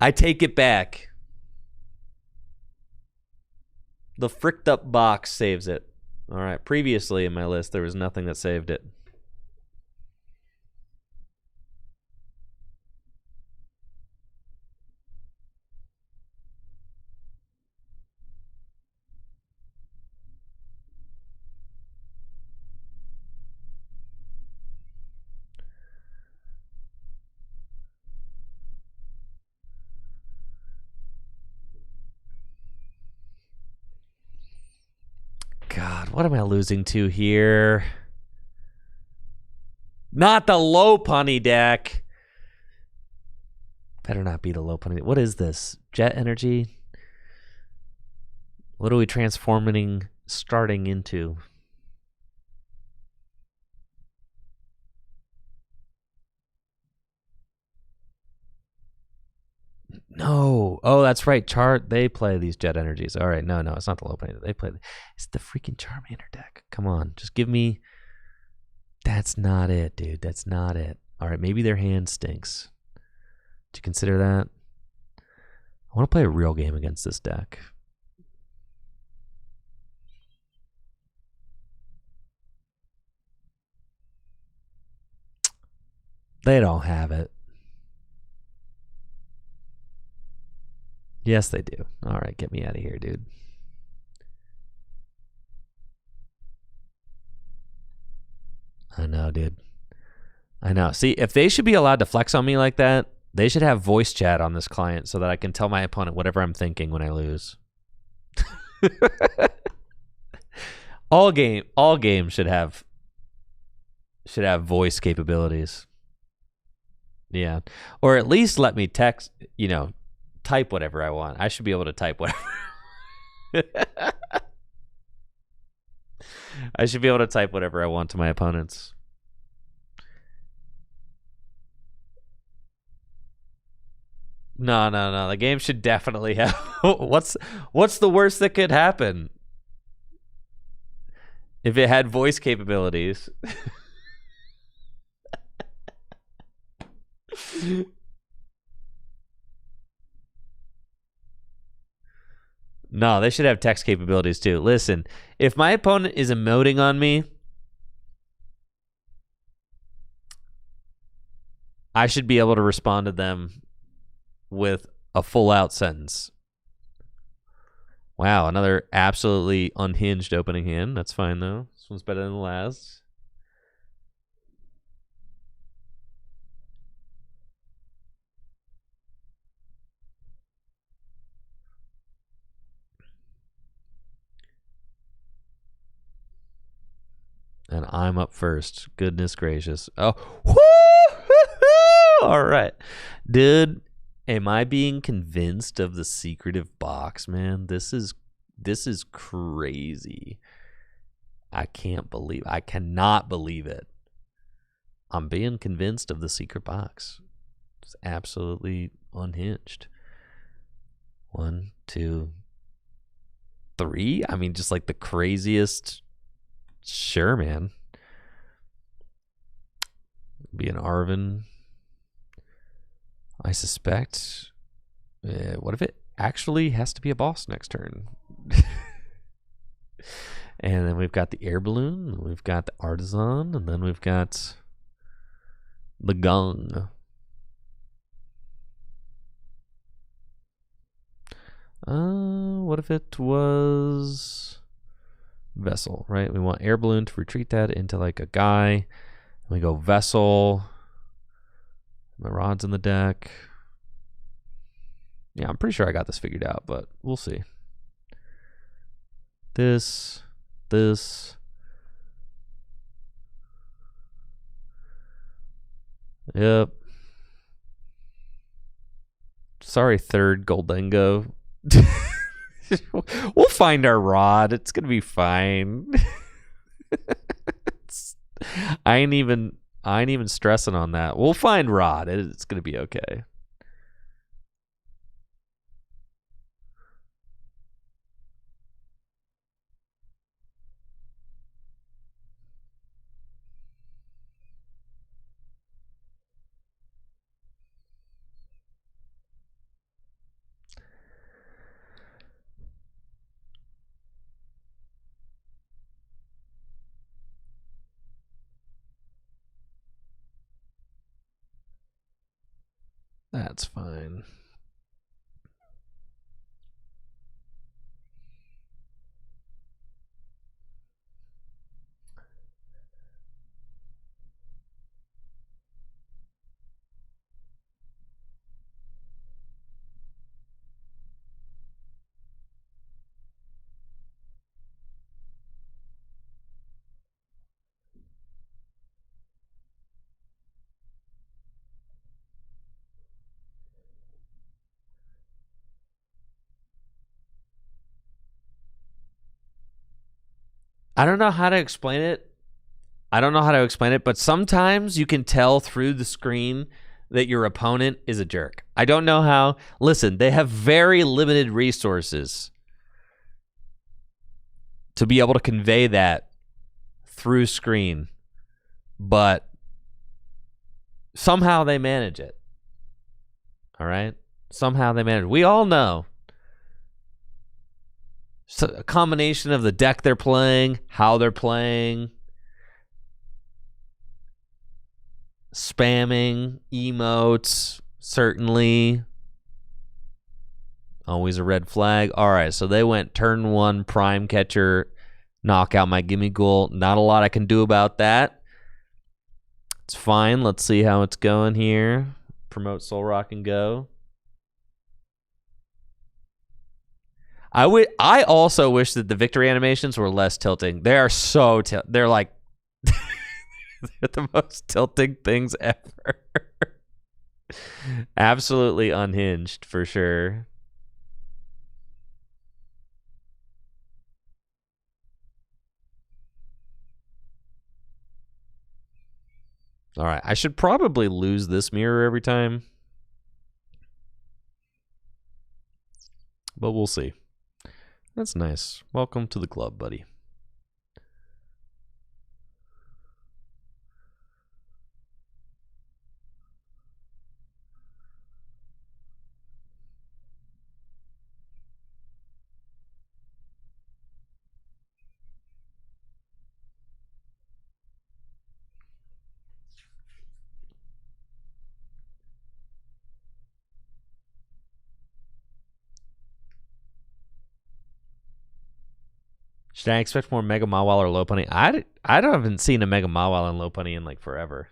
I take it back. The fricked up box saves it. All right. Previously in my list, there was nothing that saved it. God, what am I losing to here? Not the low punny deck. Better not be the low punny. What is this? Jet energy? What are we transforming starting into? No. Oh, that's right. They play these jet energies. All right. No, it's not the low punny. They play. It's the freaking Charmander deck. Come on. Just give me. That's not it, dude. That's not it. All right. Maybe their hand stinks. Did you consider that? I want to play a real game against this deck. They don't have it. Yes, they do. All right, get me out of here, dude. I know, dude. I know. See, if they should be allowed to flex on me like that, they should have voice chat on this client so that I can tell my opponent whatever I'm thinking when I lose. all games should have voice capabilities. Yeah. Or at least let me text, type whatever I want. I should be able to type whatever. I should be able to type whatever I want to my opponents. No. The game should definitely have. What's the worst that could happen? If it had voice capabilities. No, they should have text capabilities too. Listen, if my opponent is emoting on me, I should be able to respond to them with a full out sentence. Wow, another absolutely unhinged opening hand. That's fine though. This one's better than the last. And I'm up first. Goodness gracious. Oh, woo-hoo-hoo! All right. Dude, am I being convinced of the secretive box, man? This is crazy. I cannot believe it. I'm being convinced of the secret box. It's absolutely unhinged. 1, 2, 3. I mean, just like the craziest. Sure, man. Be an Arvin. I suspect. What if it actually has to be a boss next turn? And then we've got the air balloon. We've got the artisan. And then we've got the gong. What if it was vessel, right? We want air balloon to retreat that into like a guy. We go vessel. My rod's in the deck. Yeah, I'm pretty sure I got this figured out, but we'll see. This. Yep. Sorry, third Goldengo. We'll find our rod. It's gonna be fine. I ain't even stressing on that. We'll find rod. It's gonna be okay. That's fine. I don't know how to explain it. But sometimes you can tell through the screen that your opponent is a jerk. I don't know how. Listen, they have very limited resources to be able to convey that through screen, but somehow they manage it. All right? Somehow they manage it. We all know. So a combination of the deck they're playing, how they're playing, spamming, emotes, certainly. Always a red flag. All right, so they went turn 1, prime catcher, knock out my gimme goal. Not a lot I can do about that. It's fine. Let's see how it's going here. Promote Zoroark and go. I also wish that the victory animations were less tilting. They are so they're like they're the most tilting things ever. Absolutely unhinged for sure. All right, I should probably lose this mirror every time. But we'll see. That's nice. Welcome to the club, buddy. Should I expect more Mega Mawile or Lopunny? I haven't seen a Mega Mawile and Lopunny in like forever.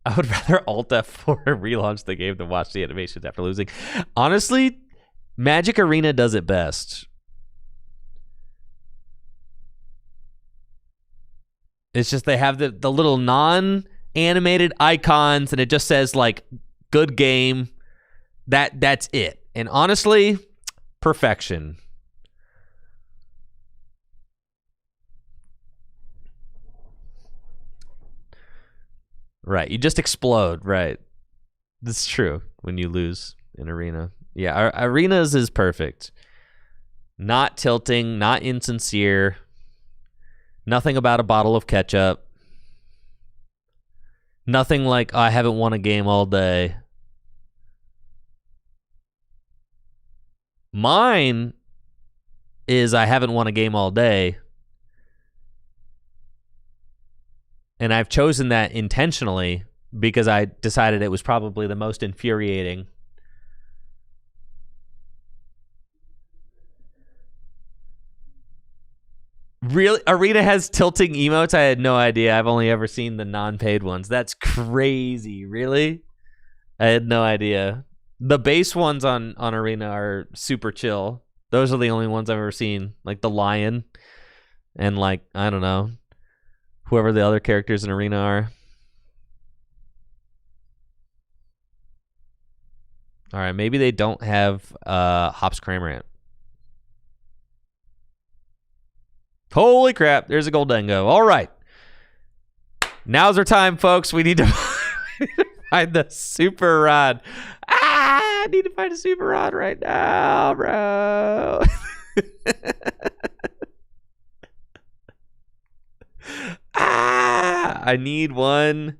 I would rather Alt F4 and relaunch the game than watch the animations after losing. Honestly, Magic Arena does it best. It's just they have the little non-animated icons and it just says like good game. That's it. And honestly, perfection. Right. You just explode. Right. That's true when you lose in Arena. Yeah, Arenas is perfect. Not tilting, not insincere. Nothing about a bottle of ketchup. Nothing like, oh, I haven't won a game all day. Mine is I haven't won a game all day. And I've chosen that intentionally because I decided it was probably the most infuriating. Really? Arena has tilting emotes? I had no idea. I've only ever seen the non-paid ones. That's crazy. Really? I had no idea. The base ones on Arena are super chill. Those are the only ones I've ever seen. Like the lion and like, I don't know, whoever the other characters in Arena are. All right, maybe they don't have Hops Cramorant. Holy crap, there's a Goldengo. All right. Now's our time, folks. We need to find the super rod. I need to find a super rod right now, bro. I need one.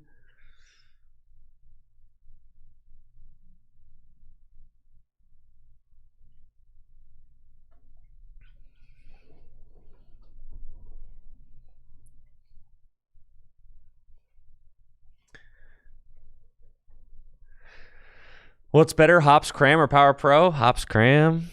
What's better, Hops Cram or Power Pro? Hops Cram.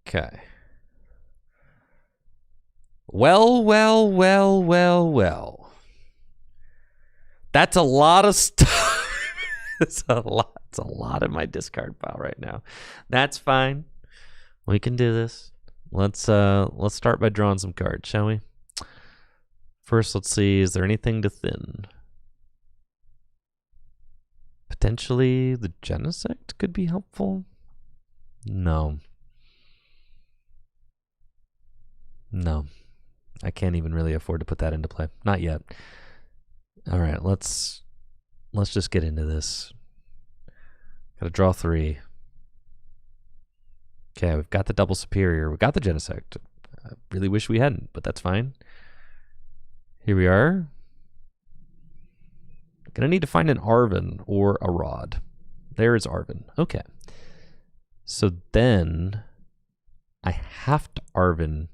Okay. Well. That's a lot of stuff. It's a lot. It's a lot in my discard pile right now. That's fine. We can do this. Let's start by drawing some cards, shall we? First, let's see. Is there anything to thin? Potentially, the Genesect could be helpful. No. I can't even really afford to put that into play. Not yet. All right, let's just get into this. Got to draw 3. Okay, we've got the double superior. We've got the Genesect. I really wish we hadn't, but that's fine. Here we are. Gonna need to find an Arven or a Rod. There is Arven. Okay. So then I have to Arven.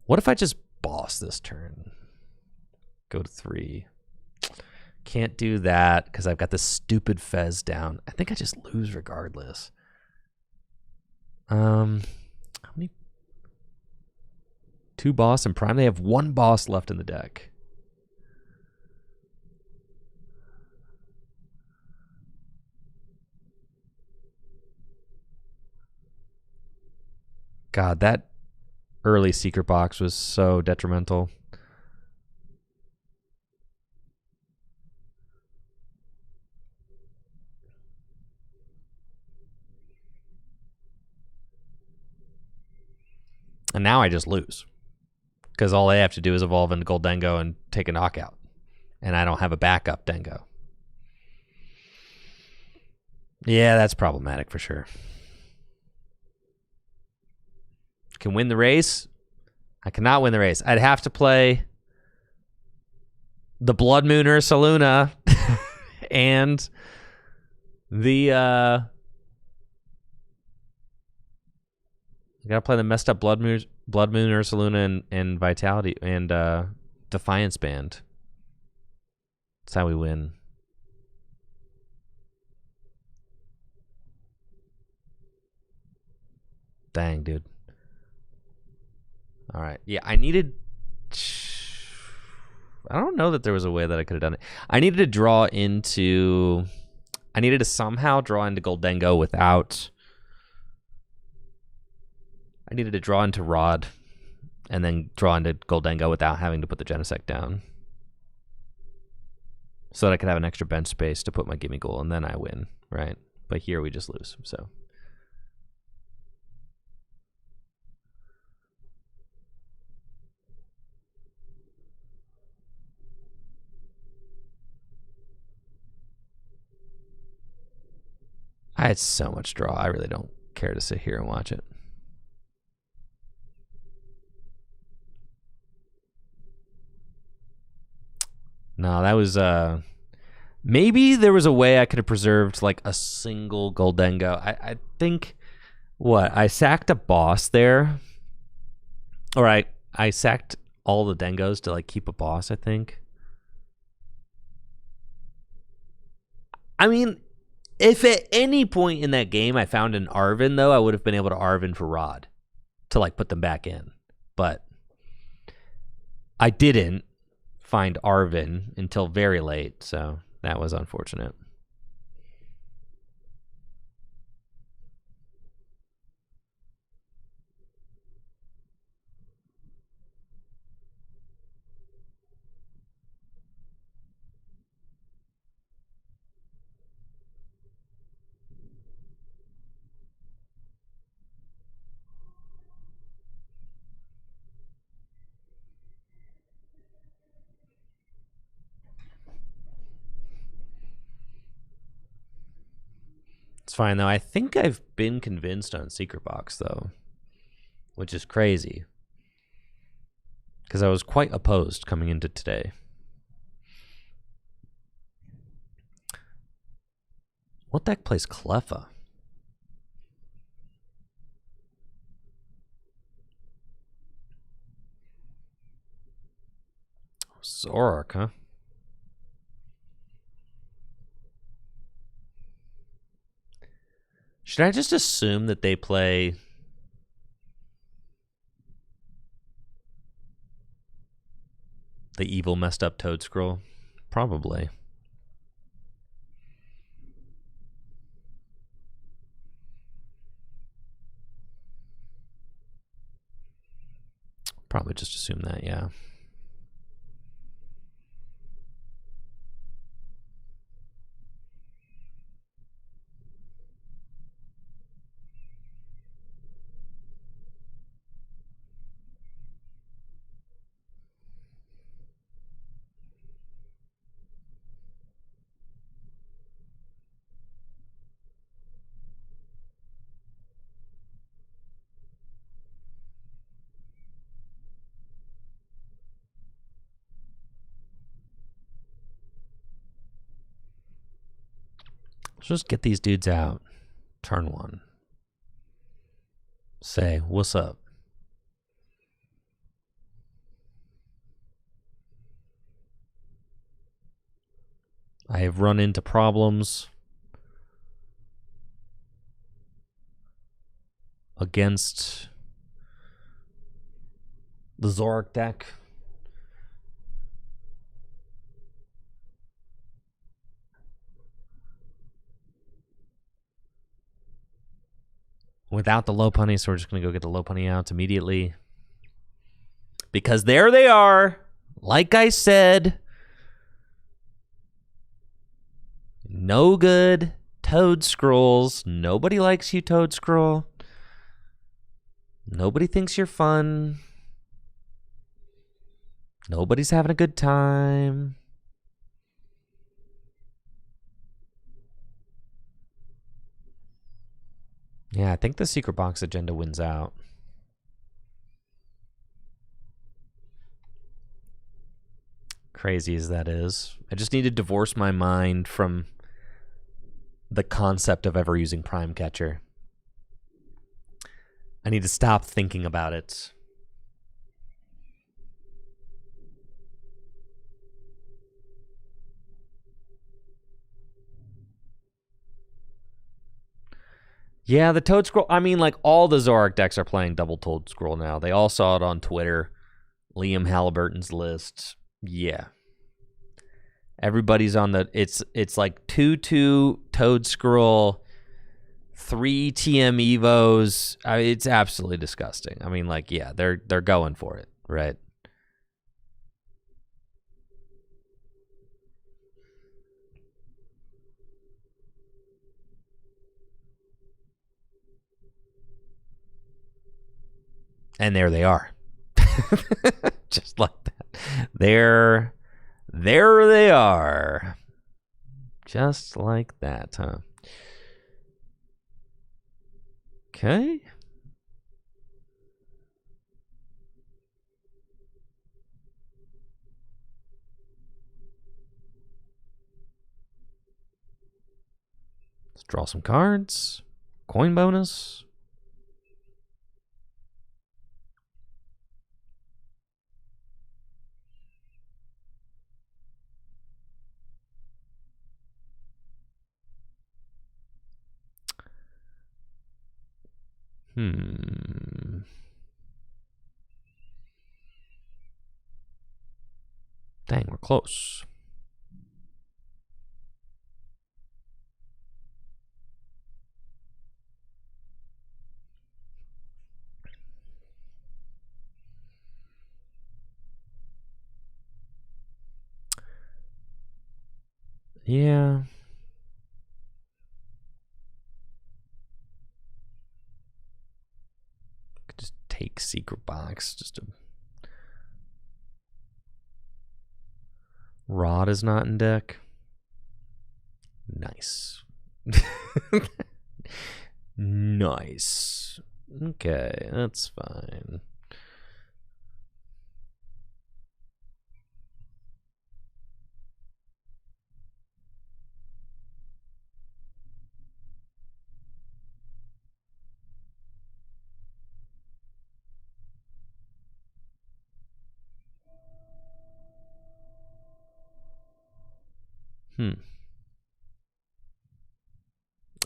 What if I just boss this turn? Go to 3. Can't do that because I've got this stupid Fez down. I think I just lose regardless. How many? 2 boss and prime. They have 1 boss left in the deck. God, that early secret box was so detrimental. And now I just lose. Because all I have to do is evolve into Goldengo and take a knockout. And I don't have a backup Dengo. Yeah, that's problematic for sure. Can win the race? I cannot win the race. I'd have to play the Blood Moon Ursaluna and the I gotta play the messed up Blood Moon Ursaluna and Vitality and Defiance Band. That's how we win. Dang, dude. All right. Yeah, I needed... I don't know that there was a way that I could have done it. I needed to draw into... I needed to somehow draw into Goldengo without... I needed to draw into Rod and then draw into Goldengo without having to put the Genesect down. So that I could have an extra bench space to put my gimme goal, and then I win, right? But here we just lose, so... I had so much draw. I really don't care to sit here and watch it. No, that was maybe there was a way I could have preserved like a single Goldengo. I think I sacked a boss there. All right, I sacked all the Dengos to like keep a boss, I think. I mean, if at any point in that game I found an Arven, though, I would have been able to Arven for Rod to like put them back in. But I didn't find Arven until very late, so that was unfortunate. It's fine, though. I think I've been convinced on Secret Box, though, which is crazy. Because I was quite opposed coming into today. What deck plays Cleffa? Zoroark, huh? Should I just assume that they play the evil messed up Toad Scroll? Probably. Probably just assume that, yeah. Let's just get these dudes out. Turn one. Say, what's up? I have run into problems against the Zoroark deck. Without the Lopunny, so we're just going to go get the Lopunny out immediately. Because there they are. Like I said, no good Toad Scrolls. Nobody likes you, Toad Scroll. Nobody thinks you're fun. Nobody's having a good time. Yeah, I think the Secret Box agenda wins out. Crazy as that is. I just need to divorce my mind from the concept of ever using Prime Catcher. I need to stop thinking about it. Yeah, the Toad Scroll. I mean, like, all the Zoroark decks are playing double Toad Scroll now. They all saw it on Twitter. Liam Halliburton's list. Yeah. Everybody's on the. It's like 2/2 Toad Scroll, 3 TM Evos. It's absolutely disgusting. I mean, like, yeah, they're going for it, right? And there they are. Just like that. There they are. Just like that, huh? Okay. Let's draw some cards. Coin bonus. Dang, we're close. Yeah. Could just take Secret Box. Just a Rod is not in deck. Nice. Nice. Okay, that's fine.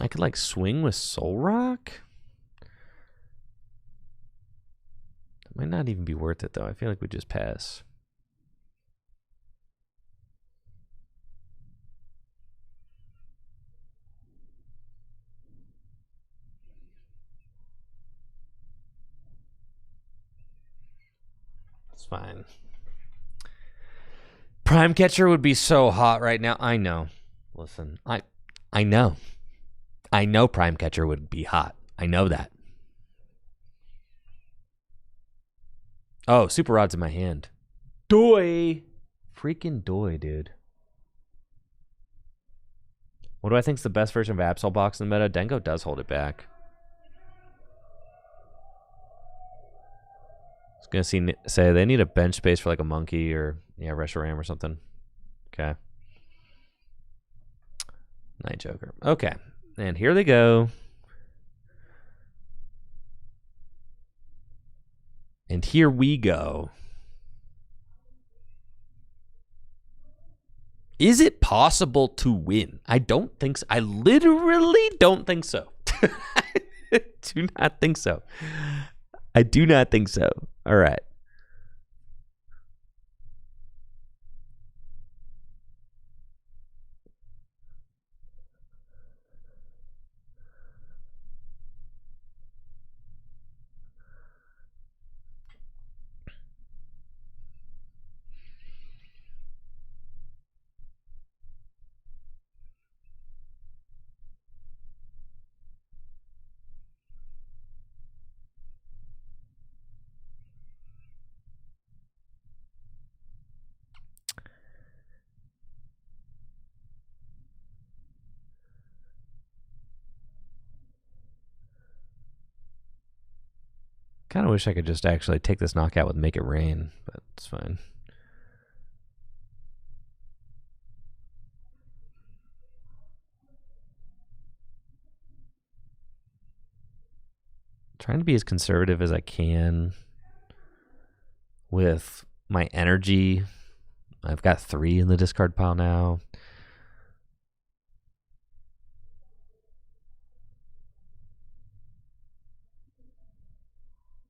I could like swing with Zoroark? That might not even be worth it though. I feel like we just pass. It's fine. Prime Catcher would be so hot right now. I know. Listen, I know. I know Prime Catcher would be hot. I know that. Oh, Super Rod's in my hand. Doy. Freaking Doy, dude. What do I think's the best version of Absol Box in the meta? Dengo does hold it back. I was gonna say they need a bench space for like a monkey or Reshiram or something. Okay. Night Joker. Okay. And here they go. And here we go. Is it possible to win? I don't think so. I literally don't think so. I do not think so. I do not think so. All right. Kind of wish I could just actually take this knockout with Make It Rain, but it's fine. Trying to be as conservative as I can with my energy. I've got 3 in the discard pile now.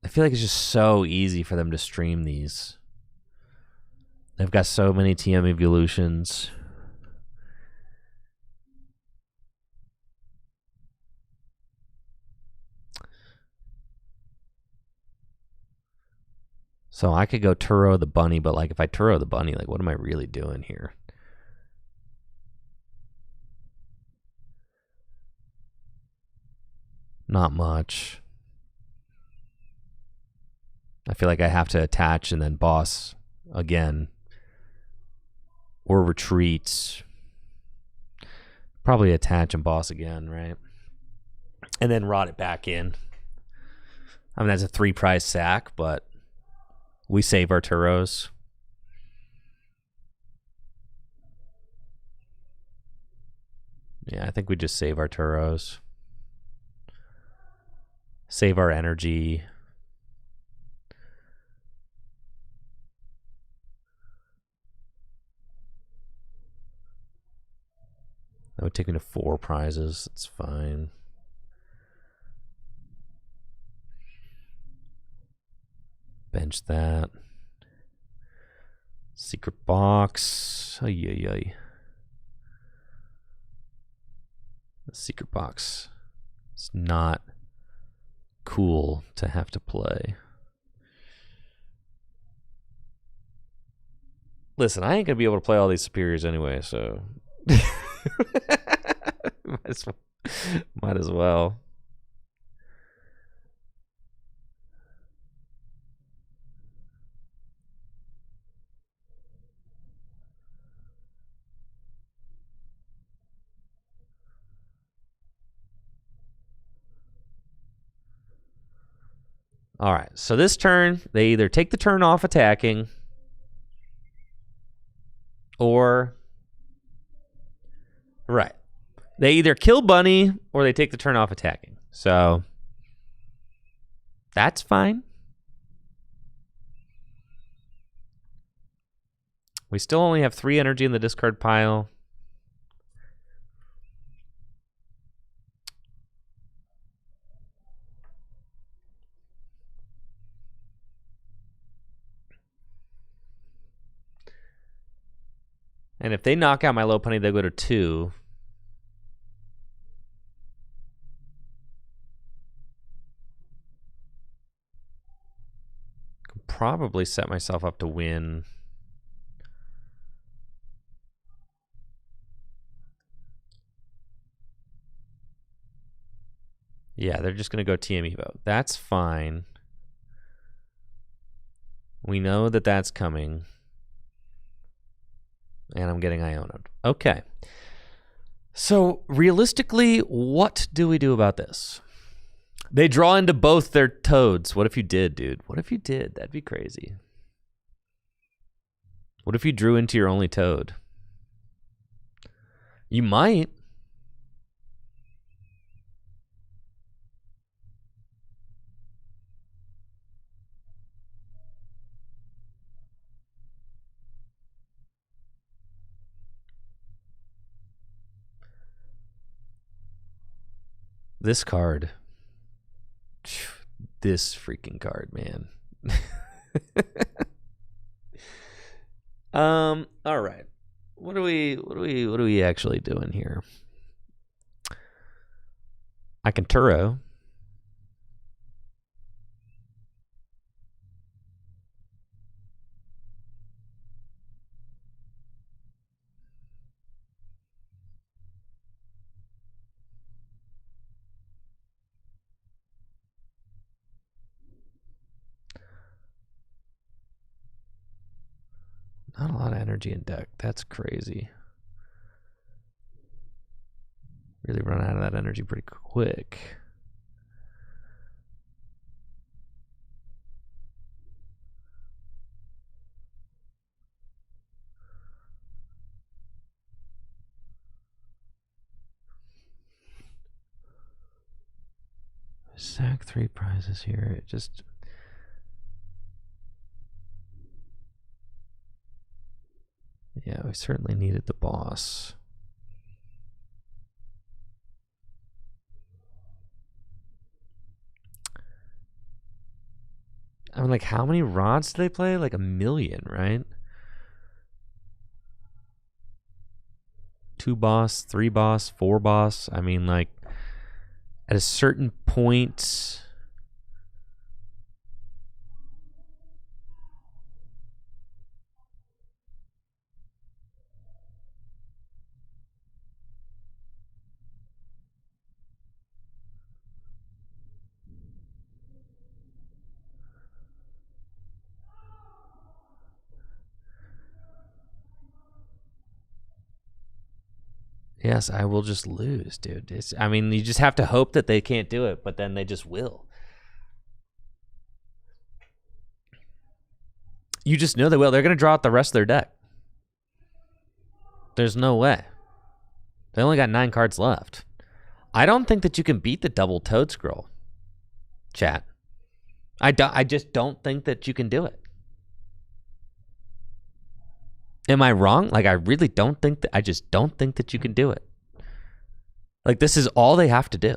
I feel like it's just so easy for them to stream these. They've got so many TM evolutions. So I could go Turo the bunny, but like if I Turo the bunny, like what am I really doing here? Not much. I feel like I have to attach and then boss again. Or retreat. Probably attach and boss again, right? And then rot it back in. I mean, that's a 3 prize sack, but we save our Turos. Yeah, I think we just save our Turos. Save our energy. That would take me to 4 prizes. That's fine. Bench that. Secret box. Ay, ay, ay. The secret box. It's not cool to have to play. Listen, I ain't gonna be able to play all these superiors anyway, so might as well. All right, so this turn, they either take the turn off attacking or... Right. They either kill Bunny or they take the turn off attacking. So that's fine. We still only have 3 energy in the discard pile. And if they knock out my Lopunny, they go to 2. Could probably set myself up to win. Yeah, they're just going to go TM Evo. That's fine. We know that that's coming. And I'm getting Iono'd. Okay. So, realistically, what do we do about this? They draw into both their Toads. What if you did, dude? What if you did? That'd be crazy. What if you drew into your only Toad? You might. This card. This freaking card, man. All right. What are we actually doing here? I can Turo. Not a lot of energy in deck. That's crazy. Really run out of that energy pretty quick. Sack 3 prizes here. It just... Yeah, we certainly needed the boss. I mean, like, how many rods do they play? Like 1 million, right? 2 boss, 3 boss, 4 boss. I mean, like, at a certain point... Yes, I will just lose, dude. I mean, you just have to hope that they can't do it, but then they just will. You just know they will. They're going to draw out the rest of their deck. There's no way. They only got 9 cards left. I don't think that you can beat the double Toad Scroll, chat. I just don't think that you can do it. Am I wrong? Like, I really don't think that, I just don't think that you can do it. Like, this is all they have to do.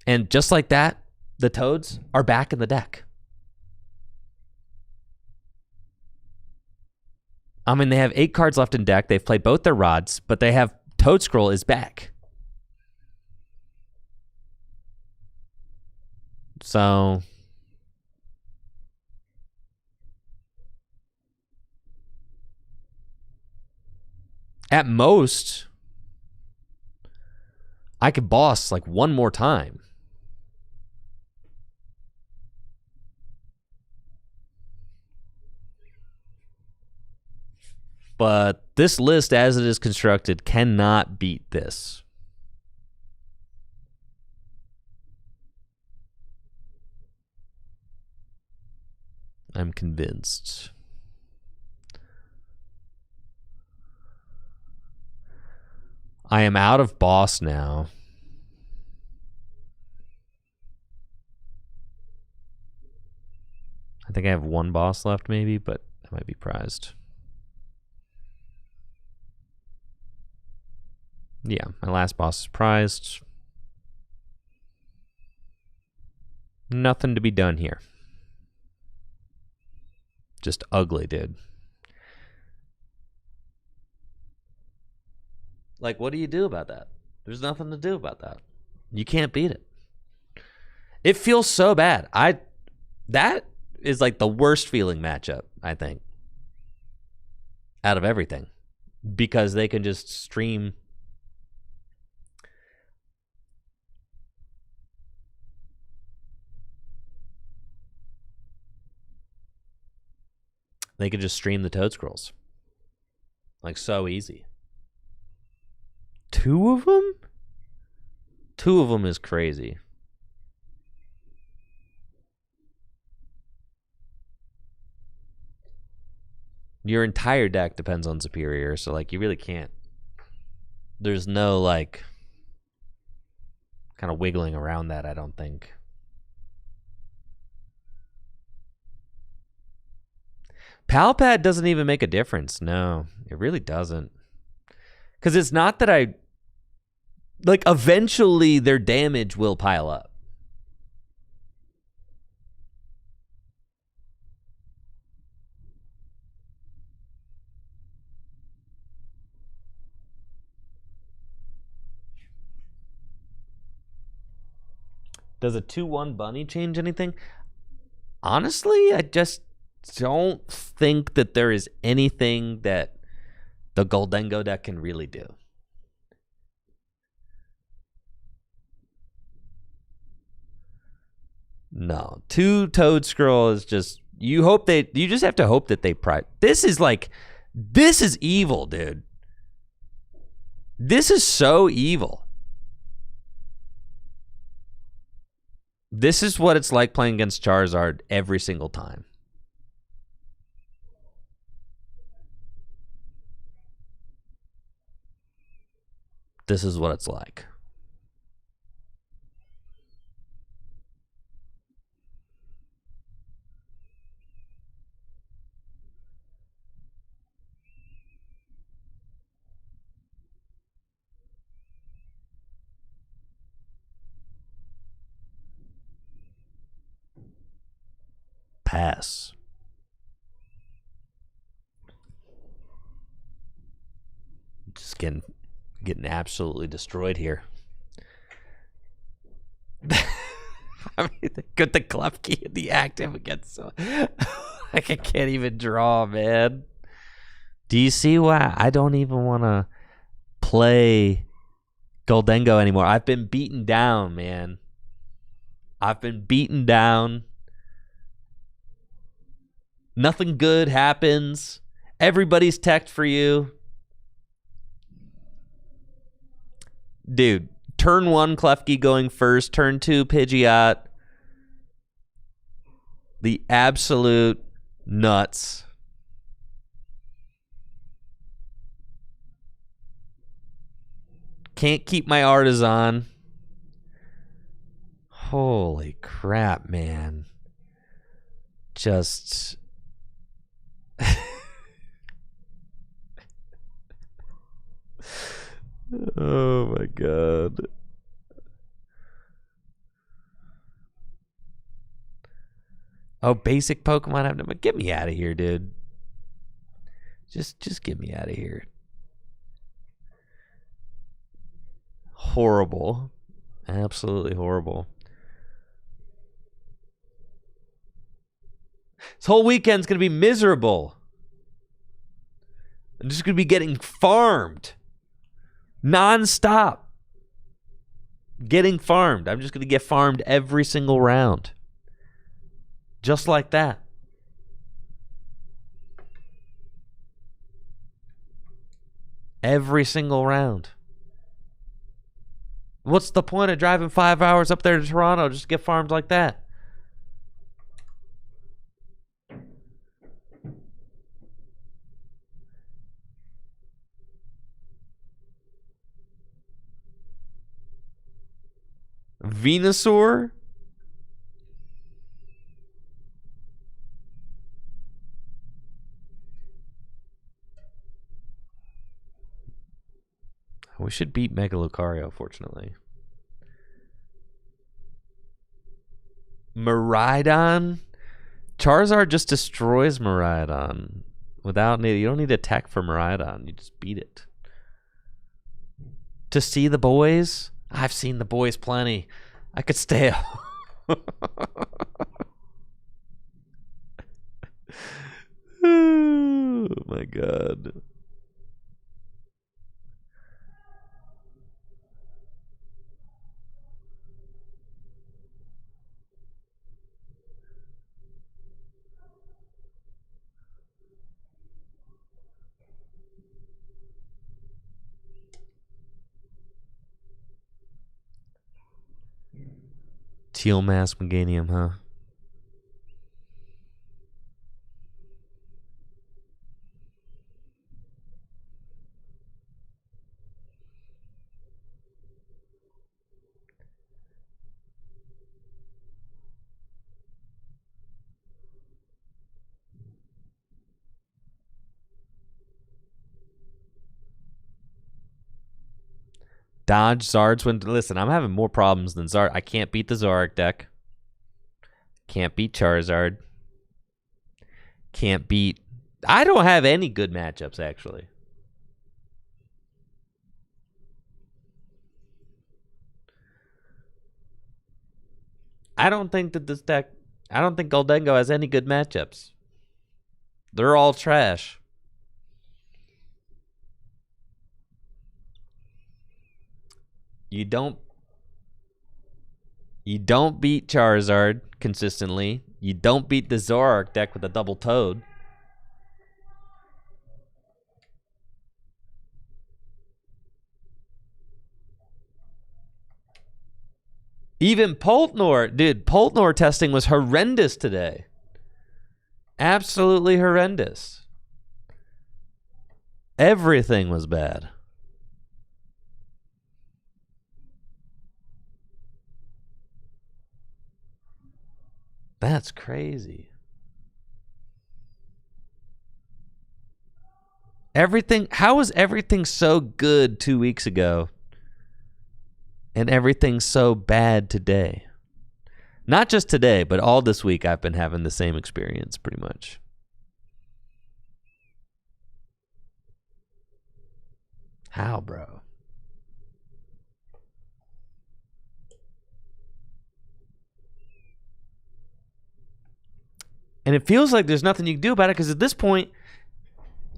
And just like that, the Toads are back in the deck. I mean, they have 8 cards left in deck. They've played both their rods, but they have Toad Scroll is back. So... at most, I could boss like 1 more time. But this list, as it is constructed, cannot beat this. I'm convinced. I am out of boss now. I think I have one boss left maybe, but I might be prized. Yeah, my last boss is prized. Nothing to be done here. Just ugly, dude. Like, what do you do about that? There's nothing to do about that. You can't beat it. It feels so bad. That is like the worst feeling matchup, I think, out of everything. Because they can just stream. They could just stream the Toad Scrolls. Like, so easy. 2 of them? 2 of them is crazy. Your entire deck depends on Superior, so, like, you really can't. There's no, like, kind of wiggling around that, I don't think. Palpad doesn't even make a difference. No, it really doesn't. Because it's not that I... Like, eventually their damage will pile up. Does a 2-1 bunny change anything? Honestly, I just don't think that there is anything that the Goldengo deck can really do. No. 2 Toad Scroll is just... You just have to hope that they This is like... This is evil, dude. This is so evil. This is what it's like playing against Charizard every single time. This is what it's like. Pass. Just getting absolutely destroyed here. I mean, got the Klefki in the active against so like I can't even draw, man. Do you see why I don't even want to play Goldengo anymore? I've been beaten down, man. I've been beaten down. Nothing good happens. Everybody's teched for you. Dude, turn 1 Klefki going first, turn 2 Pidgeot. The absolute nuts. Can't keep my Artisan. Holy crap, man. Just... Oh my god. Oh, basic Pokemon have no... Get me out of here, dude. Just get me out of here. Horrible. Absolutely horrible. This whole weekend's going to be miserable. I'm just going to be getting farmed. Non-stop. Getting farmed. I'm just going to get farmed every single round. Just like that. Every single round. What's the point of driving 5 hours up there to Toronto just to get farmed like that? Venusaur? We should beat Mega Lucario, fortunately. Miraidon? Charizard just destroys Miraidon. You don't need to attack for Miraidon. You just beat it. To see the boys? I've seen the boys plenty. I could stay up. Oh my god. Teal Mask Meganium, huh? Dodge Zards when listen, I'm having more problems than Zard. I can't beat the Zoroark deck. Can't beat Charizard. Can't beat. I don't have any good matchups actually. I don't think that this deck. I don't think Goldengo has any good matchups. They're all trash. You don't beat Charizard consistently. You don't beat the Zoroark deck with a double Toad. Even Poltnor, dude, Poltnor testing was horrendous today. Absolutely horrendous. Everything was bad. That's crazy. How was everything so good 2 weeks ago and everything so bad today? Not just today, but all this week I've been having the same experience pretty much. How, bro? And it feels like there's nothing you can do about it because at this point,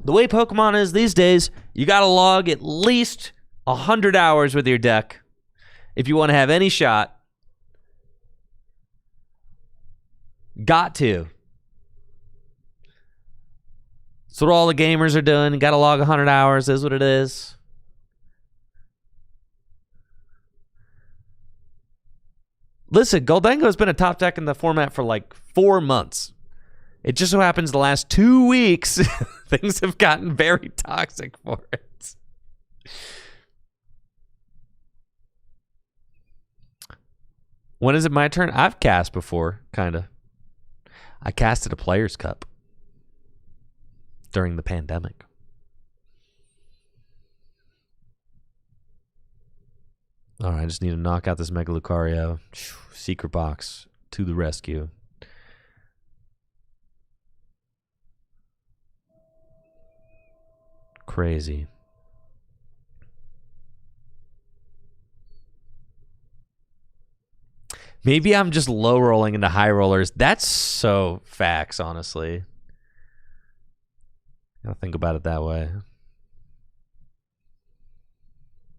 the way Pokemon is these days, you got to log at least 100 hours with your deck if you want to have any shot. Got to. That's what all the gamers are doing. You got to log 100 hours, is what it is. Listen, Goldengo's been a top deck in the format for like 4 months. It just so happens the last 2 weeks, things have gotten very toxic for it. When is it my turn? I've cast before, kind of. I casted a Players' Cup during the pandemic. All right, I just need to knock out this Mega Lucario. Secret box to the rescue. Crazy. Maybe I'm just low rolling into high rollers. That's so facts, honestly. I gotta think about it that way.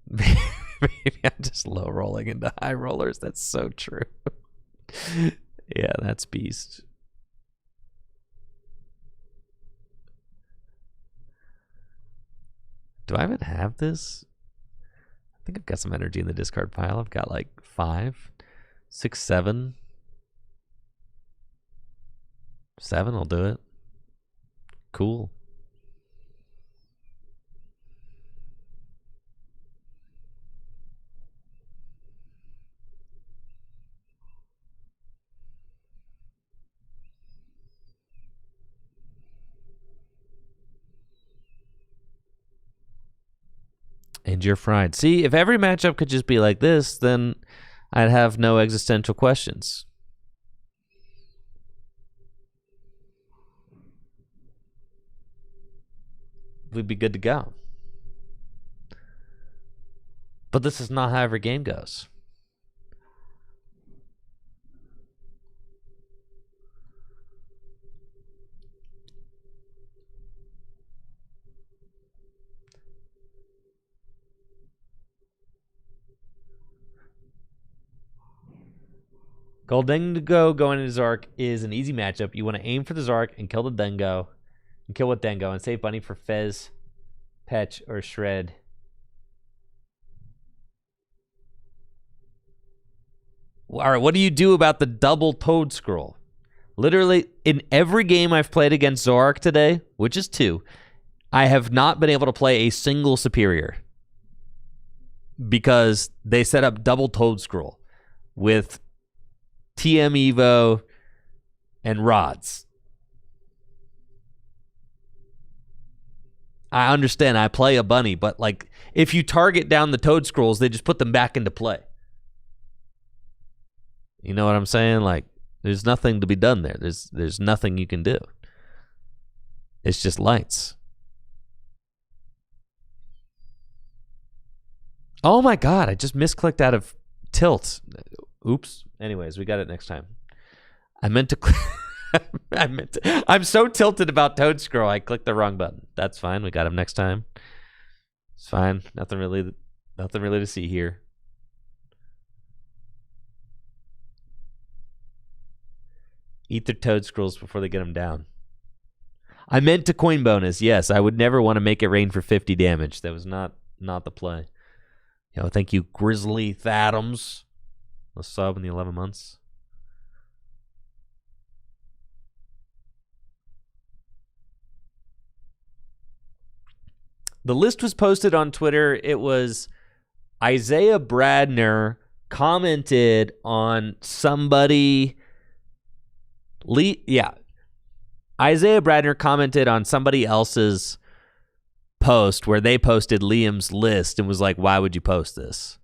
Maybe I'm just low rolling into high rollers. That's so true. Yeah, that's beast. Do I even have this? I think I've got some energy in the discard pile. I've got like 5, 6, 7. 7 will do it. Cool. And you're fried. See, if every matchup could just be like this, then I'd have no existential questions. We'd be good to go. But this is not how every game goes. Goldengo going into Zoroark is an easy matchup. You want to aim for the Zoroark and kill the Dengo. And kill with Dengo and save Bunny for Fez, Petch, or Shred. All right, what do you do about the double Toad Scroll? Literally, in every game I've played against Zoroark today, which is 2, I have not been able to play a single superior. Because they set up double Toad Scroll with TM Evo and rods. I understand I play a bunny, but like if you target down the Toad Scrolls, they just put them back into play. You know what I'm saying? Like there's nothing to be done there. There's nothing you can do. It's just lights. Oh my god, I just misclicked out of tilt. Oops. Anyways, we got it next time. I meant to I'm so tilted about Toad Scroll, I clicked the wrong button. That's fine. We got him next time. It's fine. Nothing really to see here. Eat their Toad Scrolls before they get them down. I meant to coin bonus. Yes, I would never want to make it rain for 50 damage. That was not the play. You know, thank you, Grizzly Thatums. A sub in the 11 months. The list was posted on Twitter. It was Isaiah Bradner commented on somebody. Isaiah Bradner commented on somebody else's post where they posted Liam's list and was like, why would you post this?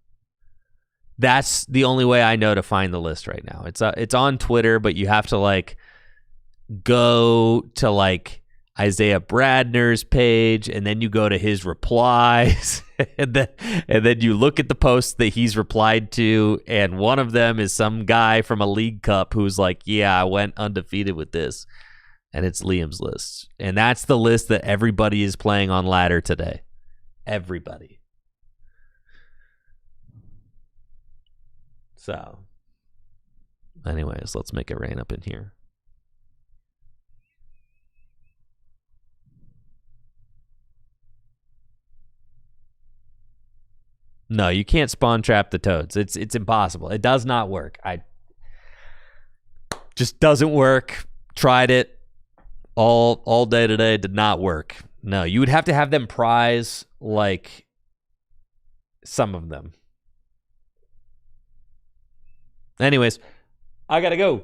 That's the only way I know to find the list right now. It's on Twitter, but you have to like go to like Isaiah Bradner's page, and then you go to his replies, and then you look at the posts that he's replied to, and one of them is some guy from a League Cup who's like, yeah, I went undefeated with this, and it's Liam's list. And that's the list that everybody is playing on ladder today. Everybody. So, anyways, let's make it rain up in here. No, you can't spawn trap the toads. It's impossible. It does not work. Just doesn't work. Tried it all day today. Did not work. No, you would have to have them prize like some of them. Anyways, I gotta go.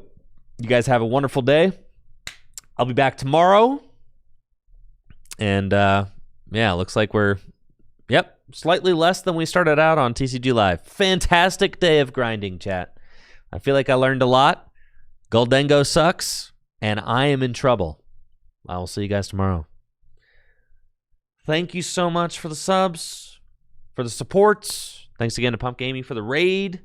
You guys have a wonderful day. I'll be back tomorrow. And yeah, looks like we're slightly less than we started out on TCG Live. Fantastic day of grinding, chat. I feel like I learned a lot. Goldengo sucks, and I am in trouble. I will see you guys tomorrow. Thank you so much for the subs, for the supports. Thanks again to Pump Gaming for the raid.